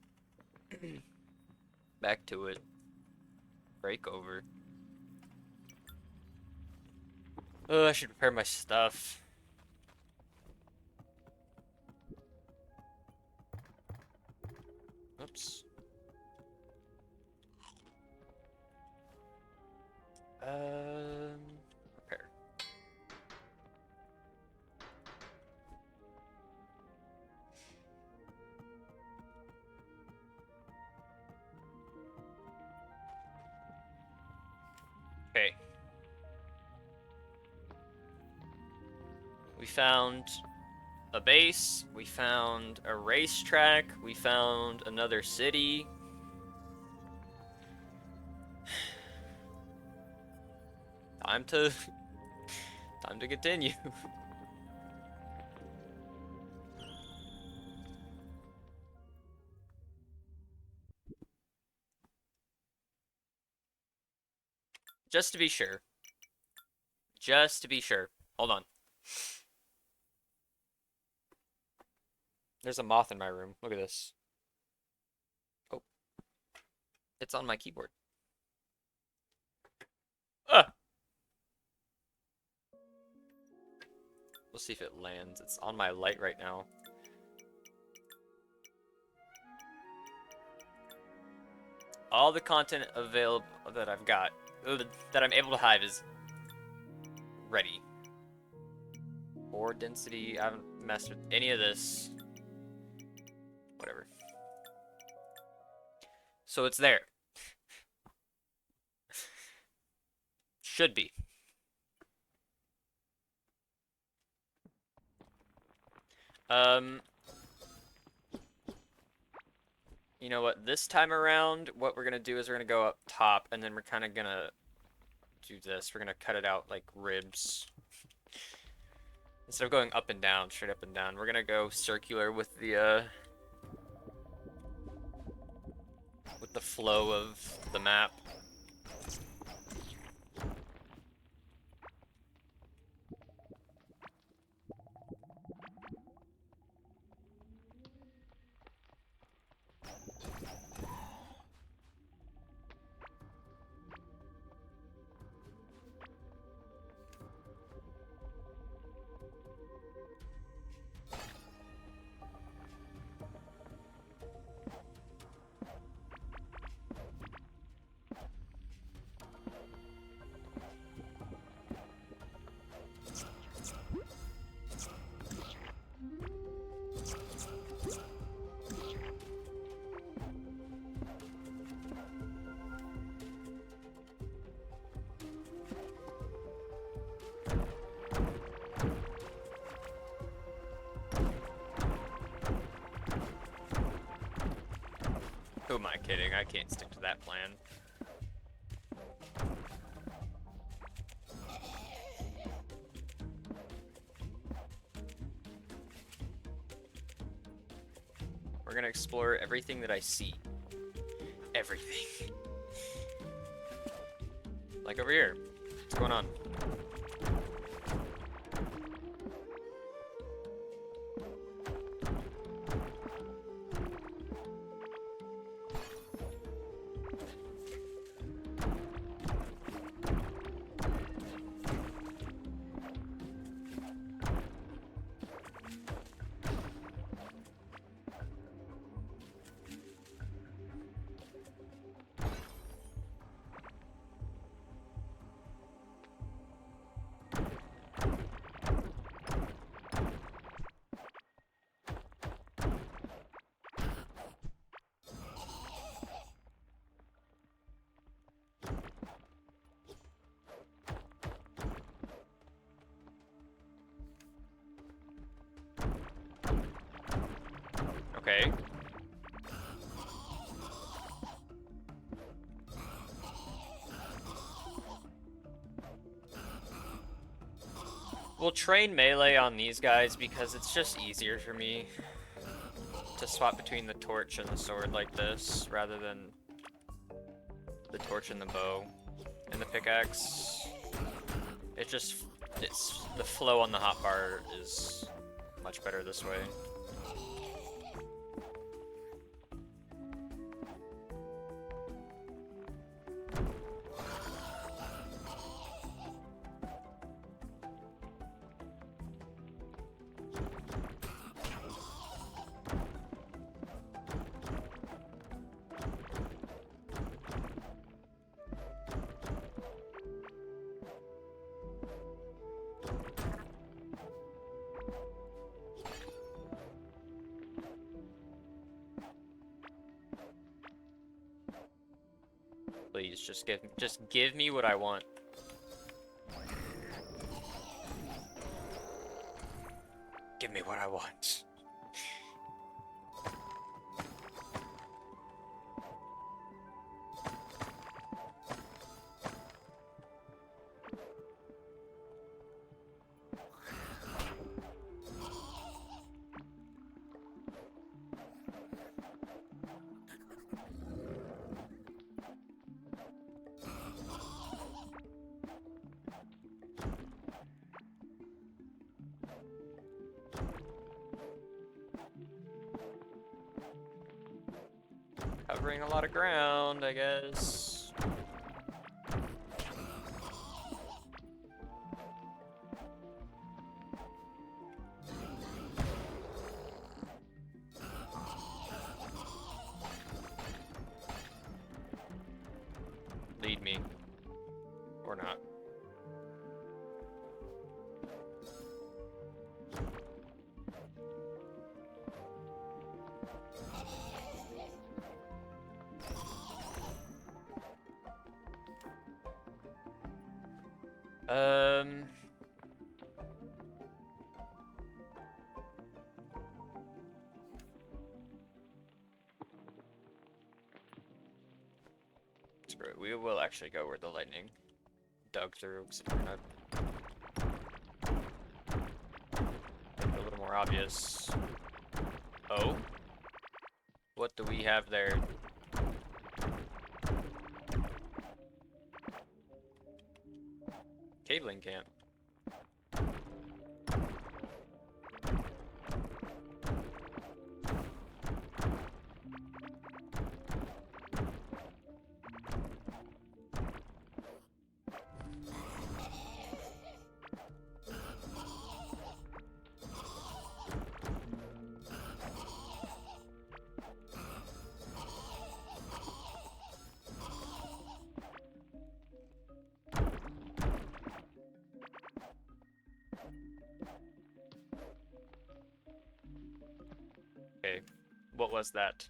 Back to it. Break over. Oh, I should prepare my stuff. Oops. Prepare. Okay. We found a base, we found a racetrack, we found another city. Time to continue. Just to be sure. Just to be sure. Hold on. There's a moth in my room. Look at this. Oh. It's on my keyboard. We'll see if it lands. It's on my light right now. All the content available that I've got, that I'm able to hide, is ready. Ore density, I haven't messed with any of this. Whatever. So it's there. Should be. You know what? This time around, what we're gonna do is we're gonna go up top, and then we're kind of gonna do this. We're gonna cut it out like ribs. Instead of going up and down, straight up and down, we're gonna go circular with the flow of the map. Who am I kidding? I can't stick to that plan. We're gonna explore everything that I see. Everything. Like over here. What's going on? Okay. We'll train melee on these guys because it's just easier for me to swap between the torch and the sword like this rather than the torch and the bow and the pickaxe. It's the flow on the hotbar is much better this way. Please, just give me what I want. Give me what I want. Covering a lot of ground, I guess. Lead me. Or not. Screw it. We will actually go where the lightning dug through, because it's gonna make it a little more obvious. Oh? What do we have there? Cabling camp. Okay, what was that?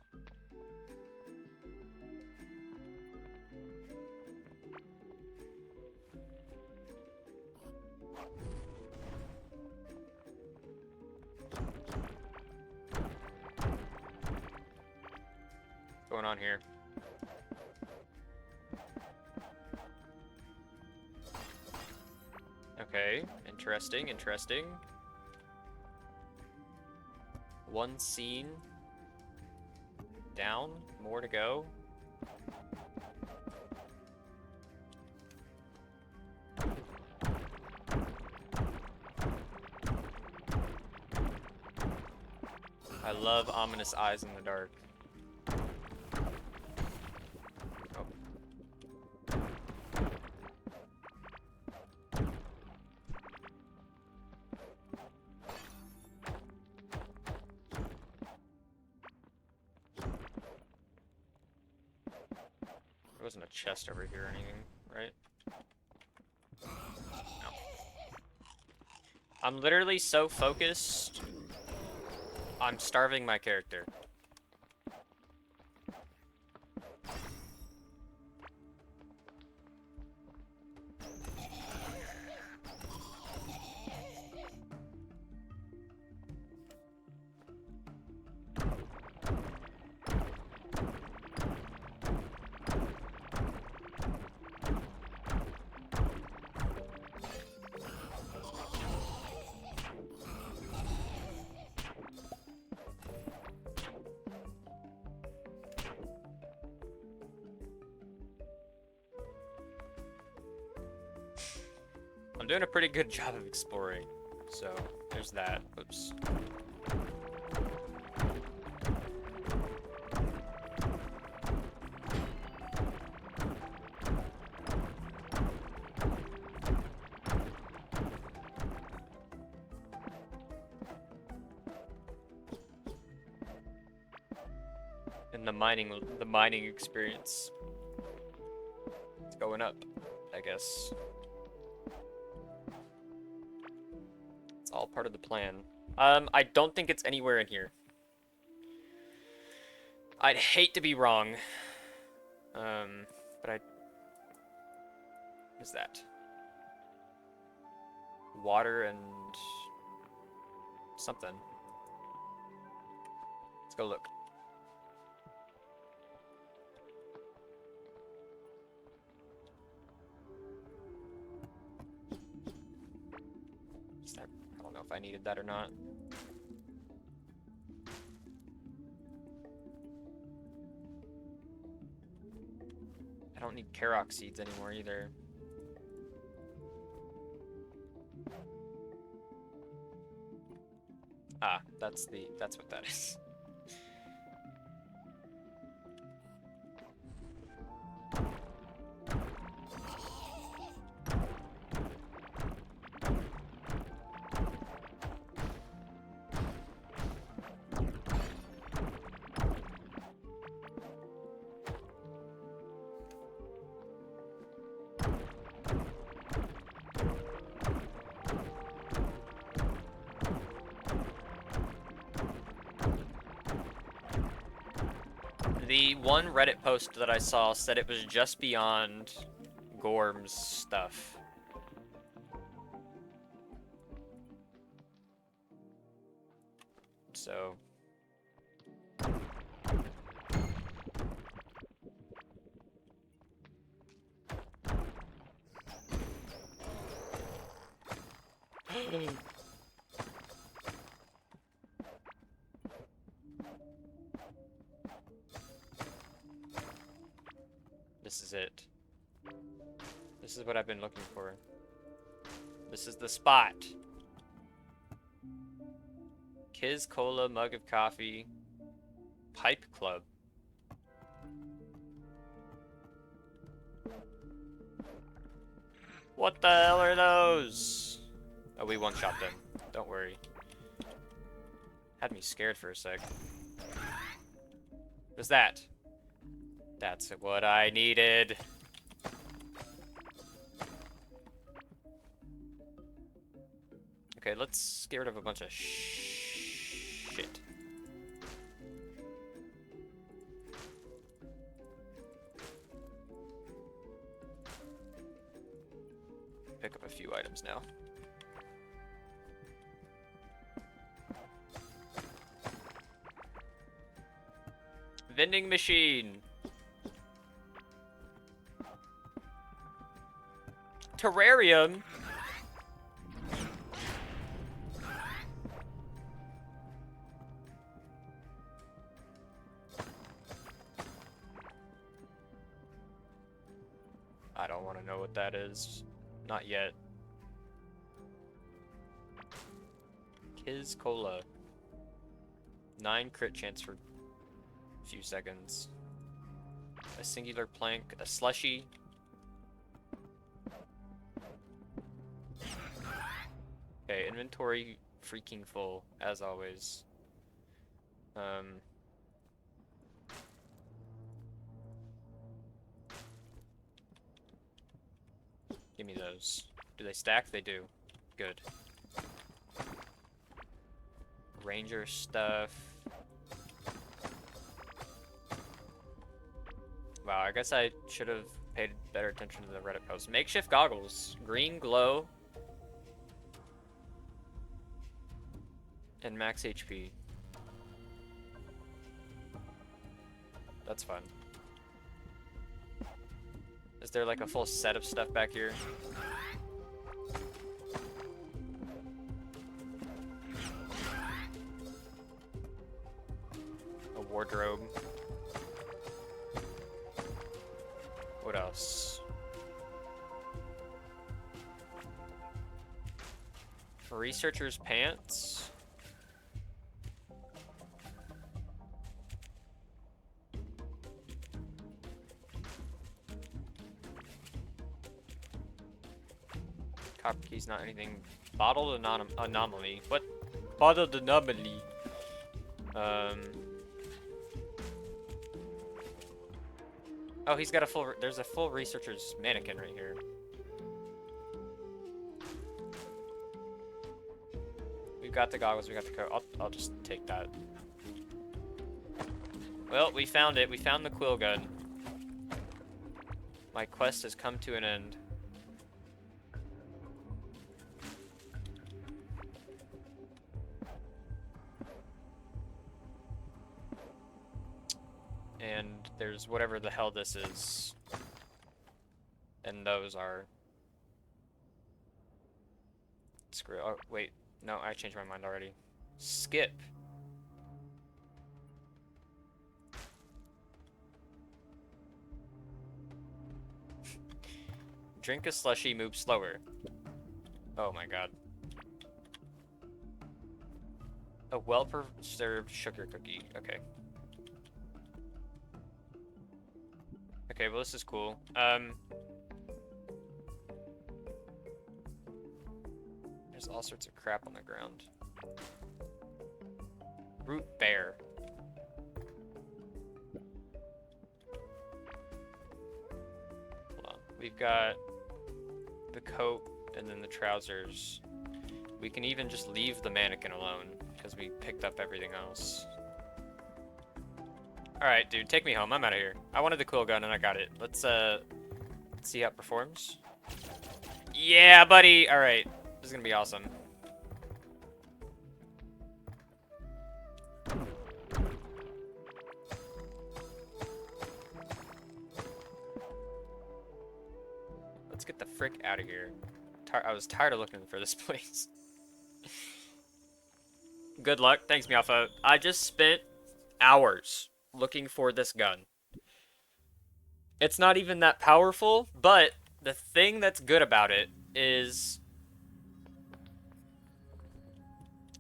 What's going on here? Okay, interesting, interesting. One scene down, more to go. I love ominous eyes in the dark. Oh. There wasn't a chest over here or anything, right? No. I'm literally so focused. I'm starving my character. I'm doing a pretty good job of exploring, so there's that. Oops. And the mining experience, it's going up, I guess. All part of the plan. I don't think it's anywhere in here. I'd hate to be wrong. But is that? Water and something. Let's go look. I don't know if I needed that or not. I don't need Karok seeds anymore either. Ah, that's what that is. The one Reddit post that I saw said it was just beyond Gorm's stuff. So... This is it. This is what I've been looking for. This is the spot. Kiz Cola, mug of coffee, pipe club. What the hell are those? Oh, we one-shot them. Don't worry. Had me scared for a sec. What's that? That's what I needed. Okay, let's get rid of a bunch of shit. Pick up a few items now. Vending machine. Terrarium. I don't want to know what that is. Not yet. Kiz Cola. 9 crit chance for a few seconds. A singular plank. A slushy. Okay, inventory freaking full, as always. Give me those. Do they stack? They do. Good. Ranger stuff. Wow, I guess I should have paid better attention to the Reddit post. Makeshift goggles. Green glow. And max HP. That's fun. Is there like a full set of stuff back here? A wardrobe. What else? For researcher's pants. Copper key's not anything. Bottled anomaly. What? Bottled anomaly. Oh, he's got a full. There's a full researcher's mannequin right here. We've got the goggles. We got the coat. I'll just take that. Well, we found it. We found the quill gun. My quest has come to an end. And there's whatever the hell this is. And those are... Screw it. Oh, wait. No, I changed my mind already. Skip. Drink a slushy, move slower. Oh my god. A well-preserved sugar cookie. Okay. Okay, well this is cool. There's all sorts of crap on the ground. Root bear. Hold on. We've got the coat and then the trousers. We can even just leave the mannequin alone because we picked up everything else. Alright, dude, take me home. I'm out of here. I wanted the cool gun and I got it. Let's see how it performs. Yeah, buddy! Alright. This is gonna be awesome. Let's get the frick out of here. I was tired of looking for this place. Good luck. Thanks, Mialpha. I just spent hours looking for this gun. It's not even that powerful, but the thing that's good about it is...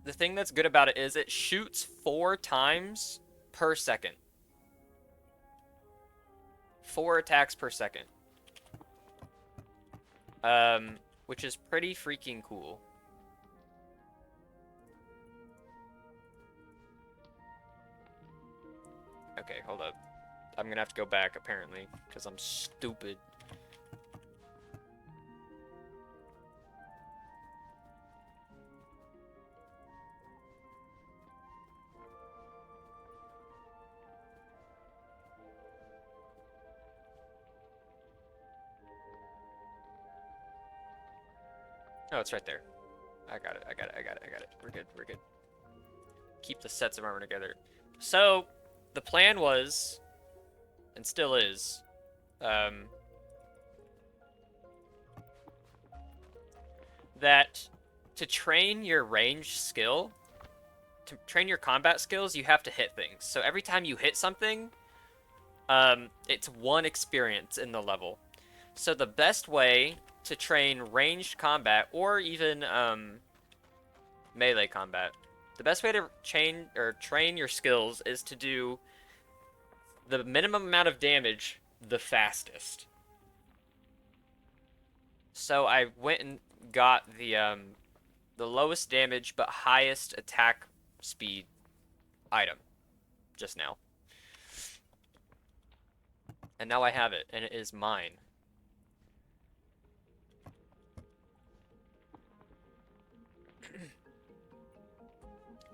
The thing that's good about it is it shoots 4 times per second. 4 attacks per second. Which is pretty freaking cool. Okay, hold up. I'm gonna have to go back, apparently, because I'm stupid. Oh, it's right there. I got it, I got it, I got it, I got it. We're good, we're good. Keep the sets of armor together. So, the plan was, and still is, that to train your range skill, to train your combat skills, you have to hit things. So every time you hit something, it's 1 experience in the level. So the best way to train ranged combat, or even melee combat, the best way to train your skills is to do the minimum amount of damage the fastest. So I went and got the lowest damage but highest attack speed item just now. And now I have it, and it is mine.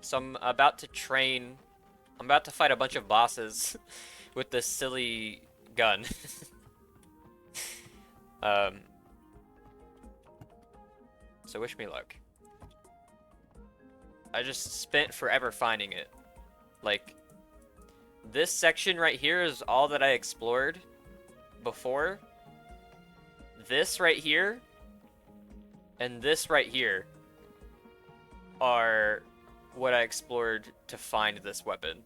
So I'm about to fight a bunch of bosses with this silly gun. So wish me luck. I just spent forever finding it. Like, this section right here is all that I explored before. This right here and this right here are what I explored to find this weapon.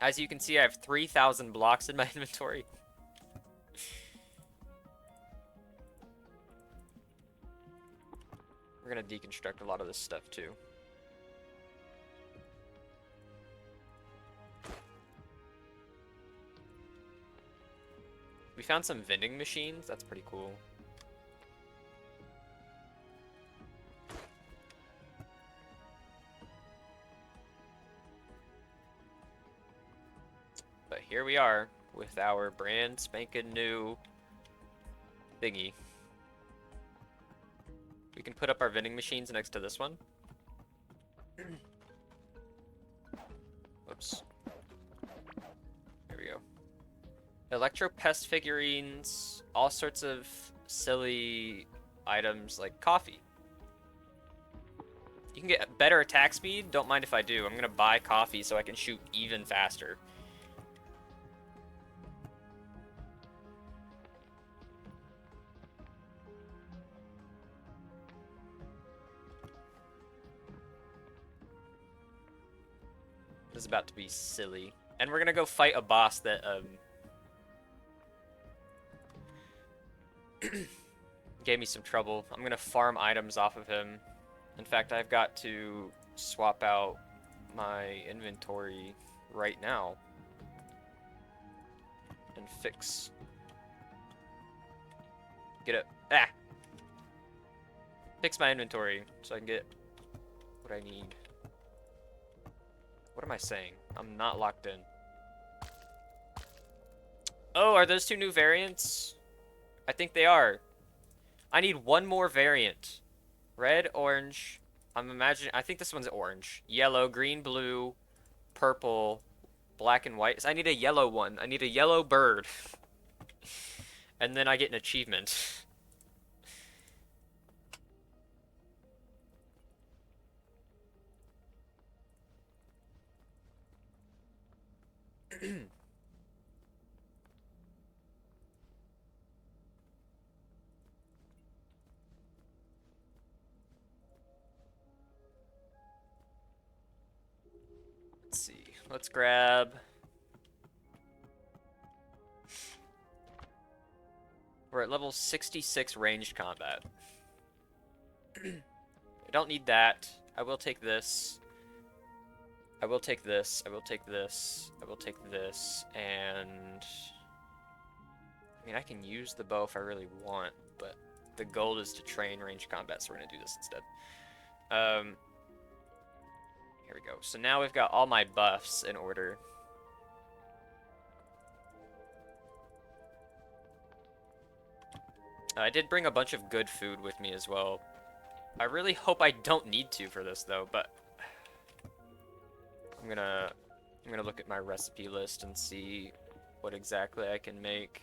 As you can see, I have 3,000 blocks in my inventory. We're gonna deconstruct a lot of this stuff too. We found some vending machines. That's pretty cool. But here we are with our brand spanking new thingy. We can put up our vending machines next to this one. Whoops. There we go. Electro pest figurines, all sorts of silly items like coffee. You can get better attack speed, don't mind if I do. I'm gonna buy coffee so I can shoot even faster. This is about to be silly. And we're gonna go fight a boss that, gave me some trouble. I'm gonna farm items off of him. In fact, I've got to swap out my inventory right now and fix. Get it. Ah! Fix my inventory so I can get what I need. What am I saying? I'm not locked in. Oh, are those two new variants? I think they are. I need one more variant. Red, orange. I'm imagining. I think this one's orange. Yellow, green, blue, purple, black, and white. So I need a yellow one. I need a yellow bird. And then I get an achievement. Let's see. Let's grab. We're at level 66 ranged combat. I don't need that. I will take this. I will take this. I will take this. I will take this. And I mean, I can use the bow if I really want, but the goal is to train ranged combat, so we're gonna do this instead. Here we go. So now we've got all my buffs in order. I did bring a bunch of good food with me as well. I really hope I don't need to for this though, but I'm gonna look at my recipe list and see what exactly I can make.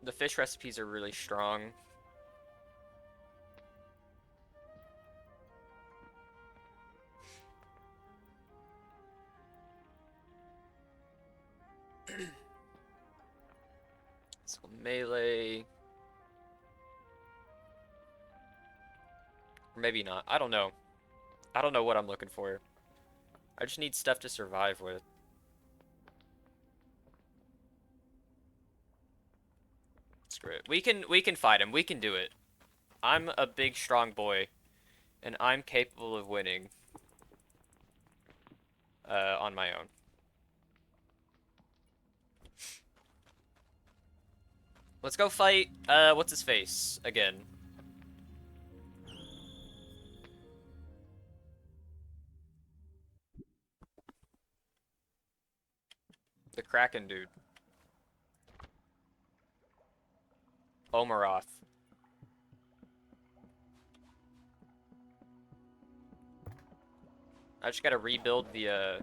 The fish recipes are really strong. So melee. Or maybe not. I don't know. I don't know what I'm looking for. I just need stuff to survive with. Screw it. We can fight him. We can do it. I'm a big strong boy, and I'm capable of winning. On my own. Let's go fight, what's his face again? The Kraken dude. Omaroth. I just gotta rebuild the,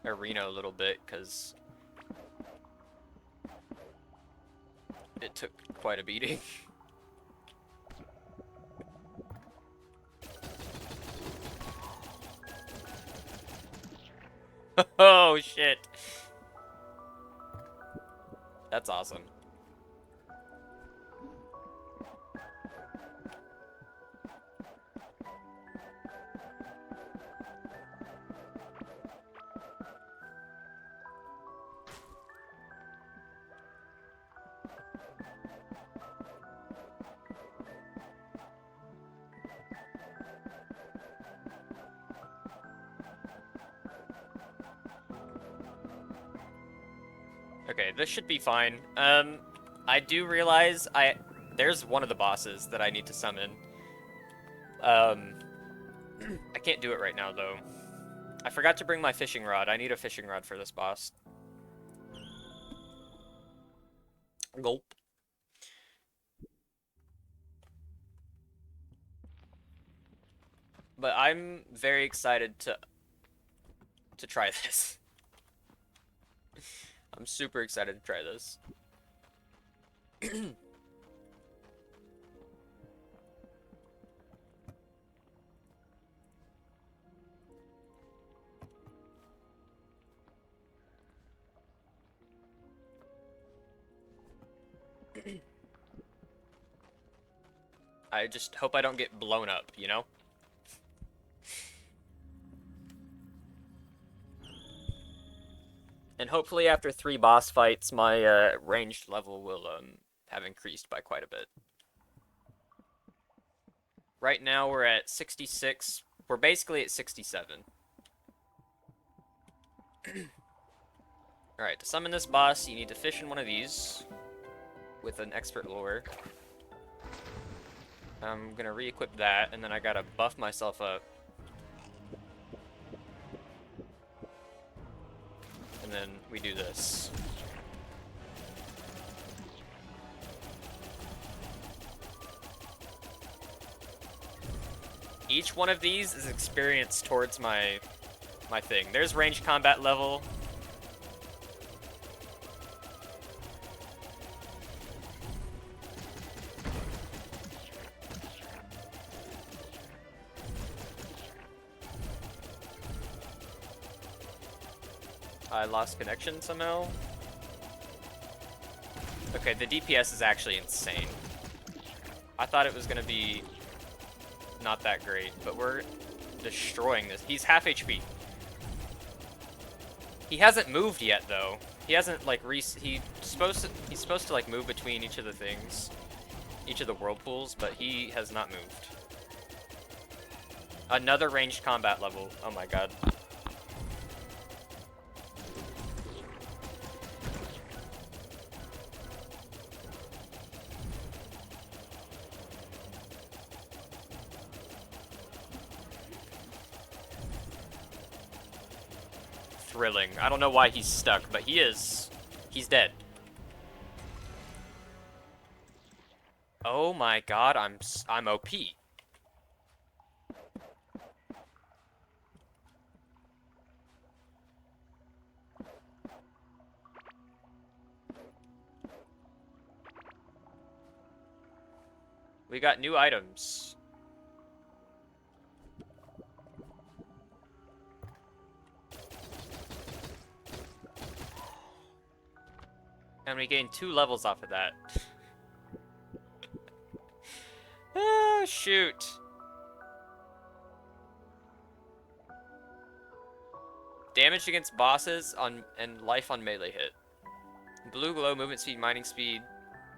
arena a little bit, because it took quite a beating. Oh, shit. That's awesome. Okay, this should be fine. I do realize there's one of the bosses that I need to summon. I can't do it right now, though. I forgot to bring my fishing rod. I need a fishing rod for this boss. Gulp. But I'm very excited to try this. I'm super excited to try this. I just hope I don't get blown up, you know? And hopefully after 3 boss fights, my ranged level will have increased by quite a bit. Right now we're at 66. We're basically at 67. Alright, to summon this boss, you need to fish in one of these with an expert lure. I'm gonna re-equip that, and then I gotta buff myself up. And then we do this. Each one of these is experience towards my thing. There's ranged combat level. I lost connection somehow. Okay, the DPS is actually insane. I thought it was gonna be not that great, but we're destroying this. He's half HP. He hasn't moved yet though. He hasn't like he's supposed to like move between each of the things, each of the whirlpools, but he has not moved. Another ranged combat level. Oh my god. Thrilling. I don't know why he's stuck, but he is. He's dead. Oh my god, I'm OP. We got new items. And we gained 2 levels off of that. Ah, shoot. Damage against bosses and life on melee hit. Blue glow, movement speed, mining speed,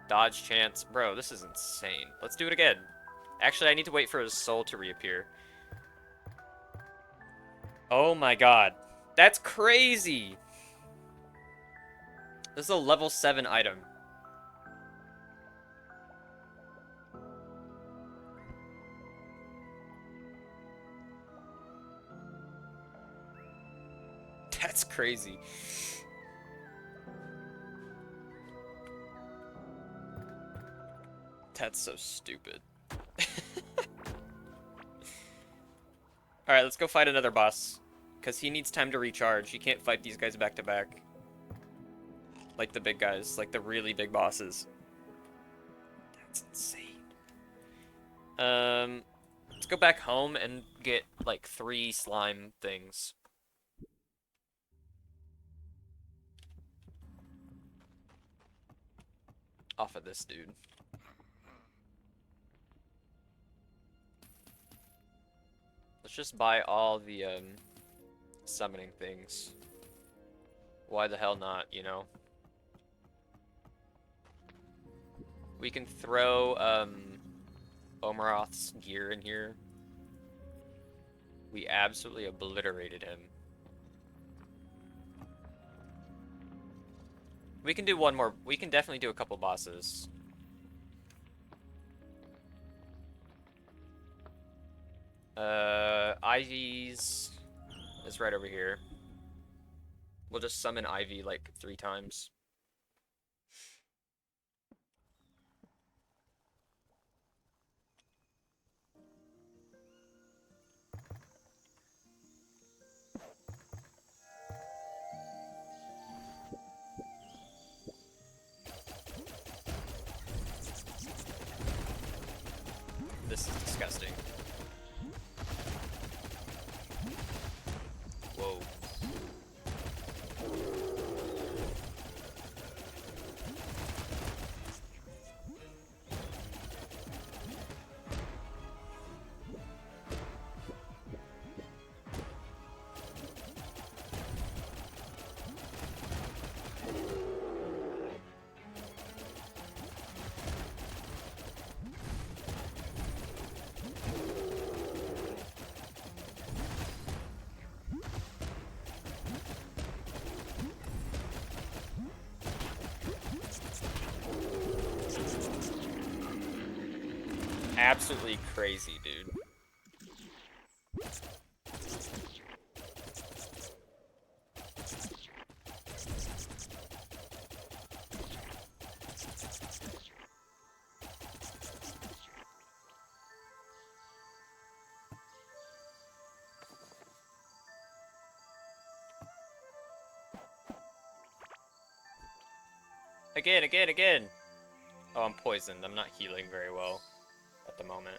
dodge chance. Bro, this is insane. Let's do it again. Actually, I need to wait for his soul to reappear. Oh my god. That's crazy! This is a level 7 item. That's crazy. That's so stupid. Alright, let's go fight another boss. Because he needs time to recharge. He can't fight these guys back to back. Like the big guys, like the really big bosses. That's insane. Let's go back home and get like 3 slime things. Off of this dude. Let's just buy all the summoning things. Why the hell not, you know? We can throw Omaroth's gear in here. We absolutely obliterated him. We can do one more. We can definitely do a couple bosses. Ivy's is right over here. We'll just summon Ivy like 3 times. This is disgusting. Whoa. absolutely crazy, dude. Again, again, again! Oh, I'm poisoned. I'm not healing very well at the moment.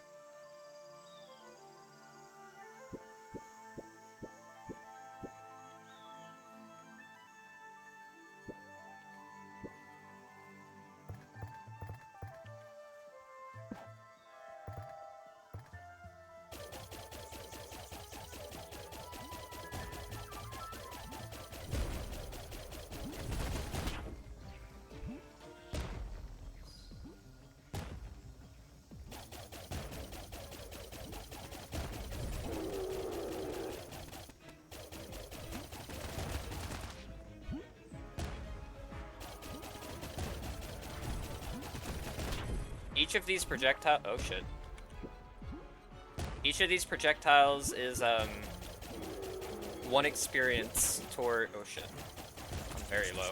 Each of these projectiles... Oh, shit. Each of these projectiles is, one experience toward... Oh, shit. I'm very low.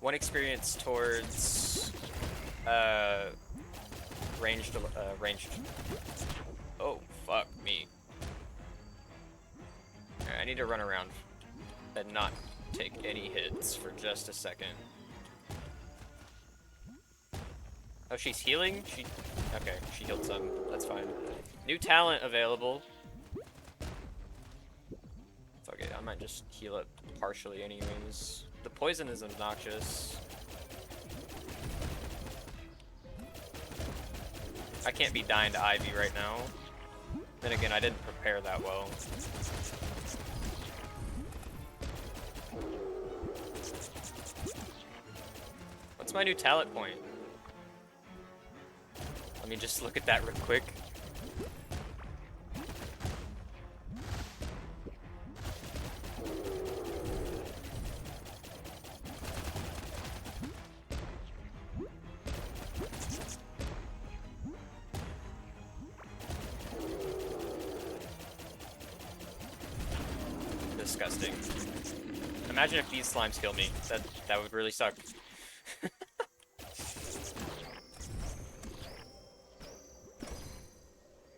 One experience towards, ranged... Oh, fuck me. Alright, I need to run around and not take any hits for just a second. Oh, she's healing? Okay, she healed some. That's fine. New talent available. Fuck it, I might just heal it partially anyways. The poison is obnoxious. I can't be dying to Ivy right now. Then again, I didn't prepare that well. What's my new talent point? Let me just look at that real quick. Disgusting. Imagine if these slimes kill me. That would really suck.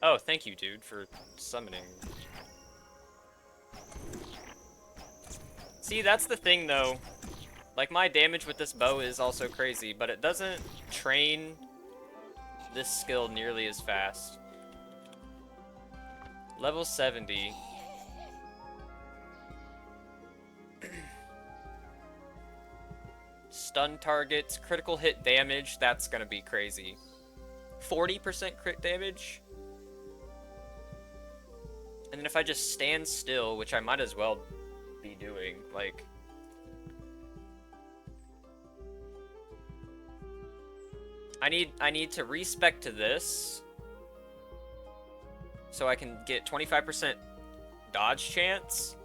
Oh, thank you, dude, for summoning. See, that's the thing, though. Like, my damage with this bow is also crazy, but it doesn't train this skill nearly as fast. Level 70. Stun targets, critical hit damage, that's gonna be crazy. 40% crit damage? And then if I just stand still, which I might as well be doing, like... I need to respec to this, so I can get 25% dodge chance.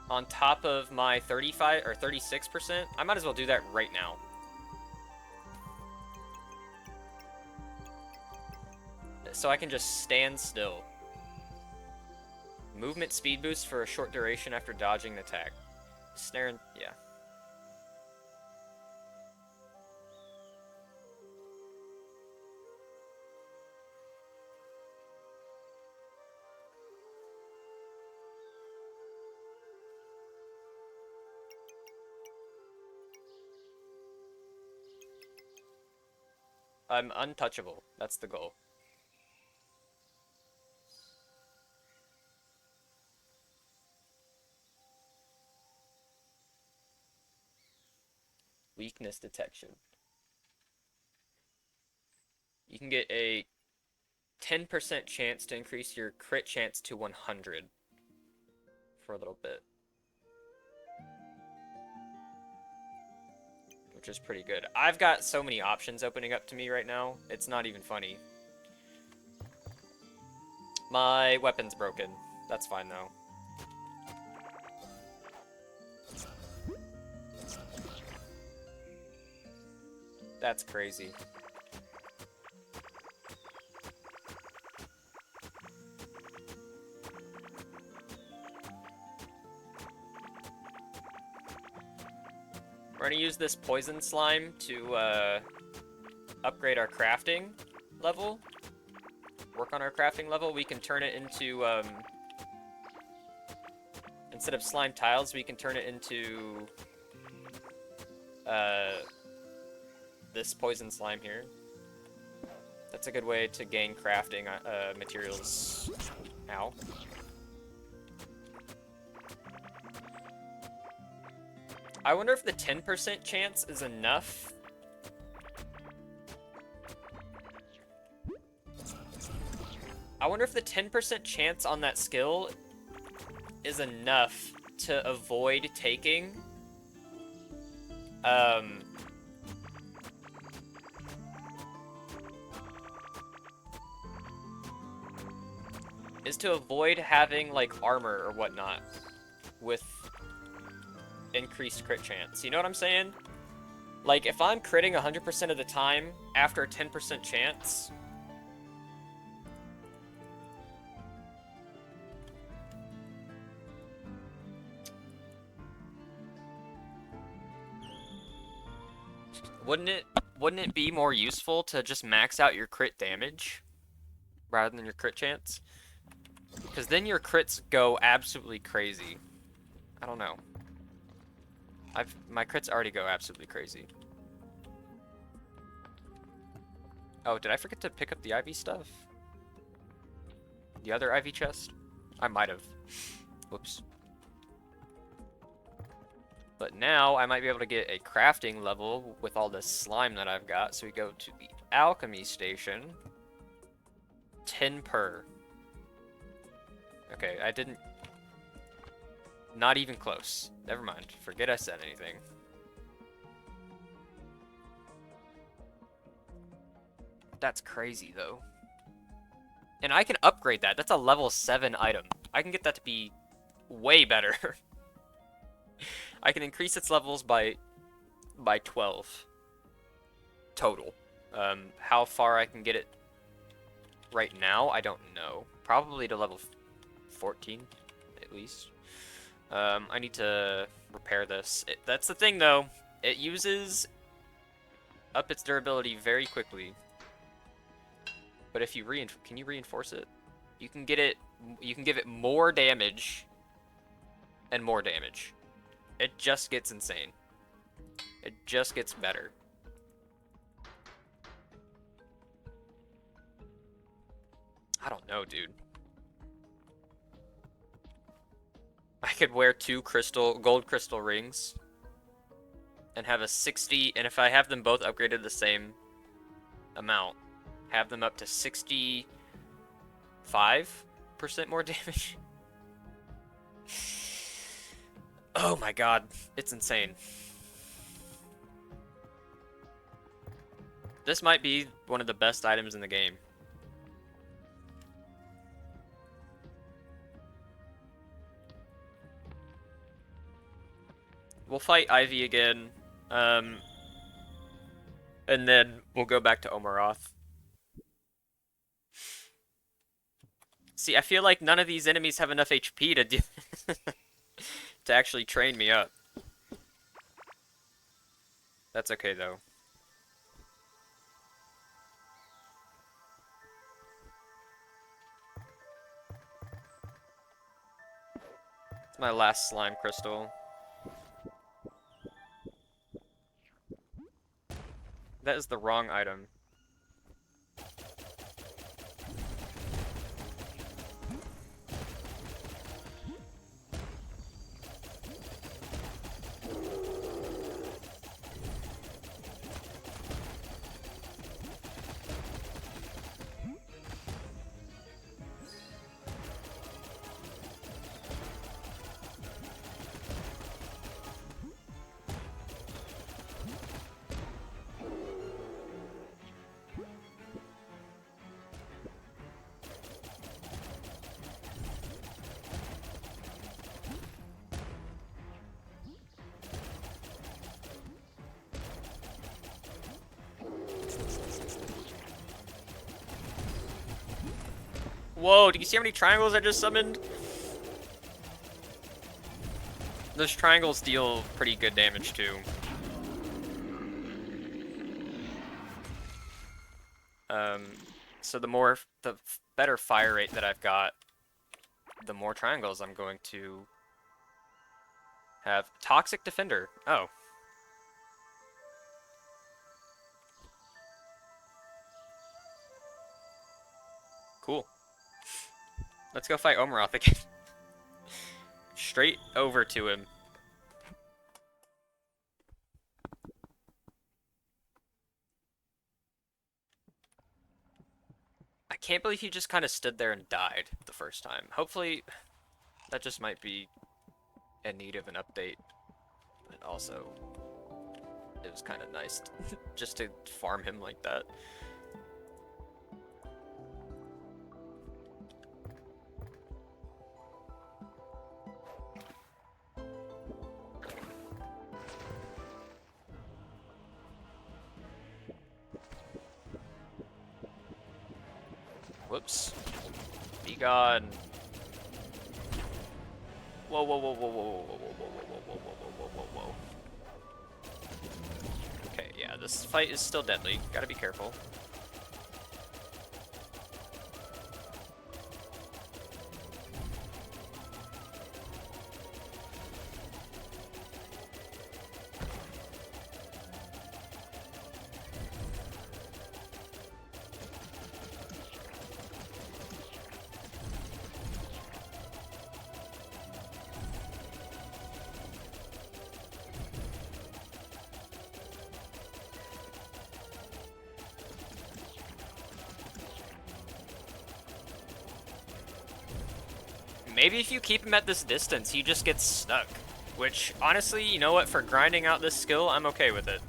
On top of my 35 or 36%. I might as well do that right now. So I can just stand still. Movement speed boost for a short duration after dodging an attack. Snare and... yeah. I'm untouchable. That's the goal. Weakness detection. You can get a 10% chance to increase your crit chance to 100 for a little bit. Which is pretty good. I've got so many options opening up to me right now, it's not even funny. My weapon's broken. That's fine though. That's crazy. We're gonna use this poison slime to upgrade our crafting level. Work on our crafting level. We can turn it into, instead of slime tiles, we can turn it into this poison slime here. That's a good way to gain crafting materials. Ow. I wonder if the 10% chance is enough. I wonder if the 10% chance on that skill is enough to avoid taking is to avoid having like armor or whatnot with increased crit chance. You know what I'm saying? Like if I'm critting 100% of the time after a 10% chance, wouldn't it be more useful to just max out your crit damage rather than your crit chance? Because then your crits go absolutely crazy. I don't know. My crits already go absolutely crazy. Oh, did I forget to pick up the Ivy stuff? The other Ivy chest? I might have. Whoops. But now I might be able to get a crafting level with all this slime that I've got. So we go to the alchemy station. 10 per. Okay, I didn't... Not even close. Never mind. Forget I said anything. That's crazy, though. And I can upgrade that. That's a level 7 item. I can get that to be way better. I can increase its levels by 12 total. How far I can get it right now, I don't know. Probably to level 14, at least. I need to repair this. That's the thing, though. It uses up its durability very quickly. But if you can you reinforce it? You can get it. You can give it more damage and more damage. It just gets insane. It just gets better. I don't know, dude. I could wear 2 gold crystal rings and have a 60, and if I have them both upgraded the same amount, have them up to 65% more damage. Oh my god, it's insane. This might be one of the best items in the game. We'll fight Ivy again, and then we'll go back to Omaroth. See, I feel like none of these enemies have enough HP to do to actually train me up. That's okay, though. It's my last slime crystal. That is the wrong item. Whoa, do you see how many triangles I just summoned? Those triangles deal pretty good damage too. So the better fire rate that I've got, the more triangles I'm going to have. Toxic Defender. Oh. Cool. Let's go fight Omeroth again. Straight over to him. I can't believe he just kind of stood there and died the first time. Hopefully, that just might be in need of an update. But also, it was kind of nice just to farm him like that. Whoops. Be gone. Whoa, whoa, whoa, whoa, whoa, whoa, whoa, whoa, whoa, whoa, whoa, whoa, whoa, whoa, whoa. Okay, yeah, this fight is still deadly. Gotta be careful. Maybe if you keep him at this distance, he just gets stuck. Which, honestly, you know what? For grinding out this skill, I'm okay with it.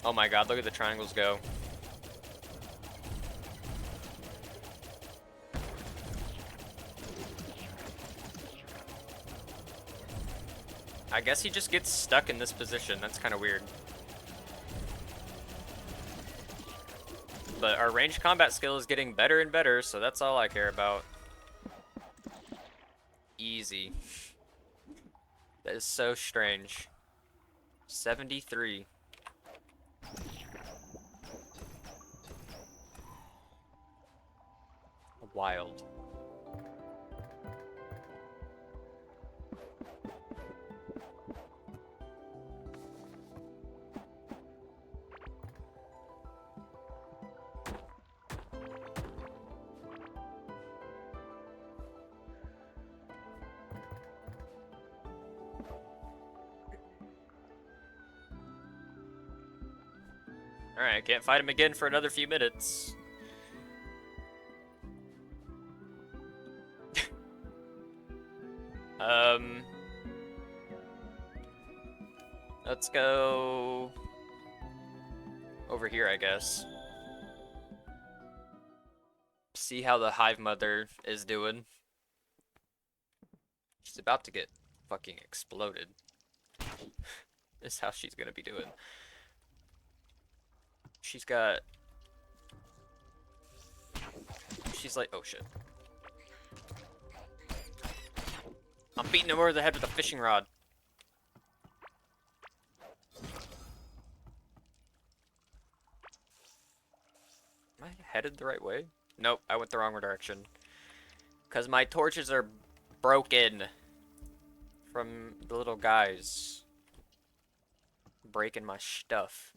Oh my god, look at the triangles go. I guess he just gets stuck in this position. That's kind of weird. But our ranged combat skill is getting better and better, so that's all I care about. Easy. That is so strange. 73. Wild. Alright, can't fight him again for another few minutes. Let's go over here, I guess. See how the Hive Mother is doing. She's about to get fucking exploded. This is how she's gonna be doing. She's got... She's like, oh shit. I'm beating him over the head with a fishing rod. Am I headed the right way? Nope, I went the wrong direction. Because my torches are broken from the little guys breaking my stuff.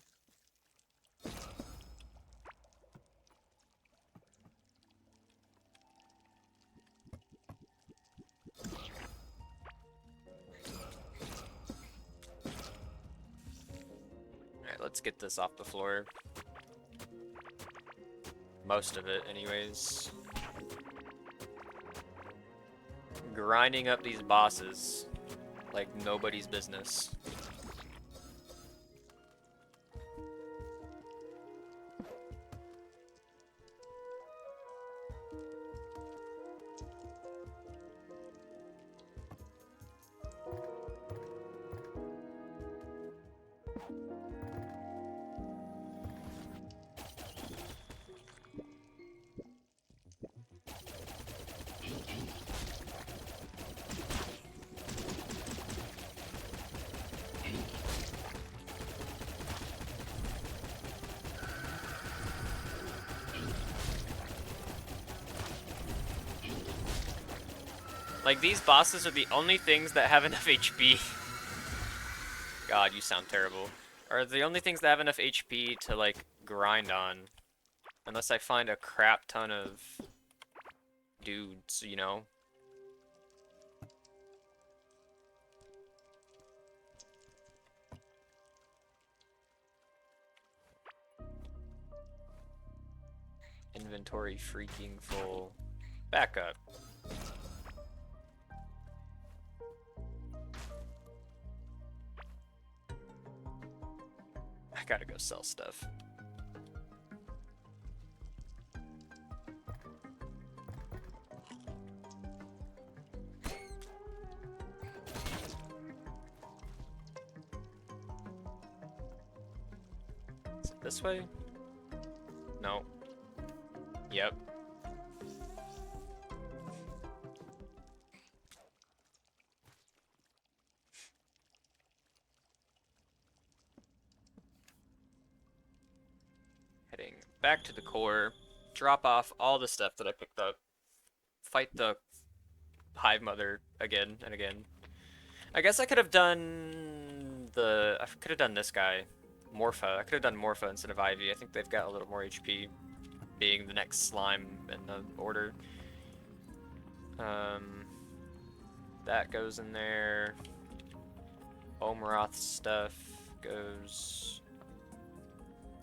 Alright, let's get this off the floor. Most of it, anyways. Grinding up these bosses like nobody's business. Like, these bosses are the only things that have enough HP. God, you sound terrible. Are the only things that have enough HP to, like, grind on. Unless I find a crap ton of dudes, you know? Inventory freaking full. Back up. I gotta go sell stuff. Is it this way? No. Yep. Heading back to the core, drop off all the stuff that I picked up, fight the Hive Mother again and again. I guess I could have done I could have done this guy, Morpha. I could have done Morpha instead of Ivy. I think they've got a little more HP, being the next slime in the order. That goes in there. Omeroth stuff goes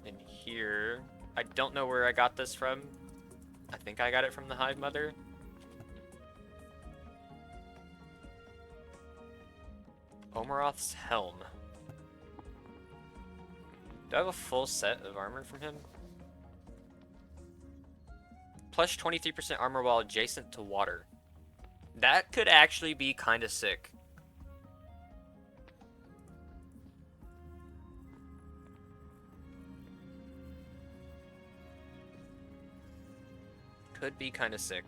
in here. I don't know where I got this from. I think I got it from the Hive Mother. Omeroth's helm. Do I have a full set of armor from him? Plus 23% armor while adjacent to water. That could actually be kind of sick. Could be kind of sick.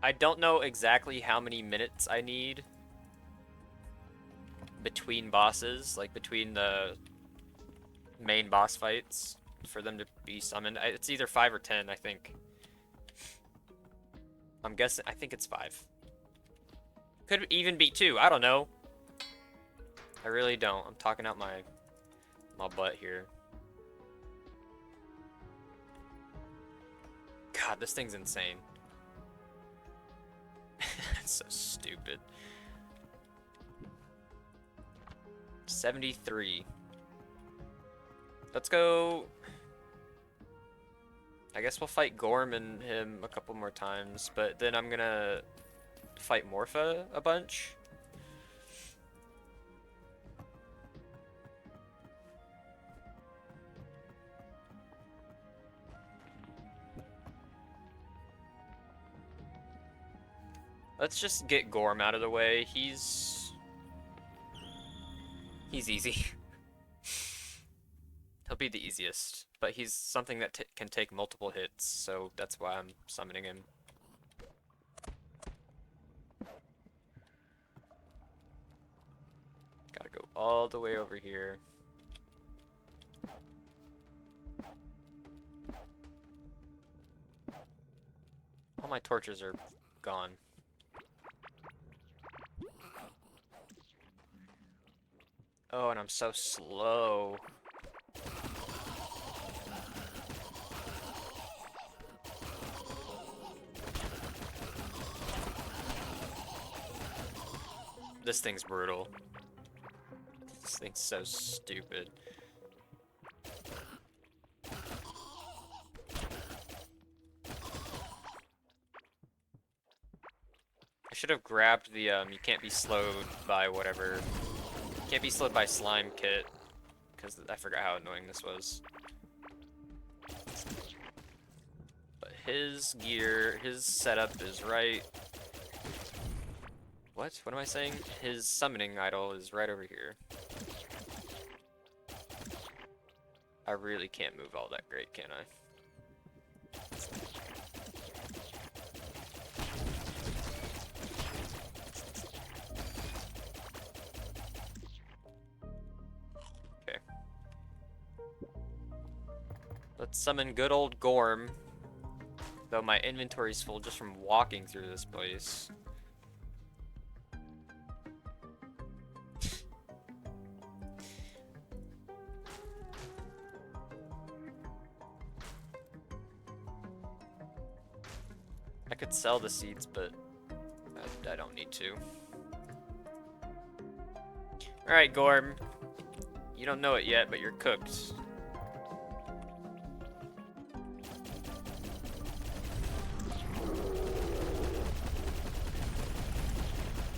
I don't know exactly how many minutes I need between bosses, like between the main boss fights, for them to be summoned. It's either 5 or 10, I think. I'm guessing, I think it's 5. Could even be 2, I don't know. I really don't. I'm talking out my butt here. God, this thing's insane. It's so stupid. 73. Let's go. I guess we'll fight Gorm and him a couple more times, but then I'm gonna fight Morpha a bunch. Let's just get Gorm out of the way. He's easy. He'll be the easiest, but he's something that can take multiple hits, so that's why I'm summoning him. Gotta go all the way over here. All my torches are gone. Oh, and I'm so slow. This thing's brutal. This thing's so stupid. I should have grabbed the, you can't be slowed by whatever. Can't be slowed by slime kit, because I forgot how annoying this was. But his gear, his setup is right. What? What am I saying? His summoning idol is right over here. I really can't move all that great, can I? Let's summon good old Gorm. Though my inventory's full just from walking through this place. I could sell the seeds, but I don't need to. Alright, Gorm. You don't know it yet, but you're cooked.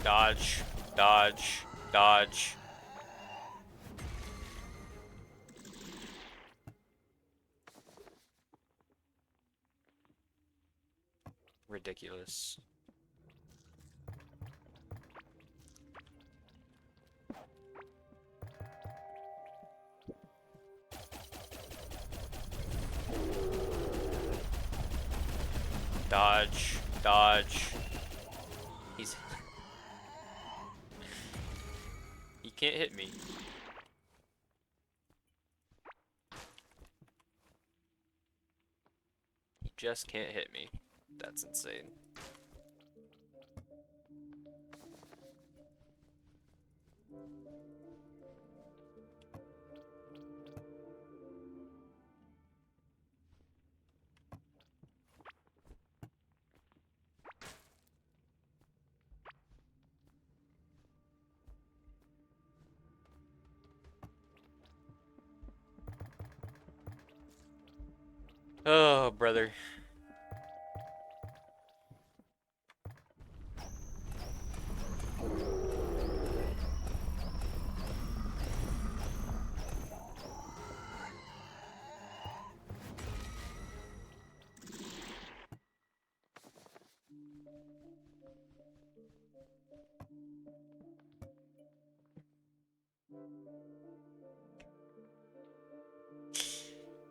Dodge, dodge, dodge. Ridiculous. Dodge, dodge. He's... He can't hit me. He just can't hit me. That's insane. Oh, brother.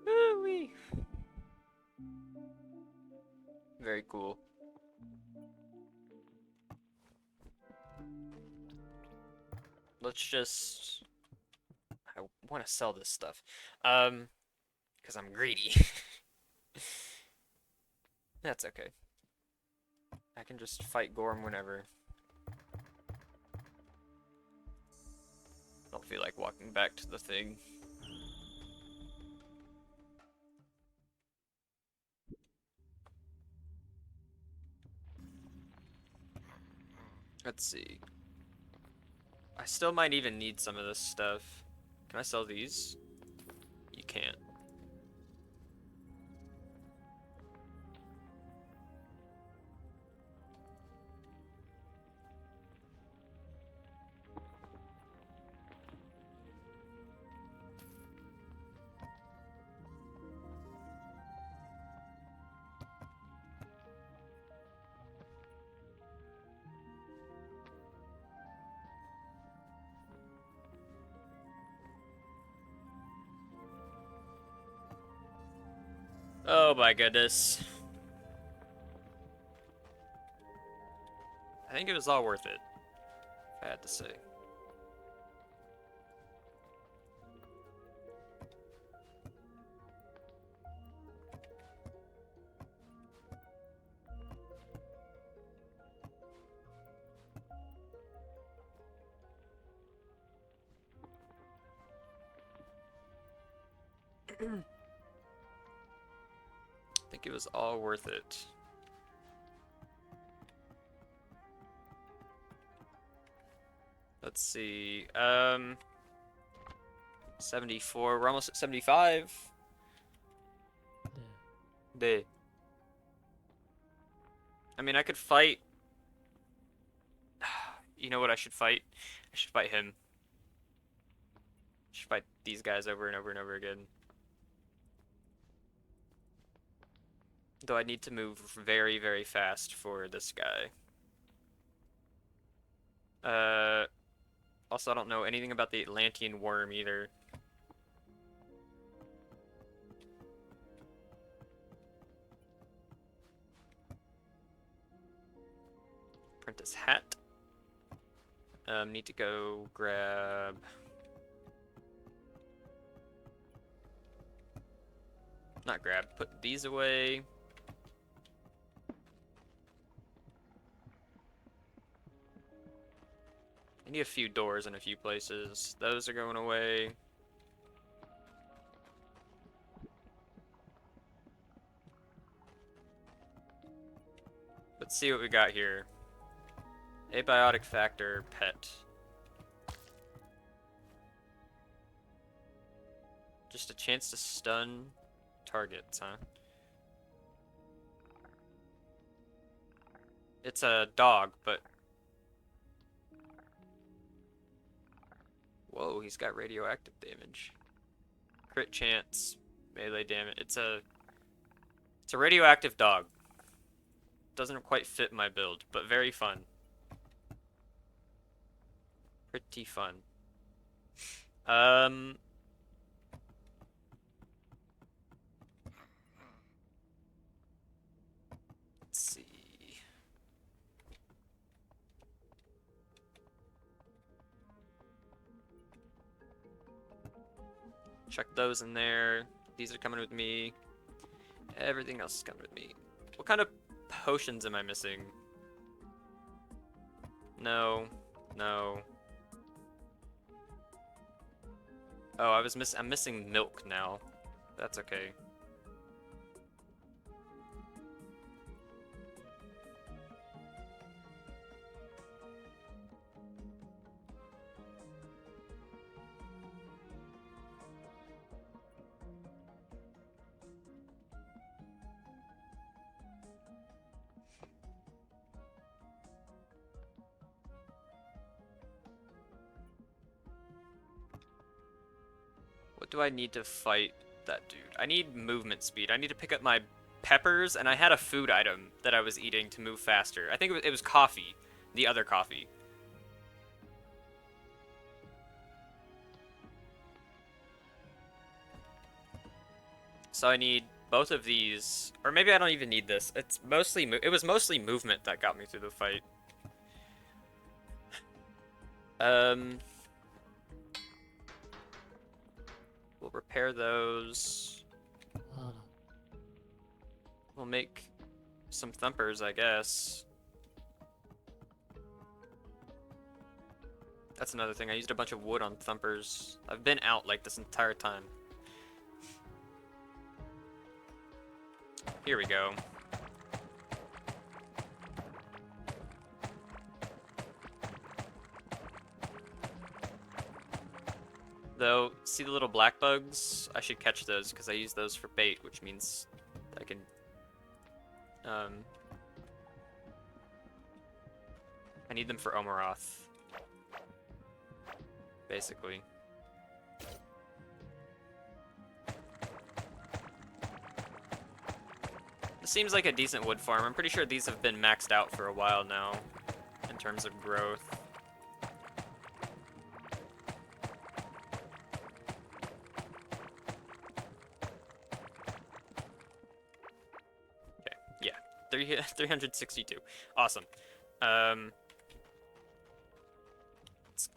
Woo-wee. Very cool. Let's just... I want to sell this stuff. Because I'm greedy. That's okay. I can just fight Gorm whenever. I don't feel like walking back to the thing. Let's see. I still might even need some of this stuff. Can I sell these? You can't. Oh my goodness. I think it was all worth it, if I had to say. I think it was all worth it. Let's see. 74. We're almost at 75. Day. I mean, I could fight. You know what I should fight? I should fight him. I should fight these guys over and over and over again. Though I need to move very, very fast for this guy. Also, I don't know anything about the Atlantean worm either. Apprentice hat. Need to go grab... Not grab. Put these away. I need a few doors in a few places. Those are going away. Let's see what we got here. Abiotic factor, pet. Just a chance to stun targets, huh? It's a dog, but... Whoa, he's got radioactive damage. Crit chance, melee damage. It's a radioactive dog. Doesn't quite fit my build, but very fun. Pretty fun. Let's see. Chuck those in there. These are coming with me. Everything else is coming with me. What kind of potions am I missing? No. No. Oh, I'm missing milk now. That's okay. What do I need to fight that dude? I need movement speed. I need to pick up my peppers, and I had a food item that I was eating to move faster. I think it was coffee. The other coffee. So I need both of these, or maybe I don't even need this. It was mostly movement that got me through the fight. We'll repair those. We'll make some thumpers, I guess. That's another thing. I used a bunch of wood on thumpers. I've been out like this entire time. Here we go. Though, see the little black bugs? I should catch those because I use those for bait, which means I can... I need them for Omaroth. Basically. This seems like a decent wood farm. I'm pretty sure these have been maxed out for a while now in terms of growth. Okay, yeah. 362. Awesome. Let's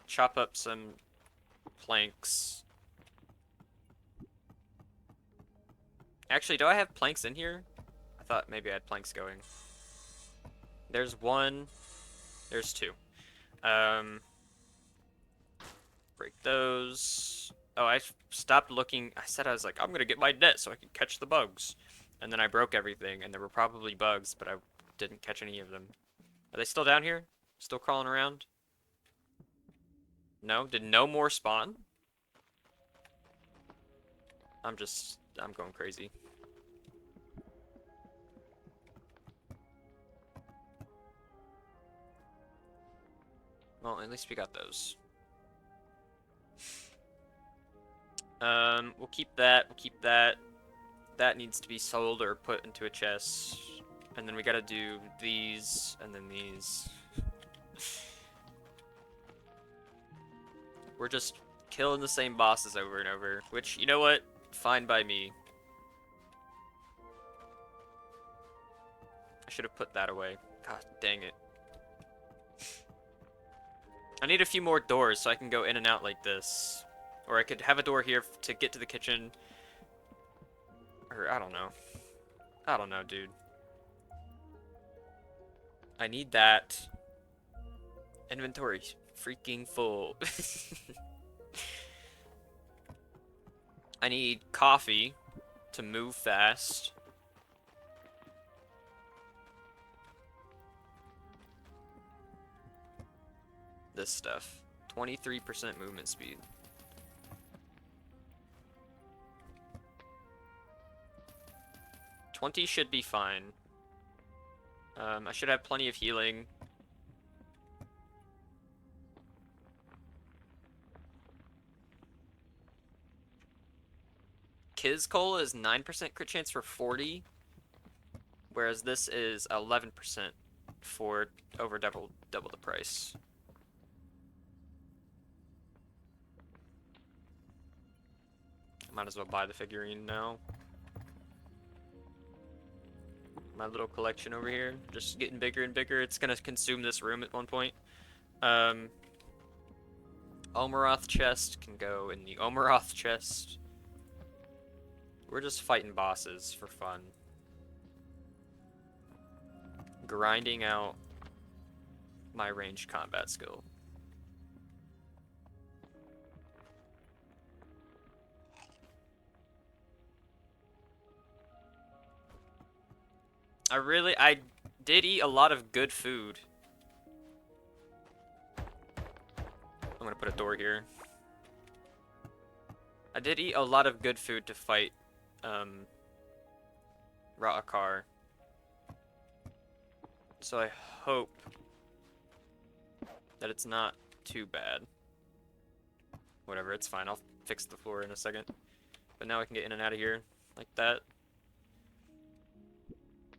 chop up some planks. Actually, do I have planks in here? I thought maybe I had planks going. There's one. There's two. Break those. Oh, I stopped looking. I said I was like, I'm gonna get my net so I can catch the bugs. And then I broke everything, and there were probably bugs, but I didn't catch any of them. Are they still down here? Still crawling around? No? Did no more spawn? I'm going crazy. Well, at least we got those. We'll keep that, we'll keep that. That needs to be sold or put into a chest. And then we gotta do these, and then these. We're just killing the same bosses over and over, which, you know what? Fine by me. I should have put that away. God dang it. I need a few more doors so I can go in and out like this. Or I could have a door here to get to the kitchen. Or, I don't know. I don't know, dude. I need that. Inventory freaking full. I need coffee to move fast. This stuff. 23% movement speed. $20 should be fine. I should have plenty of healing. Kiz Cola is 9% crit chance for 40, whereas this is 11% for over double the price. Might as well buy the figurine now. My little collection over here, just getting bigger and bigger. It's gonna consume this room at one point. Omeroth chest can go in the Omeroth chest. We're just fighting bosses for fun. Grinding out my ranged combat skill. I did eat a lot of good food. I'm gonna put a door here. I did eat a lot of good food to fight, Ra'akar. So I hope that it's not too bad. Whatever, it's fine. I'll fix the floor in a second. But now I can get in and out of here like that.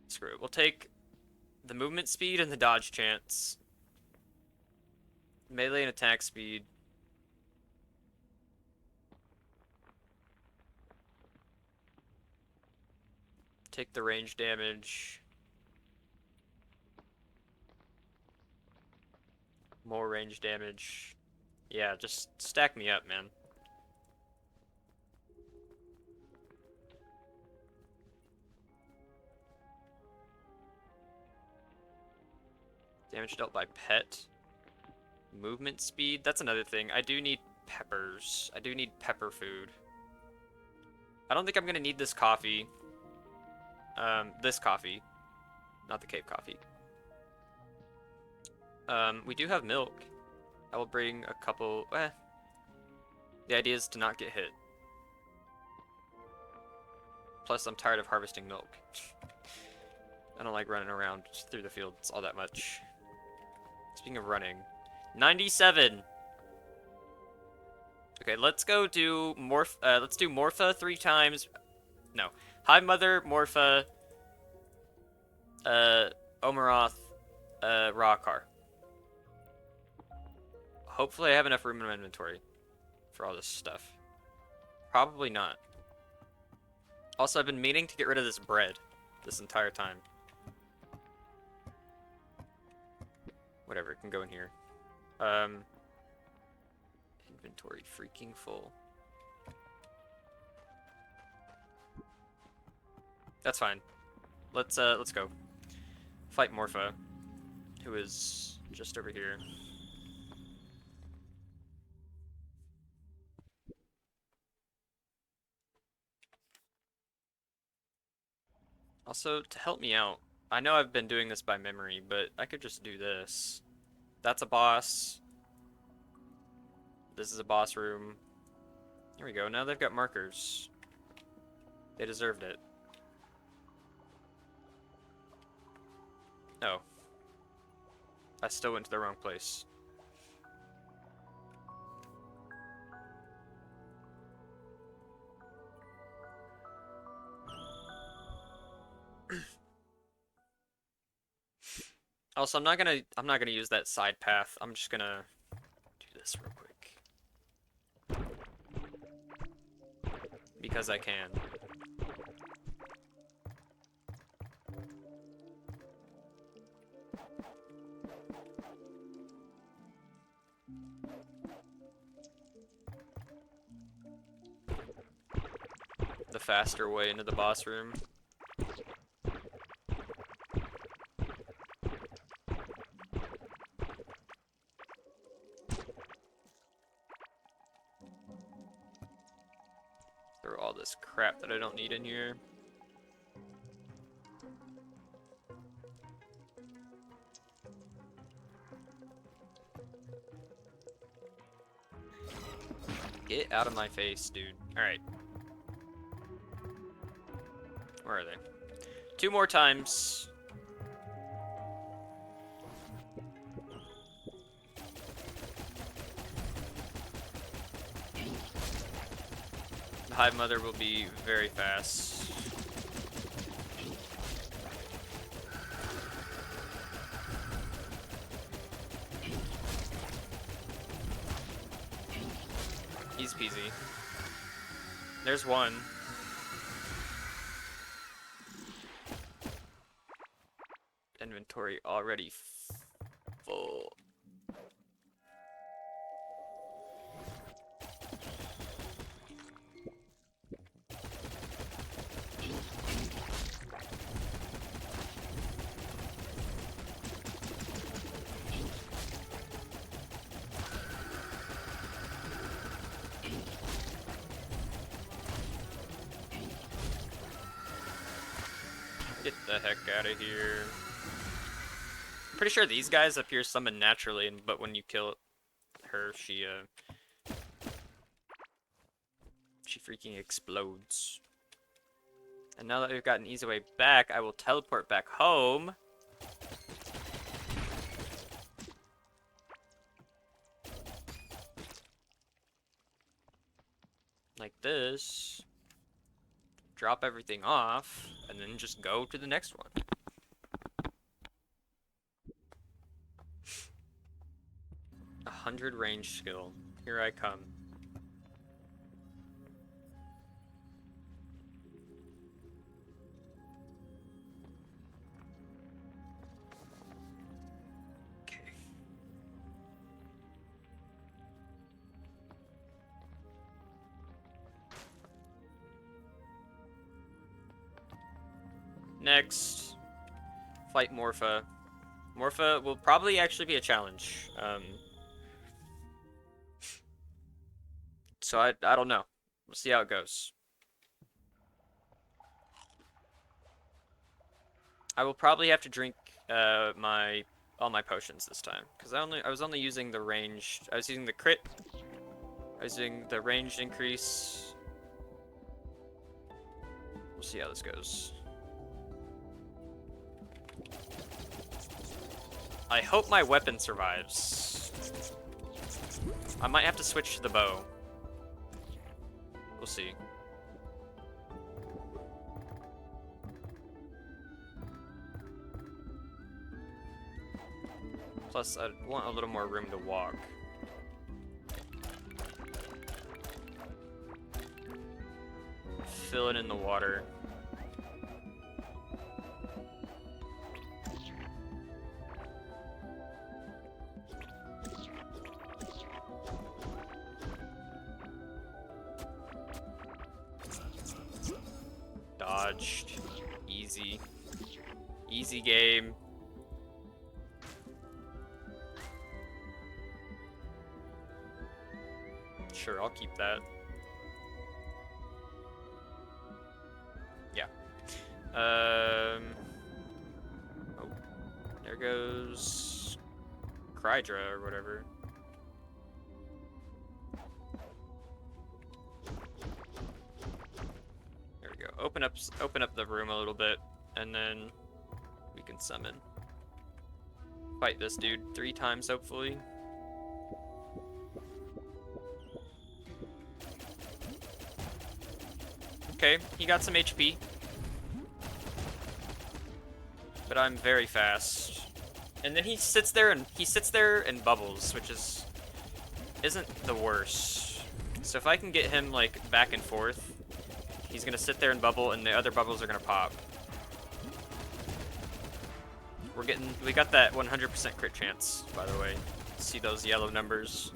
Screw it. We'll take the movement speed and the dodge chance. Melee and attack speed. Take the range damage. More range damage. Yeah, just stack me up, man. Damage dealt by pet. Movement speed. That's another thing. I do need peppers. I do need pepper food. I don't think I'm gonna need this coffee. This coffee. Not the cave coffee. We do have milk. I will bring a couple. The idea is to not get hit. Plus, I'm tired of harvesting milk. I don't like running around through the fields all that much. Speaking of running, 97. Okay, let's go do let's do Morpha 3 times. No, Hi Mother, Morpha, Omeroth, Ra'akar. Hopefully I have enough room in my inventory for all this stuff. Probably not. Also, I've been meaning to get rid of this bread this entire time. Whatever, it can go in here. Inventory freaking full. That's fine. Let's go. Fight Morpha, who is just over here. Also, to help me out, I know I've been doing this by memory, but I could just do this. That's a boss. This is a boss room. Here we go. Now they've got markers. They deserved it. Oh. I still went to the wrong place. Also, I'm not gonna use that side path. I'm just gonna do this real quick. Because I can. The faster way into the boss room. Throw all this crap that I don't need in here. Get out of my face, dude. Alright. Where are they? 2 more times. The Hive Mother will be very fast. Easy peasy. There's one. Inventory already full. Get the heck out of here. Pretty sure these guys appear summoned naturally, but when you kill her, she freaking explodes. And now that we've got an easy way back, I will teleport back home. Like this. Drop everything off, and then just go to the next one. A 100 range skill. Here I come. Okay. Next, fight Morpha. Morpha will probably actually be a challenge. So I don't know. We'll see how it goes. I will probably have to drink all my potions this time, because I was only using the ranged. I was using the crit. I was using the ranged increase. We'll see how this goes. I hope my weapon survives. I might have to switch to the bow. We'll see. Plus, I want a little more room to walk. Fill it in the water. Dodged. Easy. Easy game. Sure, I'll keep that. Yeah. Oh, there goes Krydra or whatever. There we go. Open up the room a little bit, and then we can summon. Fight this dude 3 times, hopefully. Okay, he got some HP. But I'm very fast. And then he sits there and bubbles, which isn't the worst. So if I can get him like back and forth, he's gonna sit there and bubble, and the other bubbles are gonna pop. We got that 100% crit chance, by the way. See those yellow numbers?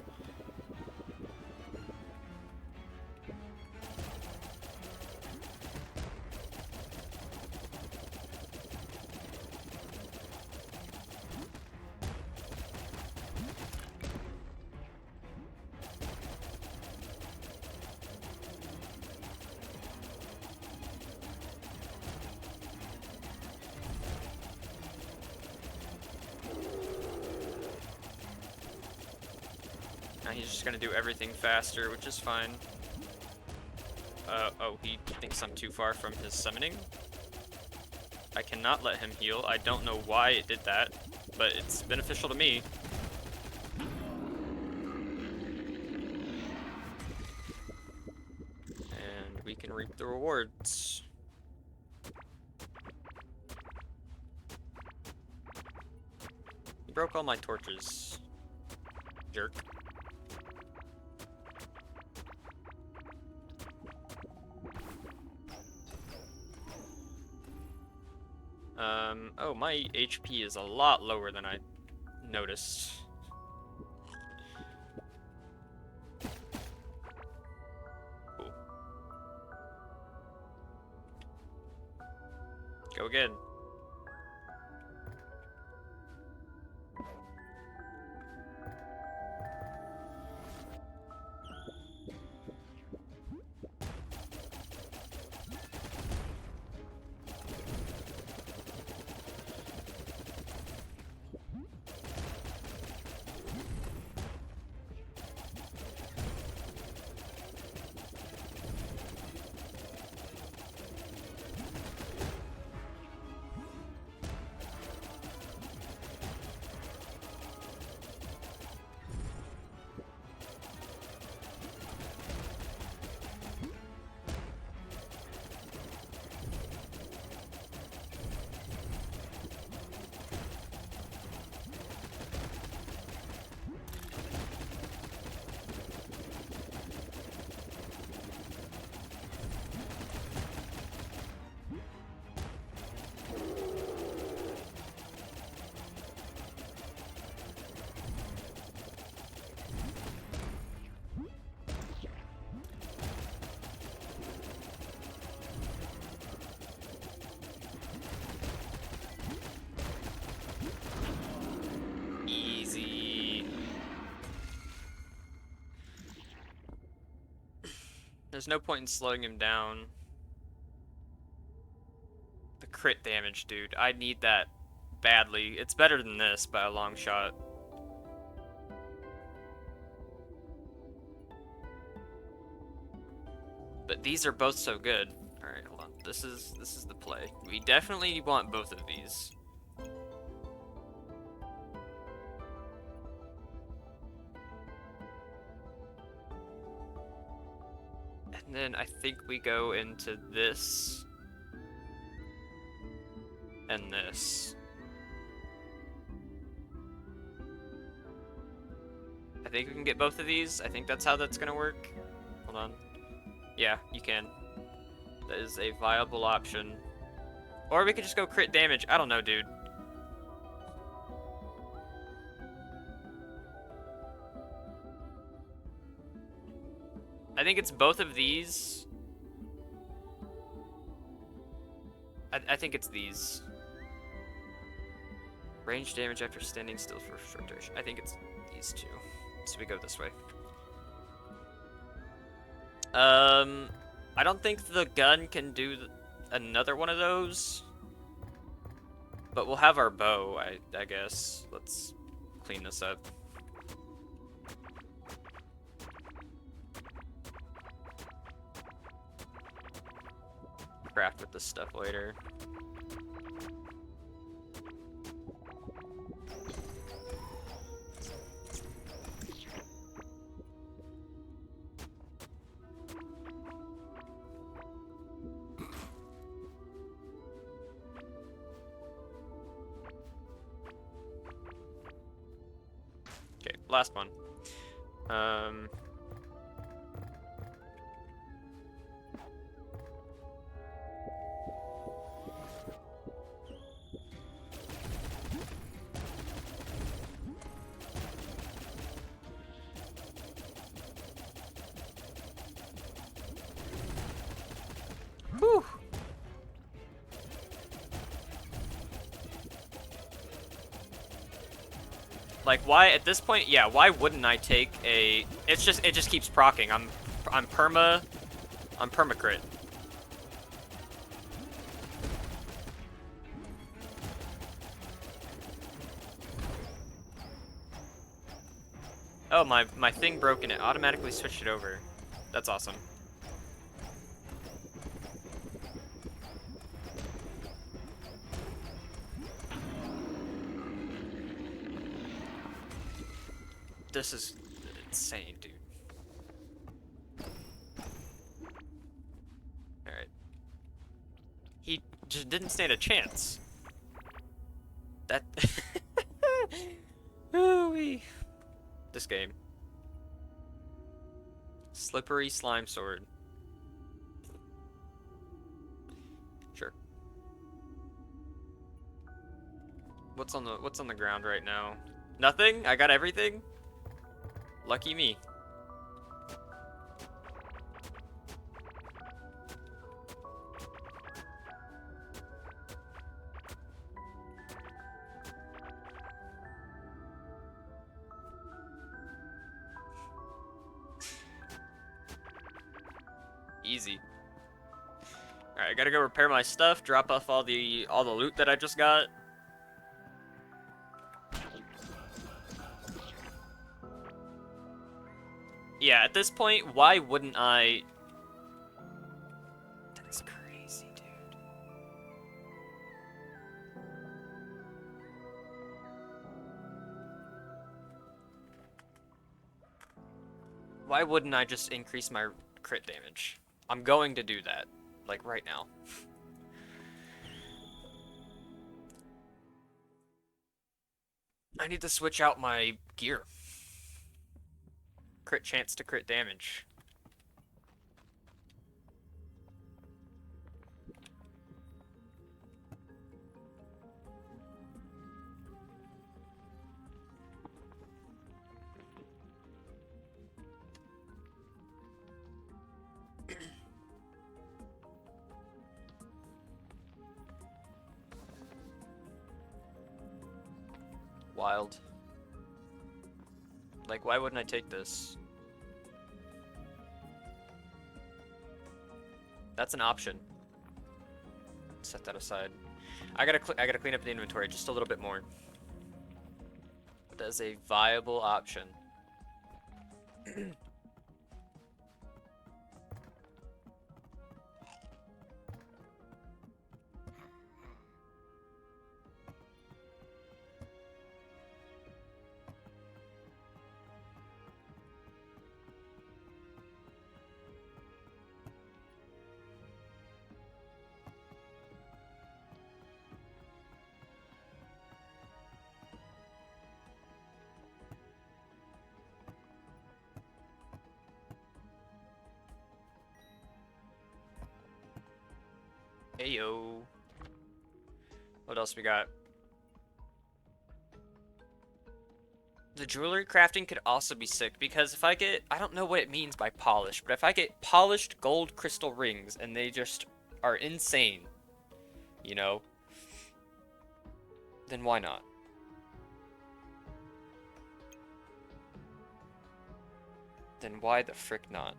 he's just gonna do everything faster, which is fine. Oh, he thinks I'm too far from his summoning. I cannot let him heal. I don't know why it did that, but it's beneficial to me. And we can reap the rewards. He broke all my torches. Jerk. Oh, my HP is a lot lower than I noticed. Cool. Go again. There's no point in slowing him down. The crit damage, dude. I need that badly. It's better than this by a long shot. But these are both so good. Alright, hold on. This is the play. We definitely want both of these. And then I think we go into this and this. I think we can get both of these. I think that's how that's gonna work. Hold on. Yeah, you can. That is a viable option. Or we could just go crit damage. I don't know, dude. I think it's both of these. I think it's these. Range damage after standing still for a short duration. I think it's these two. So we go this way. I don't think the gun can do another one of those. But we'll have our bow, I guess. Let's clean this up. Craft with this stuff later. Okay, last one. Whew. Like, why at this point? Yeah, why wouldn't I take a? It just keeps proccing. I'm perma crit. Oh, my thing broke and it automatically switched it over. That's awesome. This is insane, dude. Alright. He just didn't stand a chance. That... Ooh-wee. This game. Slippery slime sword. Sure. What's on the ground right now? Nothing? I got everything? Lucky me. Easy. Alright, I gotta go repair my stuff, drop off all the loot that I just got. Yeah, at this point, why wouldn't I... That's crazy, dude. Why wouldn't I just increase my crit damage? I'm going to do that, like right now. I need to switch out my gear. Crit chance to crit damage. Wild. Like, why wouldn't I take this? That's an option. Set that aside. I gotta clean up the inventory just a little bit more. That is a viable option. Heyo. What else we got? The jewelry crafting could also be sick because if I get, I don't know what it means by polish, but if I get polished gold crystal rings and they just are insane, you know, then why not? Then why the frick not?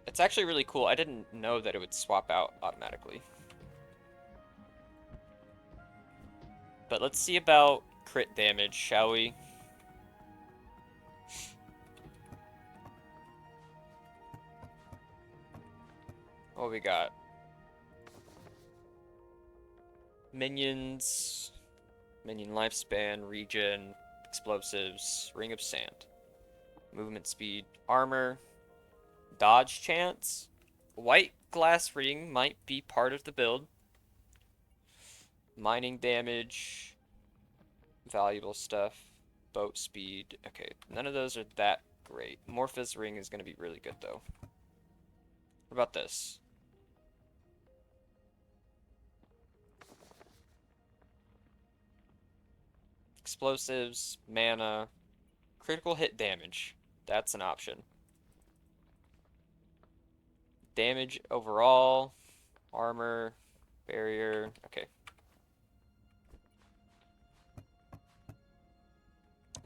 It's actually really cool. I didn't know that it would swap out automatically. But let's see about crit damage, shall we? What we got? Minions, minion lifespan, regen, explosives, ring of sand, movement speed, armor, dodge chance. White glass ring might be part of the build. Mining damage, valuable stuff, boat speed. Okay, none of those are that great. Morpheus ring is going to be really good though. What about this? Explosives, mana, critical hit damage. That's an option. Damage overall, armor, barrier. Okay.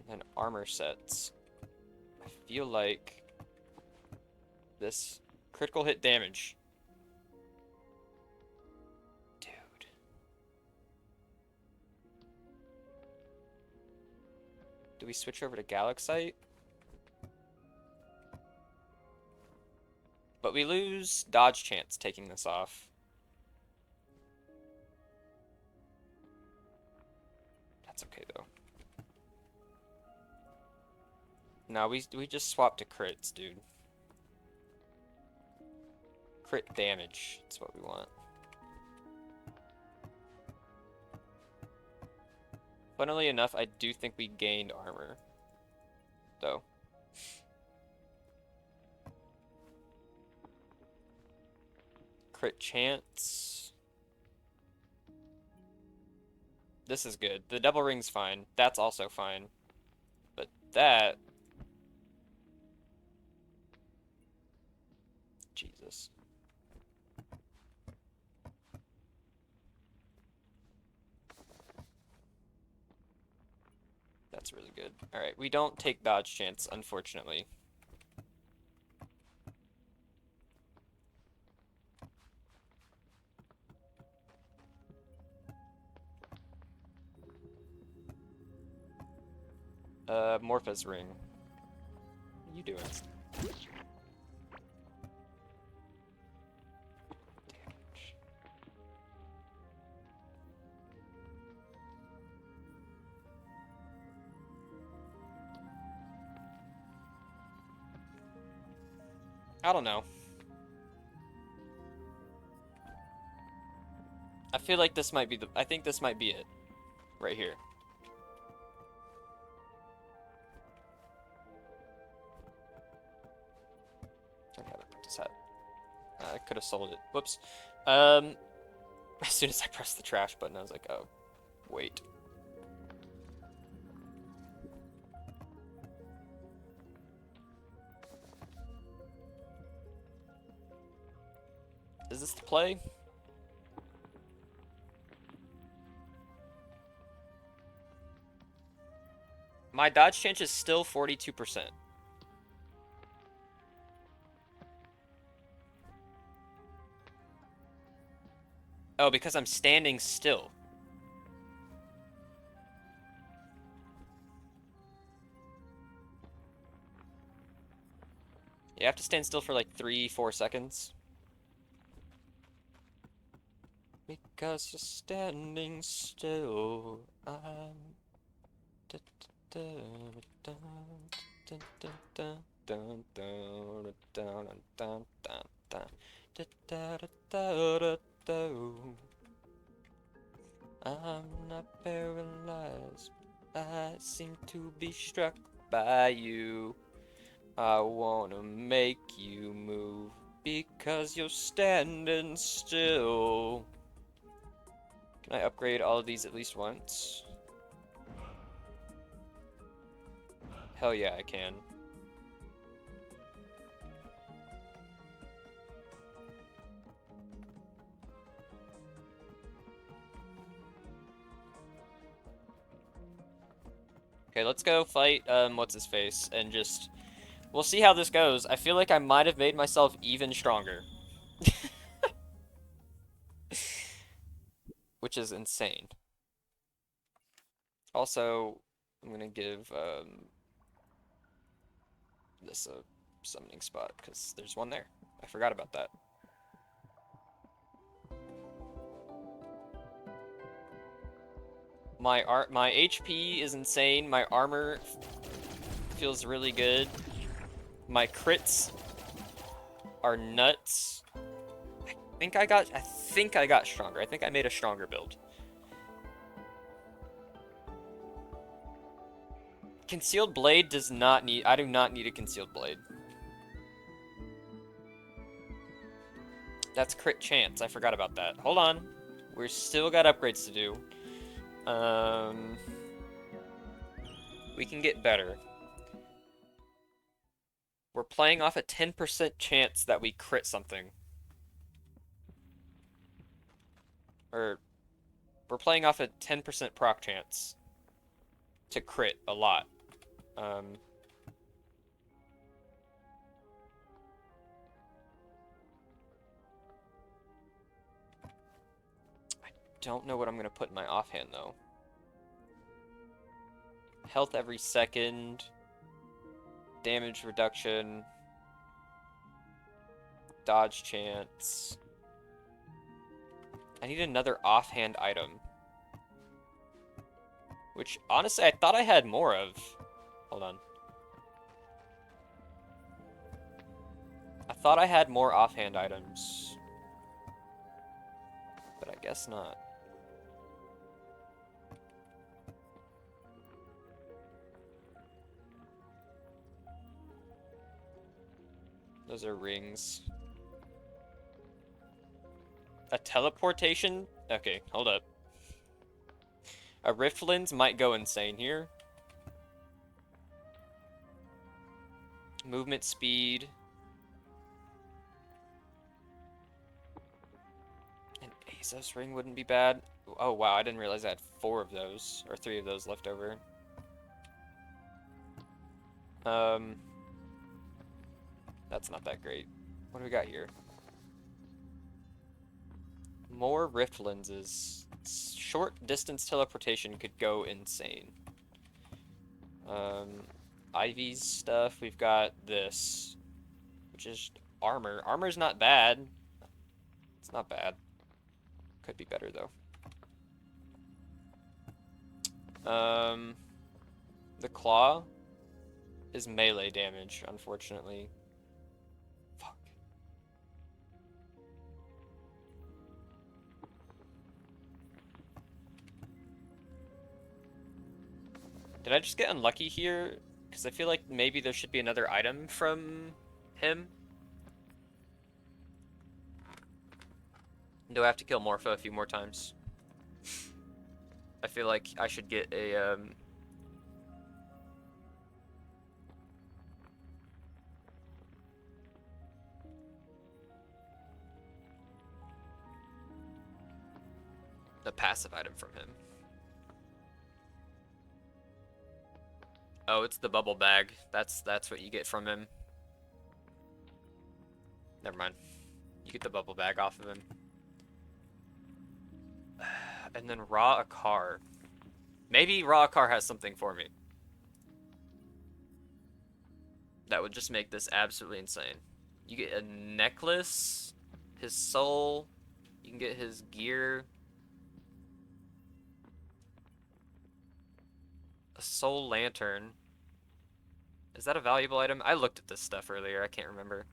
And then armor sets. I feel like this critical hit damage. Dude. Do we switch over to Galaxite? But we lose dodge chance taking this off. That's okay though. No, we just swapped to crits, dude. Crit damage. That's what we want. Funnily enough, I do think we gained armor, though. Crit chance. This is good. The double ring's fine. That's also fine. But that... Jesus. That's really good. Alright, we don't take dodge chance, unfortunately. Morphe's ring. What are you doing? Damage. I don't know. I feel like this might be the... I think this might be it. Right here. Okay, this hat. I could have sold it. Whoops. As soon as I pressed the trash button, I was like, oh, wait. Is this the play? My dodge chance is still 42%. Oh, because I'm standing still. You have to stand still for like 3-4 seconds. Because you're standing still, I'm... I'm not paralyzed. I seem to be struck by you. I wanna make you move because you're standing still. Can I upgrade all of these at least once? Hell yeah, I can. Okay, let's go fight, what's his face, and just... We'll see how this goes. I feel like I might have made myself even stronger. Which is insane. Also, I'm gonna give, this a summoning spot, because there's one there. I forgot about that. My HP is insane. My armor feels really good. My crits are nuts. I think I got stronger. I think I made a stronger build. Concealed blade does not need... I do not need a concealed blade. That's crit chance. I forgot about that. Hold on. We're still got upgrades to do. We can get better. We're playing off a 10% chance that we crit something. Or, we're playing off a 10% proc chance to crit a lot. Um, I don't know what I'm gonna put in my offhand though. Health every second, damage reduction, dodge chance. I need another offhand item. Which, honestly, I thought I had more of. Hold on. I thought I had more offhand items. But I guess not. Those are rings. A teleportation? Okay, hold up. A Rift Lens might go insane here. Movement speed. An Azos ring wouldn't be bad. Oh wow, I didn't realize I had 4 of those, or 3 of those left over. That's not that great. What do we got here? More Rift Lenses. Short distance teleportation could go insane. Ivy's stuff, we've got this, which is armor. Armor's not bad. It's not bad. Could be better though. The claw is melee damage, unfortunately. Fuck. Did I just get unlucky here? Because I feel like maybe there should be another item from him. Do I have to kill Morpha a few more times? I feel like I should get a, passive item from him. Oh, it's the bubble bag. That's what you get from him. Never mind. You get the bubble bag off of him. And then Ra Akar. Maybe Ra Akar has something for me. That would just make this absolutely insane. You get a necklace, his soul, you can get his gear. A soul lantern. Is that a valuable item? I looked at this stuff earlier, I can't remember.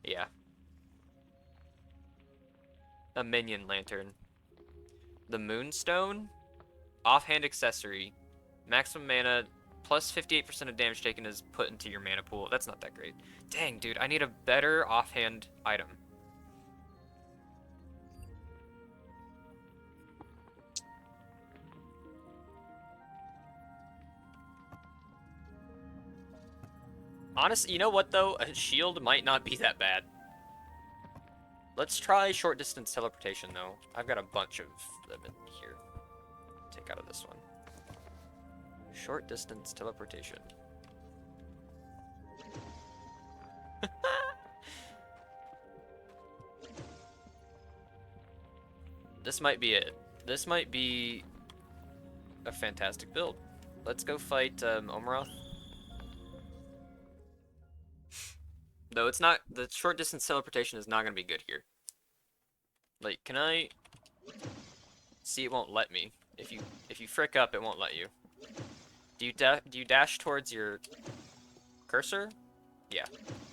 Yeah. A minion lantern. The moonstone? Offhand accessory. Maximum mana, plus 58% of damage taken is put into your mana pool. That's not that great. Dang, dude, I need a better offhand item. Honestly, you know what though? A shield might not be that bad. Let's try short distance teleportation though. I've got a bunch of them in here. Take out of this one. Short distance teleportation. This might be it. This might be a fantastic build. Let's go fight Omeroth. Though it's not, the short distance teleportation is not going to be good here. Like, can I see? It won't let me. If you frick up, it won't let you. Do you dash towards your cursor? Yeah,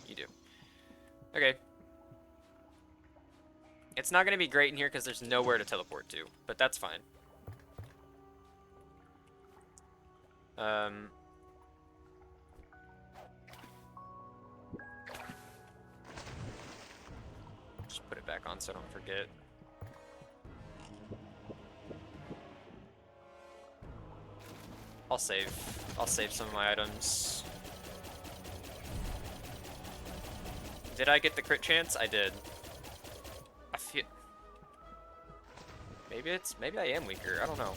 you do. Okay. It's not going to be great in here because there's nowhere to teleport to, but that's fine. Just put it back on so I don't forget. I'll save some of my items. Did I get the crit chance? I did. I feel... Maybe I am weaker. I don't know.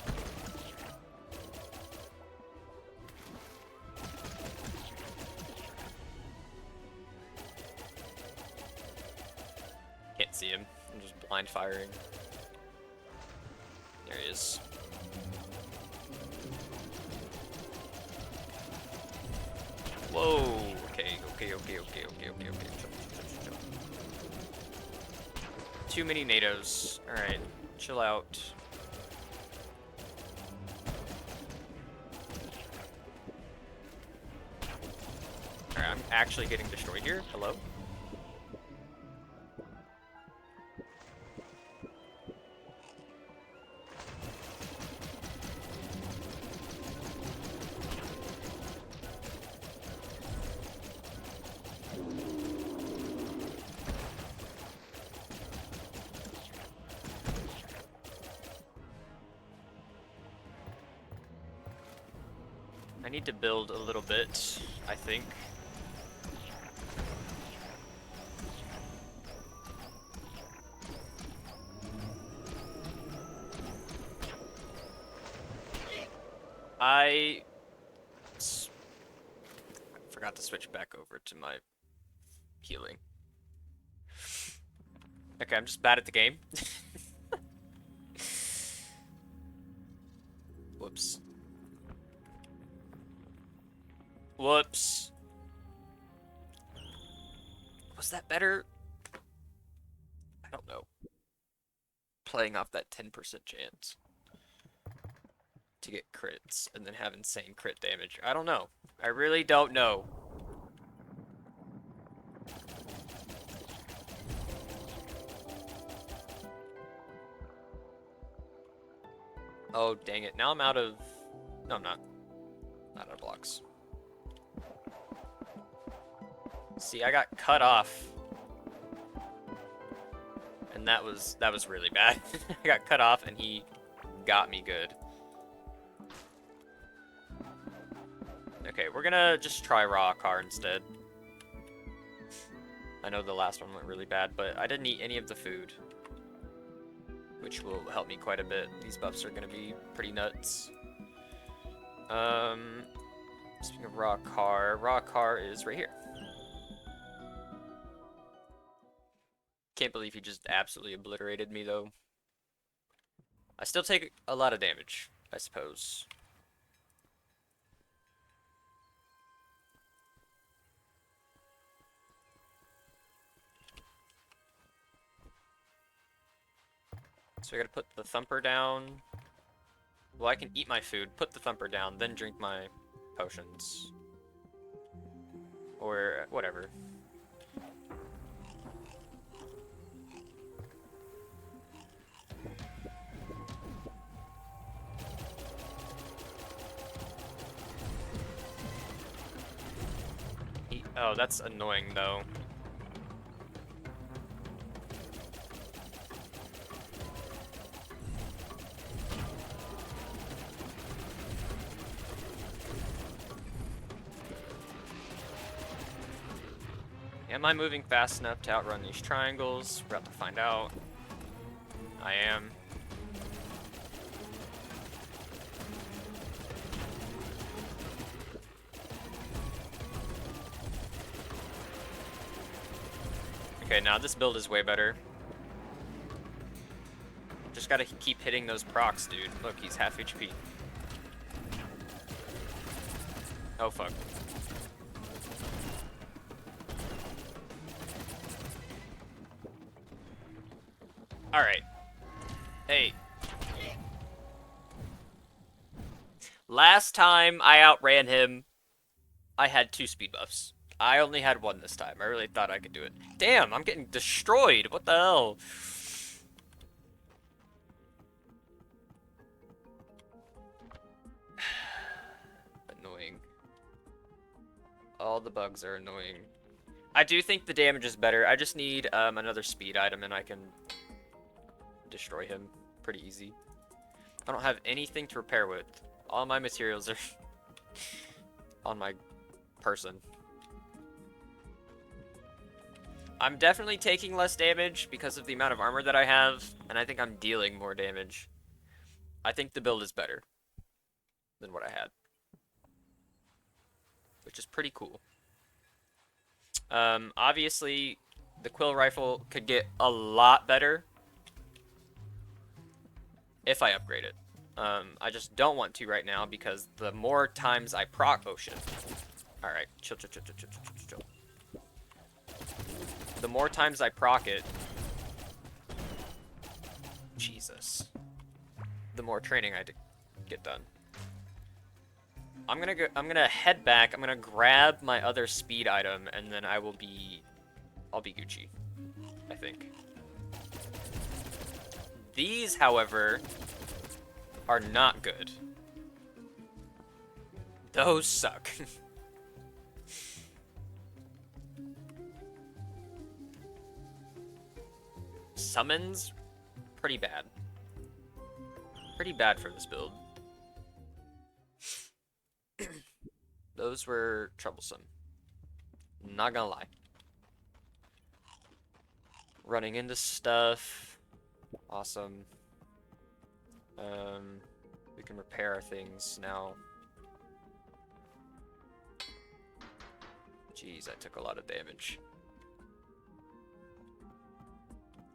blind firing. There he is. Whoa. Okay. Chill. Too many NATOs. Alright. Chill out. Alright, I'm actually getting destroyed here. Hello? I need to build a little bit, I think. I forgot to switch back over to my healing. Okay, I'm just bad at the game. Whoops. Whoops. Was that better? I don't know. Playing off that 10% chance to get crits and then have insane crit damage. I don't know. I really don't know. Oh, dang it. Now I'm out of... No, I'm not. Not out of blocks. See, I got cut off. And that was really bad. I got cut off and he got me good. Okay, we're gonna just try raw car instead. I know the last one went really bad, but I didn't eat any of the food, which will help me quite a bit. These buffs are gonna be pretty nuts. Speaking of raw car is right here. Can't believe he just absolutely obliterated me, though. I still take a lot of damage, I suppose. So I gotta put the thumper down. Well, I can eat my food, put the thumper down, then drink my potions. Or whatever. Oh, that's annoying, though. Am I moving fast enough to outrun these triangles? We're about to find out. I am. Okay, now this build is way better. Just gotta keep hitting those procs, dude. Look, he's half HP. Oh, fuck. Alright. Hey. Last time I outran him, I had 2 speed buffs. I only had 1 this time. I really thought I could do it. Damn, I'm getting destroyed. What the hell? Annoying. All the bugs are annoying. I do think the damage is better. I just need another speed item and I can destroy him pretty easy. I don't have anything to repair with. All my materials are on my person. I'm definitely taking less damage because of the amount of armor that I have, and I think I'm dealing more damage. I think the build is better than what I had, which is pretty cool. Obviously, the Quill Rifle could get a lot better, if I upgrade it. I just don't want to right now because the more times I proc... Oh, shit. Alright, chill, chill, chill, chill, chill, chill, chill, chill. The more times I proc it... Jesus. The more training I get done. I'm gonna head back, I'm gonna grab my other speed item, and then I'll be Gucci, I think. These, however, are not good. Those suck. Summons, pretty bad. Pretty bad for this build. Those were troublesome. Not gonna lie. Running into stuff. Awesome. We can repair our things now. Jeez, I took a lot of damage.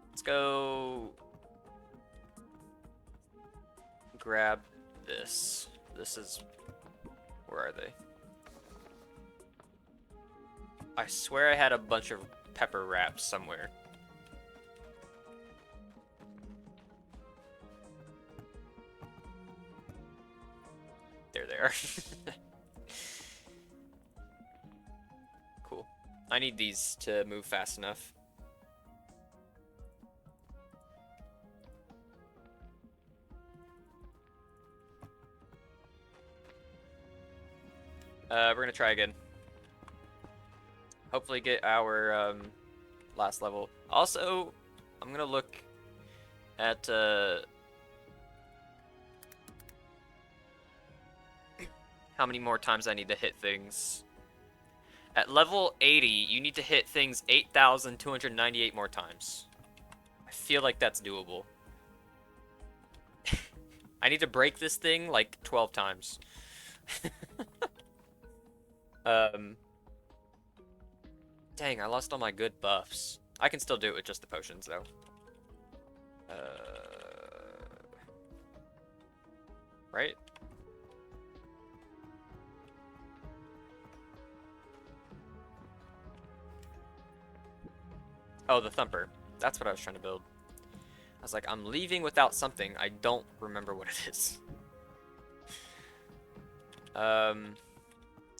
Let's go grab this. This is... Where are they? I swear I had a bunch of pepper wraps somewhere. There they are. Cool. I need these to move fast enough. We're gonna try again. Hopefully get our last level. Also, I'm gonna look at how many more times I need to hit things. At level 80, you need to hit things 8,298 more times. I feel like that's doable. I need to break this thing like 12 times. Dang, I lost all my good buffs. I can still do it with just the potions, though. Right? Oh, the Thumper. That's what I was trying to build. I was like, I'm leaving without something. I don't remember what it is.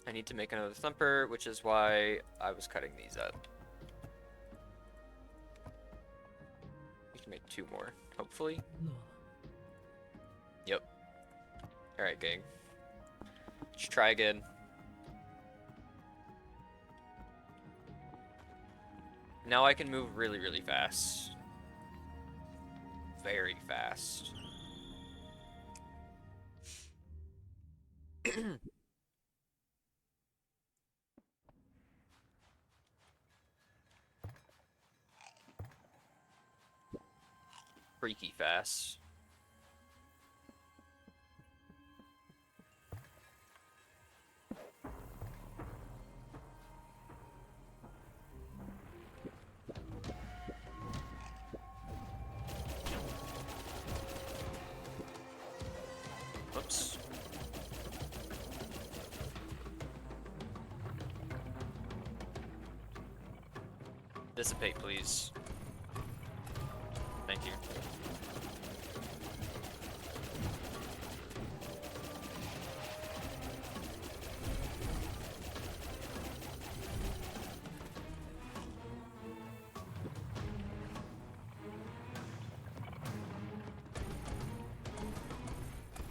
I need to make another Thumper, which is why I was cutting these up. We can make 2 more, hopefully. Yep. Alright, gang. Let's try again. Now I can move really, really fast. Very fast. Freaky fast. Whoops. Dissipate, please. Thank you.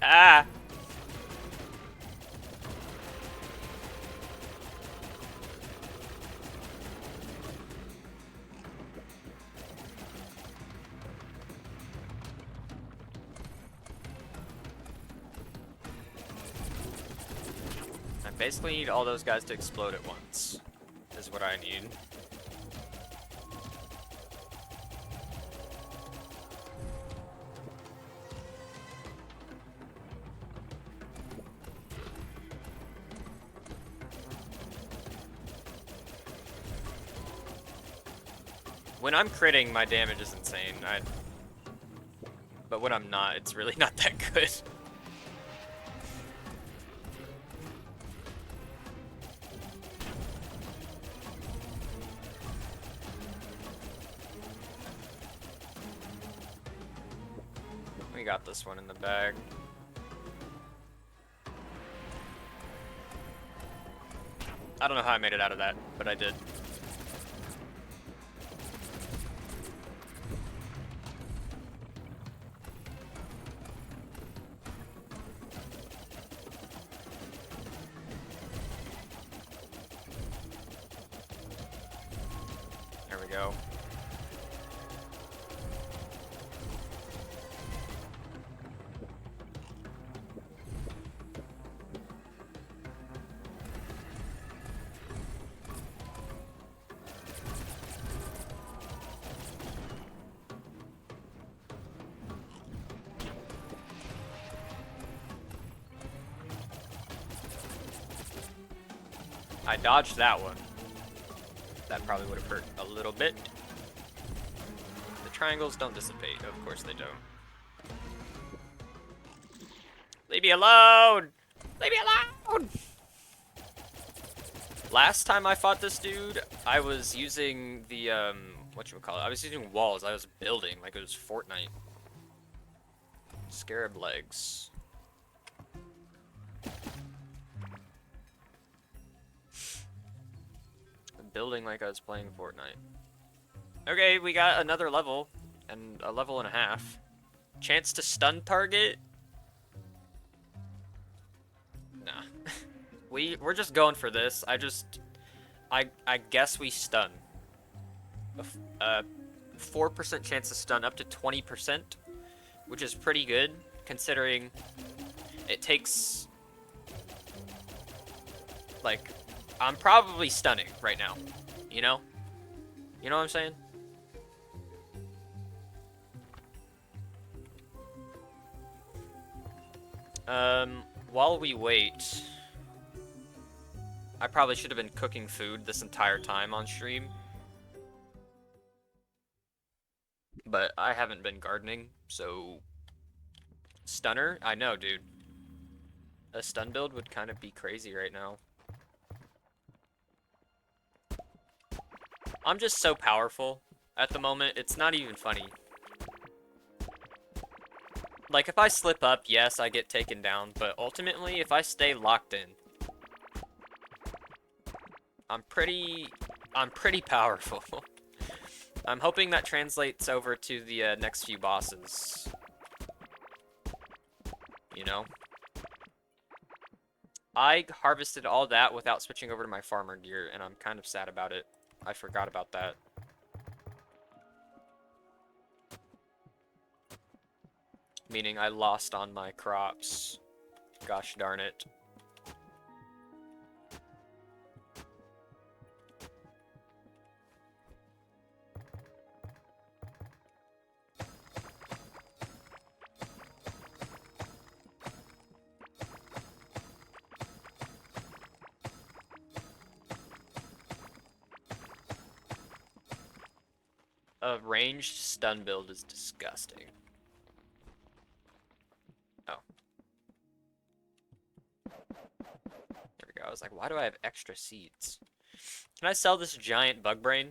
Ah! I basically need all those guys to explode at once, is what I need. When I'm critting, my damage is insane. But when I'm not, it's really not that good. We got this one in the bag. I don't know how I made it out of that, but I did. There we go. I dodged that one. That probably would have hurt a little bit. The triangles don't dissipate. Of course they don't. Leave me alone! Leave me alone! Last time I fought this dude, I was using the, whatchamacallit? I was using walls. I was building like it was Fortnite. Scarab legs. Building like I was playing Fortnite. Okay, we got another level, and a level and a half. Chance to stun target? Nah. We're just going for this. I guess we stun. 4% chance to stun up to 20%, which is pretty good considering it takes, like, I'm probably stunning right now, you know? You know what I'm saying? While we wait, I probably should have been cooking food this entire time on stream. But I haven't been gardening, so... Stunner? I know, dude. A stun build would kind of be crazy right now. I'm just so powerful at the moment, it's not even funny. Like, if I slip up, yes, I get taken down, but ultimately, if I stay locked in, I'm pretty powerful. I'm hoping that translates over to the next few bosses. You know? I harvested all that without switching over to my farmer gear, and I'm kind of sad about it. I forgot about that. Meaning I lost on my crops. Gosh darn it. A ranged stun build is disgusting. Oh. There we go. I was like, why do I have extra seeds? Can I sell this giant bug brain?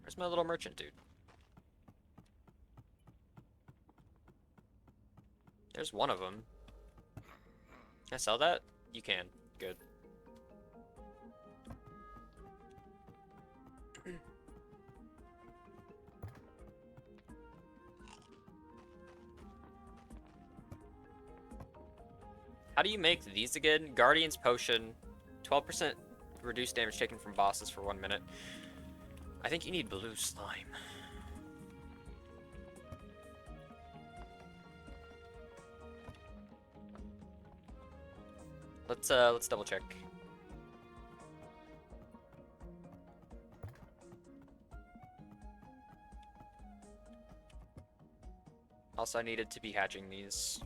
Where's my little merchant dude? There's one of them. Can I sell that? You can. Good. How do you make these again? Guardian's Potion, 12% reduced damage taken from bosses for 1 minute. I think you need blue slime. Let's double check. Also, I needed to be hatching these.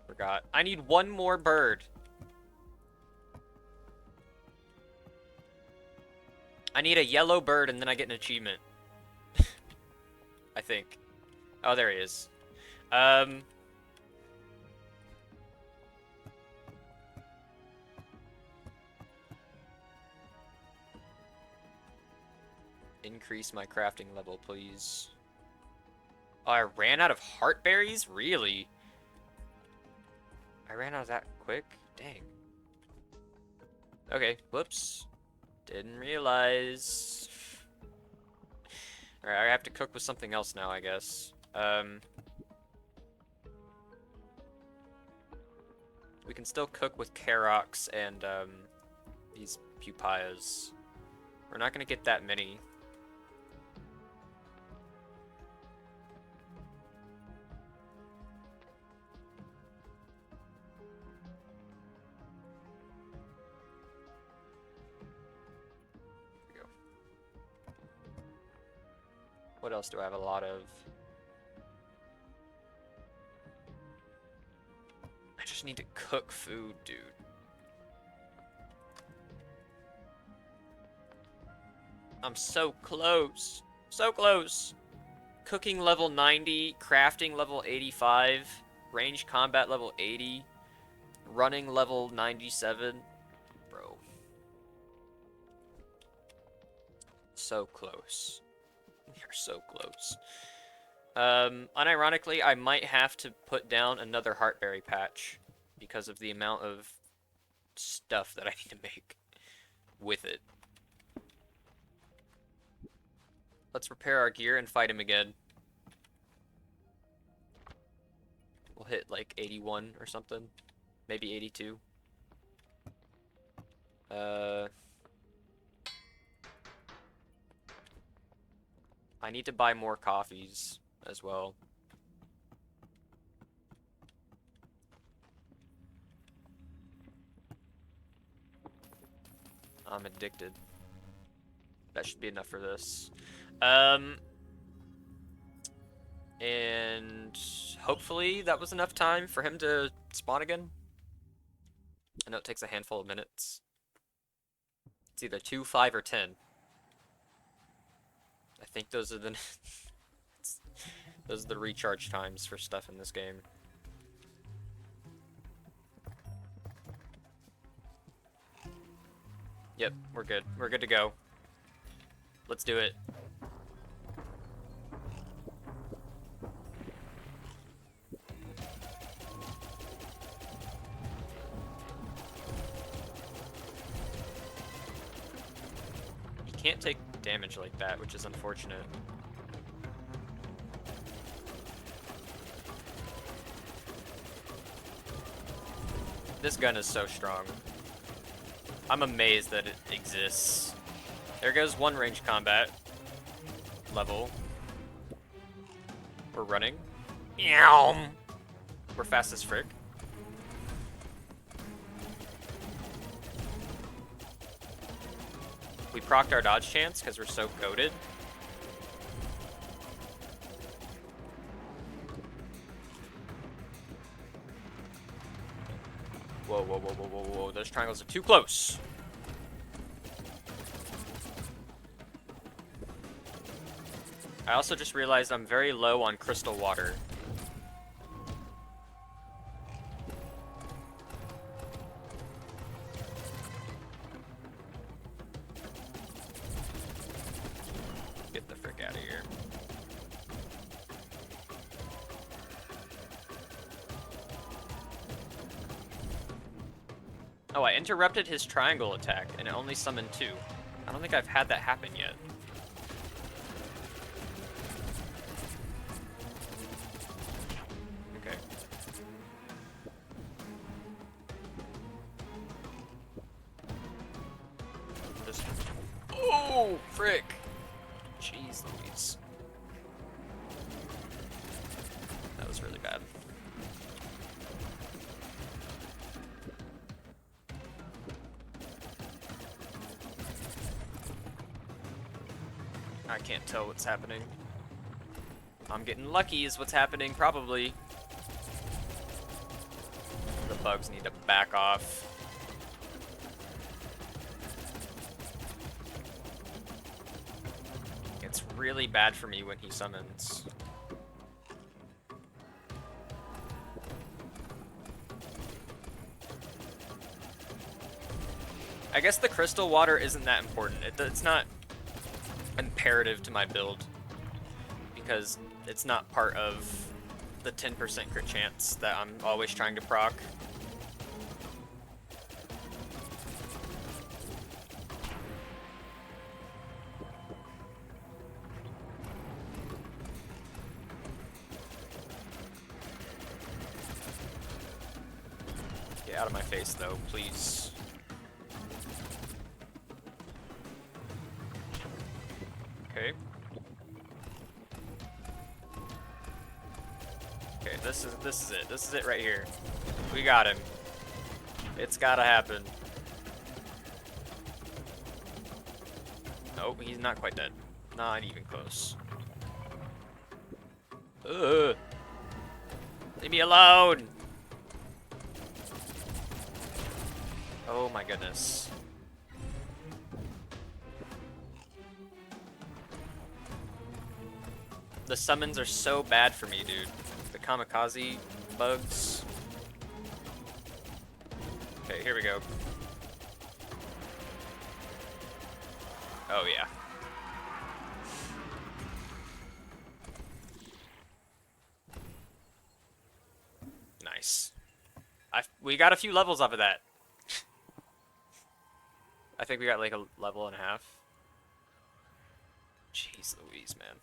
Forgot. I need one more bird. I need a yellow bird and then I get an achievement. I think. Oh, there he is. Increase my crafting level, please. Oh, I ran out of heart berries? Really? I ran out of that quick? Dang. Okay, whoops. Didn't realize. Alright, I have to cook with something else now, I guess. We can still cook with Karox and, these pupayas. We're not gonna get that many. What else do I have a lot of? I just need to cook food, dude. I'm so close. So close. Cooking level 90, crafting level 85, range combat level 80, running level 97. Bro. So close. You're so close. Unironically, I might have to put down another Heartberry patch because of the amount of stuff that I need to make with it. Let's repair our gear and fight him again. We'll hit like 81 or something. Maybe 82. I need to buy more coffees as well. I'm addicted. That should be enough for this. And hopefully that was enough time for him to spawn again. I know it takes a handful of minutes. It's either 2, 5, or 10. I think those are the those are the recharge times for stuff in this game. Yep, we're good. We're good to go. Let's do it. He can't take damage like that, which is unfortunate. This gun is so strong. I'm amazed that it exists. There goes one range combat level. We're running. Meow. We're fast as frick. We procced our dodge chance because we're so goated. Whoa, whoa, whoa, whoa, whoa, whoa. Those triangles are too close. I also just realized I'm very low on crystal water. Get the frick out of here. Oh, I interrupted his triangle attack and it only summoned 2. I don't think I've had that happen yet. Okay. Just... Oh, frick! Jeez Louise. That was really bad. I can't tell what's happening. I'm getting lucky is what's happening, probably. The bugs need to back off. really bad for me when he summons. I guess the crystal water isn't that important. It's not imperative to my build because it's not part of the 10% crit chance that I'm always trying to proc. Get out of my face though, please. Okay. Okay, this is it. This is it right here. We got him. It's gotta happen. Oh, he's not quite dead. Not even close. Ugh. Leave me alone! Oh my goodness. The summons are so bad for me, dude. The kamikaze bugs. Okay, here we go. Oh yeah. Nice. We got a few levels off of that. I think we got like a level and a half. Jeez Louise, man.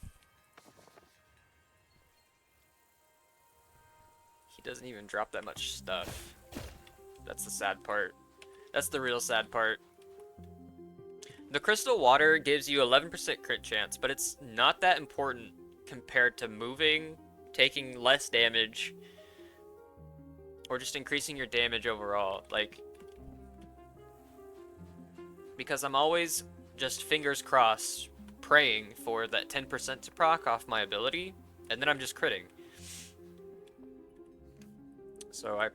He doesn't even drop that much stuff. That's the sad part. That's the real sad part. The crystal water gives you 11% crit chance, but it's not that important compared to moving, taking less damage, or just increasing your damage overall. Like, because I'm always just fingers crossed praying for that 10% to proc off my ability, and then I'm just critting. So I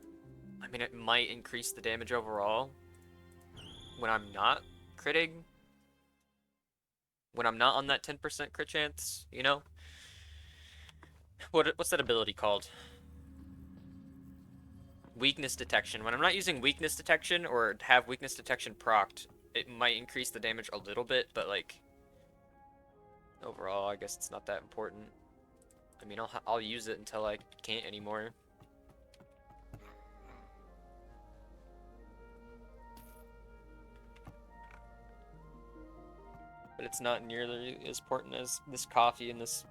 mean, it might increase the damage overall when I'm not critting. When I'm not on that 10% crit chance, you know? What's that ability called? Weakness detection. When I'm not using weakness detection or have weakness detection procced, it might increase the damage a little bit, but like overall, I guess it's not that important. I mean, I'll use it until I can't anymore. But it's not nearly as important as this coffee and this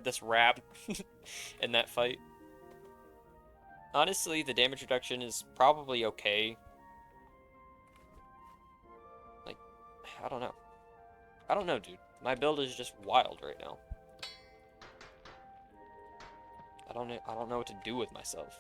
this wrap in that fight. Honestly, the damage reduction is probably okay. Like, I don't know. I don't know, dude. My build is just wild right now. I don't know what to do with myself.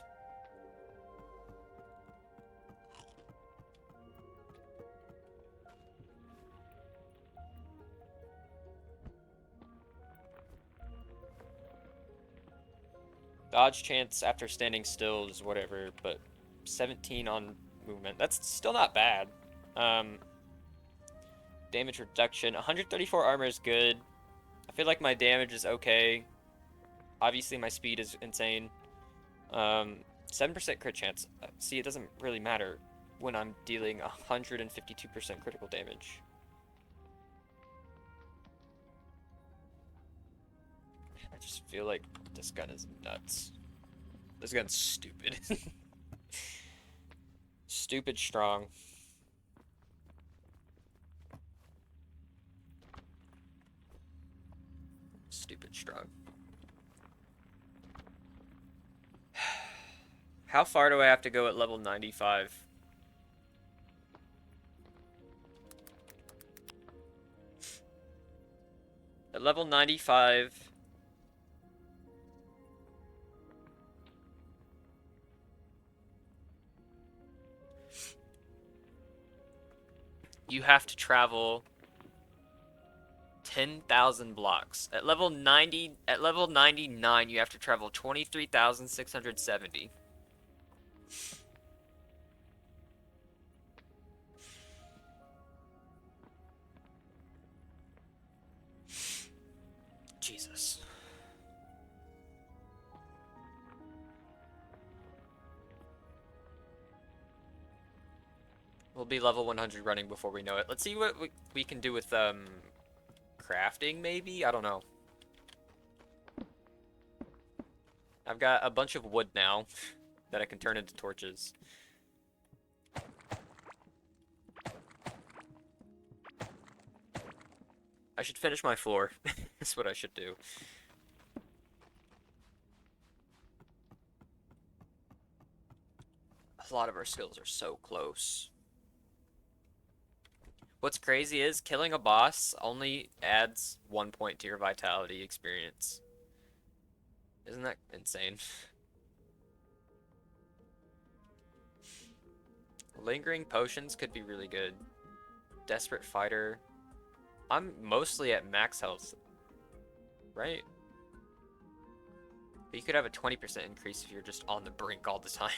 Dodge chance after standing still is whatever, but 17 on movement. That's still not bad. Damage reduction. 134 armor is good. I feel like my damage is okay. Obviously, my speed is insane. 7% crit chance. See, it doesn't really matter when I'm dealing 152% critical damage. I just feel like this gun is nuts. This gun's stupid. Stupid strong. Stupid strong. How far do I have to go at level 95? At level 95... you have to travel 10,000 blocks. At level 99, you have to travel 23,670. Jesus. We'll be level 100 running before we know it. Let's see what we can do with crafting, maybe? I don't know. I've got a bunch of wood now that I can turn into torches. I should finish my floor. That's what I should do. A lot of our skills are so close. What's crazy is killing a boss only adds 1 point to your vitality experience. Isn't that insane? Lingering potions could be really good. Desperate fighter. I'm mostly at max health, right? But you could have a 20% increase if you're just on the brink all the time.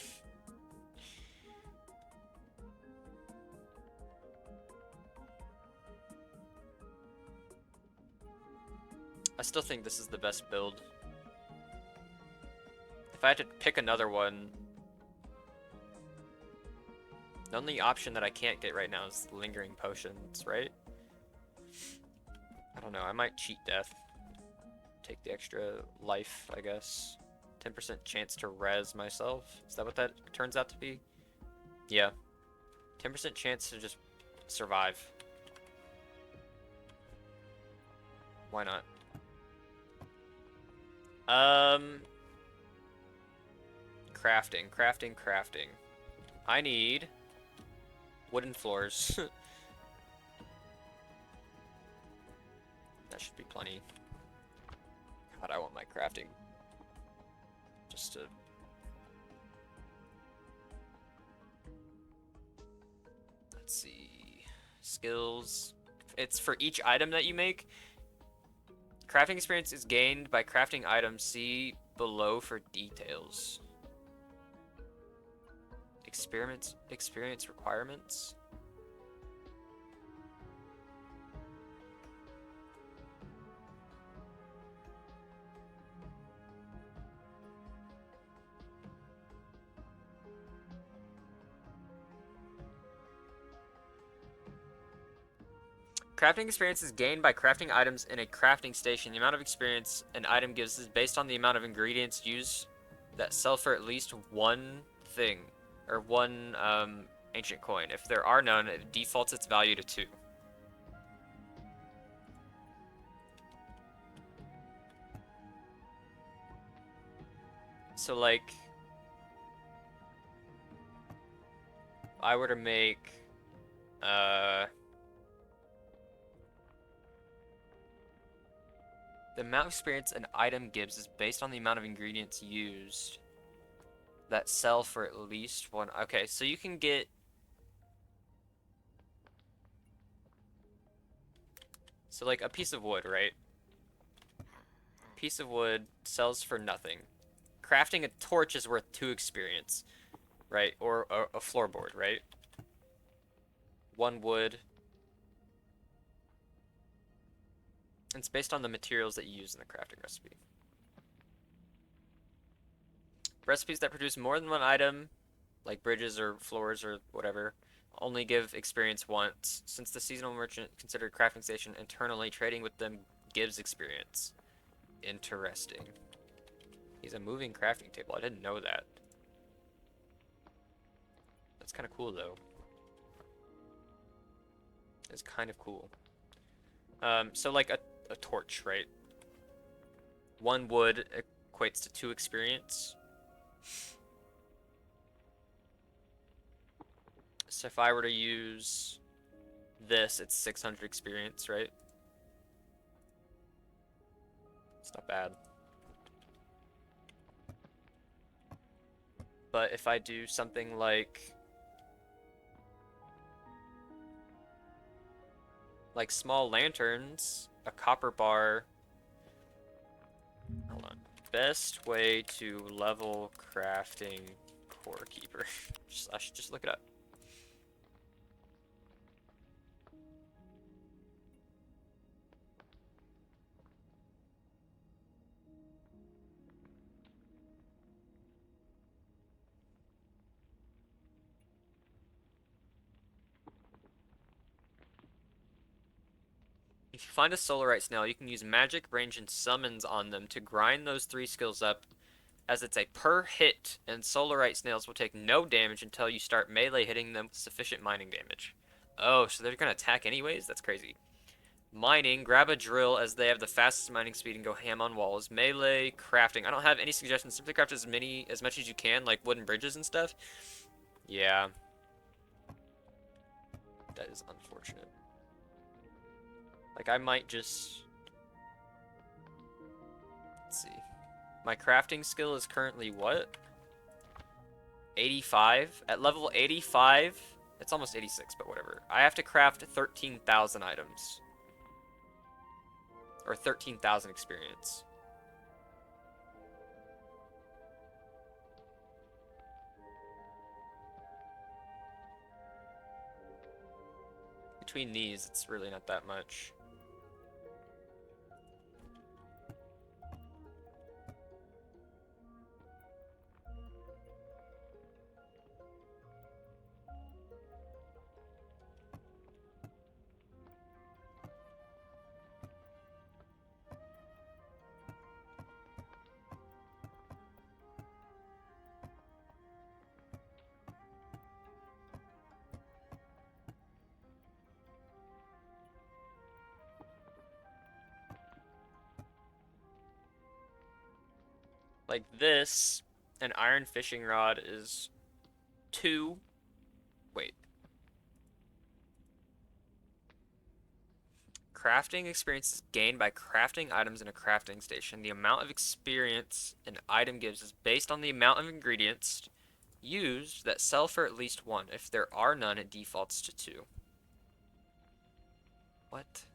I still think this is the best build. If I had to pick another one, the only option that I can't get right now is lingering potions, right? I don't know, I might cheat death. Take the extra life, I guess. 10% chance to res myself. Is that what that turns out to be? Yeah. 10% chance to just survive. Why not? Crafting. I need wooden floors. That should be plenty. God, I want my crafting. Just to... Let's see... Skills. It's for each item that you make. Crafting experience is gained by crafting items. See below for details. Experience requirements. Crafting experience is gained by crafting items in a crafting station. The amount of experience an item gives is based on the amount of ingredients used that sell for at least one thing, or one ancient coin. If there are none, it defaults its value to 2. So like, I were to make, the amount of experience an item gives is based on the amount of ingredients used that sell for at least one. Okay, so you can get... So like a piece of wood, right? Piece of wood sells for nothing. Crafting a torch is worth 2 experience, right? Or a floorboard, right? 1 wood. It's based on the materials that you use in the crafting recipe. Recipes that produce more than one item, like bridges or floors or whatever, only give experience once. Since the seasonal merchant considered crafting station internally, trading with them gives experience. Interesting. He's a moving crafting table. I didn't know that. That's kind of cool, though. It's kind of cool. So like a torch, right? 1 wood equates to 2 experience. So if I were to use this, it's 600 experience, right? It's not bad. But if I do something like small lanterns, a copper bar. Hold on. Best way to level crafting core keeper. I should just look it up. If you find a Solarite snail, you can use magic, range, and summons on them to grind those 3 skills up, as it's a per hit, and Solarite snails will take no damage until you start melee hitting them with sufficient mining damage. Oh, so they're gonna attack anyways? That's crazy. Mining, grab a drill as they have the fastest mining speed and go ham on walls. Melee, crafting. I don't have any suggestions. Simply craft as much as you can, like wooden bridges and stuff. Yeah. That is unfortunate. Like, I might just... Let's see. My crafting skill is currently what? 85? At level 85, it's almost 86, but whatever. I have to craft 13,000 items. Or 13,000 experience. Between these, it's really not that much. Like this, an iron fishing rod is 2. Wait. Crafting experience is gained by crafting items in a crafting station. The amount of experience an item gives is based on the amount of ingredients used that sell for at least 1. If there are none, it defaults to 2. What?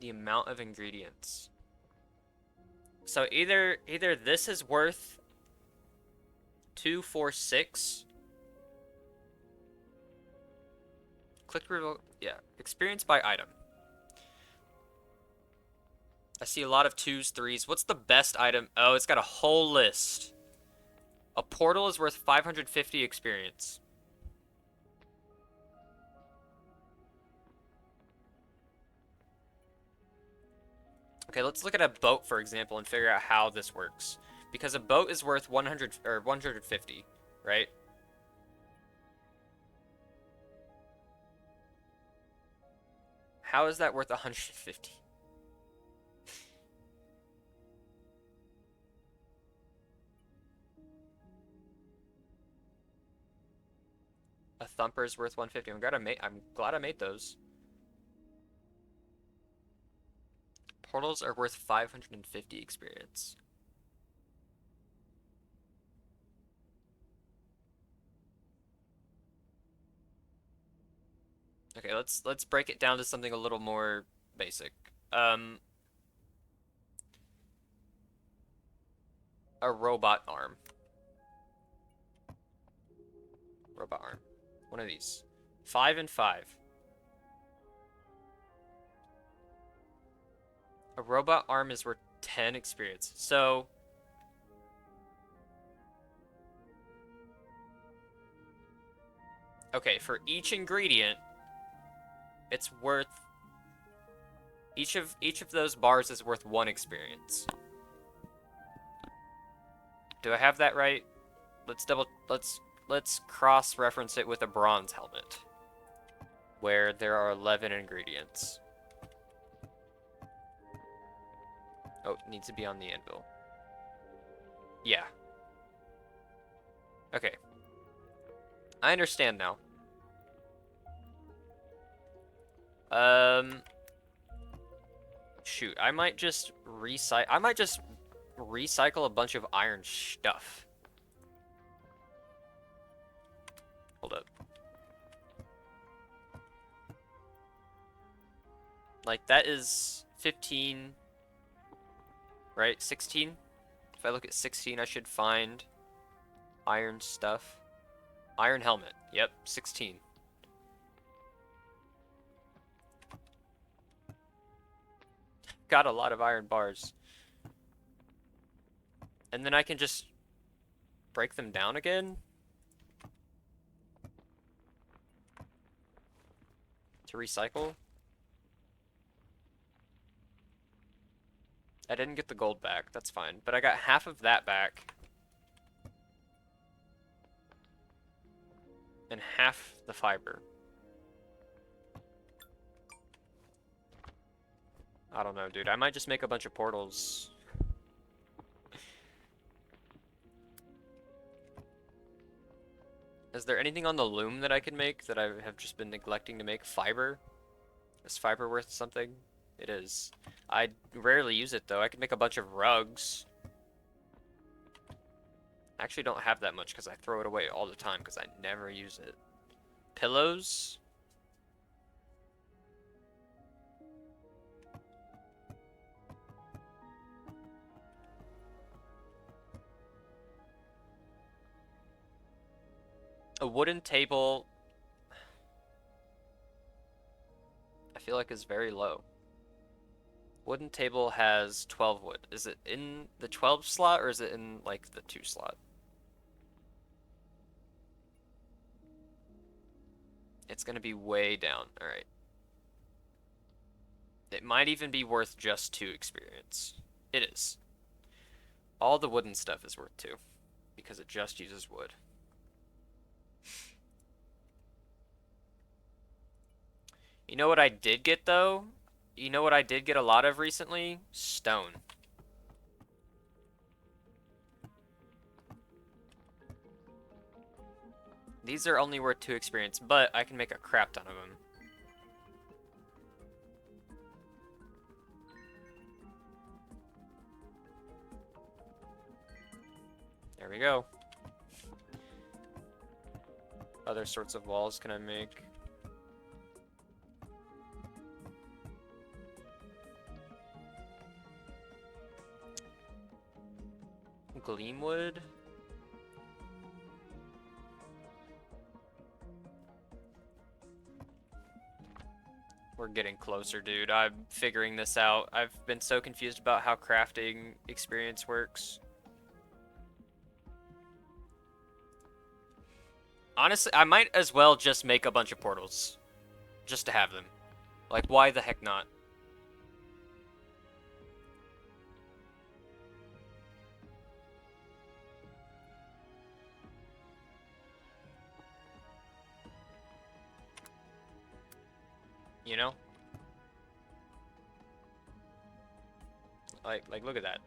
The amount of ingredients. So either this is worth 2, 4, 6. Click reveal. Yeah, experience by item. I see a lot of 2s, 3s. What's the best item? Oh, it's got a whole list. A portal is worth 550 experience. Okay, let's look at a boat, for example, and figure out how this works. Because a boat is worth 100 or 150, right? How is that worth 150? A thumper is worth 150. I'm glad I made those. Portals are worth 550 experience. Okay, let's break it down to something a little more basic. A robot arm. Robot arm. One of these. 5 and 5. A robot arm is worth 10 experience. So okay, for each ingredient, it's worth each of those bars is worth 1 experience. Do I have that right? Let's cross-reference it with a bronze helmet, where there are 11 ingredients. Oh, it needs to be on the anvil. Yeah. Okay. I understand now. Shoot, I might just recycle a bunch of iron stuff. Hold up. Like, that is 15, right? 16? If I look at 16, I should find iron stuff. Iron helmet. Yep, 16. Got a lot of iron bars. And then I can just break them down again. to recycle. I didn't get the gold back, that's fine. But I got half of that back. And half the fiber. I don't know, dude. I might just make a bunch of portals. Is there anything on the loom that I can make that I have just been neglecting to make? Fiber? Is fiber worth something? It is. I rarely use it though. I could make a bunch of rugs. I actually don't have that much because I throw it away all the time because I never use it. Pillows? A wooden table, I feel like is very low. Wooden table has 12 wood. Is it in the 12 slot or is it in like the 2 slot? It's gonna be way down. Alright. It might even be worth just 2 experience. It is. All the wooden stuff is worth 2 because it just uses wood. You know what I did get though? You know what I did get a lot of recently? Stone. These are only worth 2 experience, but I can make a crap ton of them. There we go. Other sorts of walls can I make? Gleamwood? We're getting closer, dude. I'm figuring this out. I've been so confused about how crafting experience works. Honestly, I might as well just make a bunch of portals. Just to have them. Like, why the heck not? You know? Like, look at that.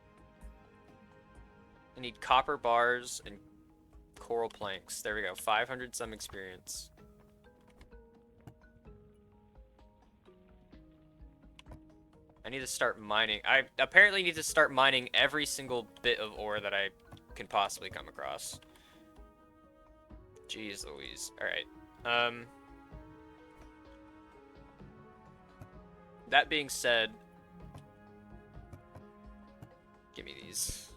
I need copper bars and coral planks. There we go. 500 some experience. I need to start mining. I apparently need to start mining every single bit of ore that I can possibly come across. Jeez Louise. Alright. That being said, give me these.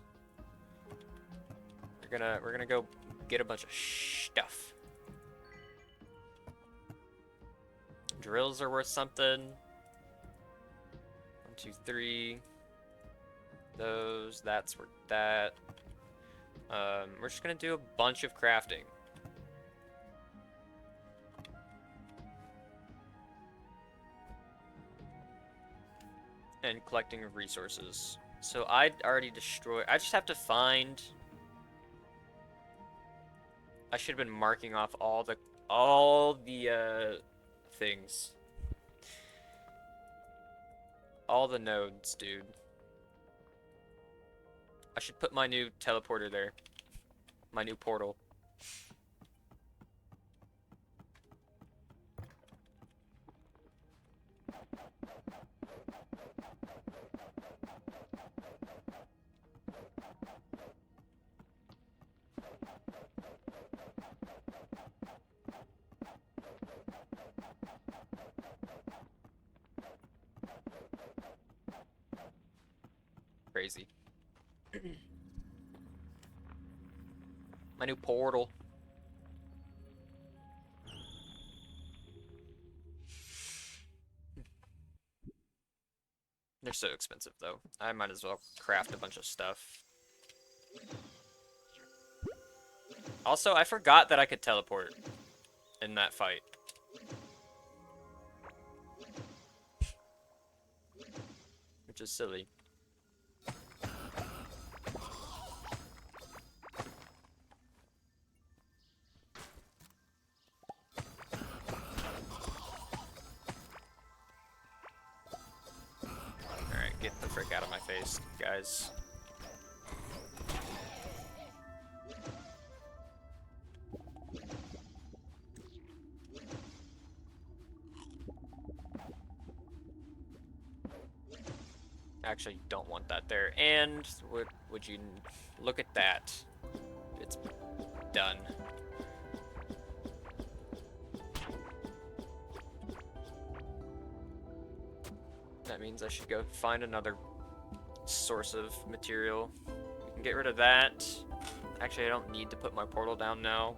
We're gonna go get a bunch of stuff. Drills are worth something. 1, 2, 3. Those, that's worth that. We're just gonna do a bunch of crafting. And collecting of resources. So I'd already destroyed. I just have to find. I should have been marking off all the things. All the nodes, dude. I should put my new teleporter there. My new portal. Crazy. My new portal. They're so expensive though. I might as well craft a bunch of stuff. Also, I forgot that I could teleport in that fight. which is silly. Alright, get the frick out of my face, guys. Actually, don't want that there. And would you look at that? It's done. That means I should go find another source of material. We can get rid of that. Actually, I don't need to put my portal down now.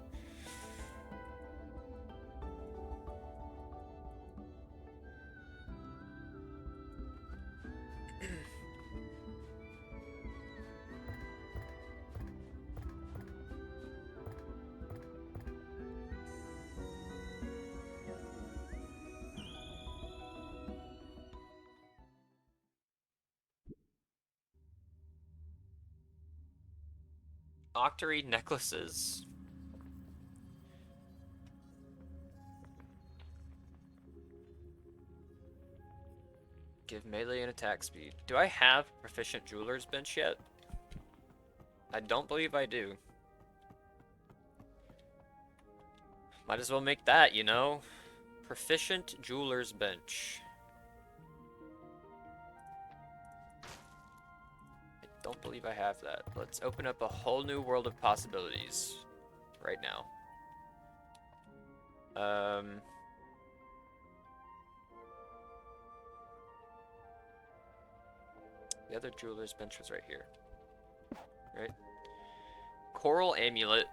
Octarine necklaces. Give melee and attack speed. Do I have proficient jeweler's bench yet? I don't believe I do. Might as well make that, you know? Proficient jeweler's bench. I don't believe I have that. Let's open up a whole new world of possibilities right now. The other jeweler's bench was right here. Right? Coral amulet,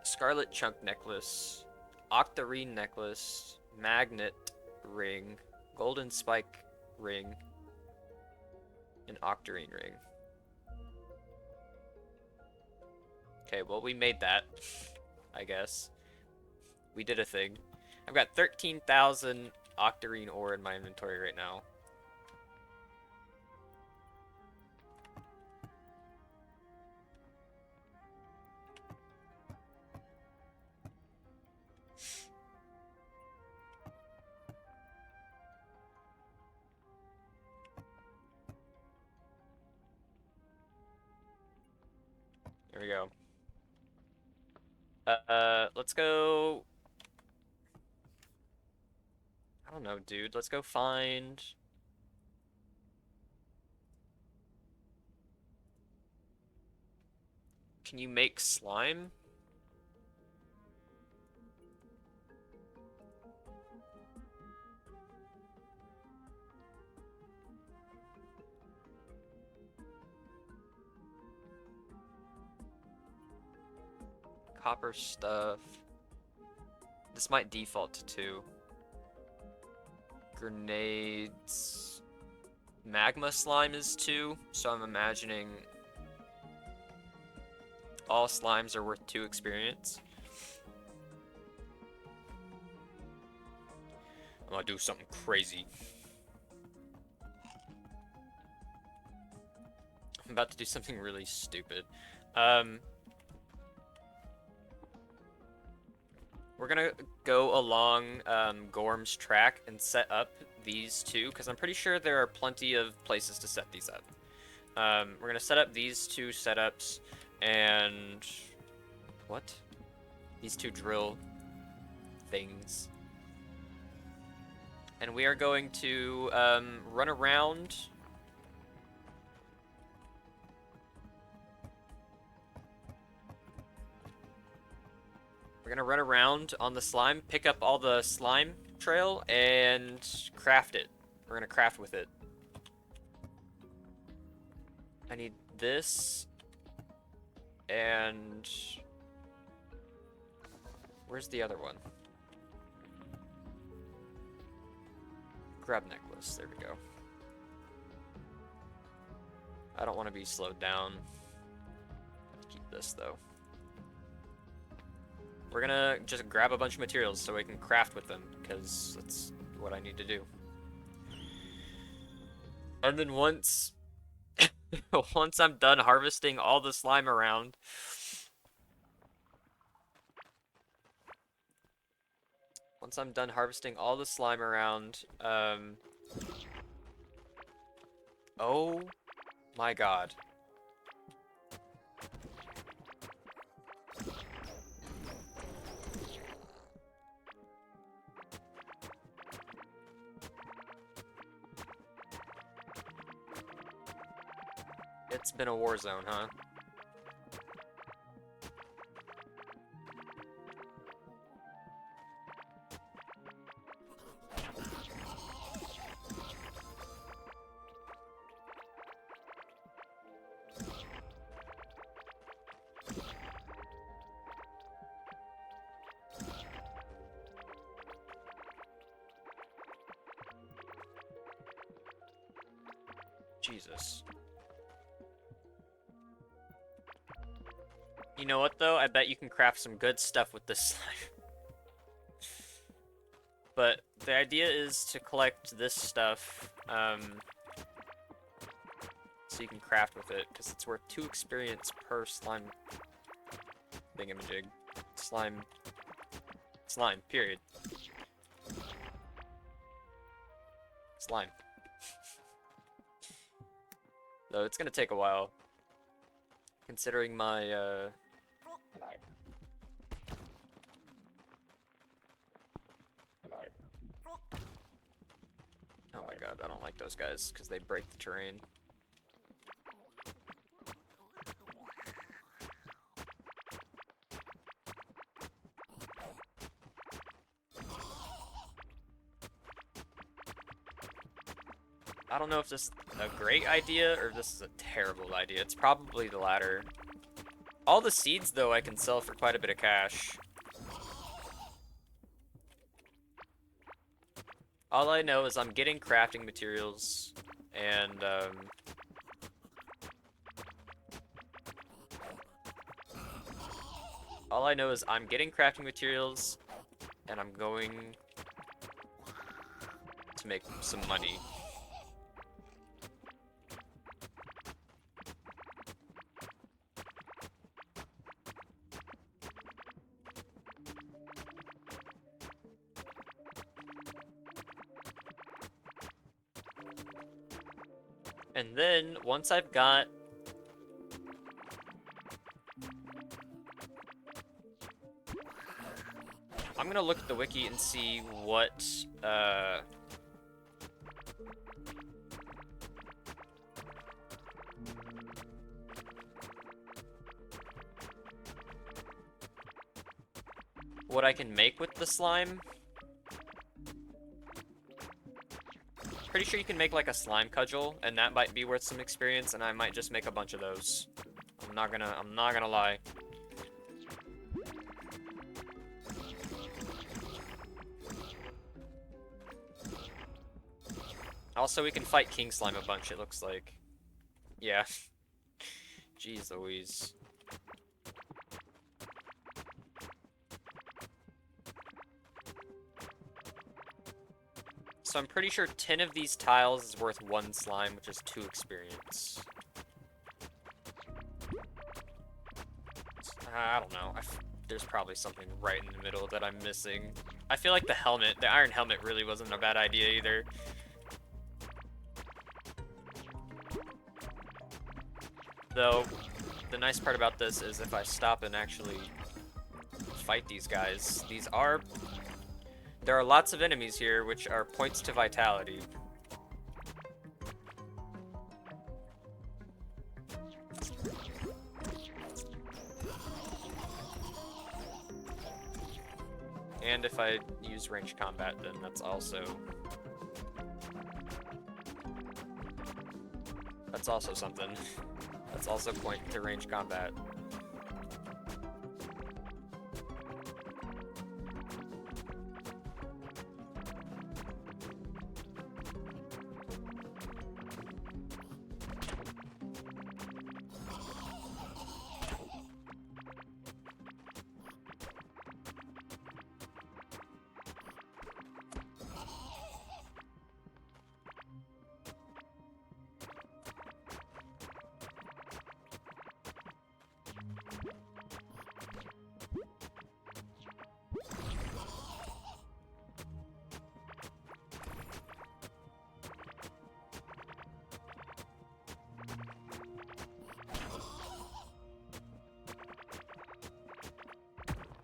scarlet chunk necklace, octarine necklace, magnet ring, golden spike ring, and octarine ring. Okay, well, we made that, I guess. We did a thing. I've got 13,000 octarine ore in my inventory right now. There we go. Let's go... I don't know, dude. Let's go find... Can you make slime? Copper stuff. This might default to 2. Grenades. Magma slime is 2, so I'm imagining all slimes are worth 2 experience. I'm gonna do something crazy. I'm about to do something really stupid. We're gonna go along Gorm's track and set up these 2, because I'm pretty sure there are plenty of places to set these up. We're gonna set up these 2 setups, and... What? These 2 drill things. And we are going to run around... We're gonna run around on the slime, pick up all the slime trail, and craft it. We're gonna craft with it. I need this, and... Where's the other one? Grab necklace, there we go. I don't want to be slowed down. Keep this, though. We're gonna just grab a bunch of materials so we can craft with them, because that's what I need to do. And then once I'm done harvesting all the slime around, oh my god. It's been a war zone, huh? Jesus. You know what, though? I bet you can craft some good stuff with this slime. But the idea is to collect this stuff, so you can craft with it, because it's worth 2 experience per slime thingamajig. Slime, period. Slime. Though it's gonna take a while, considering my, oh my god, I don't like those guys, because they break the terrain. I don't know if this is a great idea or if this is a terrible idea. It's probably the latter. All the seeds, though, I can sell for quite a bit of cash. All I know is I'm getting crafting materials, and, all I know is I'm getting crafting materials, and I'm going to make some money. And then, once I've got... I'm gonna look at the wiki and see what, what I can make with the slime. Pretty sure you can make like a slime cudgel, and that might be worth some experience, and I might just make a bunch of those. I'm not gonna lie. Also, we can fight King Slime a bunch, it looks like. Yeah. Jeez Louise. So I'm pretty sure 10 of these tiles is worth 1 slime, which is 2 experience. I don't know. There's probably something right in the middle that I'm missing. I feel like the iron helmet really wasn't a bad idea either. Though, the nice part about this is if I stop and actually fight these guys, there are lots of enemies here, which are points to vitality. And if I use ranged combat, then that's also something. That's also point to ranged combat.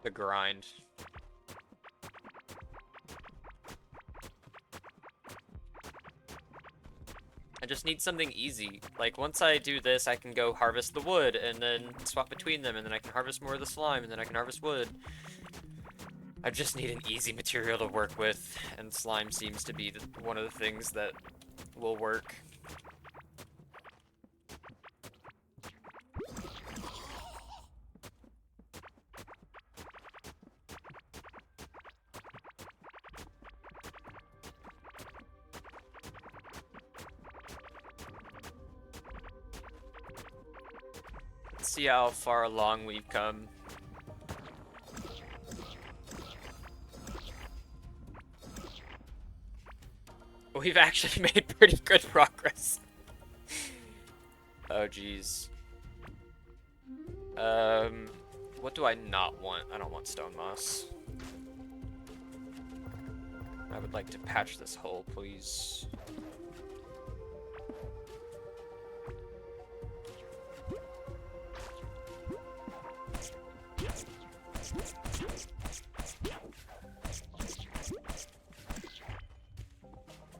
the grind. I just need something easy. Like, once I do this, I can go harvest the wood, and then swap between them, and then I can harvest more of the slime, and then I can harvest wood. I just need an easy material to work with, and slime seems to be one of the things that will work. Let's see how far along we've come. We've actually made pretty good progress. Oh, jeez. What do I not want? I don't want stone moss. I would like to patch this hole, please.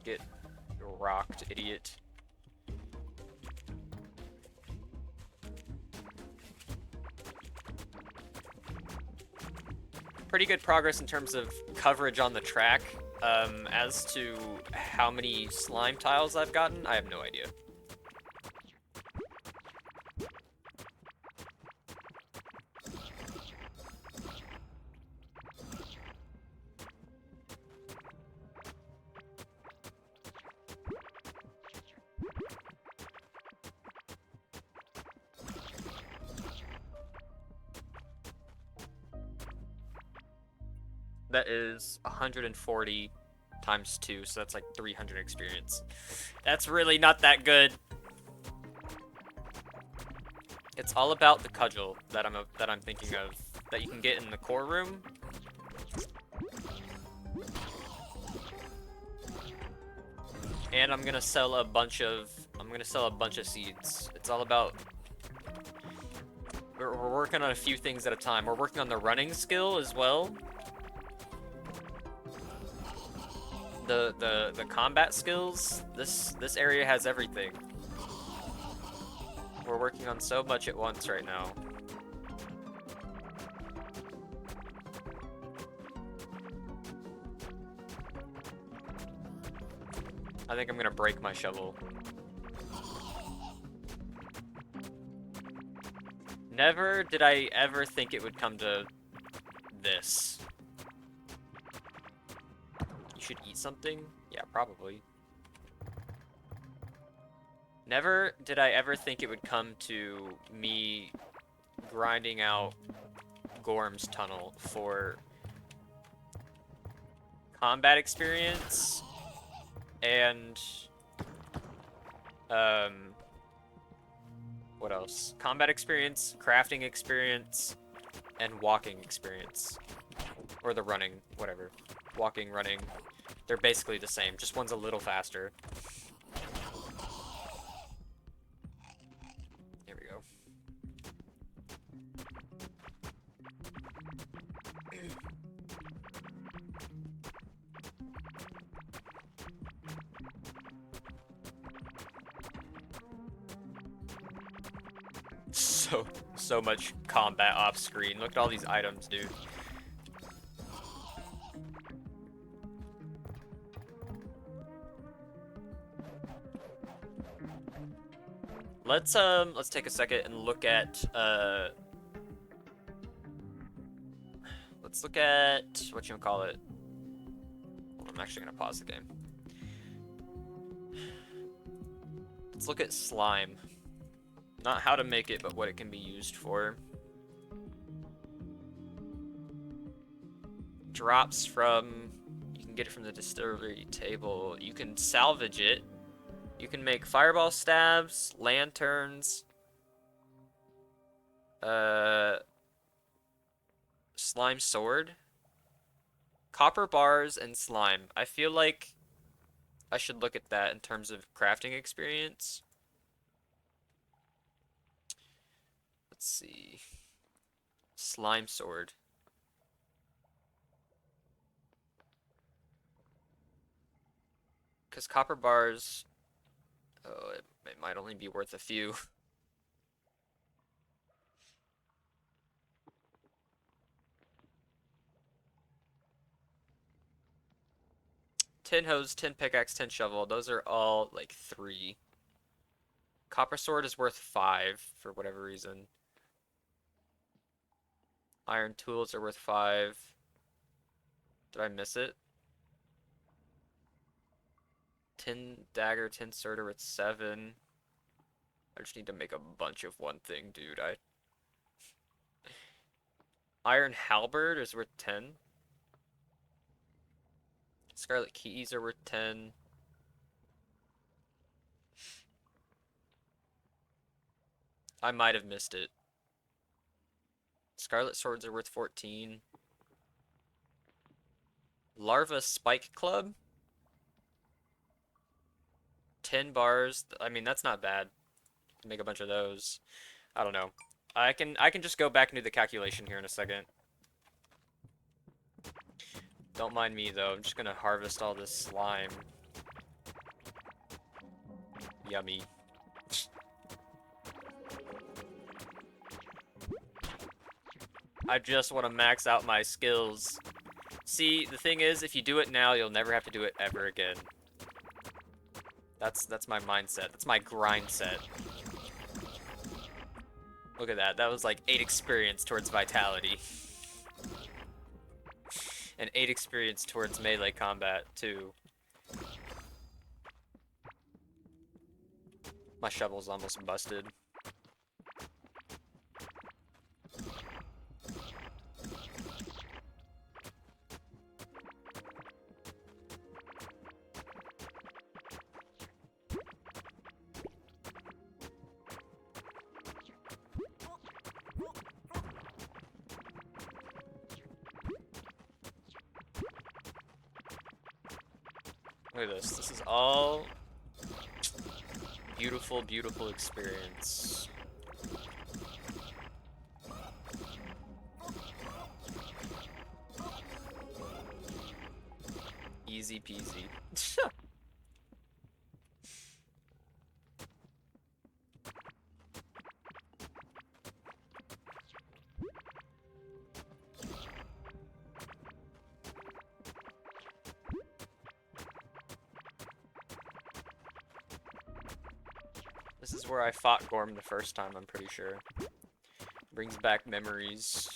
Get rocked, idiot. Pretty good progress in terms of coverage on the track. As to how many slime tiles I've gotten, I have no idea. That is 140 times 2, so that's like 300 experience. That's really not that good. It's all about the cudgel that I'm thinking of, that you can get in the core room. And I'm gonna sell a bunch of seeds. It's all about. We're working on a few things at a time. We're working on the running skill as well. The combat skills. This area has everything. We're working on so much at once right now. I think I'm gonna break my shovel. Never did I ever think it would come to this. You should eat something? Yeah, probably. Never did I ever think it would come to me grinding out Gorm's Tunnel for combat experience and what else? Combat experience, crafting experience, and walking experience. Or the running, whatever. Walking, running. They're basically the same, just one's a little faster. Here we go. So much combat off screen. Look at all these items, dude. Let's take a second and look at let's look at whatchamacallit. I'm actually gonna pause the game. Let's look at slime. Not how to make it, but what it can be used for. Drops from, you can get it from the distillery table. You can salvage it. You can make fireball stabs, lanterns, slime sword, copper bars, and slime. I feel like I should look at that in terms of crafting experience. Let's see. Slime sword. Because copper bars, oh, it might only be worth a few. Tin hose, tin pickaxe, tin shovel. Those are all like 3. Copper sword is worth 5 for whatever reason. Iron tools are worth 5. Did I miss it? Tin dagger, tin sword are worth 7. I just need to make a bunch of one thing, dude. Iron halberd is worth 10. Scarlet keys are worth 10. I might have missed it. Scarlet swords are worth 14. Larva spike club? 10 bars. I mean, that's not bad. Make a bunch of those. I don't know. I can just go back and do the calculation here in a second. Don't mind me though. I'm just gonna harvest all this slime. Yummy. I just want to max out my skills. See, the thing is, if you do it now, you'll never have to do it ever again. That's my mindset. That's my grind set. Look at that. That was like 8 experience towards vitality. And 8 experience towards melee combat, too. My shovel's almost busted. Look at this. This is all beautiful, beautiful experience. Easy peasy. This is where I fought Gorm the first time, I'm pretty sure. Brings back memories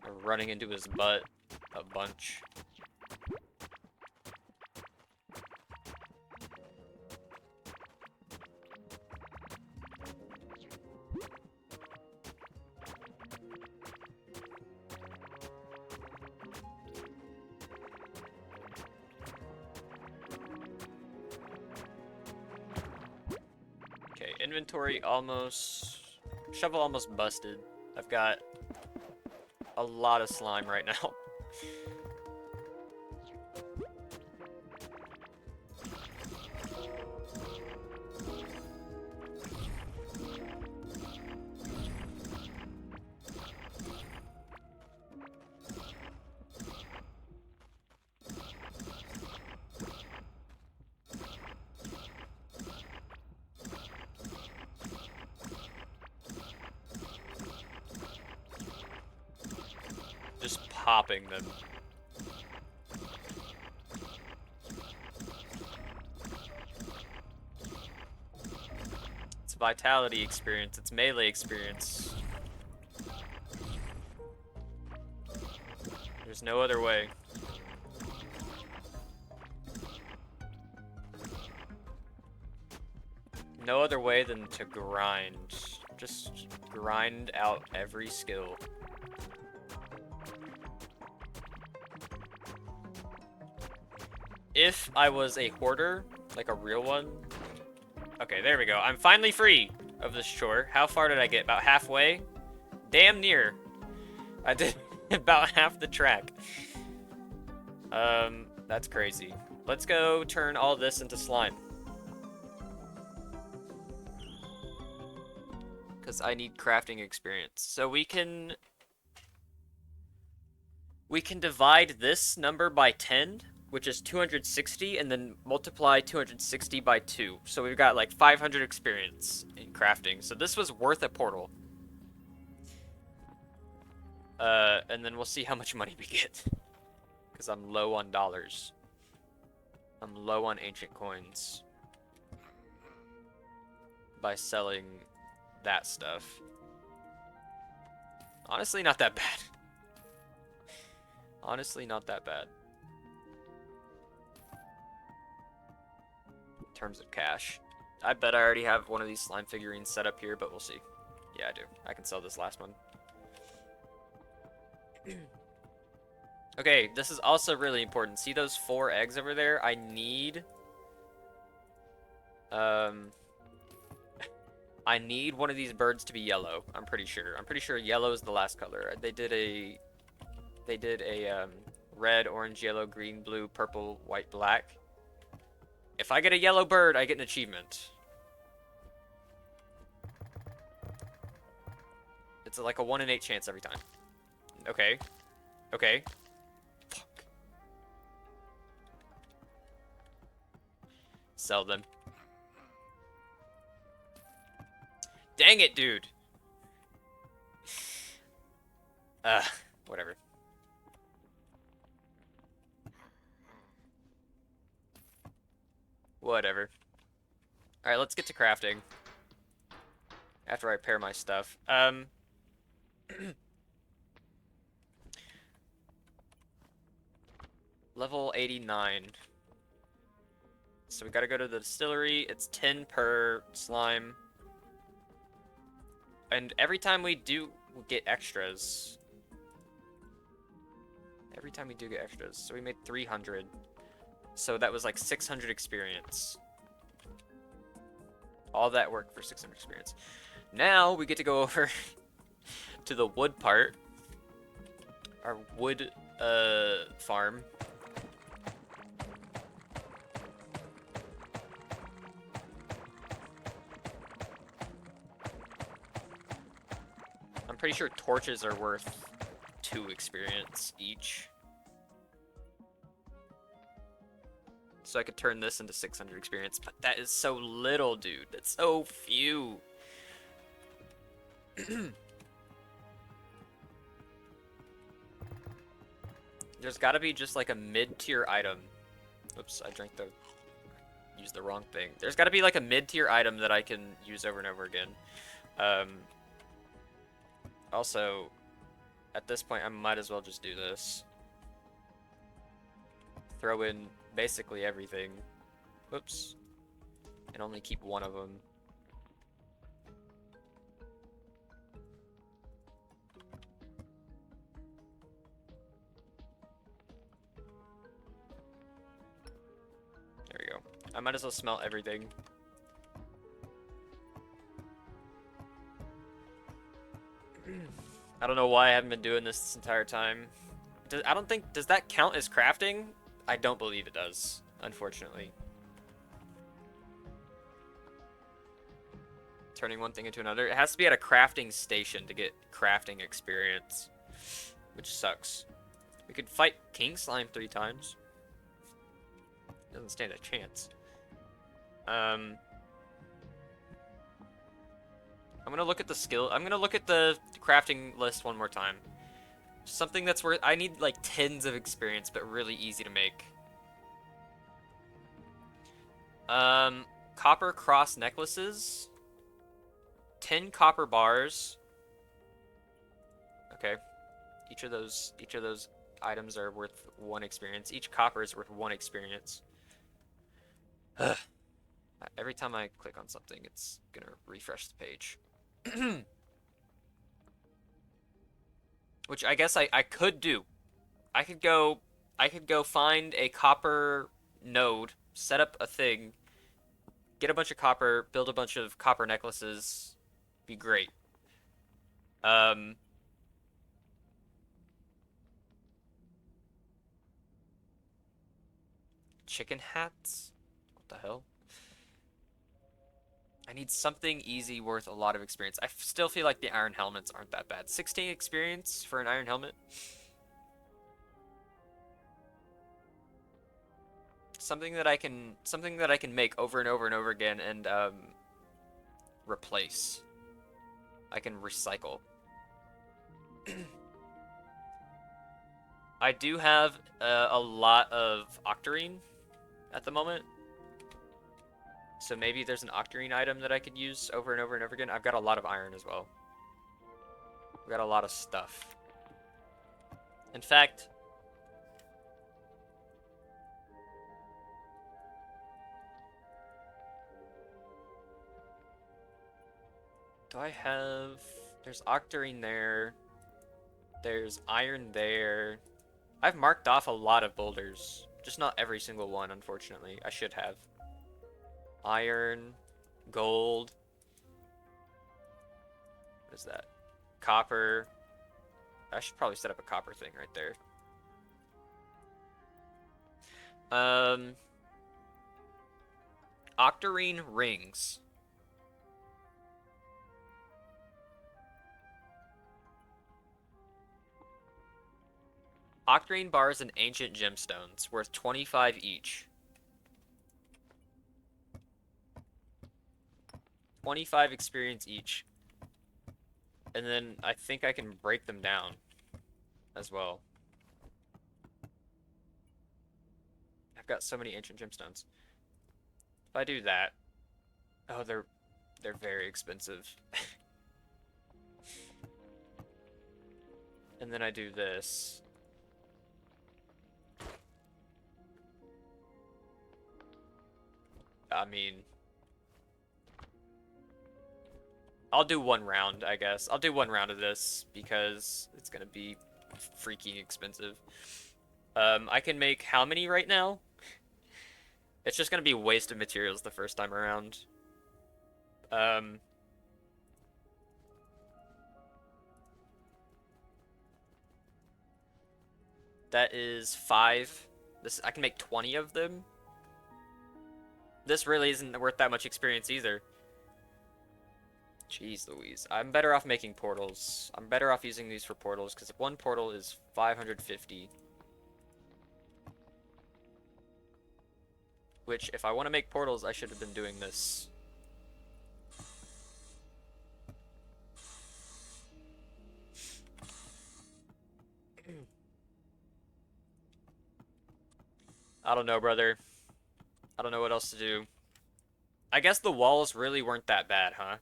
of running into his butt a bunch. Okay, inventory almost... Shovel almost busted. I've got a lot of slime right now. Just popping them. It's vitality experience, it's melee experience. There's no other way. No other way than to grind. Just grind out every skill. If I was a hoarder, like a real one... Okay, there we go. I'm finally free of this chore. How far did I get? About halfway? Damn near. I did about half the track. That's crazy. Let's go turn all this into slime. Because I need crafting experience. So we can divide this number by 10. which is 260, and then multiply 260 by 2. So we've got like 500 experience in crafting. So this was worth a portal. And then we'll see how much money we get. Because I'm low on dollars. I'm low on ancient coins. By selling that stuff. Honestly, not that bad. Honestly, not that bad. In terms of cash. I bet I already have one of these slime figurines set up here, but we'll see. Yeah, I do. I can sell this last one. Okay, this is also really important. See those 4 eggs over there? I need... I need one of these birds to be yellow. I'm pretty sure. I'm pretty sure yellow is the last color. They did a red, orange, yellow, green, blue, purple, white, black. If I get a yellow bird, I get an achievement. It's like a 1 in 8 chance every time. Okay. Okay. Fuck. Sell them. Dang it, dude. Whatever. Whatever. Alright, let's get to crafting. After I repair my stuff. Level 89. So we gotta go to the distillery. It's 10 per slime. And every time we get extras. Every time we do get extras. So we made 300. So that was like 600 experience. All that work for 600 experience. Now we get to go over to the wood part. Our wood farm. I'm pretty sure torches are worth 2 experience each. So I could turn this into 600 experience, but that is so little, dude. That's so few. There's gotta be just like a mid-tier item. Oops, I used the wrong thing. There's gotta be like a mid-tier item that I can use over and over again. Also, at this point, I might as well just do this. Throw in basically everything. Whoops. And only keep one of them. There we go. I might as well smelt everything. I don't know why I haven't been doing this entire time. I don't think... Does that count as crafting? I don't believe it does, unfortunately. Turning one thing into another. It has to be at a crafting station to get crafting experience, which sucks. We could fight King Slime 3 times. Doesn't stand a chance. I'm gonna look at the skill. I'm gonna look at the crafting list one more time. Something that's worth... I need like tens of experience, but really easy to make. Copper cross necklaces. 10 copper bars. Okay. Each of those items are worth 1 experience. Each copper is worth 1 experience. Ugh. Every time I click on something, it's gonna refresh the page. Which I guess I could do. I could go find a copper node, set up a thing, get a bunch of copper, build a bunch of copper necklaces. Be great. Chicken hats? What the hell? I need something easy worth a lot of experience. I still feel like the iron helmets aren't that bad. 16 experience for an iron helmet? something that I can make over and over and over again and replace. I can recycle. I do have a lot of octarine at the moment. So maybe there's an octarine item that I could use over and over and over again. I've got a lot of iron as well. I've got a lot of stuff. In fact, do I have... There's octarine there. There's iron there. I've marked off a lot of boulders. Just not every single one, unfortunately. I should have. Iron, gold. What is that? Copper. I should probably set up a copper thing right there. Octarine rings. Octarine bars and ancient gemstones, worth 25 each. 25 experience each. And then I think I can break them down as well. I've got so many ancient gemstones. If I do that, oh, they're very expensive. And then I do this. I mean, I'll do one round, I guess. I'll do one round of this because it's gonna be freaking expensive. I can make how many right now? It's just gonna be wasted materials the first time around. That is 5. I can make 20 of them. This really isn't worth that much experience either. Jeez Louise. I'm better off making portals. I'm better off using these for portals, because one portal is 550. Which, if I want to make portals, I should have been doing this. I don't know, brother. I don't know what else to do. I guess the walls really weren't that bad, huh?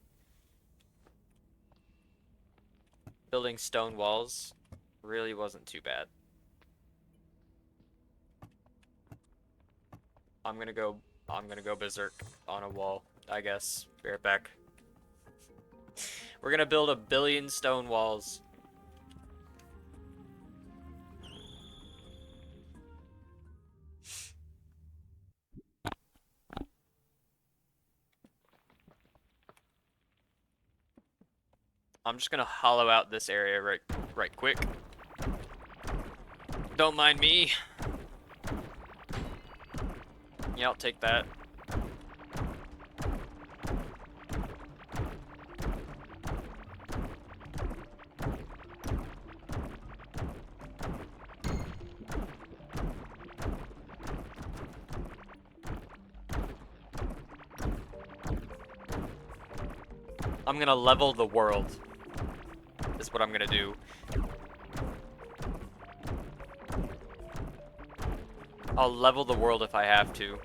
Building stone walls really wasn't too bad. I'm gonna go berserk on a wall, I guess. Be right back. We're gonna build 1 billion stone walls. I'm just gonna hollow out this area right quick. Don't mind me. Yeah, I'll take that. I'm gonna level the world. Is what I'm gonna do. I'll level the world if I have to.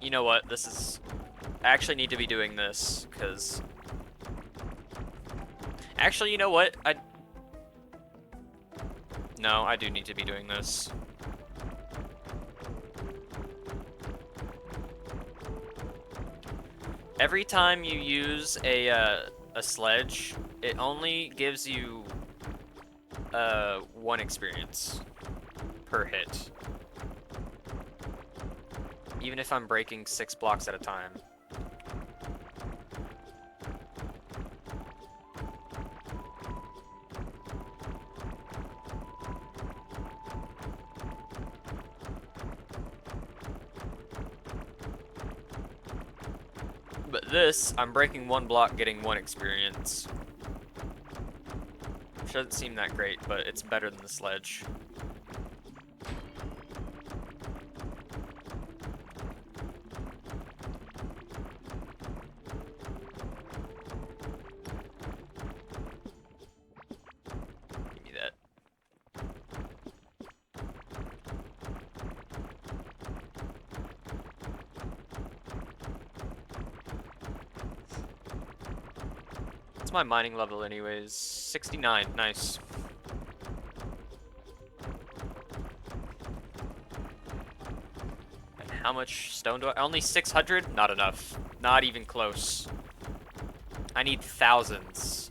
You know what? This is... I actually need to be doing this, because... Actually, you know what? No, I do need to be doing this. Every time you use a sledge, it only gives you 1 experience per hit. Even if I'm breaking 6 blocks at a time. This, I'm breaking 1 block, getting 1 experience. Which doesn't seem that great, but it's better than the sledge. Give me that. What's my mining level anyways? 69, nice. And how much stone do I? Only 600? Not enough. Not even close. I need thousands.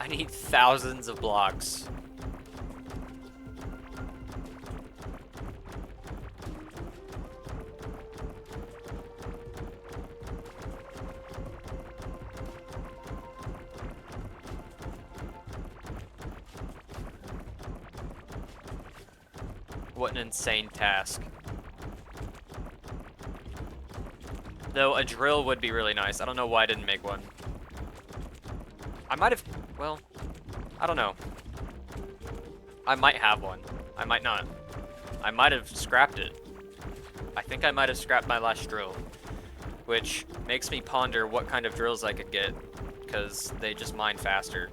I need thousands of blocks. What an insane task. Though a drill would be really nice. I don't know why I didn't make one. I might have, well, I don't know. I might have one. I might not. I might have scrapped it. I think I might have scrapped my last drill. Which makes me ponder what kind of drills I could get, because they just mine faster.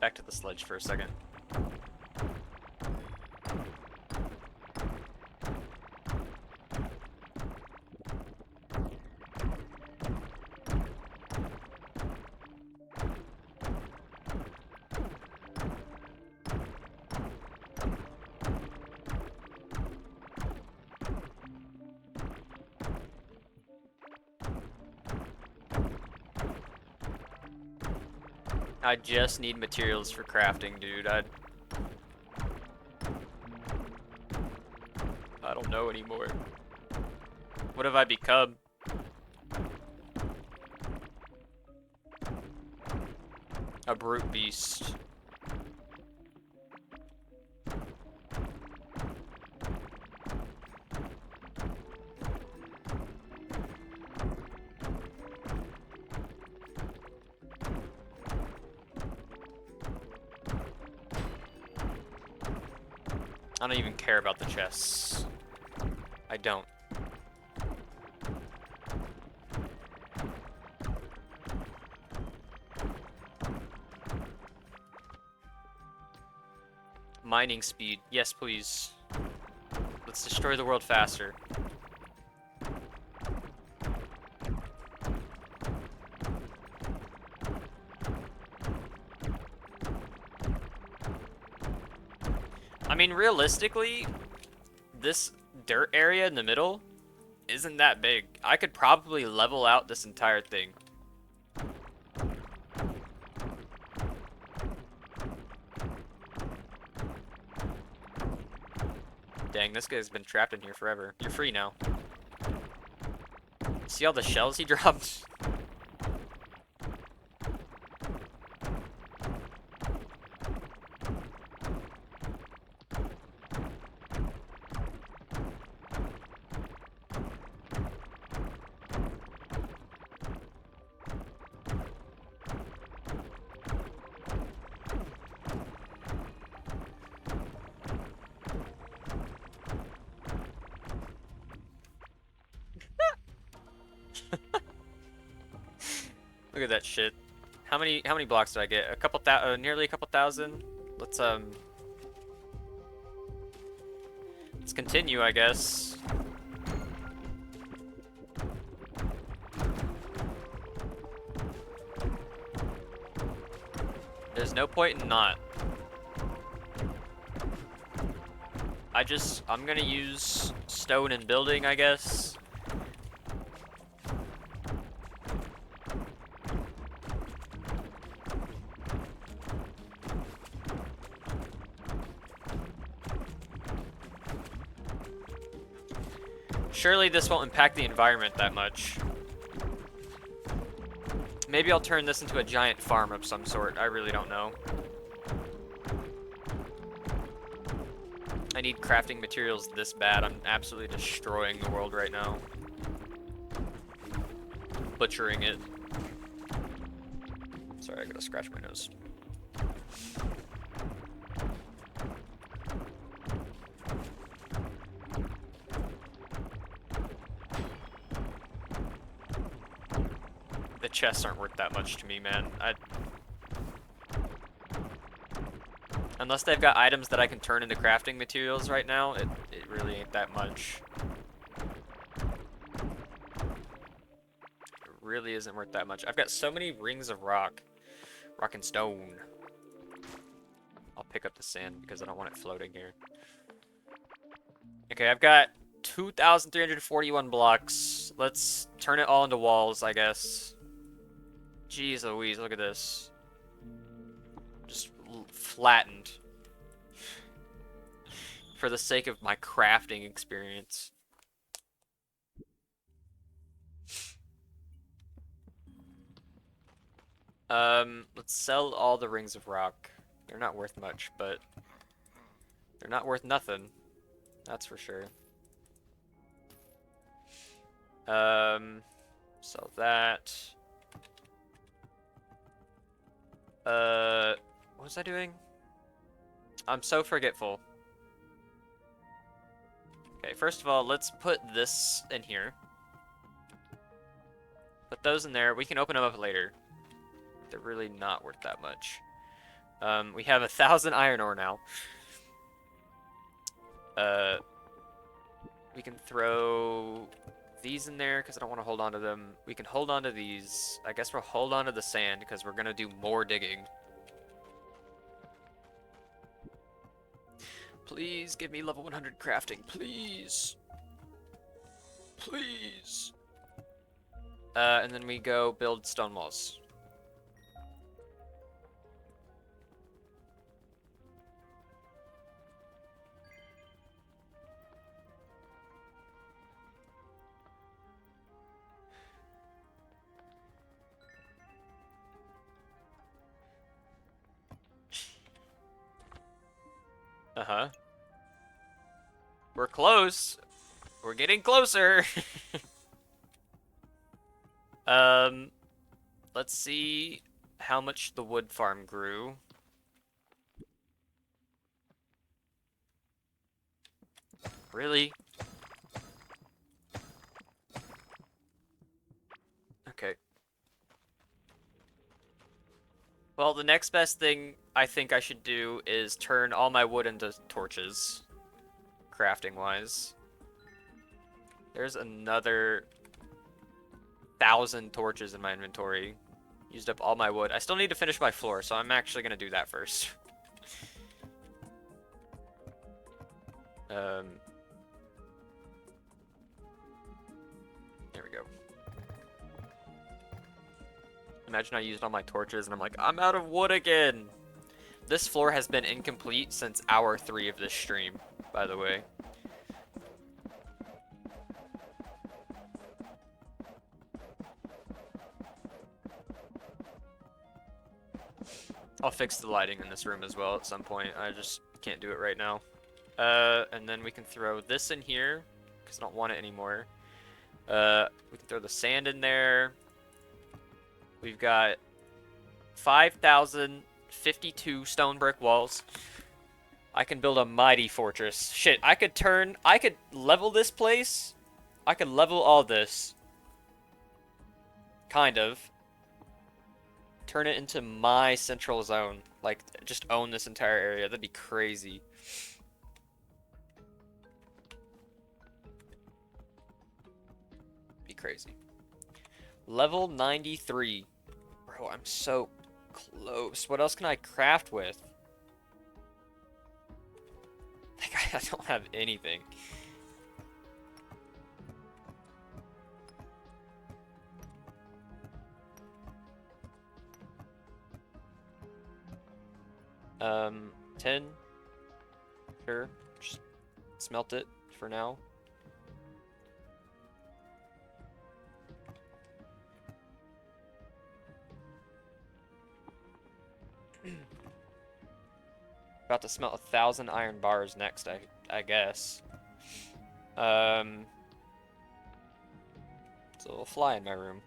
Back to the sledge for a second. I just need materials for crafting, dude. I don't know anymore. What have I become? A brute beast. I don't even care about the chests. I don't. Mining speed. Yes, please. Let's destroy the world faster. I mean, realistically, this dirt area in the middle isn't that big. I could probably level out this entire thing. Dang, this guy's been trapped in here forever. You're free now. See all the shells he dropped? Look at that shit. How many blocks did I get? A couple nearly a couple thousand. Let's continue, I guess. There's no point in not. I'm gonna use stone and building, I guess. Surely this won't impact the environment that much. Maybe I'll turn this into a giant farm of some sort. I really don't know. I need crafting materials this bad. I'm absolutely destroying the world right now. Butchering it. Sorry, I gotta scratch my nose. The chests aren't worth that much to me, man. Unless they've got items that I can turn into crafting materials right now, it really ain't that much. It really isn't worth that much. I've got so many rings of rock. Rock and stone. I'll pick up the sand because I don't want it floating here. Okay, I've got 2,341 blocks. Let's turn it all into walls, I guess. Jeez Louise, look at this. Just flattened. For the sake of my crafting experience. Let's sell all the rings of rock. They're not worth much, but they're not worth nothing. That's for sure. Sell that. What was I doing? I'm so forgetful. Okay, first of all, let's put this in here. Put those in there. We can open them up later. They're really not worth that much. We have 1,000 iron ore now. We can throw these in there because I don't want to hold on to them. We can hold on to these. I guess we'll hold on to the sand because we're going to do more digging. Please give me level 100 crafting. Please. Please. And then we go build stone walls. Uh-huh. We're close. We're getting closer. Let's see how much the wood farm grew. Really? Okay. Well, the next best thing I think I should do is turn all my wood into torches, crafting-wise. There's another 1,000 torches in my inventory. Used up all my wood. I still need to finish my floor, so I'm actually going to do that first. There we go. Imagine I used all my torches and I'm like, I'm out of wood again. This floor has been incomplete since hour 3 of this stream, by the way. I'll fix the lighting in this room as well at some point. I just can't do it right now. And then we can throw this in here, because I don't want it anymore. We can throw the sand in there. We've got 5,052 stone brick walls. I can build a mighty fortress. Shit, I could level this place. I could level all this. Kind of. Turn it into my central zone. Like, just own this entire area. That'd be crazy. Be crazy. Level 93. Bro, I'm so close. What else can I craft with? Like, I don't have anything. Um, 10. Sure. Just smelt it for now. About to smelt 1,000 iron bars next, I guess. It's a little fly in my room.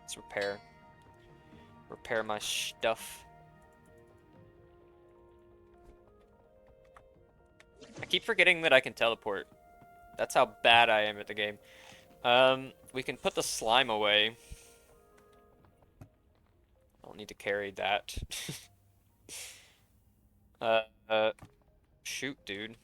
Let's repair my stuff. I keep forgetting that I can teleport. That's how bad I am at the game. We can put the slime away. Don't need to carry that. Shoot, dude.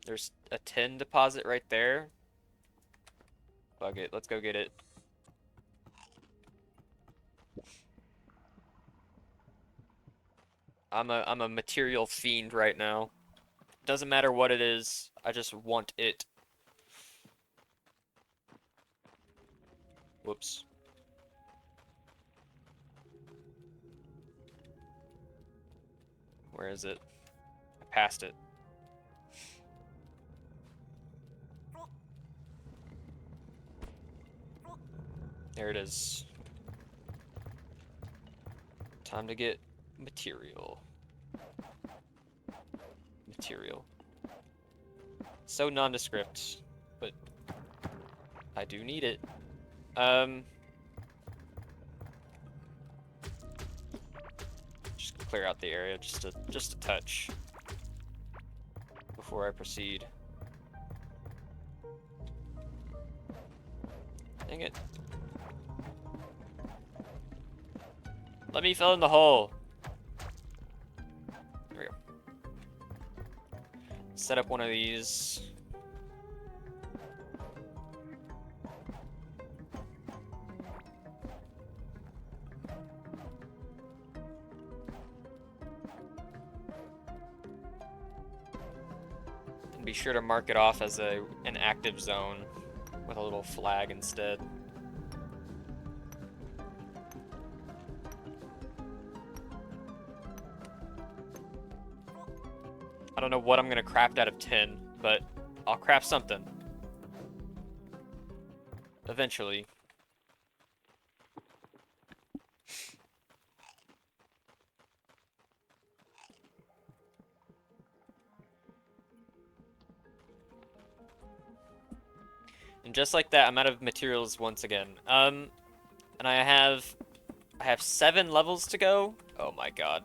There's a tin deposit right there. Bug it. Let's go get it. I'm a material fiend right now. Doesn't matter what it is. I just want it. Whoops. Where is it? I passed it. There it is. Time to get material. Material. So nondescript, but I do need it. Just clear out the area just a touch before I proceed. Dang it. Let me fill in the hole. There we go. Set up one of these. And be sure to mark it off as an active zone with a little flag instead. I don't know what I'm gonna craft out of tin, but I'll craft something. Eventually. And just like that, I'm out of materials once again. And I have 7 levels to go. Oh my god.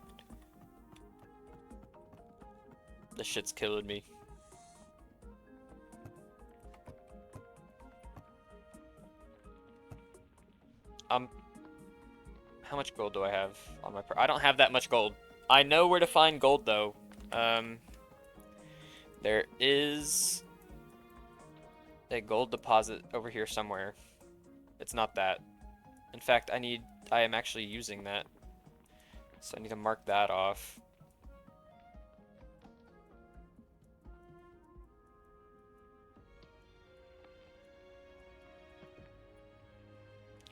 This shit's killing me. How much gold do I have on my I don't have that much gold. I know where to find gold though. There is a gold deposit over here somewhere. It's not that. In fact, I am actually using that. So I need to mark that off.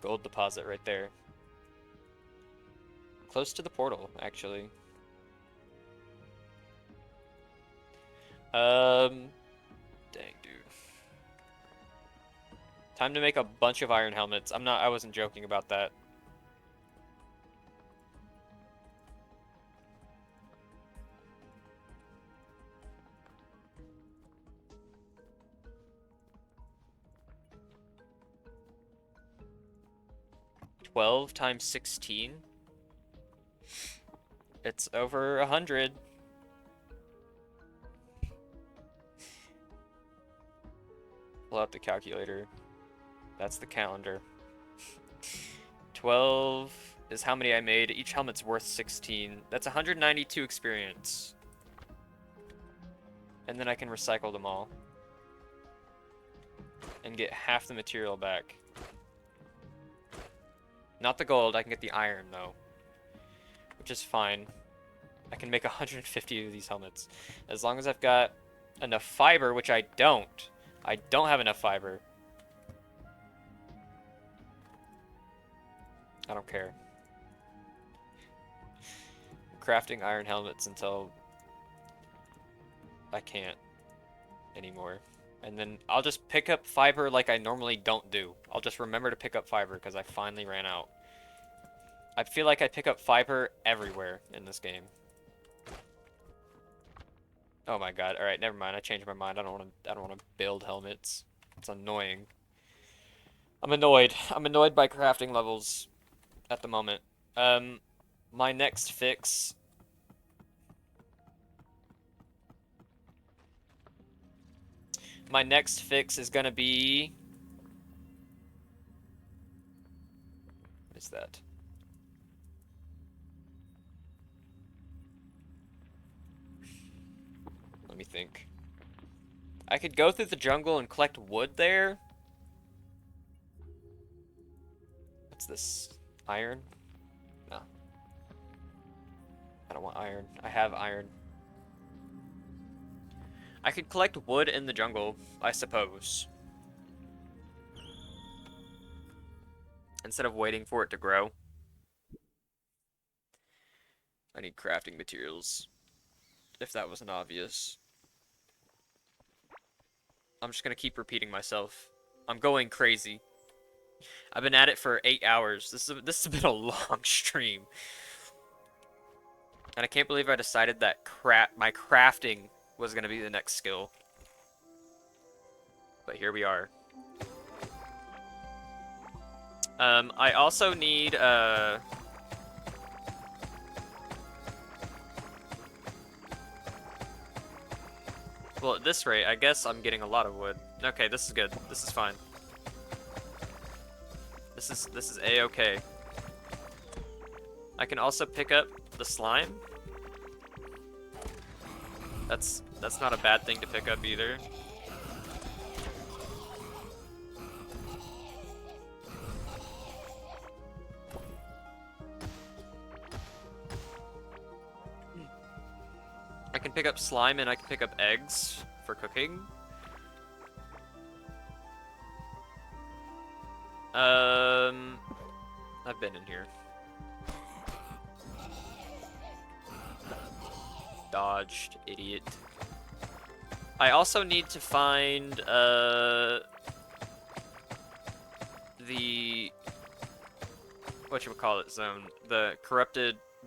Gold deposit right there. Close to the portal, actually. Dang, dude. Time to make a bunch of iron helmets. I wasn't joking about that. $12 times 16. It's over 100. Pull out the calculator. That's the calendar. 12 is how many I made. Each helmet's worth 16. That's 192 experience. And then I can recycle them all. And get half the material back. Not the gold, I can get the iron though. Which is fine. I can make 150 of these helmets. As long as I've got enough fiber, which I don't. I don't have enough fiber. I don't care. I'm crafting iron helmets until I can't anymore. And then I'll just pick up fiber like I normally don't do. I'll just remember to pick up fiber because I finally ran out. I feel like I pick up fiber everywhere in this game. Oh my god. All right, never mind. I changed my mind. I don't want to build helmets. It's annoying. I'm annoyed. I'm annoyed by crafting levels at the moment. My next fix. My next fix is gonna be. What is that? Let me think. I could go through the jungle and collect wood there. What's this? Iron? No. I don't want iron. I have iron. I could collect wood in the jungle, I suppose. Instead of waiting for it to grow. I need crafting materials. If that wasn't obvious. I'm just gonna keep repeating myself. I'm going crazy. I've been at it for 8 hours. This has been a long stream. And I can't believe I decided that my crafting was gonna be the next skill. But here we are. I also need well, at this rate, I guess I'm getting a lot of wood. Okay, this is good. This is fine. This is a-okay. I can also pick up the slime. That's not a bad thing to pick up either. I can pick up slime and I can pick up eggs for cooking. I've been in here. Dodged, idiot. I also need to find, the whatchamacallit zone. The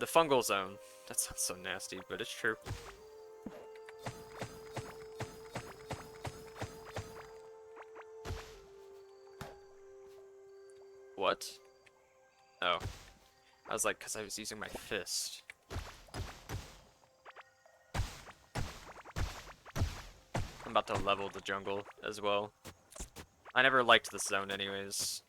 fungal zone. That sounds so nasty, but it's true. What? Oh. I was like, because I was using my fist. I'm about to level the jungle as well. I never liked this zone anyways.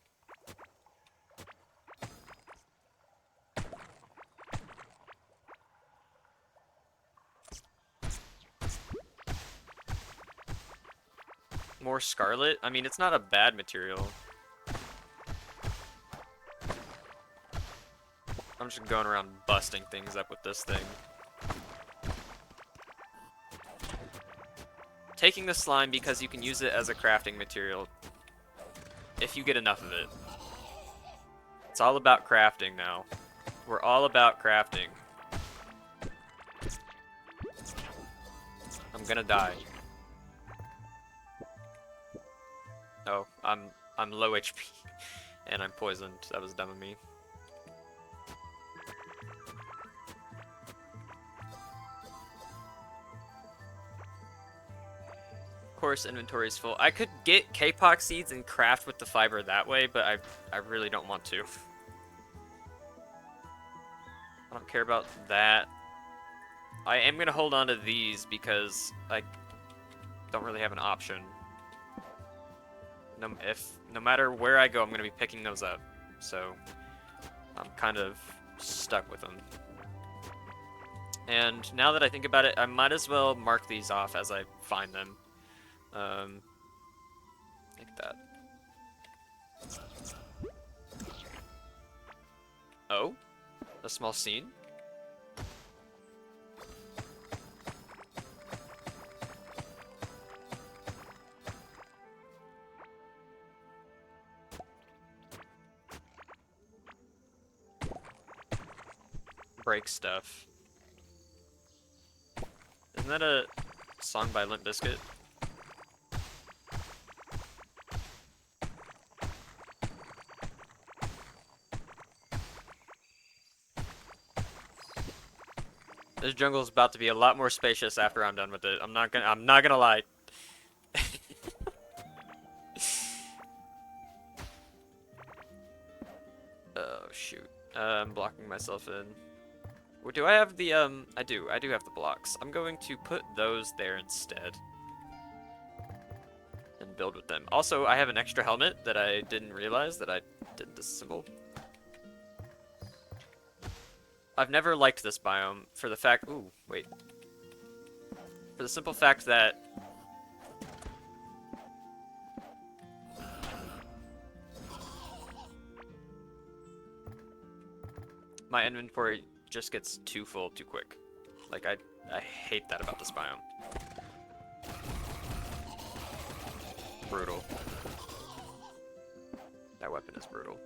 More scarlet? I mean, it's not a bad material. I'm just going around busting things up with this thing. Taking the slime because you can use it as a crafting material if you get enough of it. It's all about crafting now. We're all about crafting. I'm gonna die. Oh, I'm low HP and I'm poisoned. That was dumb of me. Of course, inventory is full. I could get K-Pox seeds and craft with the fiber that way, but I really don't want to. I don't care about that. I am gonna hold on to these because I don't really have an option. No matter where I go, I'm gonna be picking those up, so I'm kind of stuck with them. And now that I think about it, I might as well mark these off as I find them. Like that. Oh, a small scene. Break stuff. Isn't that a song by Limp Bizkit? This jungle is about to be a lot more spacious after I'm done with it. I'm not gonna lie. Oh shoot. I'm blocking myself in. Do I have the I do have the blocks. I'm going to put those there instead. And build with them. Also, I have an extra helmet that I didn't realize that I didn't disassemble. I've never liked this biome for the fact... Ooh, wait. For the simple fact that... my inventory just gets too full too quick. Like, I hate that about this biome. Brutal. That weapon is brutal.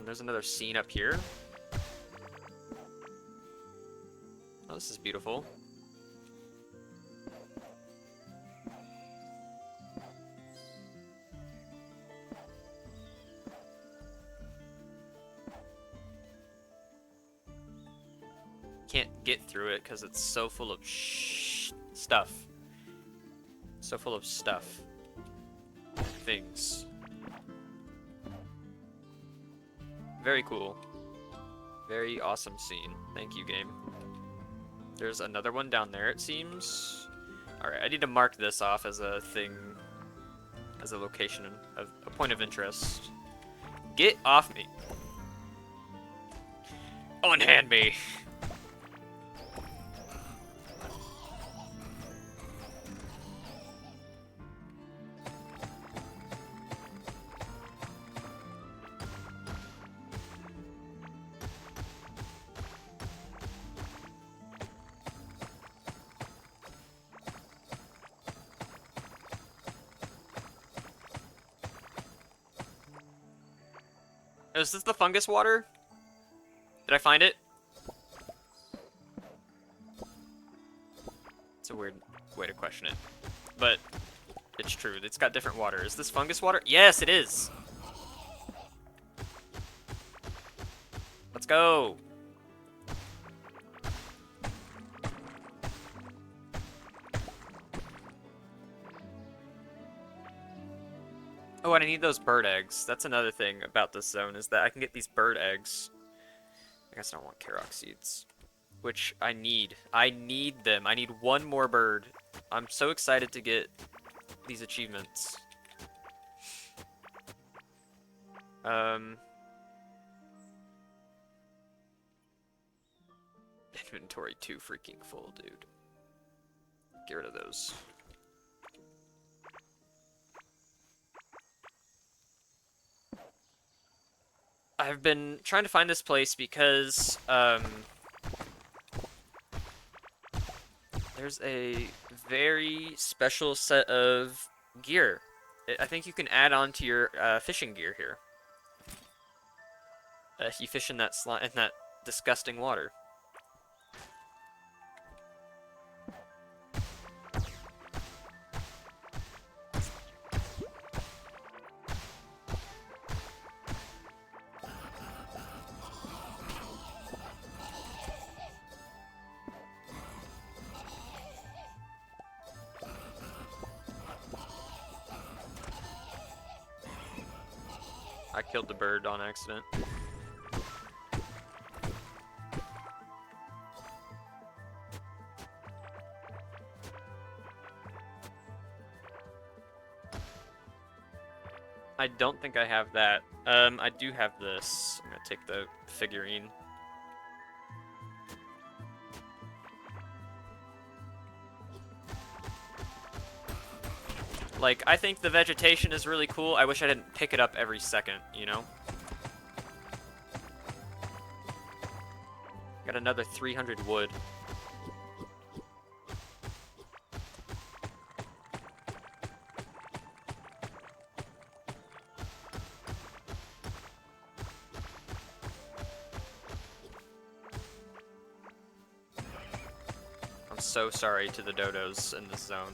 There's another scene up here. Oh, this is beautiful. Can't get through it because it's so full of stuff. So full of stuff. Things. Very cool. Very awesome scene. Thank you, game. There's another one down there, it seems. Alright, I need to mark this off as a thing, as a location, of a point of interest. Get off me. Unhand me. Is this the fungus water? Did I find it? It's a weird way to question it. But it's true. It's got different water. Is this fungus water? Yes, it is! Let's go! Oh, and I need those bird eggs. That's another thing about this zone, is that I can get these bird eggs. I guess I don't want Karok seeds. Which I need. I need them. I need one more bird. I'm so excited to get these achievements. Inventory too freaking full, dude. Get rid of those. I've been trying to find this place because, there's a very special set of gear. I think you can add on to your fishing gear here. If you fish in that disgusting water. I killed the bird on accident. I don't think I have that. I do have this. I'm gonna take the figurine. Like, I think the vegetation is really cool. I wish I didn't pick it up every second, you know? Got another 300 wood. I'm so sorry to the dodos in this zone.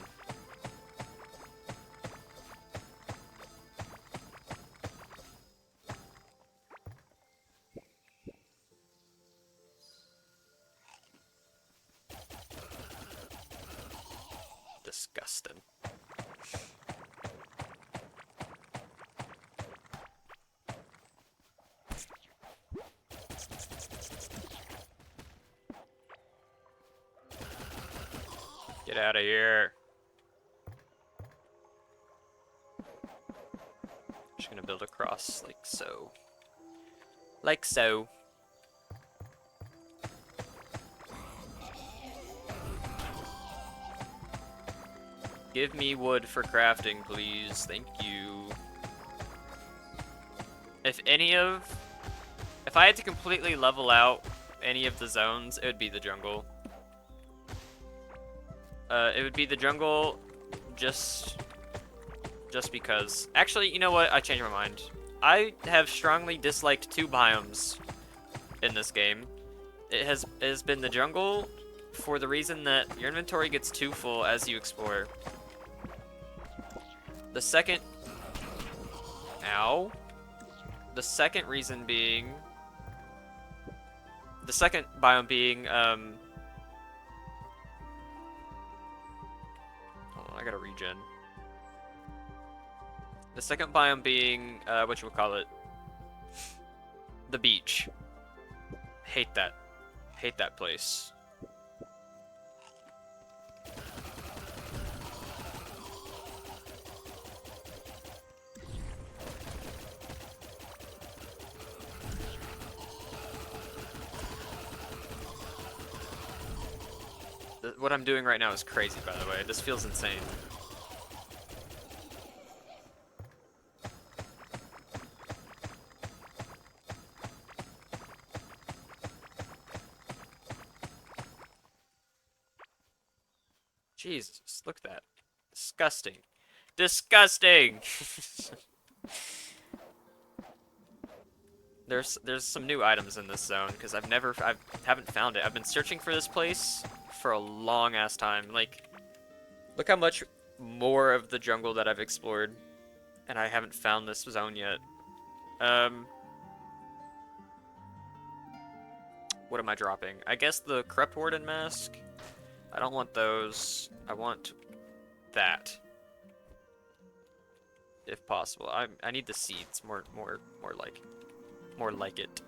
disgusting. Get out of here. Just gonna build a cross like so. Like so. Give me wood for crafting, please. Thank you. If I had to completely level out any of the zones, it would be the jungle. It would be the jungle just because. Actually, you know what? I changed my mind. I have strongly disliked 2 biomes in this game. It has been the jungle for the reason that your inventory gets too full as you explore. The second... Ow. The second reason being... The second biome being, Hold on, I gotta regen. The second biome being, whatchamacallit? The beach. Hate that. Hate that place. What I'm doing right now is crazy, by the way. This feels insane. Jesus, look at that. Disgusting. Disgusting! There's some new items in this zone, because I haven't found it. I've been searching for this place for a long ass time. Like, look how much more of the jungle that I've explored, and I haven't found this zone yet. What am I dropping? I guess the Corrupt Warden mask. I don't want those. I want that, if possible. I need the seeds. More like it.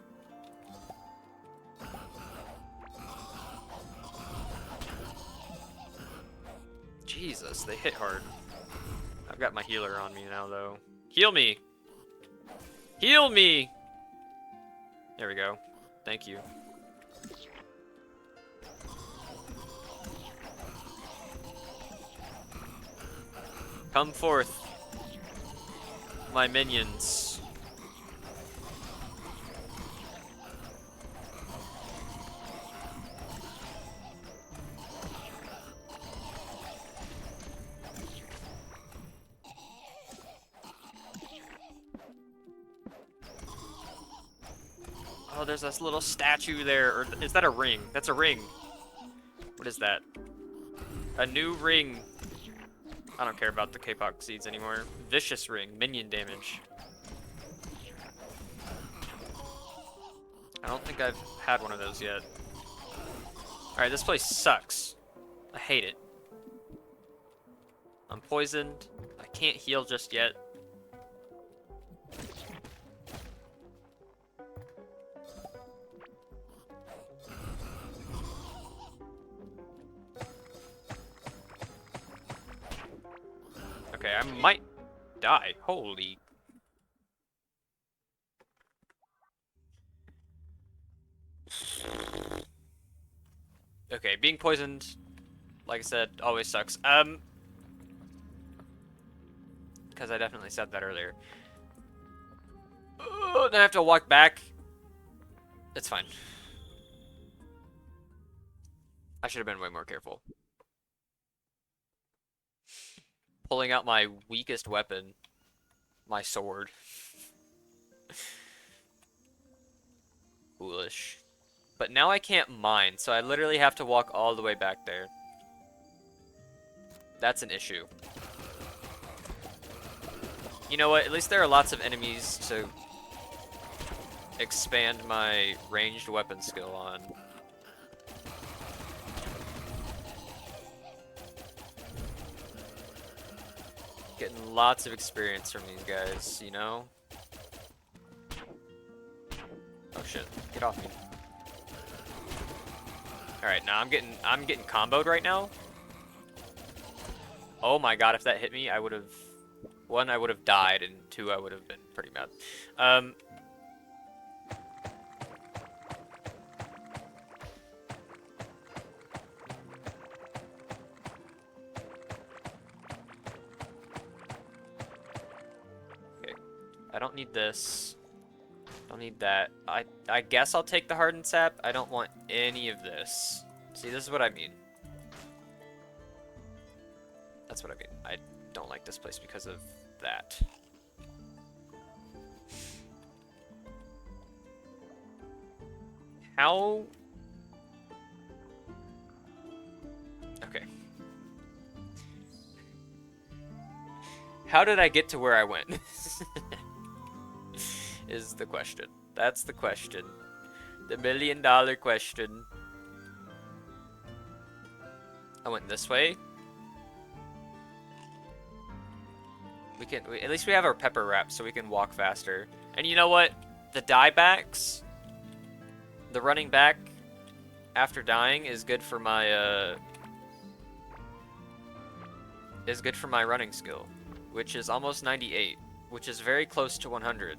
Jesus, they hit hard. I've got my healer on me now, though. Heal me! Heal me! There we go. Thank you. Come forth, my minions. Oh, there's this little statue there. Or is that a ring? That's a ring. What is that? A new ring. I don't care about the K-pop seeds anymore. Vicious ring. Minion damage. I don't think I've had one of those yet. Alright, this place sucks. I hate it. I'm poisoned. I can't heal just yet. Okay, I might die. Holy. Okay, being poisoned, like I said, always sucks. Because I definitely said that earlier. Then I have to walk back. It's fine. I should have been way more careful. Pulling out my weakest weapon. My sword. Foolish. But now I can't mine, so I literally have to walk all the way back there. That's an issue. You know what? At least there are lots of enemies to expand my ranged weapon skill on. Getting lots of experience from these guys, you know? Oh shit, get off me. Alright, now I'm getting comboed right now. Oh my god, if that hit me, I would have... One, I would have died, and two, I would have been pretty mad. Okay, I don't need this. Don't need that. I guess I'll take the hardened sap. I don't want any of this. See, this is what I mean. That's what I mean. I don't like this place because of that. How... Okay. How did I get to where I went? Is the question. That's the question. The $1,000,000 question. I went this way. At least we have our pepper wrap so we can walk faster. And you know what? The diebacks, the running back after dying is good for my running skill, which is almost 98, which is very close to 100.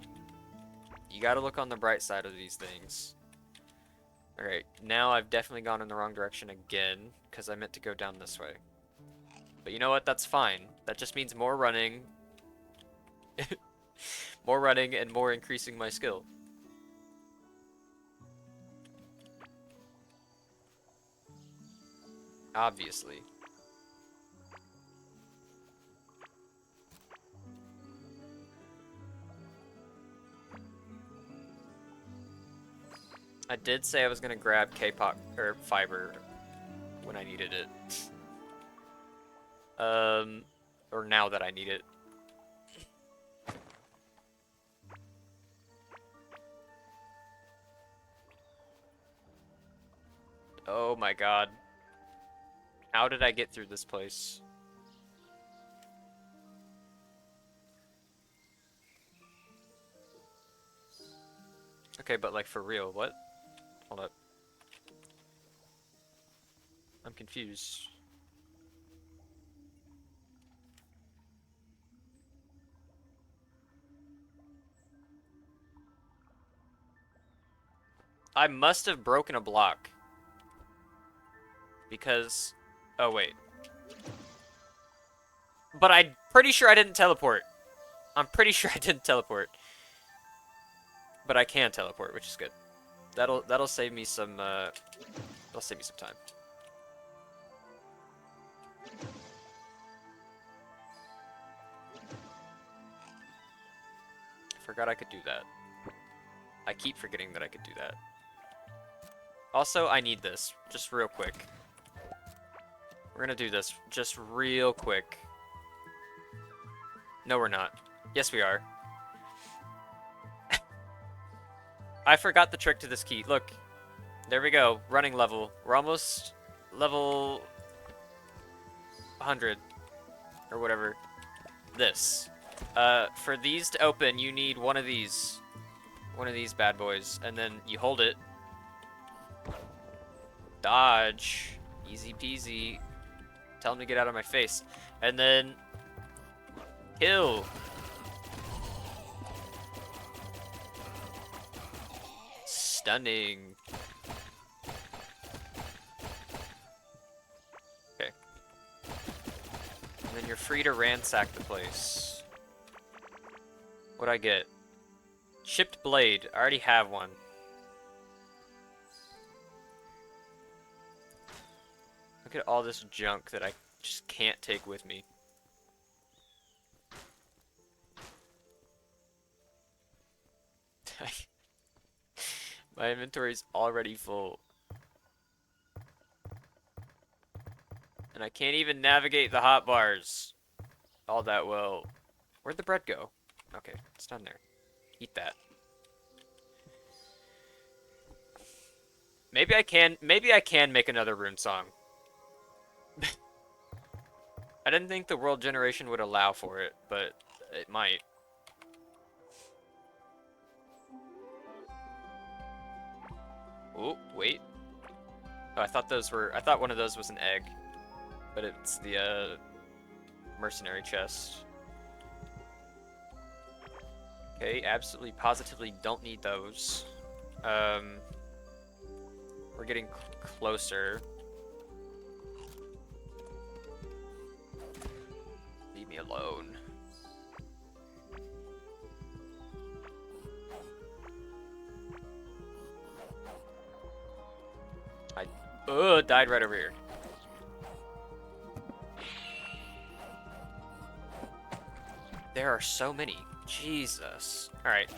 You gotta look on the bright side of these things. Alright, now I've definitely gone in the wrong direction again, because I meant to go down this way. But you know what? That's fine. That just means more running. More running and more increasing my skill. Obviously. I did say I was gonna grab K-pop or fiber when I needed it. Or now that I need it. Oh my god. How did I get through this place? Okay, but like for real, what? Hold up. I'm confused. I must have broken a block. Because... Oh, wait. But I'm pretty sure I didn't teleport. I'm pretty sure I didn't teleport. But I can teleport, which is good. That'll save me some, that'll save me some time. I forgot I could do that. I keep forgetting that I could do that. Also, I need this, just real quick. We're gonna do this just real quick. No, we're not. Yes, we are. I forgot the trick to this key. Look, there we go. Running level. We're almost level 100 or whatever. This. For these to open, you need one of these. One of these bad boys. And then you hold it. Dodge. Easy peasy. Tell him to get out of my face. And then... kill. Stunning. Okay. And then you're free to ransack the place. What'd I get? Chipped blade. I already have one. Look at all this junk that I just can't take with me. My inventory's already full. And I can't even navigate the hotbars all that well. Where'd the bread go? Okay, it's down there. Eat that. Maybe I can make another rune song. I didn't think the world generation would allow for it, but it might. Oh, wait. Oh, I thought one of those was an egg, but it's the mercenary chest. Okay, absolutely positively don't need those. Um, we're getting closer. Leave me alone. I died right over here. There are so many. Jesus. Alright.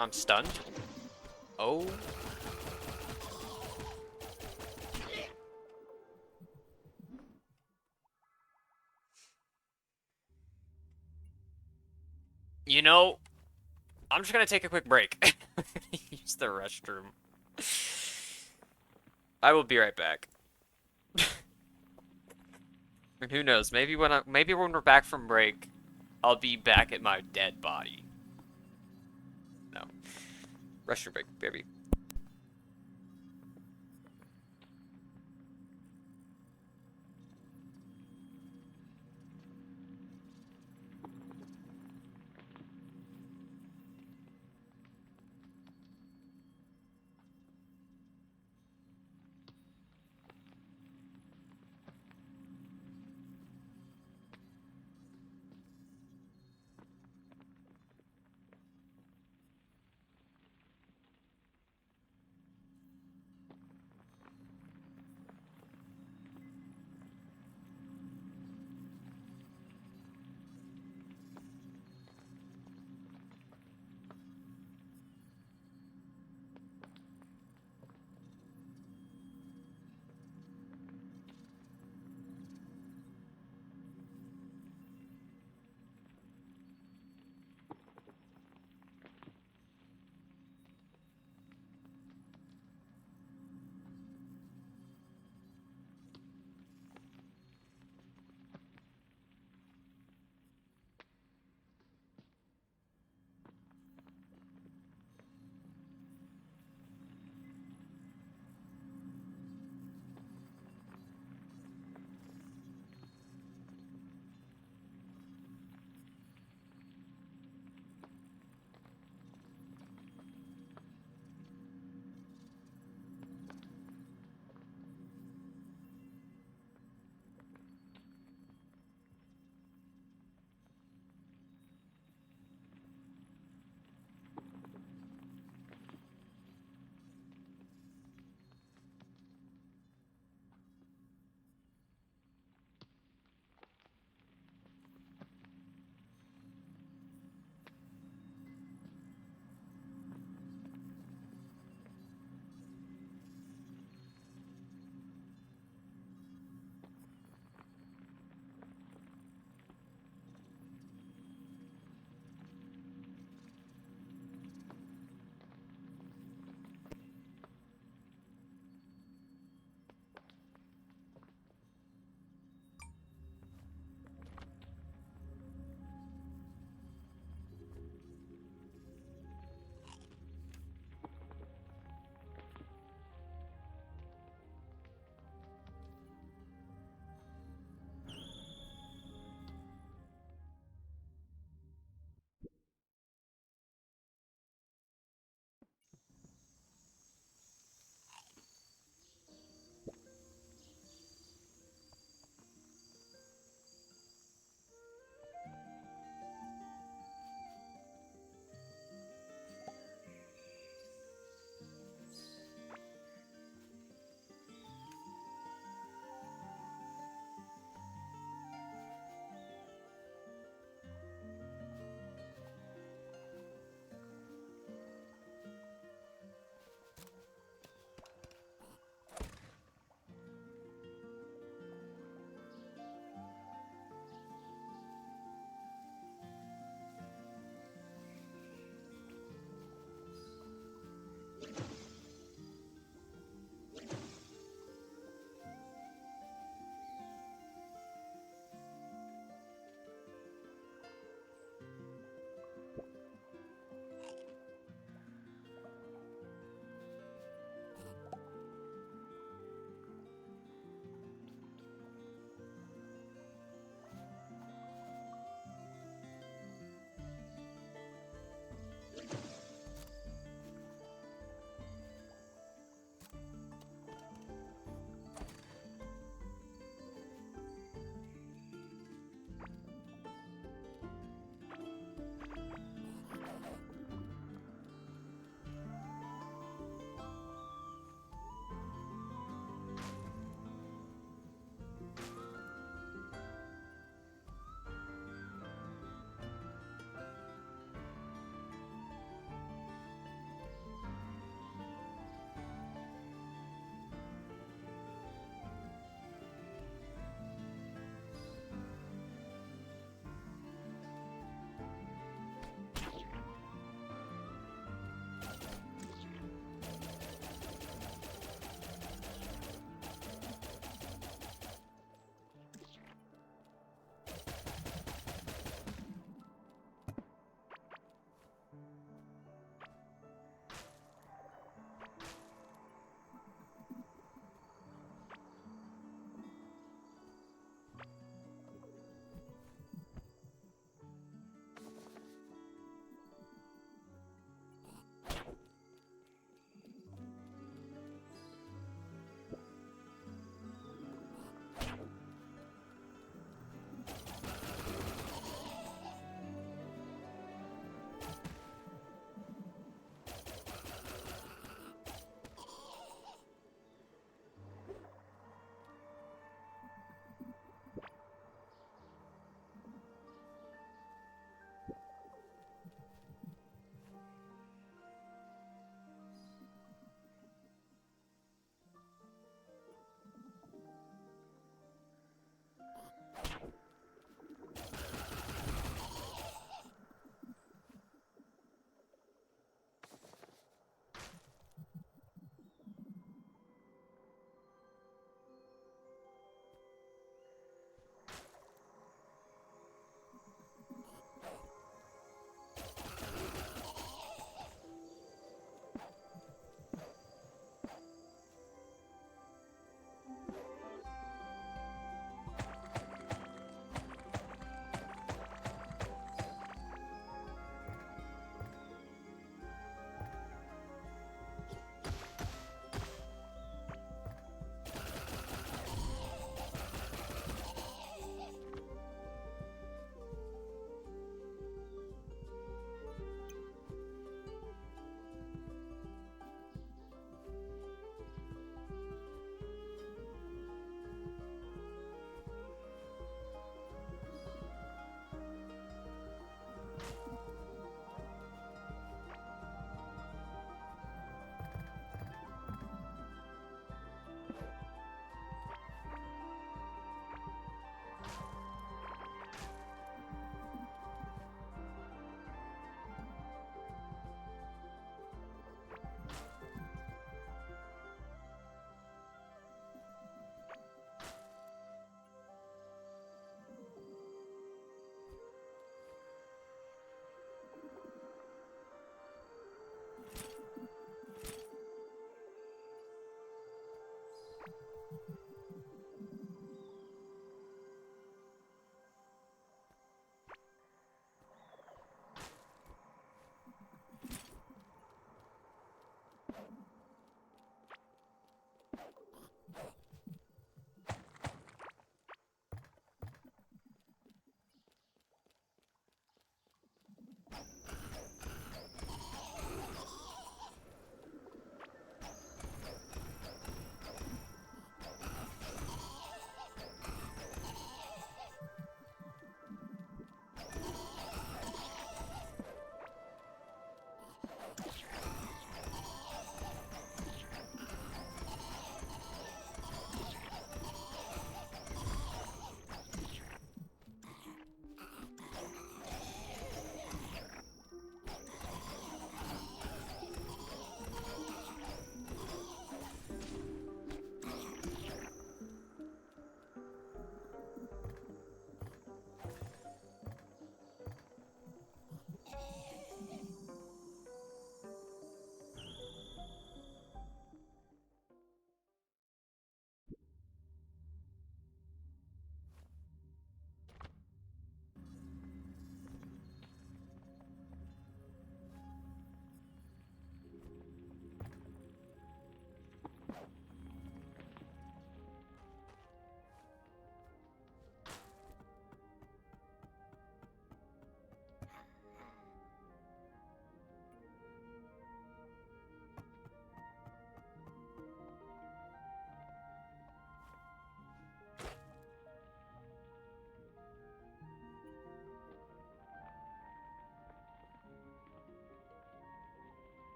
I'm stunned. Oh. You know, I'm just gonna take a quick break. Use the restroom. I will be right back. And who knows? Maybe when we're back from break, I'll be back at my dead body. No. Restroom break, baby.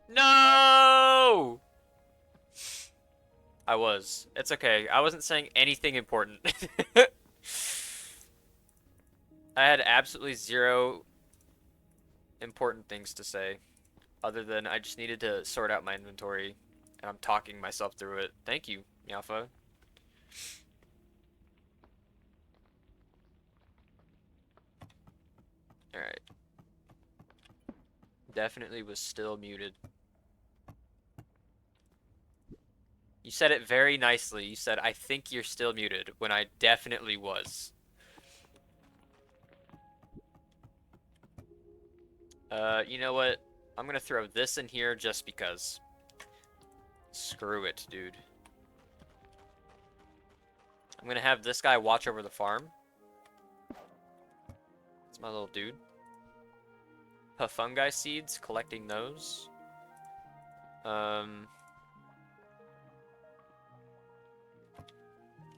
No! I was. It's okay. I wasn't saying anything important. I had absolutely zero important things to say, other than I just needed to sort out my inventory, and I'm talking myself through it. Thank you, Miafa. Alright. Definitely was still muted. You said it very nicely. You said, I think you're still muted, when I definitely was. You know what? I'm gonna throw this in here just because. Screw it, dude. I'm gonna have this guy watch over the farm. It's my little dude. Fungi seeds, collecting those.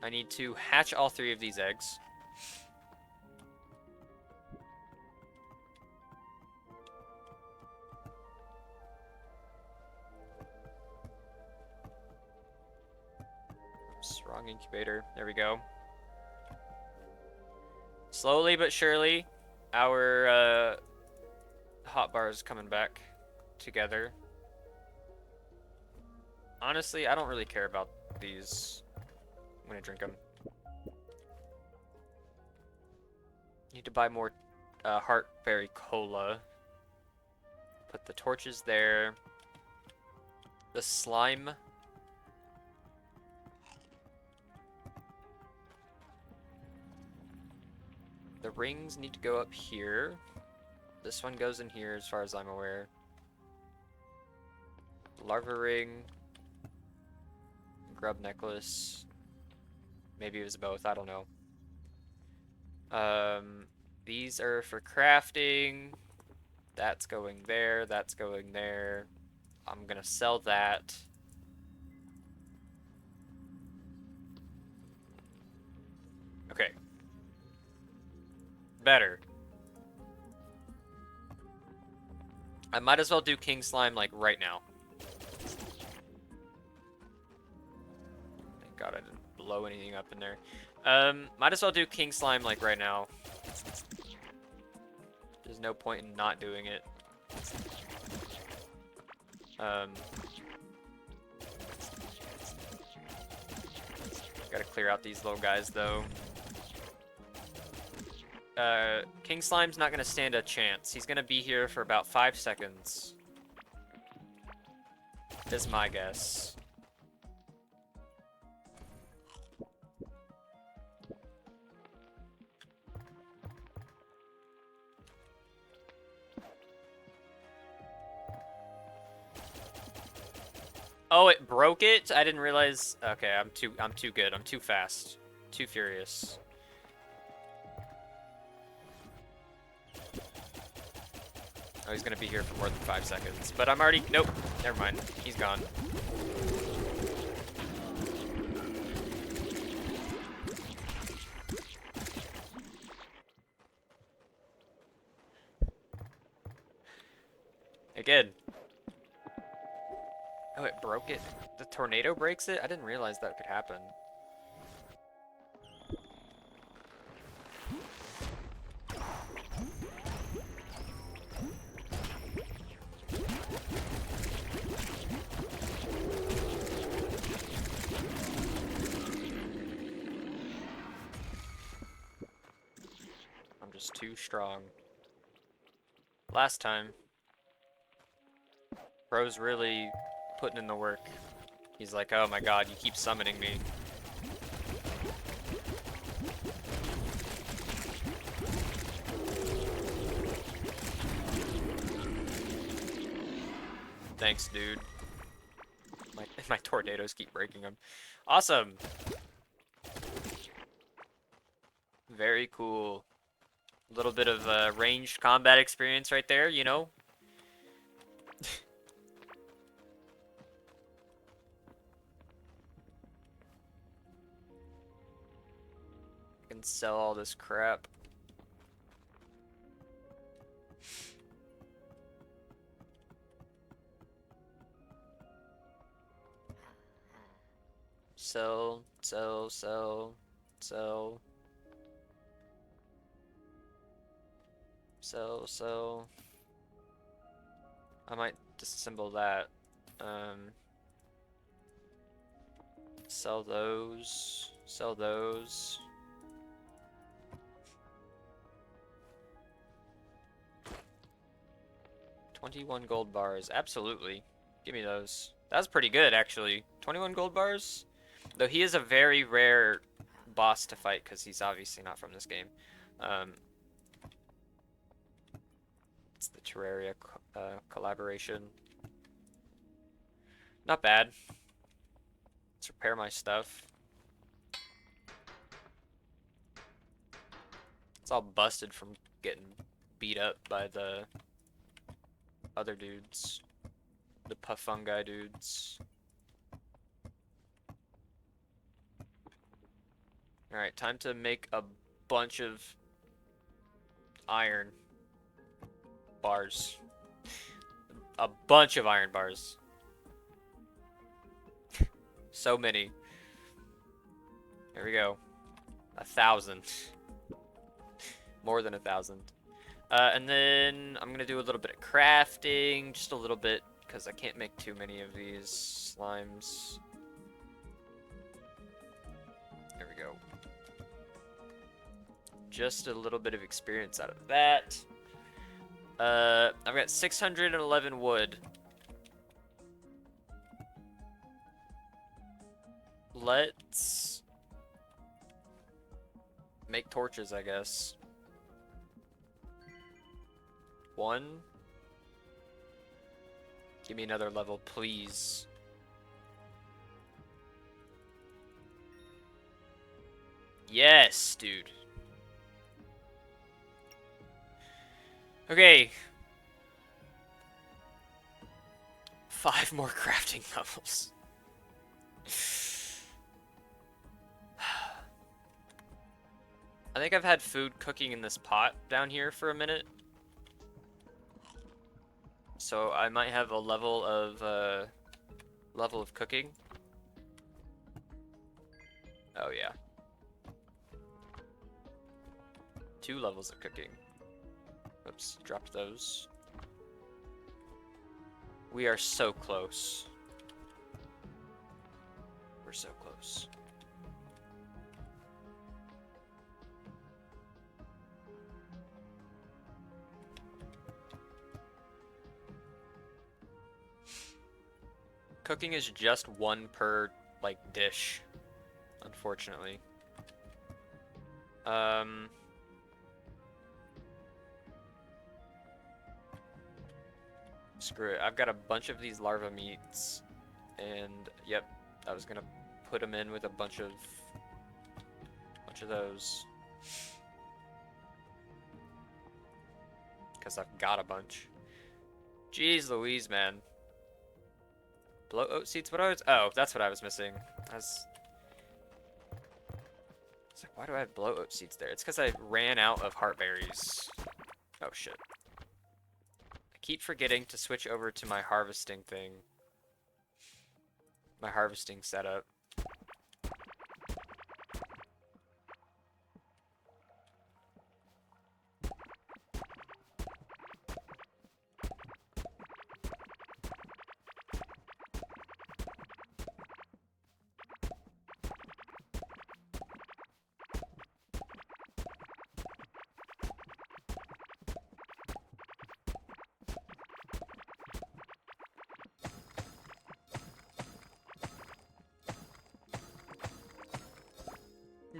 I need to hatch all 3 of these eggs. Oops, wrong incubator. There we go. Slowly but surely, our hot bar is coming back together. Honestly, I don't really care about these. I'm gonna drink them. Need to buy more Heartberry Cola. Put the torches there. The slime. The rings need to go up here. This one goes in here as far as I'm aware. Larva ring. Grub necklace. Maybe it was both, I don't know. These are for crafting. That's going there, that's going there. I'm gonna sell that. Okay. Better. I might as well do King Slime like right now. Thank God I didn't blow anything up in there. Might as well do King Slime like right now. There's no point in not doing it. Gotta clear out these little guys though. King Slime's not gonna stand a chance. He's gonna be here for about 5 seconds. Is my guess. Oh, it broke it? I didn't realize. Okay, I'm too good. I'm too fast. Too furious. Oh, he's gonna be here for more than 5 seconds. But I'm already... Nope. Never mind. He's gone. Again. Oh, it broke it? The tornado breaks it? I didn't realize that could happen. I'm just too strong. Last time, Bro's really putting in the work. He's like, oh my god, you keep summoning me. Thanks, dude. My tornadoes keep breaking them. Awesome. Very cool. A little bit of ranged combat experience right there, you know? I can sell all this crap. Sell, sell, sell, sell. Sell. I might disassemble that. Sell those. Sell those. $21 gold bars. Absolutely. Give me those. That's pretty good, actually. 21 gold bars? Though he is a very rare boss to fight because he's obviously not from this game. It's the Terraria collaboration. Not bad. Let's repair my stuff. It's all busted from getting beat up by the other dudes. The Pufungi dudes. Alright, time to make a bunch of iron bars. A bunch of iron bars. So many. There we go. 1,000. More than 1,000. And then I'm gonna do a little bit of crafting, just a little bit, because I can't make too many of these slimes. There we go. Just a little bit of experience out of that. I've got 611 wood. Let's make torches, I guess. One. Give me another level, please. Yes, dude. Okay. 5 more crafting levels. I think I've had food cooking in this pot down here for a minute. So I might have a level of cooking. Oh yeah. 2 levels of cooking. Oops, dropped those. We are so close. We're so close. Cooking is just 1 per, like, dish, unfortunately. Screw it. I've got a bunch of these larva meats, and yep, I was gonna put them in with a bunch of those, because I've got a bunch. Jeez Louise, man. Bloat oat seeds? What I was? Oh, that's what I was missing. It's like, why do I have bloat oat seeds there? It's because I ran out of heartberries. Oh shit. I keep forgetting to switch over to my harvesting thing. My harvesting setup.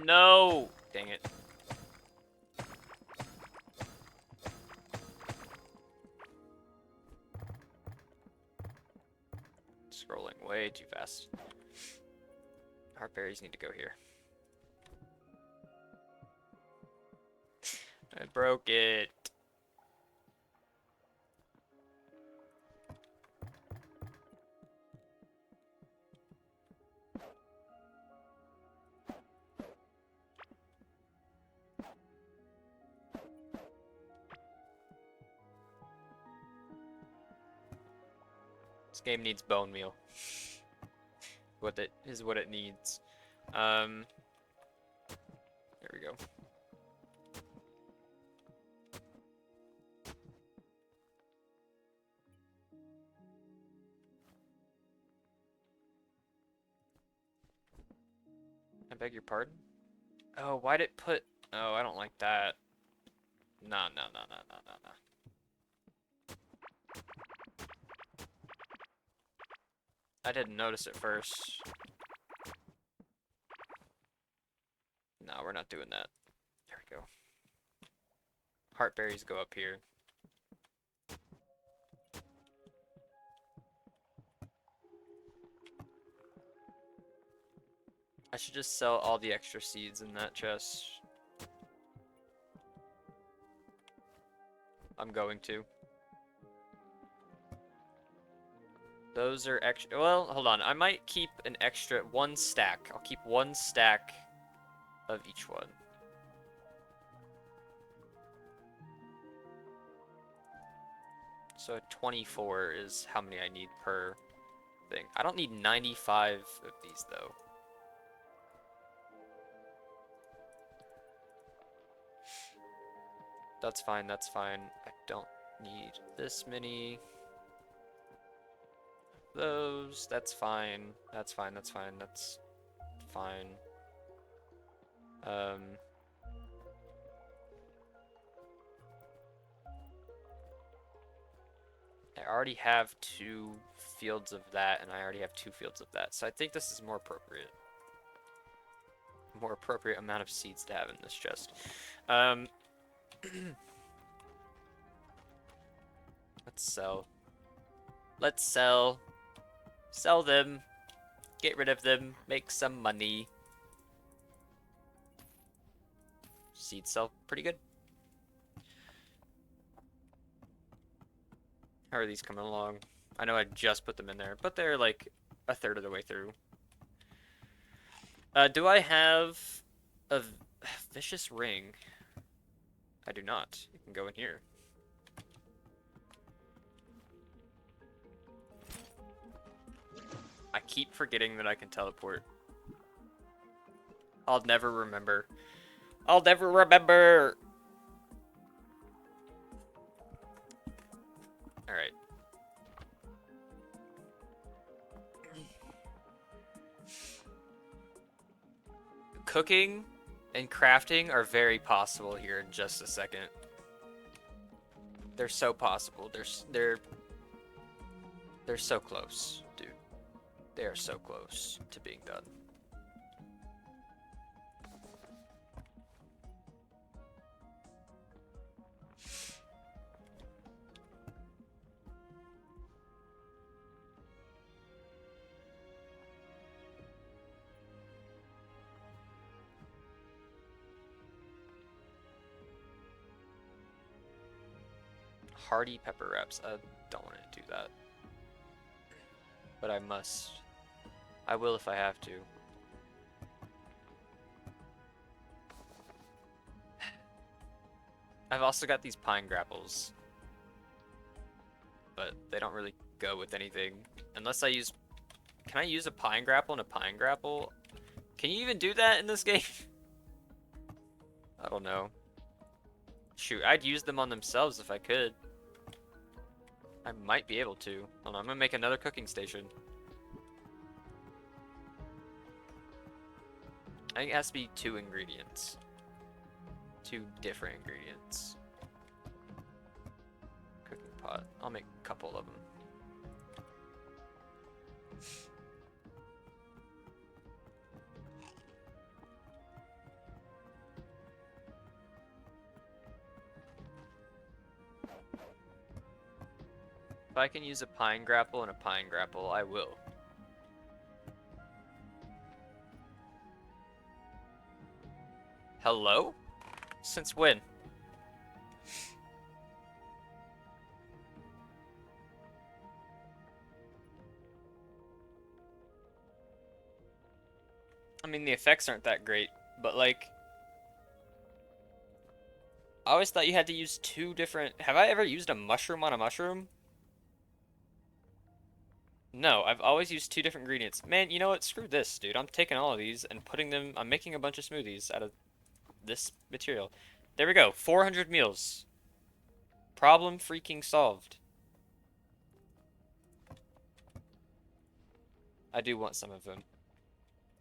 No! Dang it. Scrolling way too fast. Heartberries need to go here. I broke it. This game needs bone meal. What it needs. There we go. I beg your pardon? Oh, why'd it put... Oh, I don't like that. Nah, nah, nah, nah, nah, nah, nah. I didn't notice it first. No, we're not doing that. There we go. Heartberries go up here. I should just sell all the extra seeds in that chest. I'm going to. Those are extra. Well, hold on. I might keep an extra 1 stack. I'll keep 1 stack of each one. So 24 is how many I need per thing. I don't need 95 of these though. That's fine, that's fine. I don't need this many of those. That's fine. That's fine, that's fine, that's fine. I already have 2 fields of that, and I already have 2 fields of that. So I think this is more appropriate. More appropriate amount of seeds to have in this chest. Let's sell. Let's sell. Sell them. Get rid of them. Make some money. Seeds sell pretty good. How are these coming along? I know I just put them in there, but they're like a third of the way through. Do I have a vicious ring? I do not. You can go in here. I keep forgetting that I can teleport. I'll never remember. I'll never remember! Alright. Cooking and crafting are very possible here in just a second. They're so possible. They're so close, dude. They are so close to being done. Hearty pepper wraps. I don't want to do that. But I must. I will if I have to. I've also got these pine grapples. But they don't really go with anything. Unless I use... Can I use a pine grapple and a pine grapple? Can you even do that in this game? I don't know. Shoot, I'd use them on themselves if I could. I might be able to. Hold on, I'm gonna make another cooking station. I think it has to be 2 ingredients. 2 different ingredients. Cooking pot. I'll make a couple of them. If I can use a pine grapple and a pine grapple, I will. Hello? Since when? I mean, the effects aren't that great, but like... I always thought you had to use 2 different... Have I ever used a mushroom on a mushroom? No, I've always used 2 different ingredients. Man, you know what? Screw this, dude. I'm taking all of these and putting them... I'm making a bunch of smoothies out of this material. There we go. 400 meals. Problem freaking solved. I do want some of them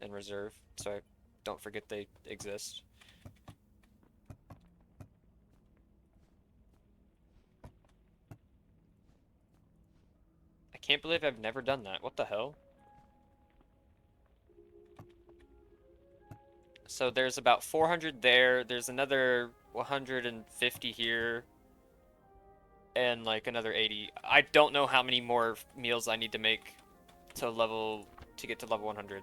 in reserve, so I don't forget they exist. I can't believe I've never done that. What the hell? So there's about 400 there. There's another 150 here. And like another 80. I don't know how many more meals I need to make to get to level 100.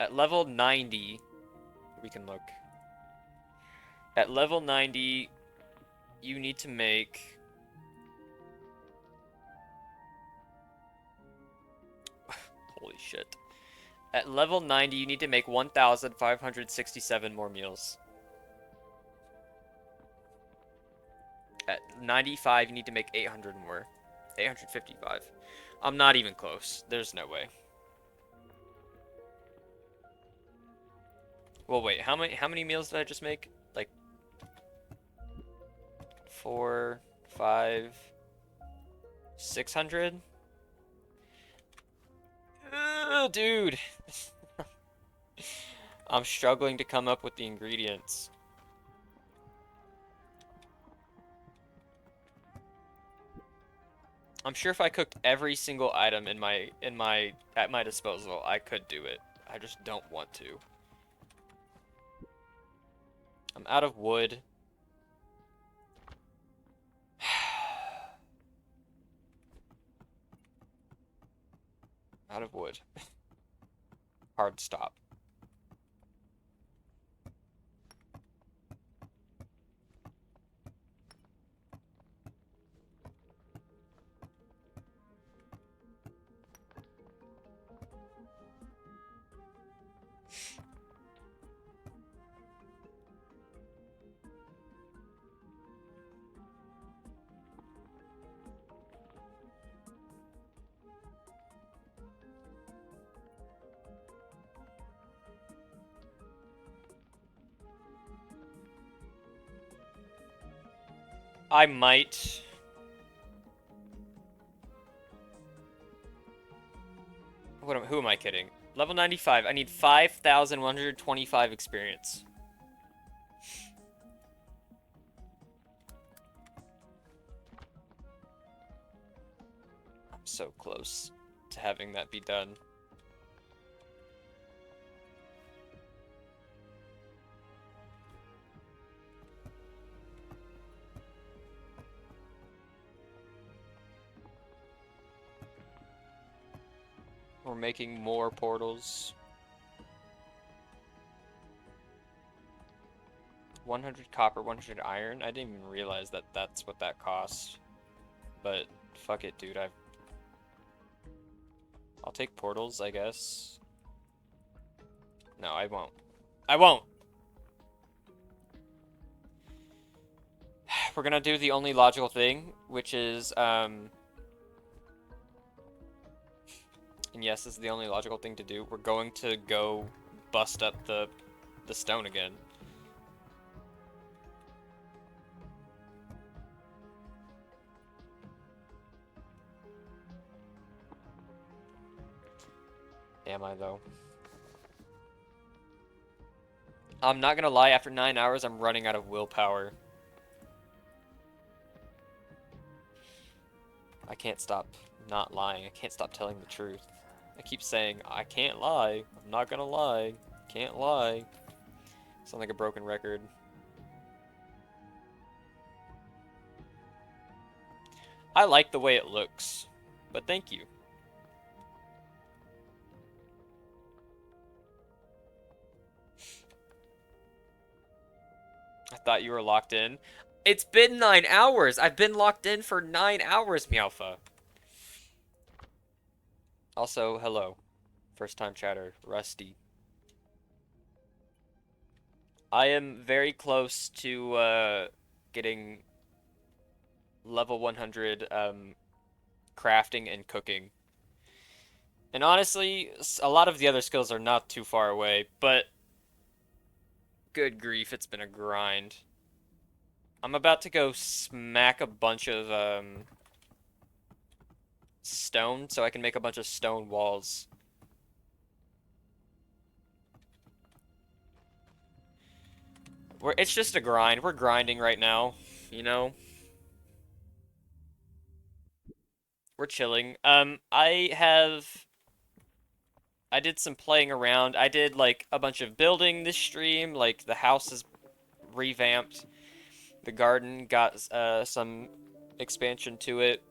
At level 90, we can look. At level 90, you need to make... Holy shit. At level 90, you need to make 1,567 more meals. At 95, you need to make 800 more. 855. I'm not even close. There's no way. Well, wait, how many meals did I just make? Like 4, 5, 600? Dude. I'm struggling to come up with the ingredients. I'm sure if I cooked every single item at my disposal, I could do it. I just don't want to. I'm out of wood. Out of wood. Hard stop. I might. Who am I kidding? Level 95. I need 5,125 experience. I'm so close to having that be done. We're making more portals. 100 copper, 100 iron. I didn't even realize that that's what that costs. But fuck it, dude. I'll take portals, I guess. No, I won't. I won't! We're gonna do the only logical thing, which is, and yes, this is the only logical thing to do. We're going to go bust up the stone again. Am I, though? I'm not gonna lie, after 9 hours, I'm running out of willpower. I can't stop not lying. I can't stop telling the truth. I keep saying, I can't lie. I'm not gonna lie. Can't lie. Sound like a broken record. I like the way it looks, but thank you. I thought you were locked in. It's been 9 hours. I've been locked in for 9 hours, Meowfa. Also, hello. First time chatter, Rusty. I am very close to getting level 100 crafting and cooking. And honestly, a lot of the other skills are not too far away, but good grief, it's been a grind. I'm about to go smack a bunch of stone so I can make a bunch of stone walls. It's just a grind. We're grinding right now, you know? We're chilling. I did some playing around. I did like a bunch of building this stream, like the house is revamped. The garden got some expansion to it.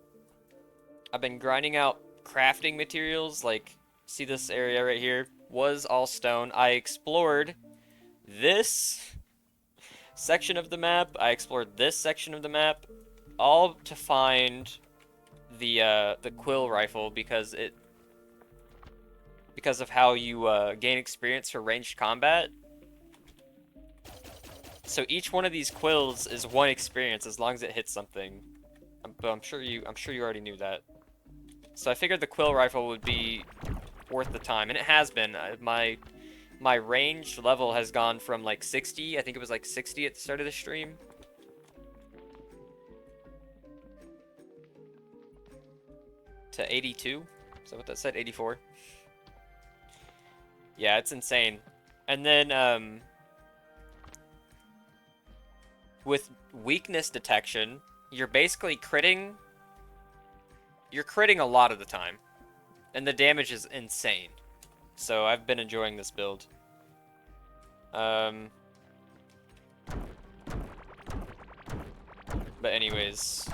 I've been grinding out crafting materials, like see this area right here was all stone. I explored this section of the map. I explored this section of the map, all to find the quill rifle because because of how you gain experience for ranged combat. So each one of these quills is 1 experience as long as it hits something. But I'm sure you already knew that. So I figured the quill rifle would be worth the time, and it has been. My range level has gone from like 60, I think it was like 60 at the start of the stream, to 82. Is that what that said? 84. Yeah, it's insane. And then with weakness detection, you're basically critting. You're critting a lot of the time, and the damage is insane. So I've been enjoying this build. But anyways.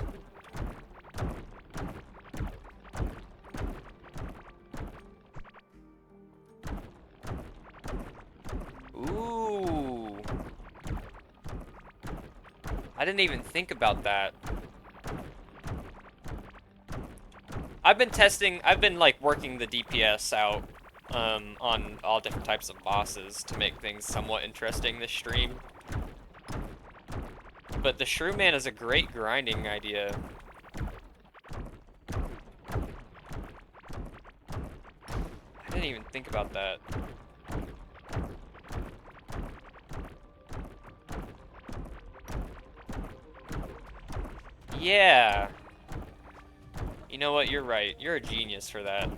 Ooh. I didn't even think about that. I've been like working the DPS out on all different types of bosses to make things somewhat interesting this stream. But the Shrew Man is a great grinding idea. I didn't even think about that. Yeah. You know what? You're right. You're a genius for that.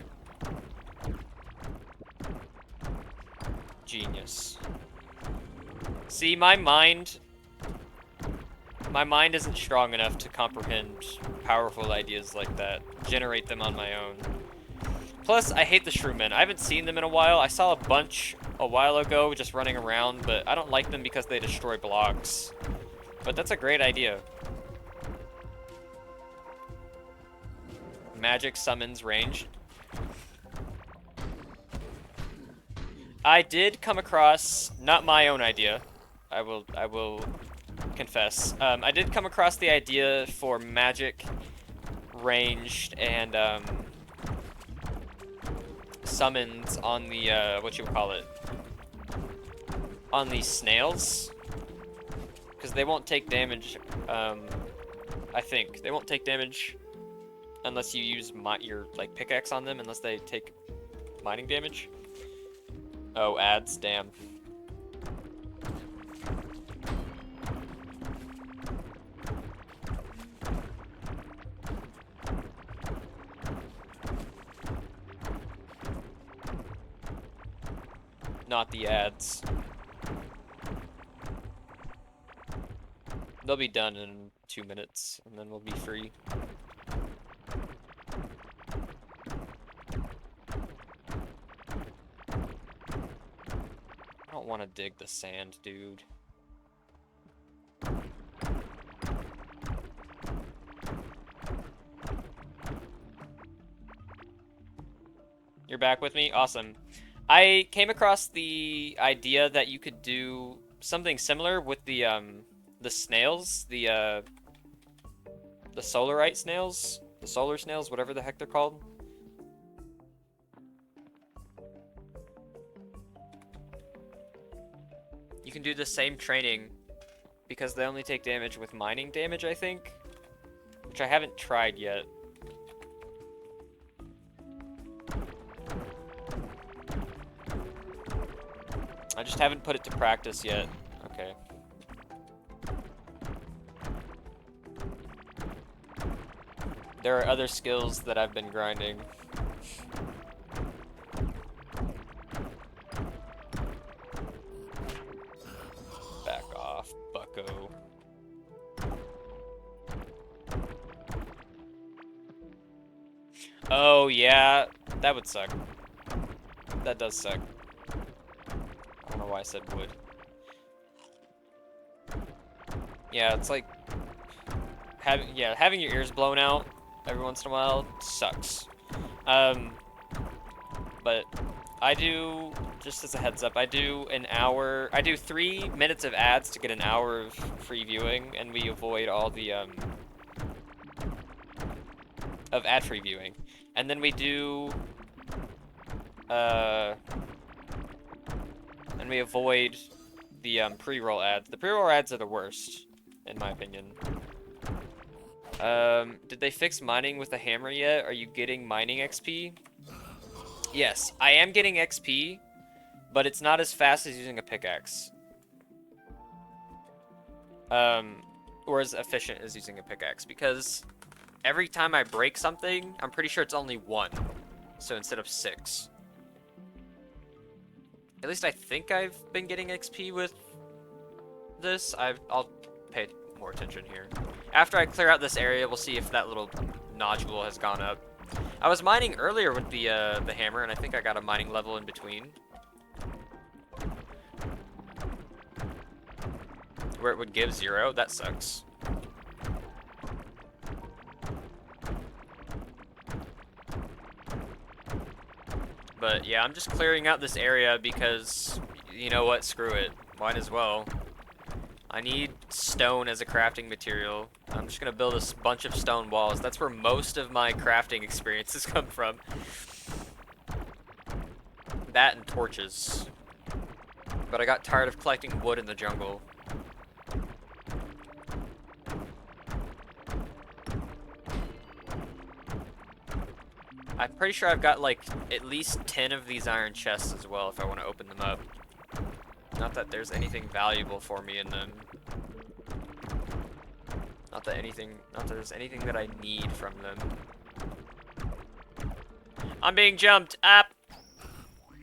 Genius. See, my mind isn't strong enough to comprehend powerful ideas like that. Generate them on my own. Plus, I hate the Shrewmen. I haven't seen them in a while. I saw a bunch a while ago just running around, but I don't like them because they destroy blocks. But that's a great idea. Magic summons ranged. I did come across, not my own idea, I will confess. I did come across the idea for magic ranged and summons on the on these snails, because they won't take damage. I think they won't take damage unless you use your like pickaxe on them, unless they take mining damage. Oh, ads, damn. Not the ads. They'll be done in 2 minutes, and then we'll be free. I don't want to dig the sand, dude. You're back with me? Awesome. I came across the idea that you could do something similar with the snails, the solarite snails, the solar snails, whatever the heck they're called. You can do the same training because they only take damage with mining damage, I think, which I haven't tried yet. I just haven't put it to practice yet. Okay. There are other skills that I've been grinding. Back off, bucko. Oh, yeah. That would suck. That does suck. I don't know why I said would. Yeah, it's like having your ears blown out every once in a while sucks. But I do, just as a heads up, I do 3 minutes of ads to get an hour of free viewing, and we avoid all the of ad free viewing. And then we do And we avoid the pre-roll ads. The pre-roll ads are the worst, in my opinion. Did they fix mining with the hammer yet? Are you getting mining XP? Yes, I am getting XP, but it's not as fast as using a pickaxe. Or as efficient as using a pickaxe, because every time I break something, I'm pretty sure it's only 1. So instead of 6. At least I think I've been getting XP with this. I'll pay more attention here. After I clear out this area, we'll see if that little nodule has gone up. I was mining earlier with the hammer, and I think I got a mining level in between. Where it would give 0. That sucks. But yeah, I'm just clearing out this area because, you know what, screw it. Might as well. I need stone as a crafting material. I'm just gonna build a bunch of stone walls. That's where most of my crafting experiences come from. That and torches. But I got tired of collecting wood in the jungle. I'm pretty sure I've got like at least 10 of these iron chests as well if I want to open them up. Not that there's anything valuable for me in them. Not that there's anything that I need from them. I'm being jumped up.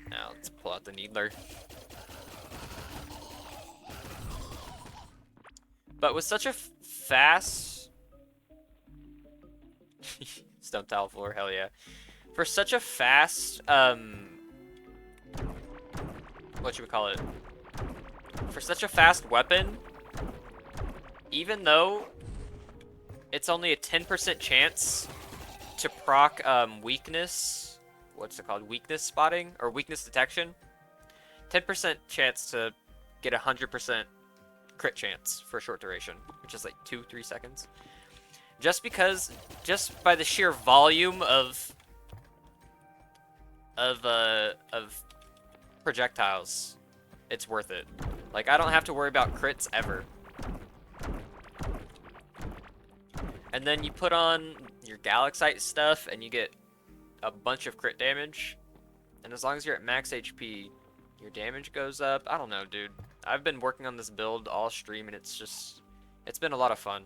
Now let's pull out the needler. But with such a fast stone tile floor, hell yeah. For such a fast what should we call it? For such a fast weapon, even though it's only a 10% chance to proc weakness, what's it called? Weakness spotting or weakness detection. 10% chance to get 100% crit chance for a short duration, which is like 2-3 seconds. Just by the sheer volume of projectiles, it's worth it. Like, I don't have to worry about crits ever. And then you put on your Galaxite stuff and you get a bunch of crit damage. And as long as you're at max HP, your damage goes up. I don't know, dude. I've been working on this build all stream and it's been a lot of fun.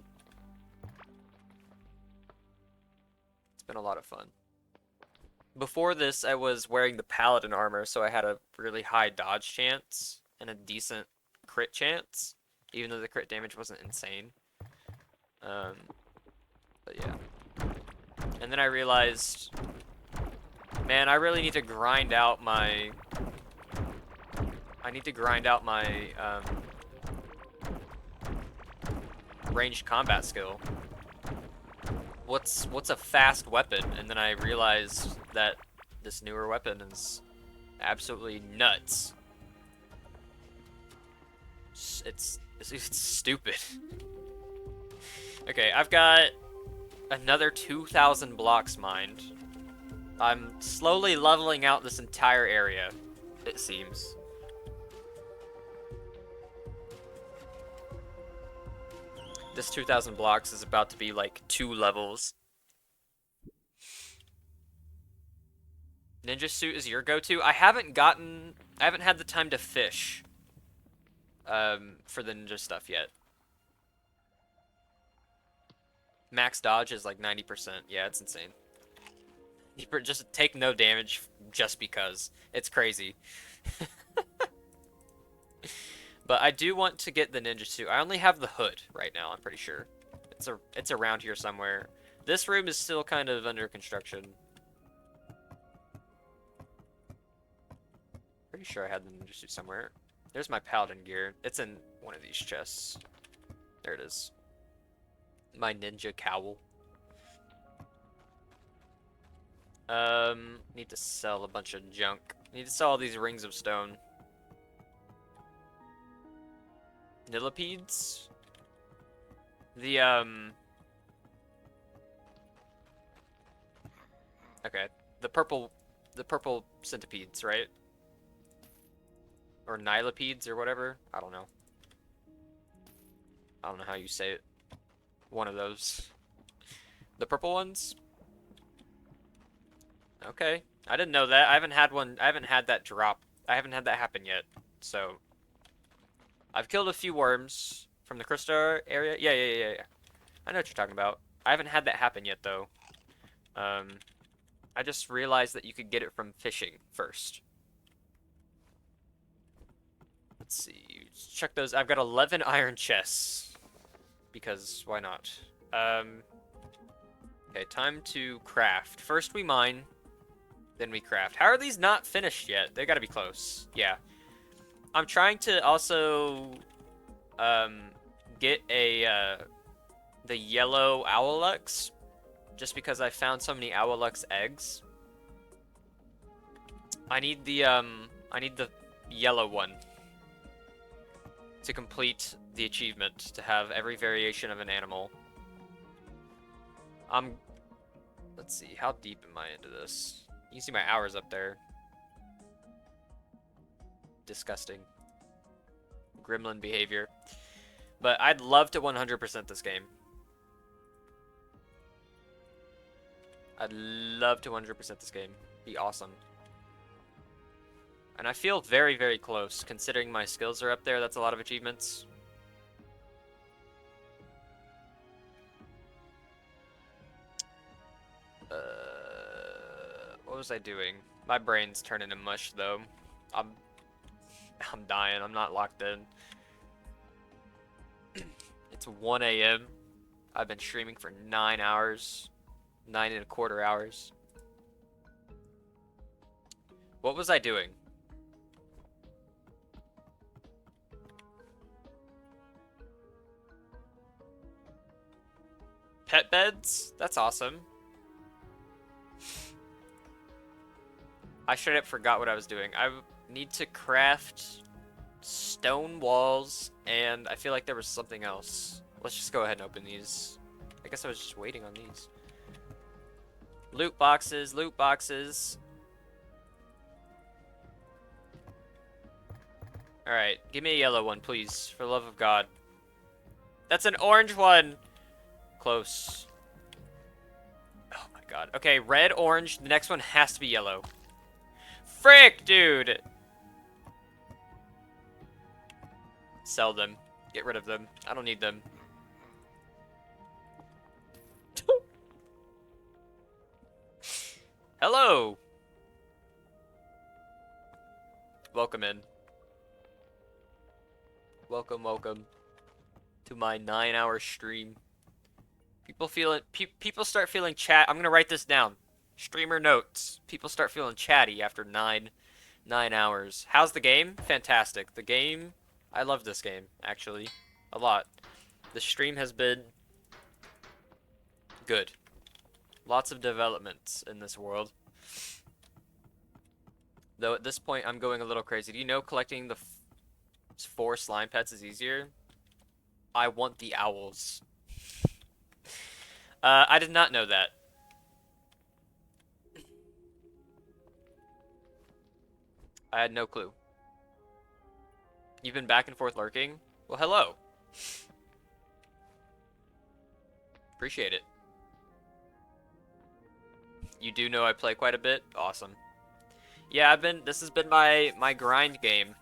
It's been a lot of fun. Before this, I was wearing the Paladin armor, so I had a really high dodge chance and a decent crit chance, even though the crit damage wasn't insane. But yeah. And then I realized, man, I really need to grind out my... ranged combat skill. What's a fast weapon? And then I realized that this newer weapon is absolutely nuts. It's stupid. Okay, I've got another 2,000 blocks mined. I'm slowly leveling out this entire area, it seems. This 2,000 blocks is about to be like 2 levels. Ninja suit is your go-to? I haven't had the time to fish for the ninja stuff yet. Max dodge is like 90%. Yeah, it's insane. You just take no damage just because. It's crazy. But I do want to get the ninja suit. I only have the hood right now, I'm pretty sure. It's around here somewhere. This room is still kind of under construction. Pretty sure I had the ninja suit somewhere. There's my paladin gear. It's in one of these chests. There it is. My ninja cowl. Need to sell a bunch of junk. Need to sell all these rings of stone. Millipedes? The, okay. The purple the purple centipedes, right? Or nilopedes or whatever. I don't know. I don't know how you say it. One of those. The purple ones? Okay. I didn't know that. I haven't had one. I haven't had that drop. I haven't had that happen yet. So, I've killed a few worms from the Crystal area. Yeah. I know what you're talking about. I haven't had that happen yet, though. I just realized that you could get it from fishing first. Let's see. Check those. I've got 11 iron chests. Because why not? Okay, time to craft. First we mine, then we craft. How are these not finished yet? They gotta be close. Yeah. I'm trying to also get a the yellow Owlux, just because I found so many Owlux eggs. I need the yellow one to complete the achievement, to have every variation of an animal. Let's see, how deep am I into this? You can see my hours up there. Disgusting. Gremlin behavior. But I'd love to 100% this game. I'd love to 100% this game. Be awesome. And I feel very, very close, considering my skills are up there. That's a lot of achievements. What was I doing? My brain's turning to mush, though. I'm dying. I'm not locked in. It's 1 a.m. I've been streaming for 9 hours. 9.25 hours. What was I doing? Pet beds? That's awesome. I straight up forgot what I was doing. I need to craft stone walls, and I feel like there was something else. Let's just go ahead and open these. I guess I was just waiting on these. Loot boxes, loot boxes. Alright, give me a yellow one, please, for the love of God. That's an orange one! Close. Oh my god. Okay, red, orange, the next one has to be yellow. Frick, dude! Sell them. Get rid of them. I don't need them. Hello! Welcome in. Welcome to my 9-hour stream. People start feeling chat. I'm gonna write this down. Streamer notes. People start feeling chatty after 9 hours. How's the game? Fantastic. The game, I love this game, actually. A lot. The stream has been good. Lots of developments in this world. Though at this point, I'm going a little crazy. Do you know collecting the 4 slime pets is easier? I want the owls. I did not know that. I had no clue. You've been back and forth lurking? Well, hello. Appreciate it. You do know I play quite a bit? Awesome. Yeah, this has been my grind game.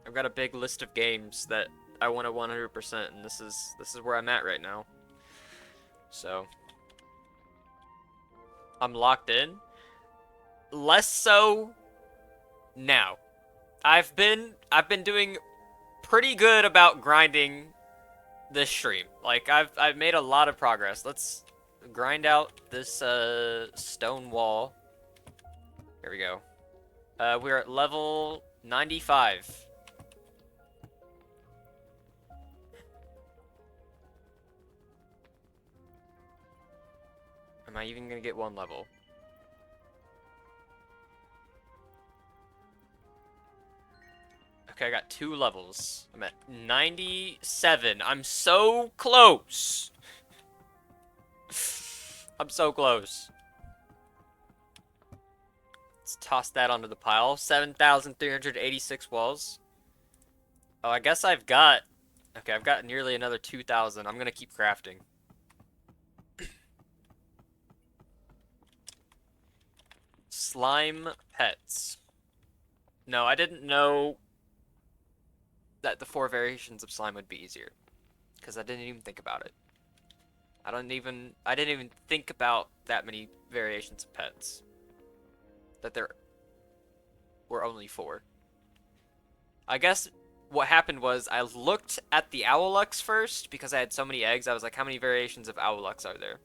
I've got a big list of games that I want to 100%, and this is where I'm at right now. So I'm locked in. Less so now. I've been doing pretty good about grinding this stream. Like I've made a lot of progress. Let's grind out this stone wall. Here we go. We're at level 95. Am I even gonna get 1 level? Okay, I got 2 levels. I'm at 97. I'm so close. I'm so close. Let's toss that onto the pile. 7,386 walls. Oh, I guess I've got... Okay, I've got nearly another 2,000. I'm gonna keep crafting. Slime pets. No, I didn't know that the 4 variations of slime would be easier. Because I didn't even think about it. I didn't even think about that many variations of pets. That there were only 4. I guess what happened was I looked at the Owlux first because I had so many eggs. I was like, how many variations of Owlux are there?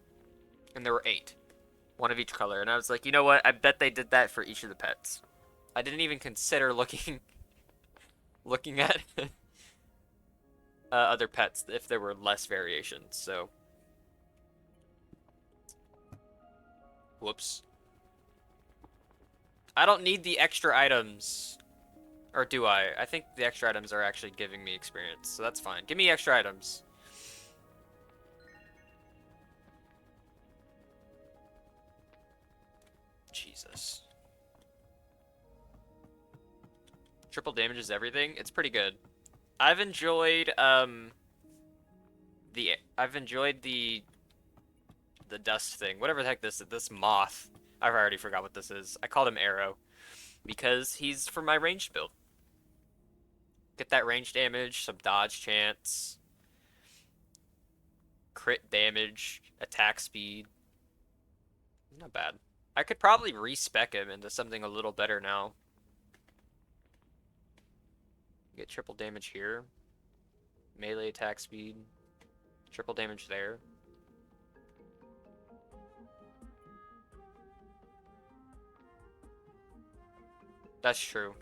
And there were 8. 1 of each color. And I was like, you know what? I bet they did that for each of the pets. I didn't even consider looking at other pets if there were less variations. So, whoops. I don't need the extra items. Or do I? I think the extra items are actually giving me experience, so that's fine. Give me extra items. Jesus. Triple damage is everything? It's pretty good. I've enjoyed the dust thing. Whatever the heck this moth. I've already forgot what this is. I called him Arrow because he's for my ranged build. Get that range damage, some dodge chance, crit damage, attack speed. Not bad. I could probably respec him into something a little better now. Get triple damage here. Melee attack speed. Triple damage there. That's true.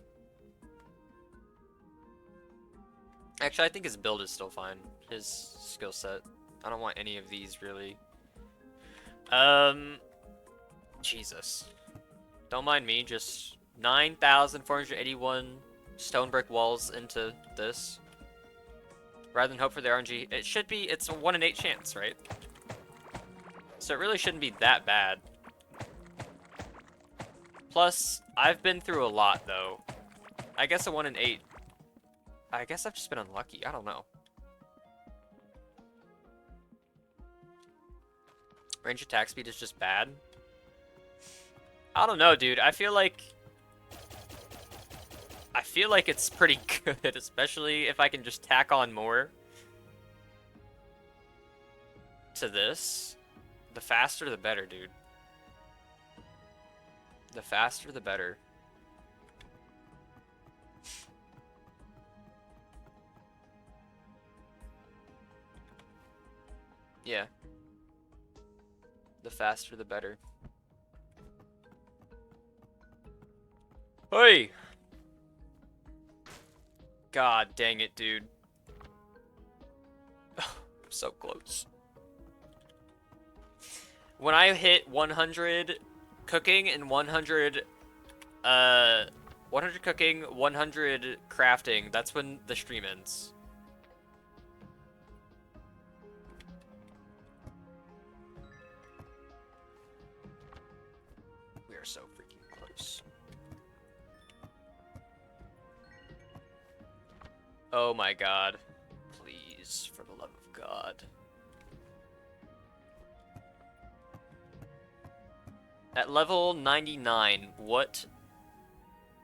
Actually, I think his build is still fine. His skill set. I don't want any of these, really. Jesus. Don't mind me, just 9,481 stone brick walls into this. Rather than hope for the RNG. It's a 1 in 8 chance, right? So it really shouldn't be that bad. Plus, I've been through a lot, though. I guess a 1 in 8. I guess I've just been unlucky. I don't know. Range attack speed is just bad. I don't know, dude. I feel like it's pretty good, especially if I can just tack on more to this. The faster, the better, dude. The faster, the better. Yeah. The faster, the better. Hey! God dang it, dude. So close. When I hit 100 cooking and 100 cooking, 100 crafting, that's when the stream ends. We are so freaking close. Oh my god. Please, for the love of God. At level 99, what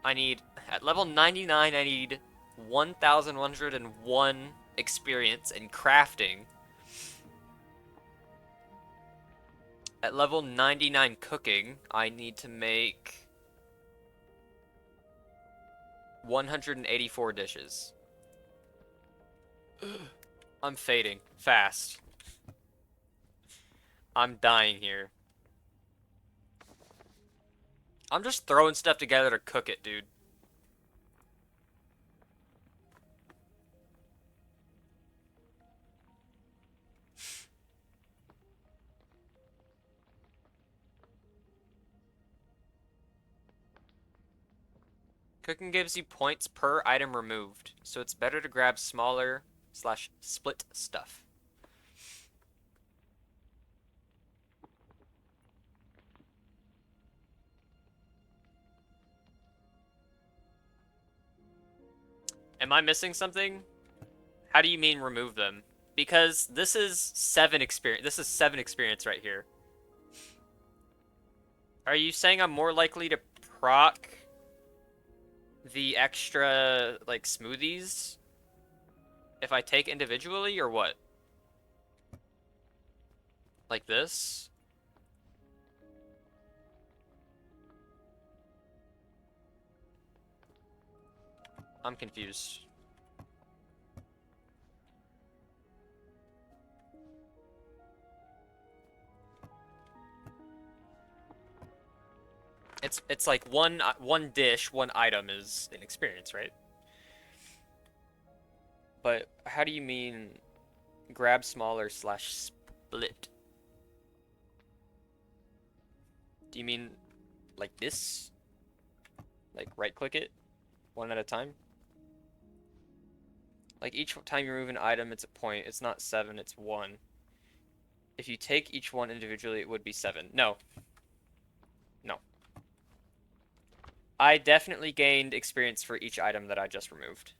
I need... At level 99, I need 1,101 experience in crafting. At level 99 cooking, I need to make 184 dishes. I'm fading. Fast. I'm dying here. I'm just throwing stuff together to cook it, dude. Cooking gives you points per item removed, so it's better to grab smaller / split stuff. Am I missing something? How do you mean remove them? Because this is 7 experience. This is 7 experience right here. Are you saying I'm more likely to proc the extra, like, smoothies if I take individually, or what? Like this? I'm confused. It's like one dish, one item is an experience, right? But how do you mean grab smaller slash split? Do you mean like this? Like right click it one at a time? Like each time you remove an item, it's a point. It's not 7, it's 1. If you take each one individually, it would be 7. No. No. I definitely gained experience for each item that I just removed.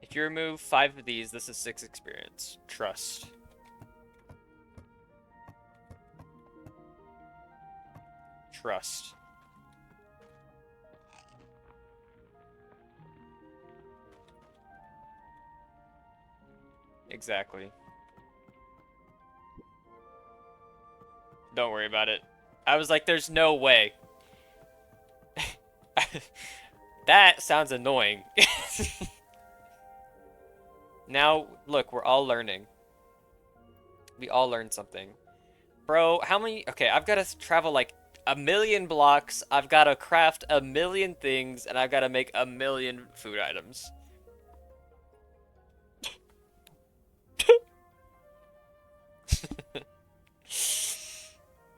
If you remove 5 of these, this is 6 experience. Trust. Trust. Exactly. Don't worry about it. I was like, there's no way. That sounds annoying. Now, look, we're all learning. We all learned something. Bro, how many... Okay, I've got to travel like 1,000,000 blocks. I've got to craft 1,000,000 things, and I've got to make 1,000,000 food items.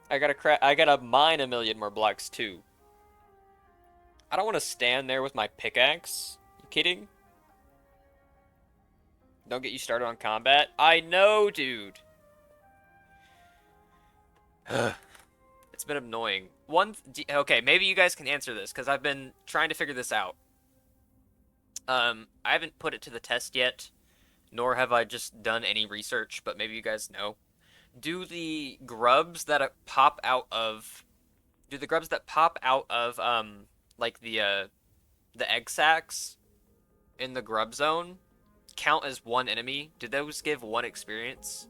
I gotta mine 1,000,000 more blocks too. I don't want to stand there with my pickaxe. You kidding? Don't get you started on combat. I know, dude. It's been annoying. Okay, maybe you guys can answer this because I've been trying to figure this out. I haven't put it to the test yet, nor have I just done any research, but maybe you guys know. Do the grubs that pop out of like the egg sacs in the grub zone count as one enemy? Did those give 1 experience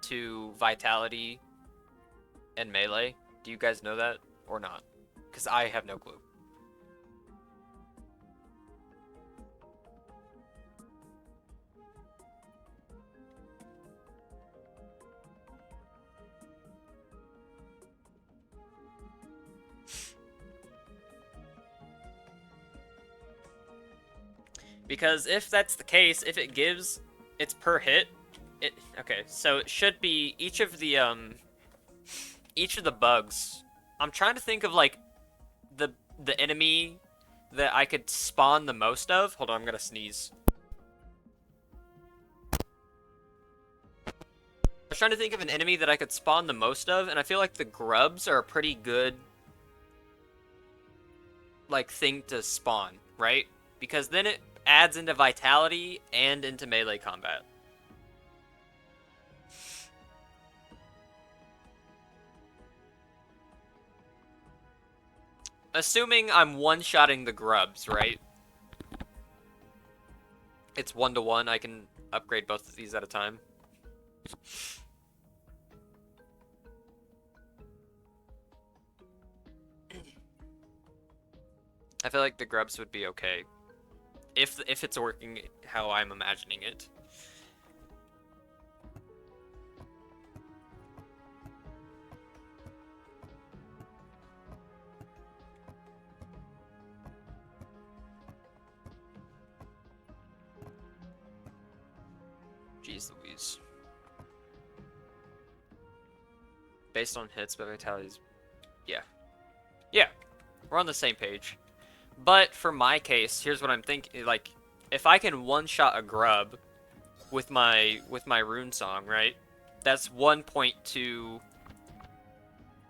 to vitality and melee? Do you guys know that or not? Because I have no clue. Because if that's the case, if it gives, it's per hit. Okay, so it should be each of the bugs. I'm trying to think of like the enemy that I could spawn the most of. Hold on, I'm gonna sneeze. I was trying to think of an enemy that I could spawn the most of, and I feel like the grubs are a pretty good like thing to spawn, right? Because then it adds into vitality and into melee combat. Assuming I'm one-shotting the grubs, right? It's 1-to-1. I can upgrade both of these at a time. I feel like the grubs would be okay. If it's working how I'm imagining it. Jeez Louise. Based on hits, but vitality's Yeah. Yeah. We're on the same page. But for my case, here's what I'm thinking. Like, if I can one-shot a grub with my rune song, right? That's 1.2.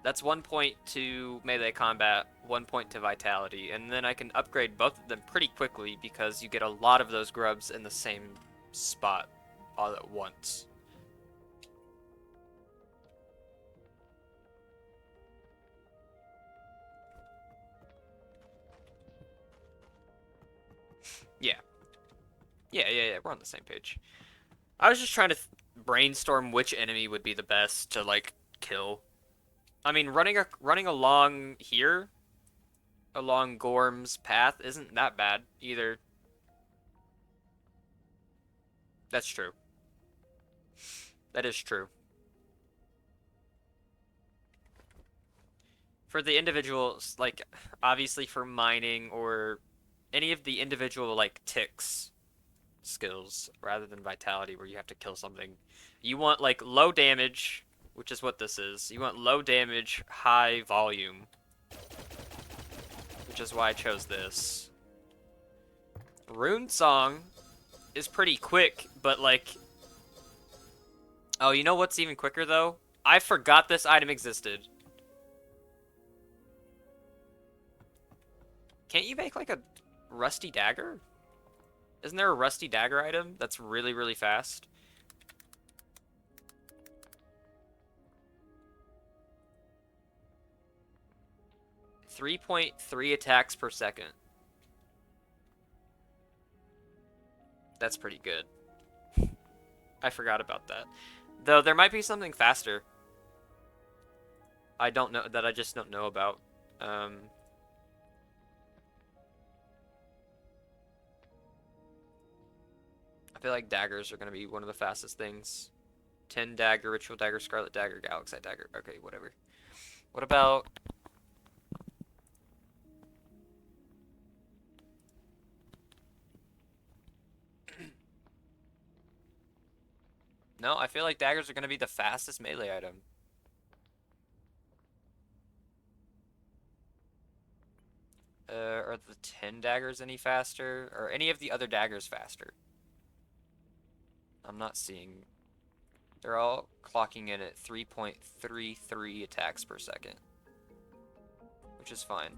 That's 1 point to melee combat, 1 point to vitality, and then I can upgrade both of them pretty quickly because you get a lot of those grubs in the same spot all at once. Yeah. Yeah, we're on the same page. I was just trying to brainstorm which enemy would be the best to, like, kill. I mean, running along here, along Gorm's path, isn't that bad either. That's true. That is true. For the individuals, like, obviously for mining or any of the individual, like, ticks skills rather than vitality where you have to kill something, you want, like, low damage, which is what this is. You want low damage, high volume, which is why I chose this. Rune Song is pretty quick, but, like, oh, you know what's even quicker, though? I forgot this item existed. Can't you make, like, a rusty dagger? Isn't there a rusty dagger item that's really, really fast? .3 attacks per second. That's pretty good. I forgot about that. Though there might be something faster. I don't know that I just don't know about. I feel like daggers are gonna be one of the fastest things. 10 dagger, ritual dagger, scarlet dagger, galaxite dagger. Okay, whatever. What about no, I feel like daggers are gonna be the fastest melee item. Are the 10 daggers any faster? Or any of the other daggers faster? I'm not seeing. They're all clocking in at 3.33 attacks per second, which is fine.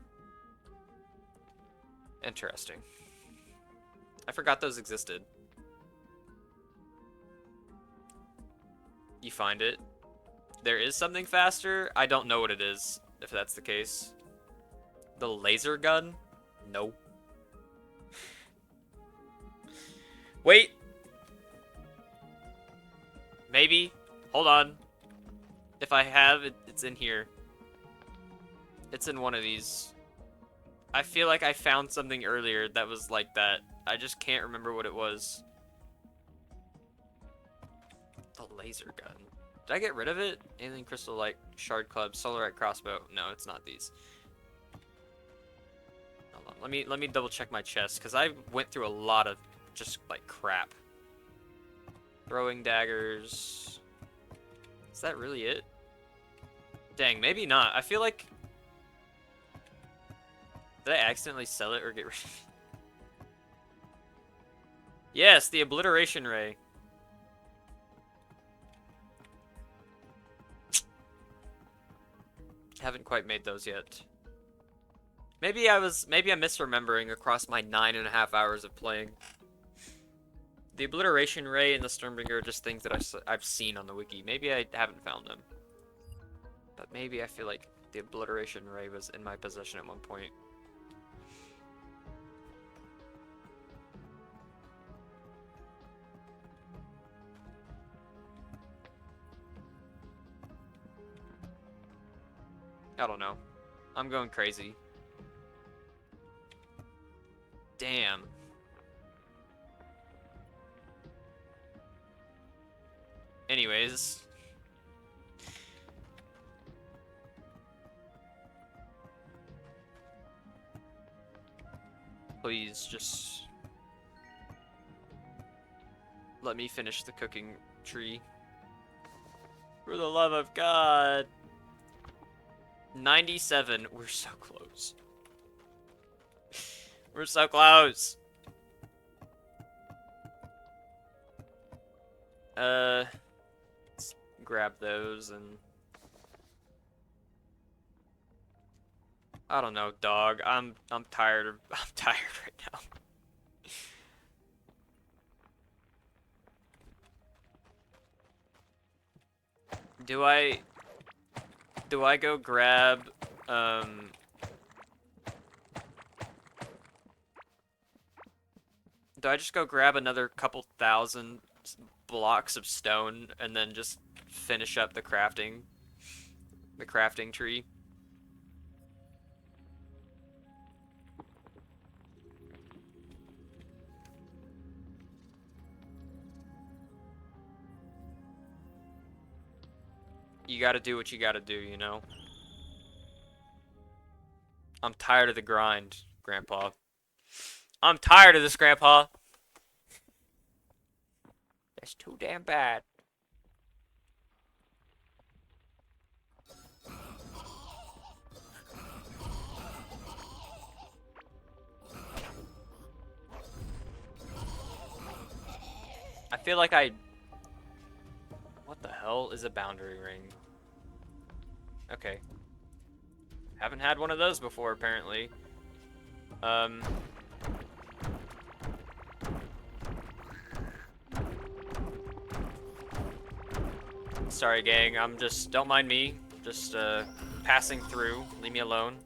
Interesting. I forgot those existed. You find it. There is something faster. I don't know what it is, if that's the case. The laser gun? No. Wait. Maybe. Hold on. If I have it, it's in here. It's in one of these. I feel like I found something earlier that was like that. I just can't remember what it was. The laser gun. Did I get rid of it? Alien Crystal Light, Shard Club, Solarite Crossbow. No, it's not these. Hold on. Let me double check my chest, because I went through a lot of just like crap. Throwing daggers. Is that really it? Dang, maybe not. I feel like... Did I accidentally sell it or get rid of it? Yes, the Obliteration Ray. Haven't quite made those yet. Maybe I'm misremembering across my 9.5 hours of playing. The Obliteration Ray and the Stormbringer are just things that I've seen on the wiki. Maybe I haven't found them. But maybe I feel like the Obliteration Ray was in my possession at one point. I don't know. I'm going crazy. Damn. Anyways. Please just let me finish the cooking tree. For the love of God. 97. We're so close. We're so close. Let's grab those and... I don't know, dog. I'm tired of... I'm tired right now. Do I go grab, do I just go grab another couple thousand blocks of stone and then just finish up the crafting tree? You gotta do what you gotta do, you know? I'm tired of the grind, Grandpa. I'm tired of this, Grandpa. That's too damn bad. I feel like What the hell is a boundary ring? Okay. Haven't had one of those before, apparently. Sorry, gang. Don't mind me. Just, passing through. Leave me alone.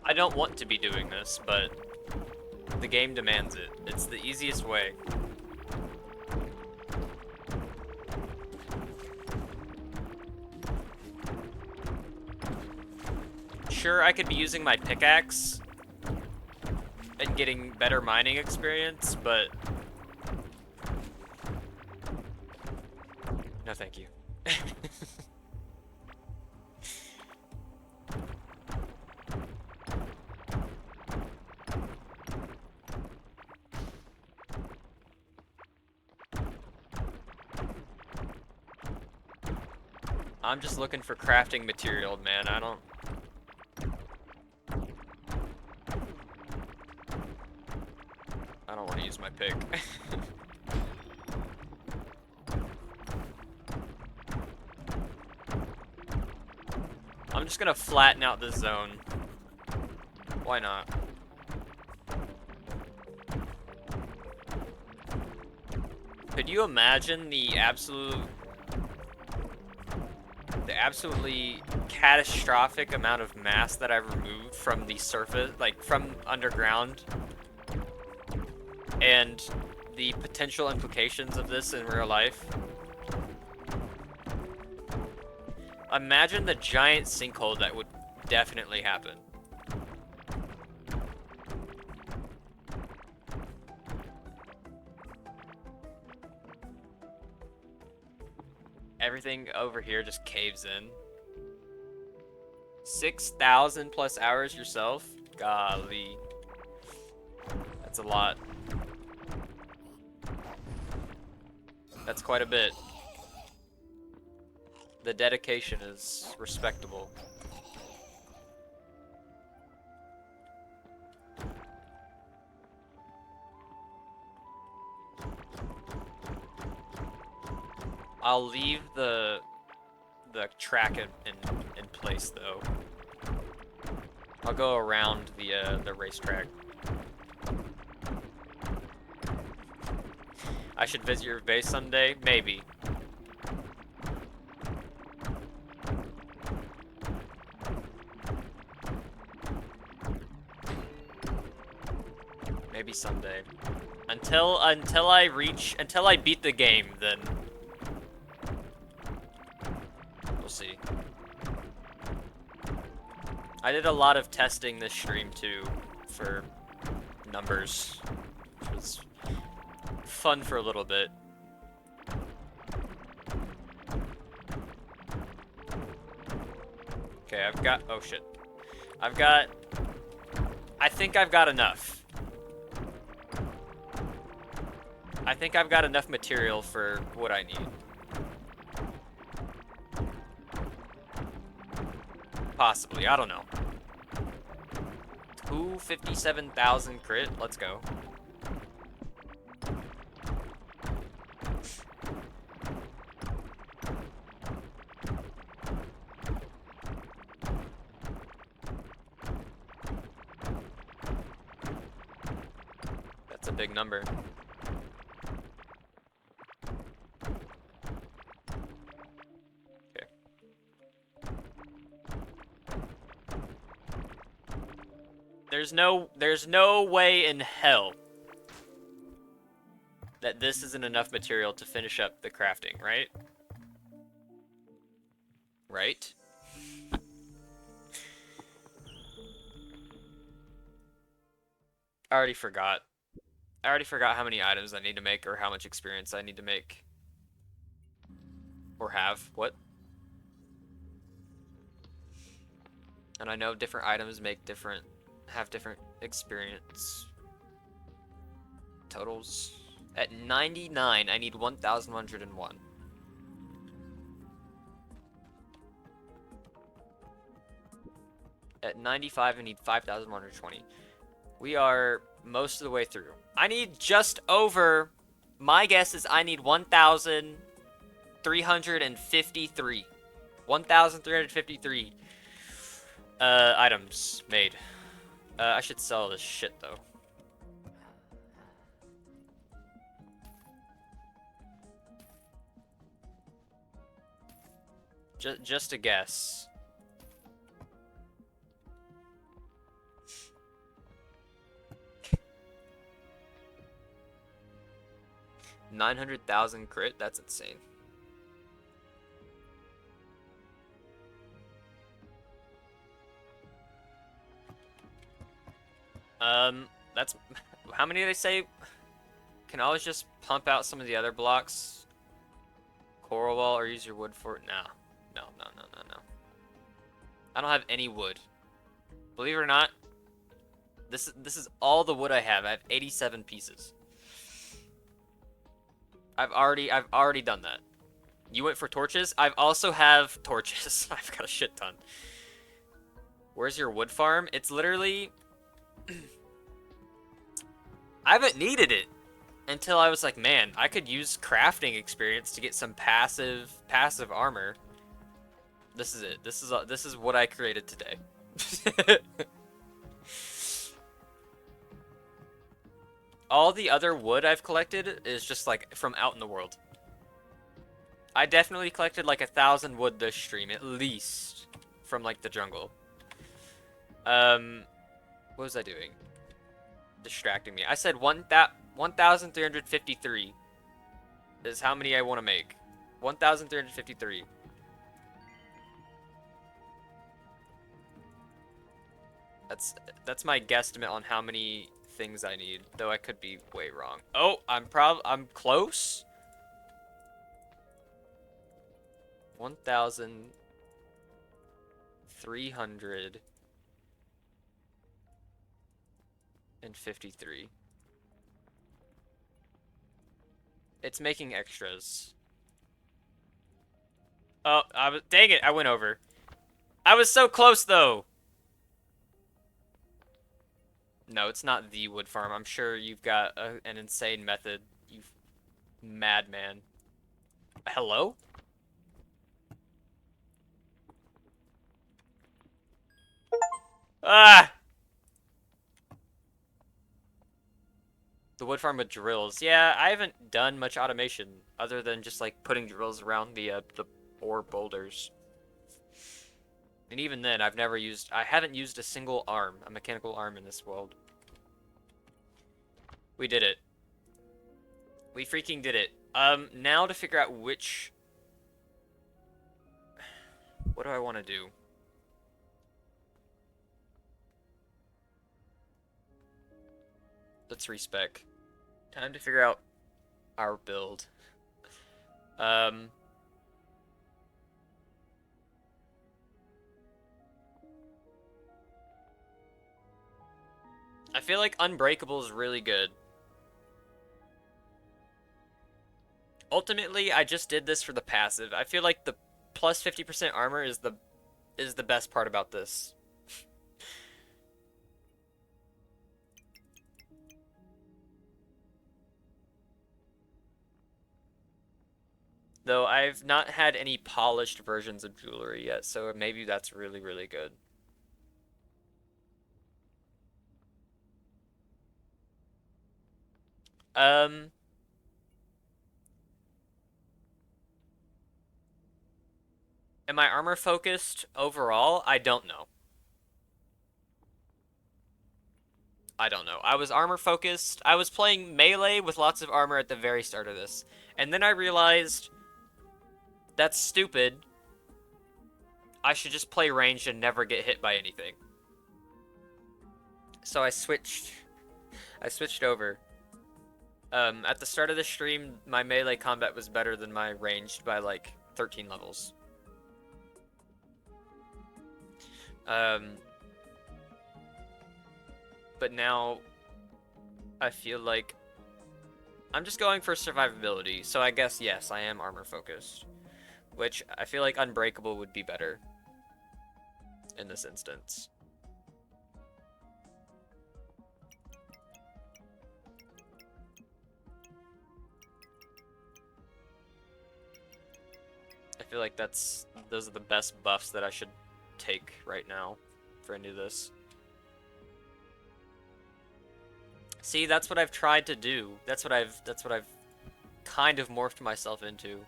I don't want to be doing this, but the game demands it. It's the easiest way. Sure, I could be using my pickaxe and getting better mining experience, but no thank you. I'm just looking for crafting material, man. I don't want to use my pick. I'm just gonna flatten out this zone. Why not? Could you imagine the absolutely catastrophic amount of mass that I've removed from the surface, like from underground, and the potential implications of this in real life? Imagine the giant sinkhole that would definitely happen. Everything over here just caves in. 6,000 plus hours yourself? Golly. That's a lot. That's quite a bit. The dedication is respectable. I'll leave the track in place though. I'll go around the racetrack. I should visit your base someday? Maybe. Maybe someday. Until I beat the game, then I did a lot of testing this stream too for numbers, which was fun for a little bit. Okay, I've got, oh shit. I think I've got enough. I think I've got enough material for what I need. Possibly, I don't know. 257,000 crit, let's go. That's a big number. Okay. There's no way in hell that this isn't enough material to finish up the crafting, right? Right? I already forgot. I already forgot how many items I need to make or how much experience I need to make. Or have. What? And I know different items have different experience totals. At 99, I need 1,101. At 95, I need 5,120. We are most of the way through. I need just over, my guess is I need 1,353. 1,353 items made. I should sell this shit though. Just a guess. $900,000 crit? That's insane. That's... How many do they say? Can I always just pump out some of the other blocks? Coral wall or use your wood for it? No. No. I don't have any wood. Believe it or not, this is all the wood I have. I have 87 pieces. I've already done that. You went for torches? I also have torches. I've got a shit ton. Where's your wood farm? It's literally... I haven't needed it until I was like, man, I could use crafting experience to get some passive armor. This is it. This is what I created today. All the other wood I've collected is just like from out in the world. I definitely collected like 1,000 wood this stream, at least, from like the jungle. What was I doing? Distracting me. I said 1,353 is how many I want to make. 1,353. That's my guesstimate on how many things I need, though I could be way wrong. Oh, I'm close. 1,353. It's making extras. Oh, dang it, I went over. I was so close though. No, it's not the wood farm. I'm sure you've got an insane method, you madman. Hello? Ah! The wood farm with drills. Yeah, I haven't done much automation other than just like putting drills around the ore boulders. And even then, I haven't used a single arm, a mechanical arm in this world. We did it. We freaking did it. Now to figure out which... What do I want to do? Let's respec. Time to figure out our build. Um, I feel like Unbreakable is really good. Ultimately, I just did this for the passive. I feel like the plus 50% armor is the best part about this. Though I've not had any polished versions of jewelry yet, so maybe that's really, really good. Um, am I armor focused overall? I don't know. I don't know. I was armor focused. I was playing melee with lots of armor at the very start of this. And then I realized that's stupid. I should just play ranged and never get hit by anything. So I switched over. At the start of the stream, my melee combat was better than my ranged by like 13 levels. But now I feel like I'm just going for survivability. So I guess yes, I am armor focused, which I feel like Unbreakable would be better in this instance. I feel like those are the best buffs that I should take right now for any of this. See, that's what I've tried to do. That's what I've kind of morphed myself into.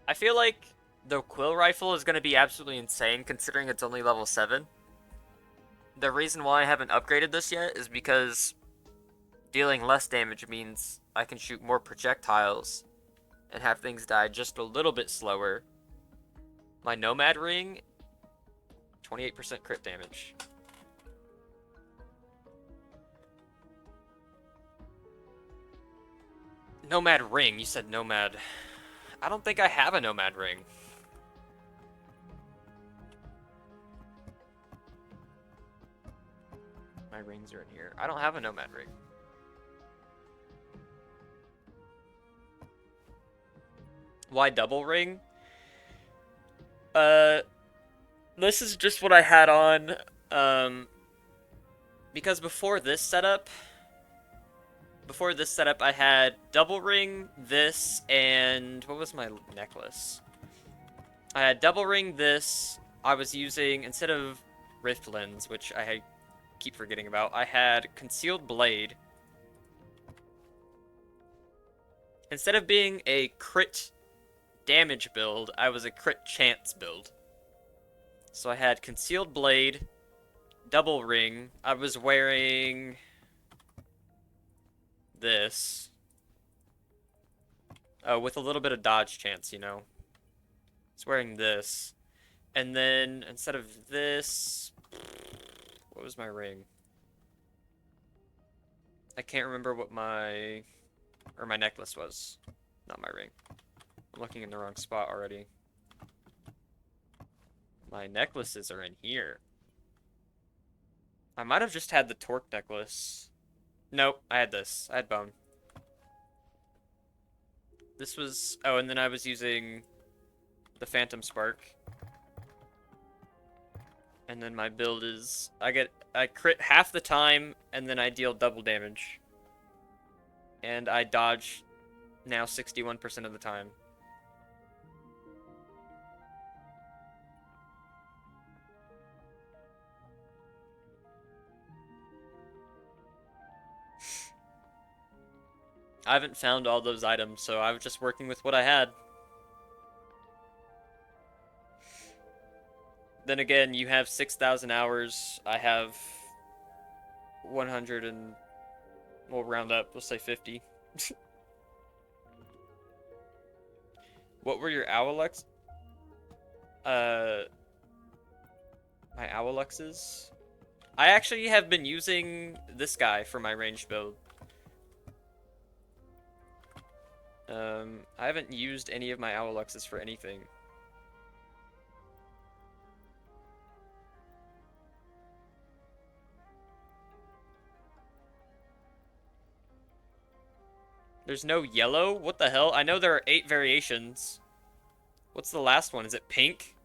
I feel like the Quill Rifle is going to be absolutely insane considering it's only level 7. The reason why I haven't upgraded this yet is because dealing less damage means I can shoot more projectiles and have things die just a little bit slower. My Nomad Ring, 28% crit damage. Nomad Ring, you said Nomad. I don't think I have a Nomad Ring. My rings are in here. I don't have a Nomad Ring. Why double ring? This is just what I had on, because before this setup, I had double ring, this, and what was my necklace? I had double ring, this. I was using, instead of Rift Lens, which I keep forgetting about, I had Concealed Blade. Instead of being a crit damage build, I was a crit chance build. So I had Concealed Blade, double ring. I was wearing this. Oh, with a little bit of dodge chance, you know. I was wearing this. And then, instead of this... What was my ring? I can't remember what my... Or my necklace was. Not my ring. I'm looking in the wrong spot already. My necklaces are in here. I might have just had the Torque necklace. Nope, I had this. I had bone. This was... Oh, and then I was using the Phantom Spark. And then my build is... I crit half the time, and then I deal double damage. And I dodge now 61% of the time. I haven't found all those items, so I was just working with what I had. Then again, you have 6,000 hours. I have 100 and... We'll round up. We'll say 50. What were your Owlex? My Owlexes? I actually have been using this guy for my ranged build. I haven't used any of my Owluxes for anything. There's no yellow? What the hell? I know there are 8 variations. What's the last one? Is it pink?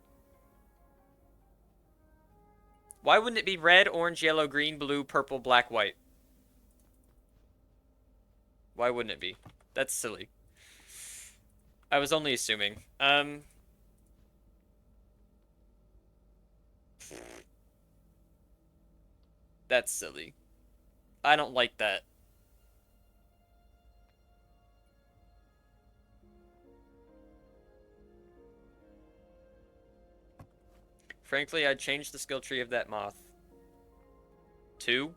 Why wouldn't it be red, orange, yellow, green, blue, purple, black, white? Why wouldn't it be? That's silly. I was only assuming. That's silly. I don't like that. Frankly, I'd change the skill tree of that moth. 2?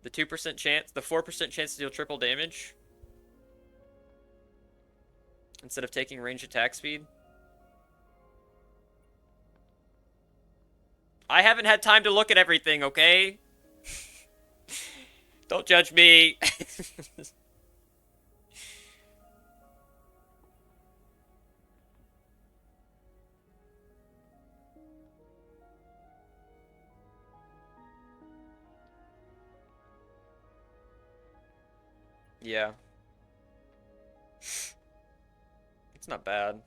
The 2% chance, the 4% chance to deal triple damage instead of taking range attack speed. I haven't had time to look at everything, okay? Don't judge me. Yeah. It's not bad.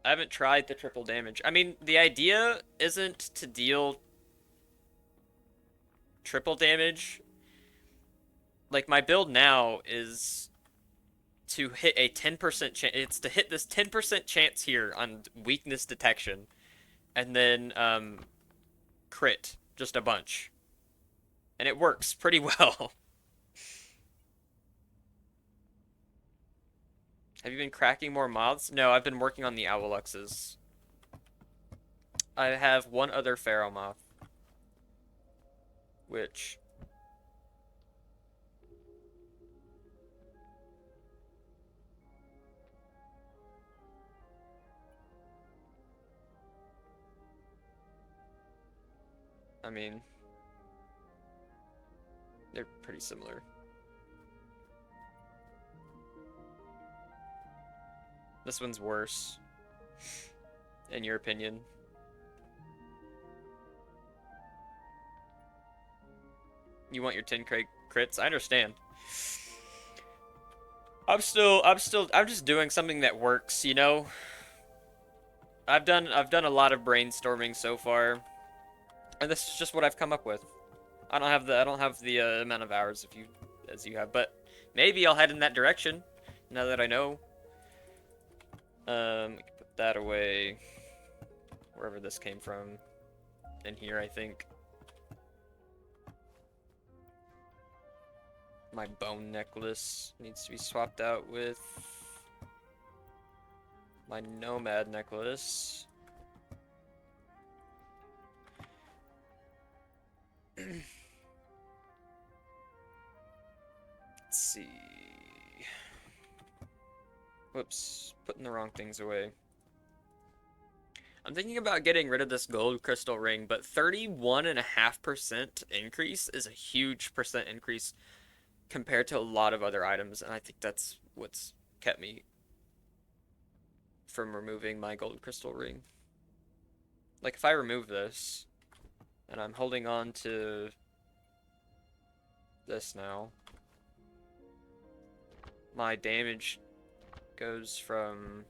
I haven't tried the triple damage. I mean, the idea isn't to deal triple damage. Like, my build now is to hit a 10% chance. It's to hit this 10% chance here on weakness detection. And then, crit. Just a bunch. And it works pretty well. Have you been cracking more moths? No, I've been working on the Owluxes. I have one other Pharaoh moth. Which... I mean... they're pretty similar. This one's worse. In your opinion. You want your 10 crits? I understand. I'm just doing something that works, you know? I've done a lot of brainstorming so far, and this is just what I've come up with. I don't have the amount of hours as you have, but maybe I'll head in that direction now that I know. We can put that away wherever this came from. In here, I think. My bone necklace needs to be swapped out with my nomad necklace. Let's see. Whoops, putting the wrong things away. I'm thinking about getting rid of this gold crystal ring, but 31.5% increase is a huge percent increase compared to a lot of other items, and I think that's what's kept me from removing my gold crystal ring. Like, if I remove this, and I'm holding on to this now, my damage goes from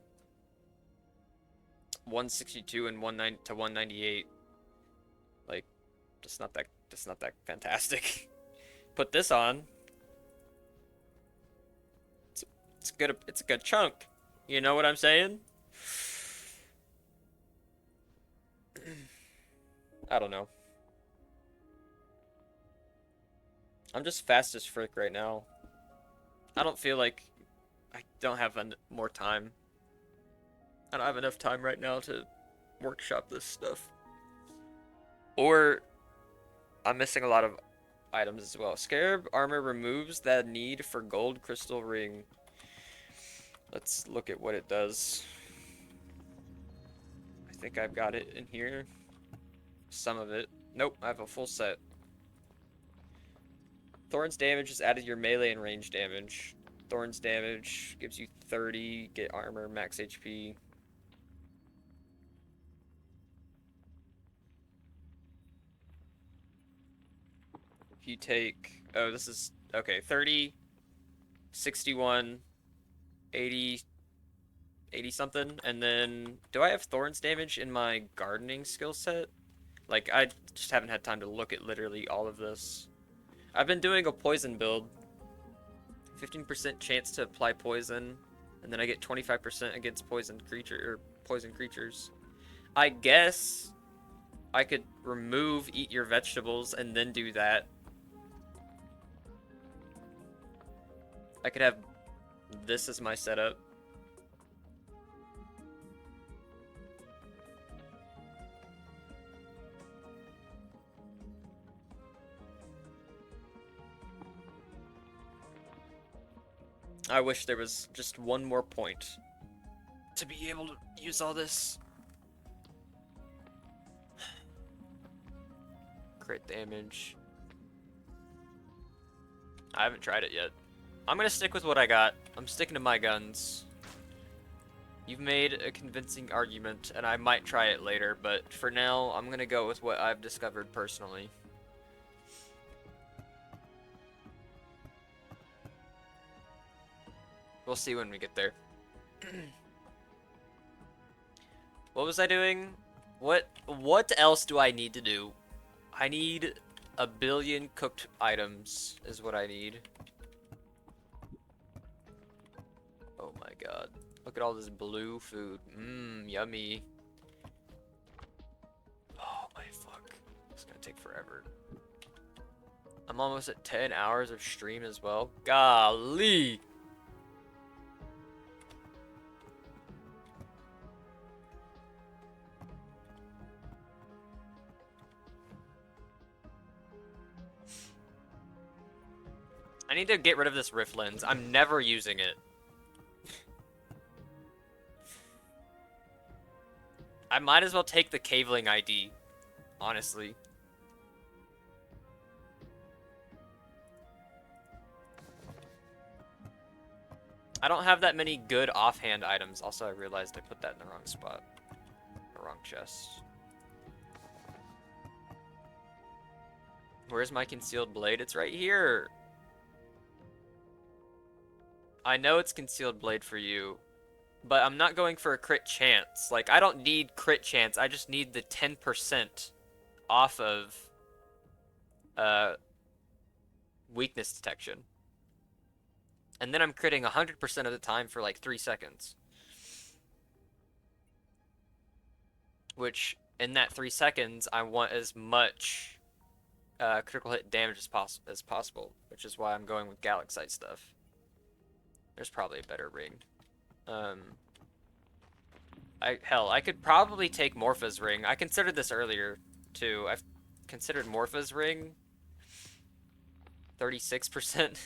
162 and 19 to 198. Like, just not that fantastic. Put this on. It's a good chunk. You know what I'm saying? I don't know. I'm just fast as frick right now. I don't feel like I don't have more time. I don't have enough time right now to workshop this stuff. Or I'm missing a lot of items as well. Scarab armor removes the need for gold crystal ring. Let's look at what it does. I think I've got it in here. Some of it. Nope, I have a full set. Thorn's damage is added to your melee and range damage. Thorn's damage gives you 30, get armor, max HP. If you take, oh, this is, okay, 30, 61, 80, 80 something, and then, do I have Thorn's damage in my gardening skill set? Like, I just haven't had time to look at literally all of this. I've been doing a poison build. 15% chance to apply poison, and then I get 25% against poison creatures. I guess I could remove eat your vegetables and then do that. I could have this as my setup. I wish there was just one more point to be able to use all this. Crit damage. I haven't tried it yet. I'm gonna stick with what I got. I'm sticking to my guns. You've made a convincing argument, and I might try it later, but for now, I'm gonna go with what I've discovered personally. We'll see when we get there. What was I doing? What else do I need to do? I need a billion cooked items is what I need. Oh my god. Look at all this blue food. Mmm, yummy. Oh my fuck. It's gonna take forever. I'm almost at 10 hours of stream as well. Golly! I need to get rid of this Rift Lens. I'm never using it. I might as well take the Caveling ID, honestly. I don't have that many good offhand items. Also, I realized I put that in the wrong spot. The wrong chest. Where's my concealed blade? It's right here. I know it's concealed blade for you, but I'm not going for a crit chance. Like, I don't need crit chance. I just need the 10% off of weakness detection. And then I'm critting 100% of the time for like 3 seconds. Which, in that 3 seconds, I want as much critical hit damage as possible. Which is why I'm going with Galaxite stuff. There's probably a better ring. Hell, I could probably take Morpha's ring. I considered this earlier, too. I've considered Morpha's ring. 36%.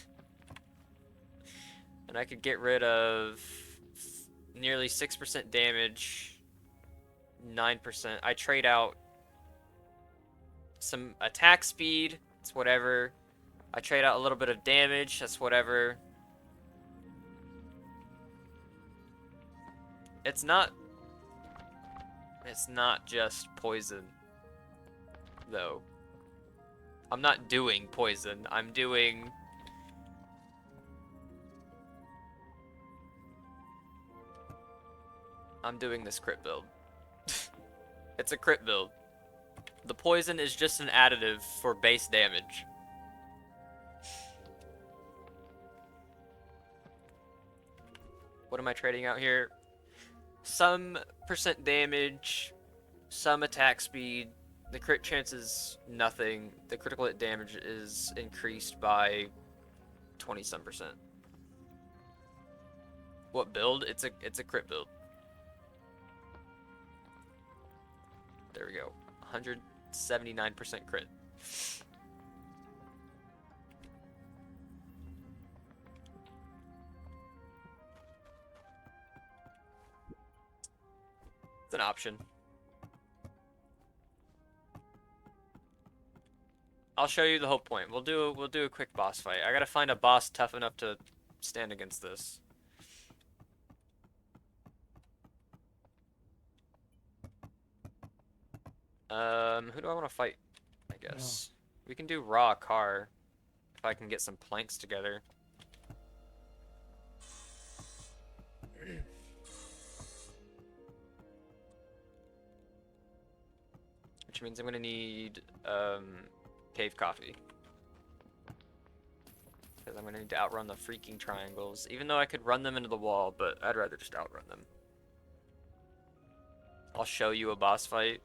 And I could get rid of nearly 6% damage, 9%. I trade out some attack speed, it's whatever. I trade out a little bit of damage, that's whatever. It's not just poison, though. I'm not doing poison, I'm doing this crit build. It's a crit build. The poison is just an additive for base damage. What am I trading out here? Some percent damage, some attack speed. The crit chance is nothing. The critical hit damage is increased by 20-some%. What build? It's a crit build. There we go. 179% crit. It's an option. I'll show you the whole point. We'll do a quick boss fight. I gotta find a boss tough enough to stand against this. Who do I want to fight? I guess we can do raw car if I can get some planks together. Which means I'm gonna need cave coffee. Because I'm gonna need to outrun the freaking triangles. Even though I could run them into the wall, but I'd rather just outrun them. I'll show you a boss fight.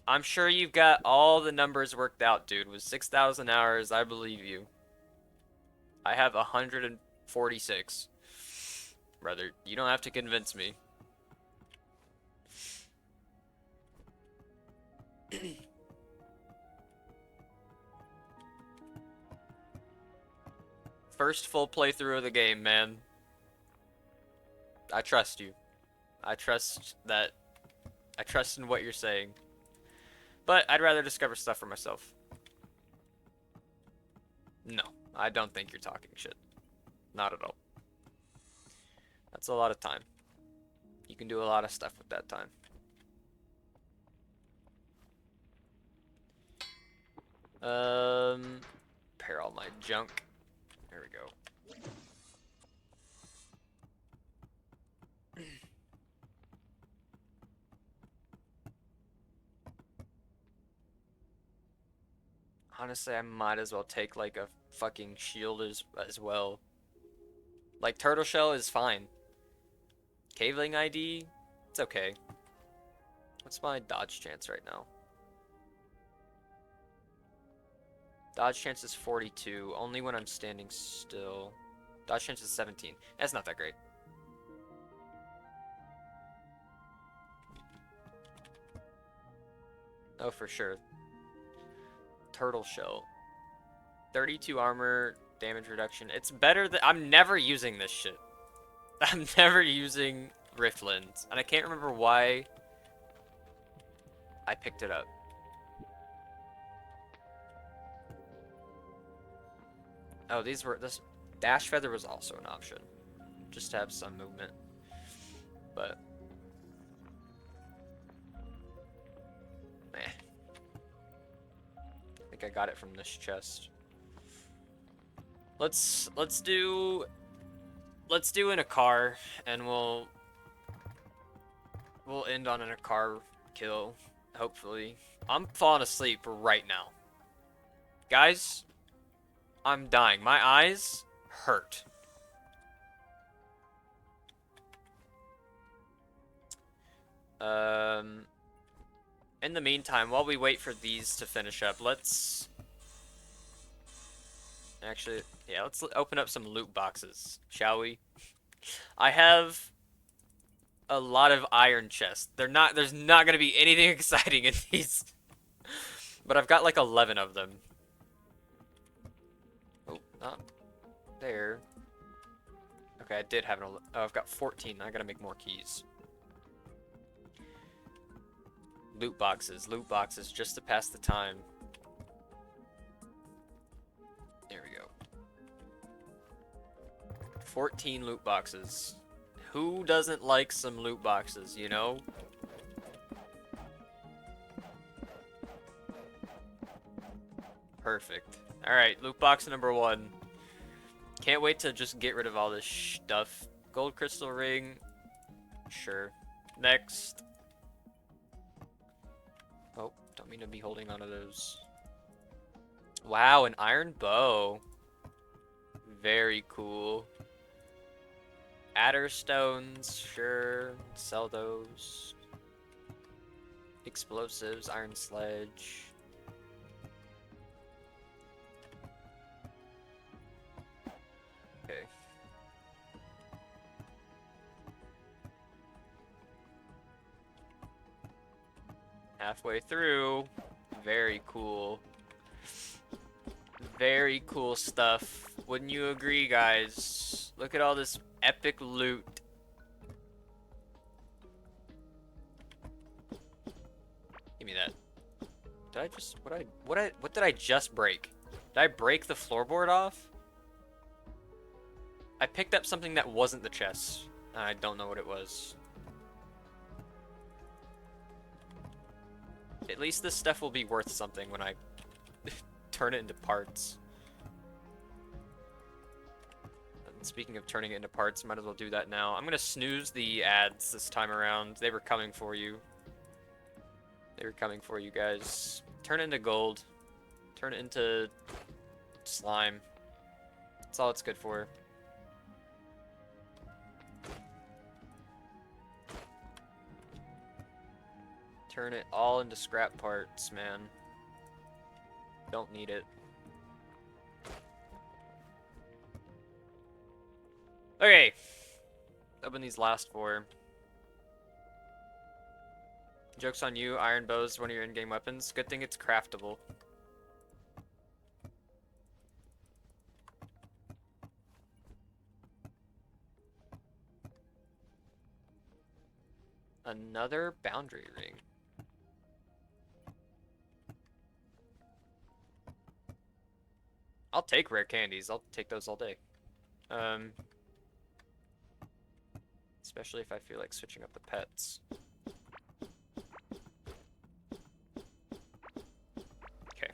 I'm sure you've got all the numbers worked out, dude. With 6,000 hours, I believe you. I have 146. Brother, you don't have to convince me. First full playthrough of the game, man. I trust you. I trust in what you're saying. But I'd rather discover stuff for myself. No, I don't think you're talking shit. Not at all. That's a lot of time. You can do a lot of stuff with that time. Repair all my junk. There we go. Honestly, I might as well take like a fucking shield as well. Like turtle shell is fine. Caveling ID, it's okay. What's my dodge chance right now? Dodge chance is 42, only when I'm standing still. Dodge chance is 17. That's not that great. Oh, for sure. Turtle shell. 32 armor, damage reduction. It's better than... I'm never using this shit. I'm never using Riftlands. And I can't remember why I picked it up. Oh, these were... This Dash Feather was also an option. Just to have some movement. But... Meh. I think I got it from this chest. Let's do in a car, and we'll end on a car kill, hopefully. I'm falling asleep right now. Guys, I'm dying. My eyes hurt. In the meantime, while we wait for these to finish up, let's... Actually, yeah, let's open up some loot boxes, shall we? I have a lot of iron chests. There's not gonna be anything exciting in these. But I've got like 11 of them. Oh, not there. Okay, I did have oh, I've got 14. I gotta make more keys. Loot boxes, just to pass the time. There we go. 14 loot boxes. Who doesn't like some loot boxes, you know? Perfect. Alright, loot box number 1. Can't wait to just get rid of all this stuff. Gold crystal ring. Sure. Next. Oh, don't mean to be holding onto those. Wow, an iron bow. Very cool. Adder stones, sure. Sell those. Explosives, iron sledge. Okay. Halfway through. Very cool. Very cool stuff. Wouldn't you agree, guys? Look at all this epic loot. Give me that. Did I just what did I just break? Did I break the floorboard off? I picked up something that wasn't the chest. I don't know what it was. At least this stuff will be worth something when I turn it into parts. And speaking of turning it into parts, might as well do that now. I'm gonna snooze the ads this time around. They were coming for you. They were coming for you guys. Turn it into gold. Turn it into slime. That's all it's good for. Turn it all into scrap parts, man. Don't need it. Okay. Open these last four. Joke's on you, iron bow is one of your in-game weapons. Good thing it's craftable. Another boundary ring. I'll take rare candies. I'll take those all day. Especially if I feel like switching up the pets. Okay.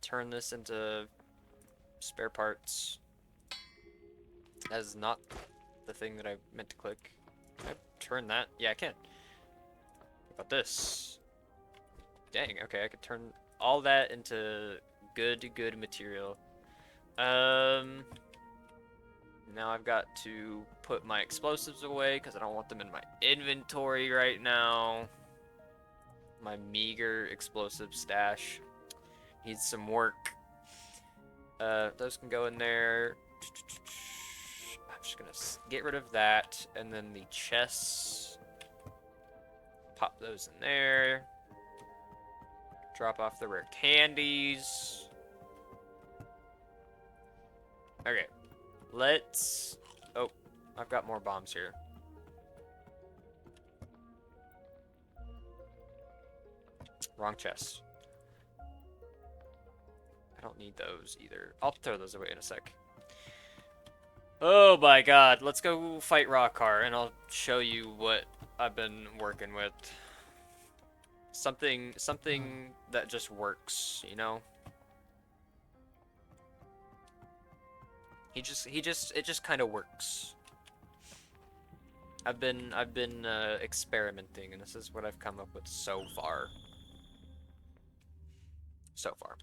Turn this into spare parts. That is not the thing that I meant to click. Can I turn that? Yeah, I can. What about this? Dang, okay, I could turn all that into good material. Now I've got to put my explosives away because I don't want them in my inventory right now. My meager explosive stash needs some work. Those can go in there. I'm just gonna get rid of that, and then the chests. Pop those in there. Drop off the rare candies. Okay. Let's... Oh, I've got more bombs here. Wrong chest. I don't need those either. I'll throw those away in a sec. Oh my god. Let's go fight Rockar, and I'll show you what I've been working with. Something that just works, you know? It just kind of works. I've been experimenting, and this is what I've come up with so far. So far.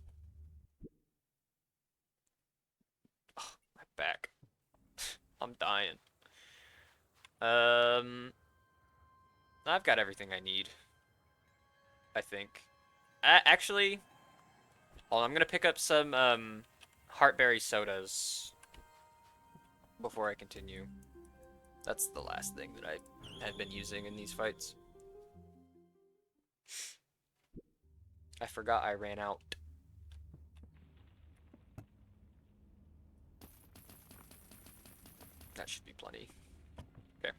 Oh, my back. I'm dying. I've got everything I need. I think. Actually, hold on, I'm gonna pick up some heartberry sodas before I continue. That's the last thing that I had been using in these fights. I forgot I ran out. That should be plenty. Okay.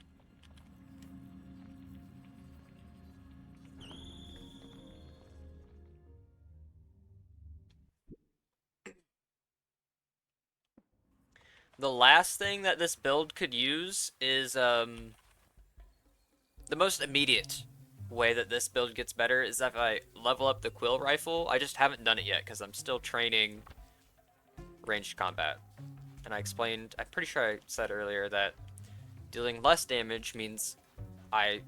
The last thing that this build could use is, the most immediate way that this build gets better is if I level up the Quill Rifle. I just haven't done it yet because I'm still training ranged combat. And I'm pretty sure I said earlier that dealing less damage means I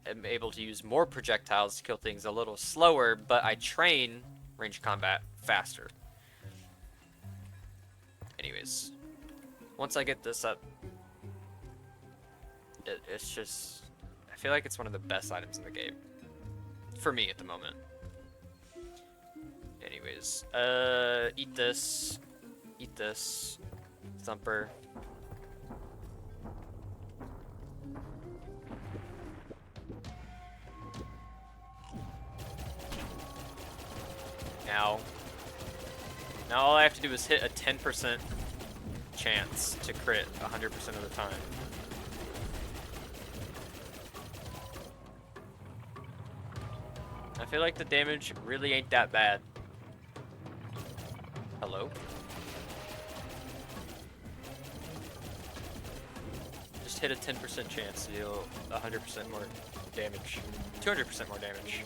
am able to use more projectiles to kill things a little slower, but I train ranged combat faster. Anyways. Once I get this up, it's just... I feel like it's one of the best items in the game. For me at the moment. Anyways, eat this. Eat this. Thumper. Now all I have to do is hit a 10% chance to crit 100% of the time. feel like the damage really ain't that bad. Hello? Just hit a 10% chance to deal 100% more damage. 200% more damage.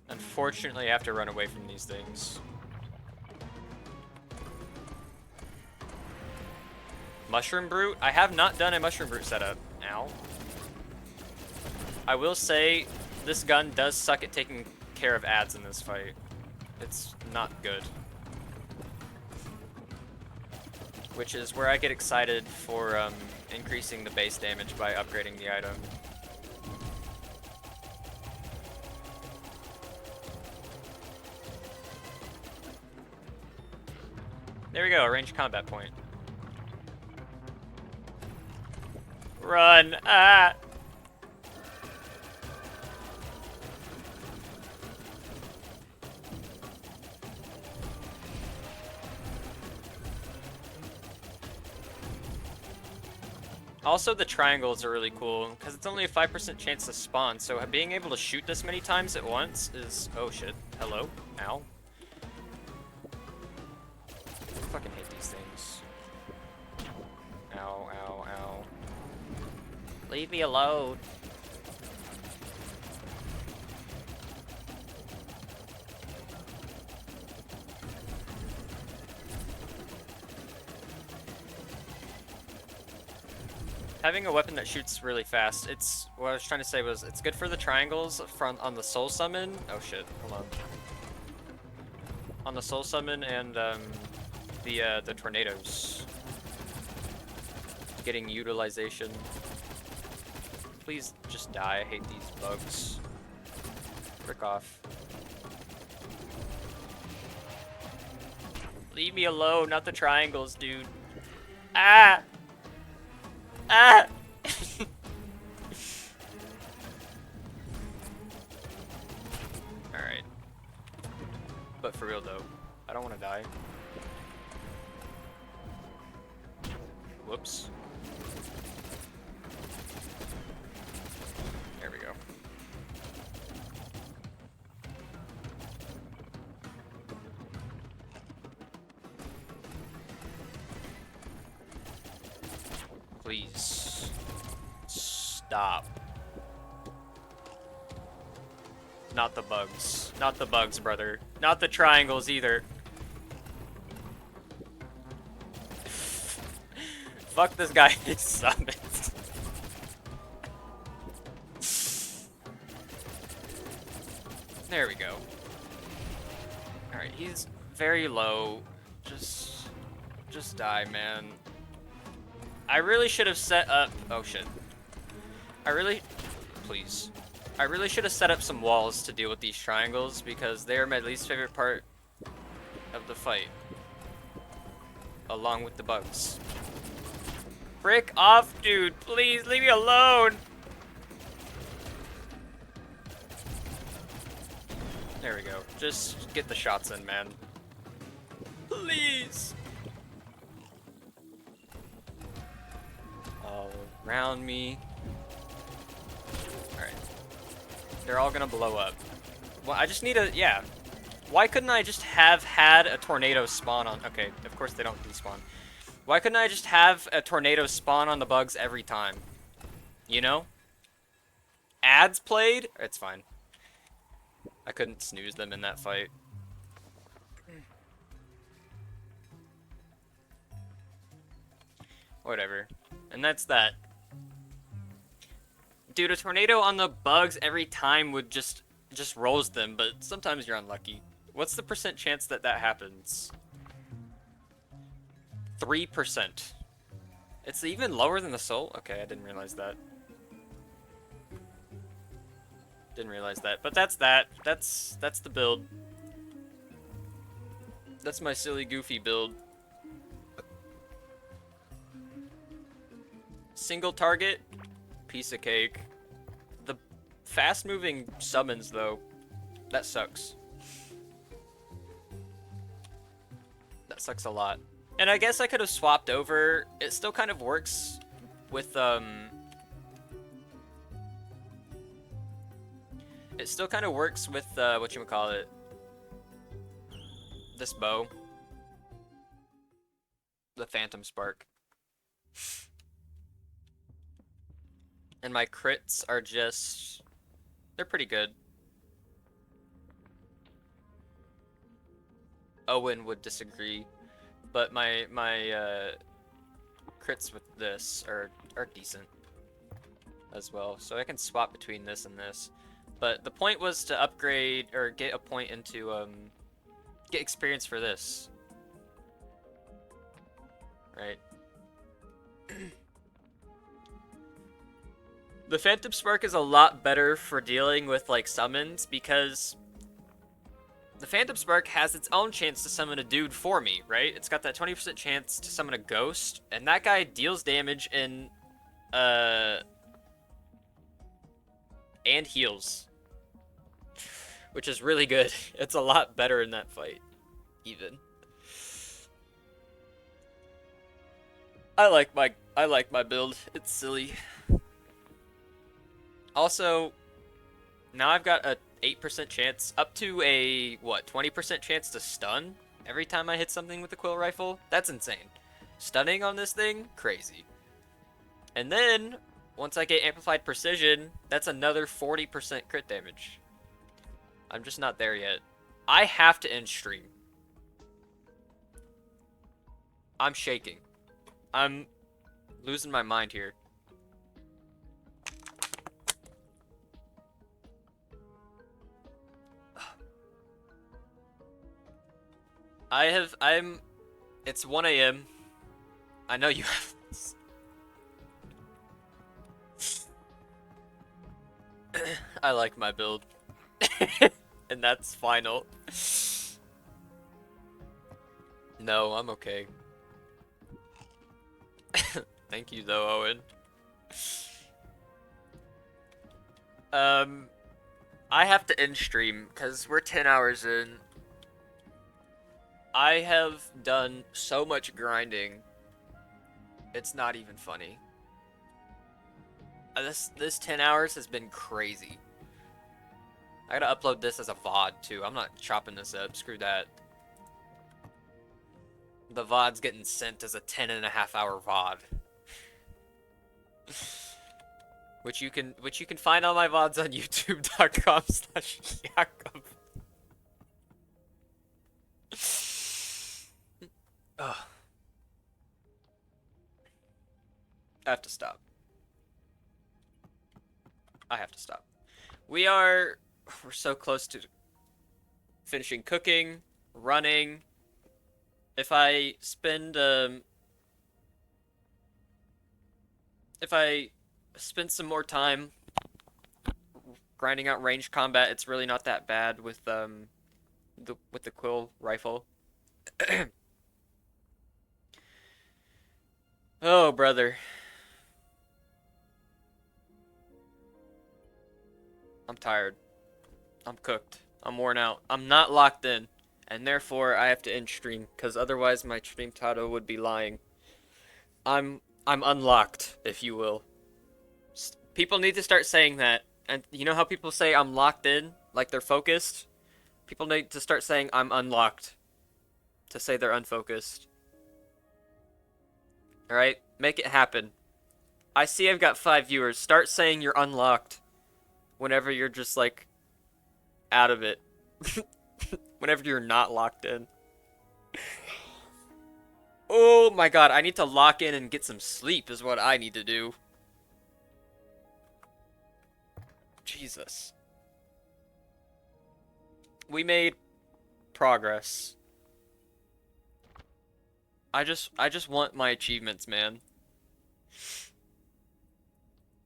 Unfortunately, I have to run away from these things. Mushroom Brute? I have not done a Mushroom Brute setup. Ow. I will say, this gun does suck at taking care of ads in this fight. It's not good. Which is where I get excited for increasing the base damage by upgrading the item. There we go, a ranged combat point. Run! Ah! Also, the triangles are really cool, because it's only a 5% chance to spawn, so being able to shoot this many times at once is... Oh shit. Hello? Ow. I fucking hate these things. Ow, ow, ow. Leave me alone. Having a weapon that shoots really fast, it's... What I was trying to say was, it's good for the triangles on the soul summon. Oh shit, hold on. On the soul summon and the tornadoes. Getting utilization. Please just die, I hate these bugs. Frick off. Leave me alone, not the triangles, dude. Ah! Ah! Alright. But for real though, I don't want to die. Whoops. There we go. Please. Stop. Not the bugs. Not the bugs, brother. Not the triangles either. Fuck this guy, he summons. There we go. Alright, he's very low. Just die, man. I really should have set up... Oh, shit. Please. I really should have set up some walls to deal with these triangles, because they are my least favorite part of the fight. Along with the bugs. Frick off, dude. Please, leave me alone. There we go. Just get the shots in, man. Please. All around me. Alright. They're all gonna blow up. Well, I just need a... Yeah. Why couldn't I just have had a tornado spawn on... Okay, of course they don't despawn. Why couldn't I just have a tornado spawn on the bugs every time? You know? Ads played? It's fine. I couldn't snooze them in that fight. Whatever. And that's that. Dude, a tornado on the bugs every time would just rolls them, but sometimes you're unlucky. What's the % chance that that happens? 3%. It's even lower than the soul? Okay, I didn't realize that. Didn't realize that. But that's that. That's the build. That's my silly, goofy build. Single target, piece of cake. The fast-moving summons, though, that sucks. That sucks a lot. And I guess I could have swapped over. It still kind of works with, It still kind of works with whatchamacallit, this bow, the Phantom Spark. And my crits are just, they're pretty good. Owen would disagree, but my crits with this are decent as well. So I can swap between this and this. But the point was to upgrade or get a point into get experience for this. Right. The Phantom Spark is a lot better for dealing with like summons because the Phantom Spark has its own chance to summon a dude for me, right? It's got that 20% chance to summon a ghost, and that guy deals damage in and heals, which is really good. It's a lot better in that fight, even. I like my build. It's silly. Also, now I've got a 8% chance, up to a, what, 20% chance to stun every time I hit something with the Quill Rifle? That's insane. Stunning on this thing? Crazy. And then, once I get Amplified Precision, that's another 40% crit damage. I'm just not there yet. I have to end stream. I'm shaking. I'm losing my mind here. It's 1 a.m. I know you have this. I like my build. And that's final. No, I'm okay. Thank you though, Owen. I have to end stream because we're 10 hours in. I have done so much grinding. It's not even funny. This 10 hours has been crazy. I gotta upload this as a VOD too. I'm not chopping this up. Screw that. The VOD's getting sent as a 10.5-hour VOD. which you can find all my VODs on youtube.com/Jakob. Ugh. I have to stop. I have to stop. We're so close to finishing cooking, running. If I spend some more time grinding out ranged combat, it's really not that bad with the Quill Rifle. Oh, brother. I'm tired. I'm cooked. I'm worn out. I'm not locked in. And therefore, I have to end stream, because otherwise my stream title would be lying. I'm unlocked, if you will. People need to start saying that. And you know how people say I'm locked in? Like they're focused? People need to start saying I'm unlocked. To say they're unfocused. Alright? Make it happen. I see I've got 5 viewers. Start saying you're unlocked. Whenever you're just like out of it. Whenever you're not locked in. Oh my god, I need to lock in and get some sleep is what I need to do. Jesus. We made progress. I just want my achievements, man.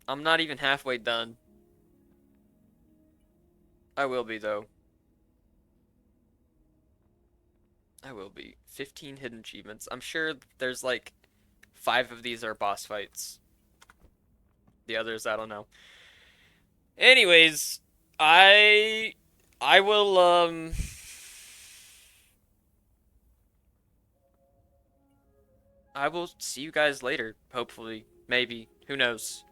I'm not even halfway done. I will be, though. I will be. 15 hidden achievements. I'm sure there's like 5 of these are boss fights. The others, I don't know. Anyways, I will I will see you guys later, hopefully. Maybe. Who knows?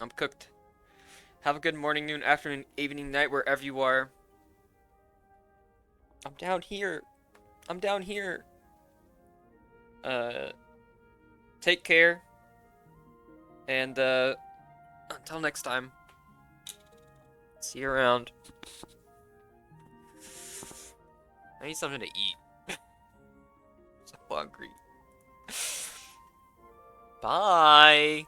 I'm cooked. Have a good morning, noon, afternoon, evening, night, wherever you are. I'm down here. I'm down here. Uh, take care. And, until next time. See you around. I need something to eat. So hungry. Bye.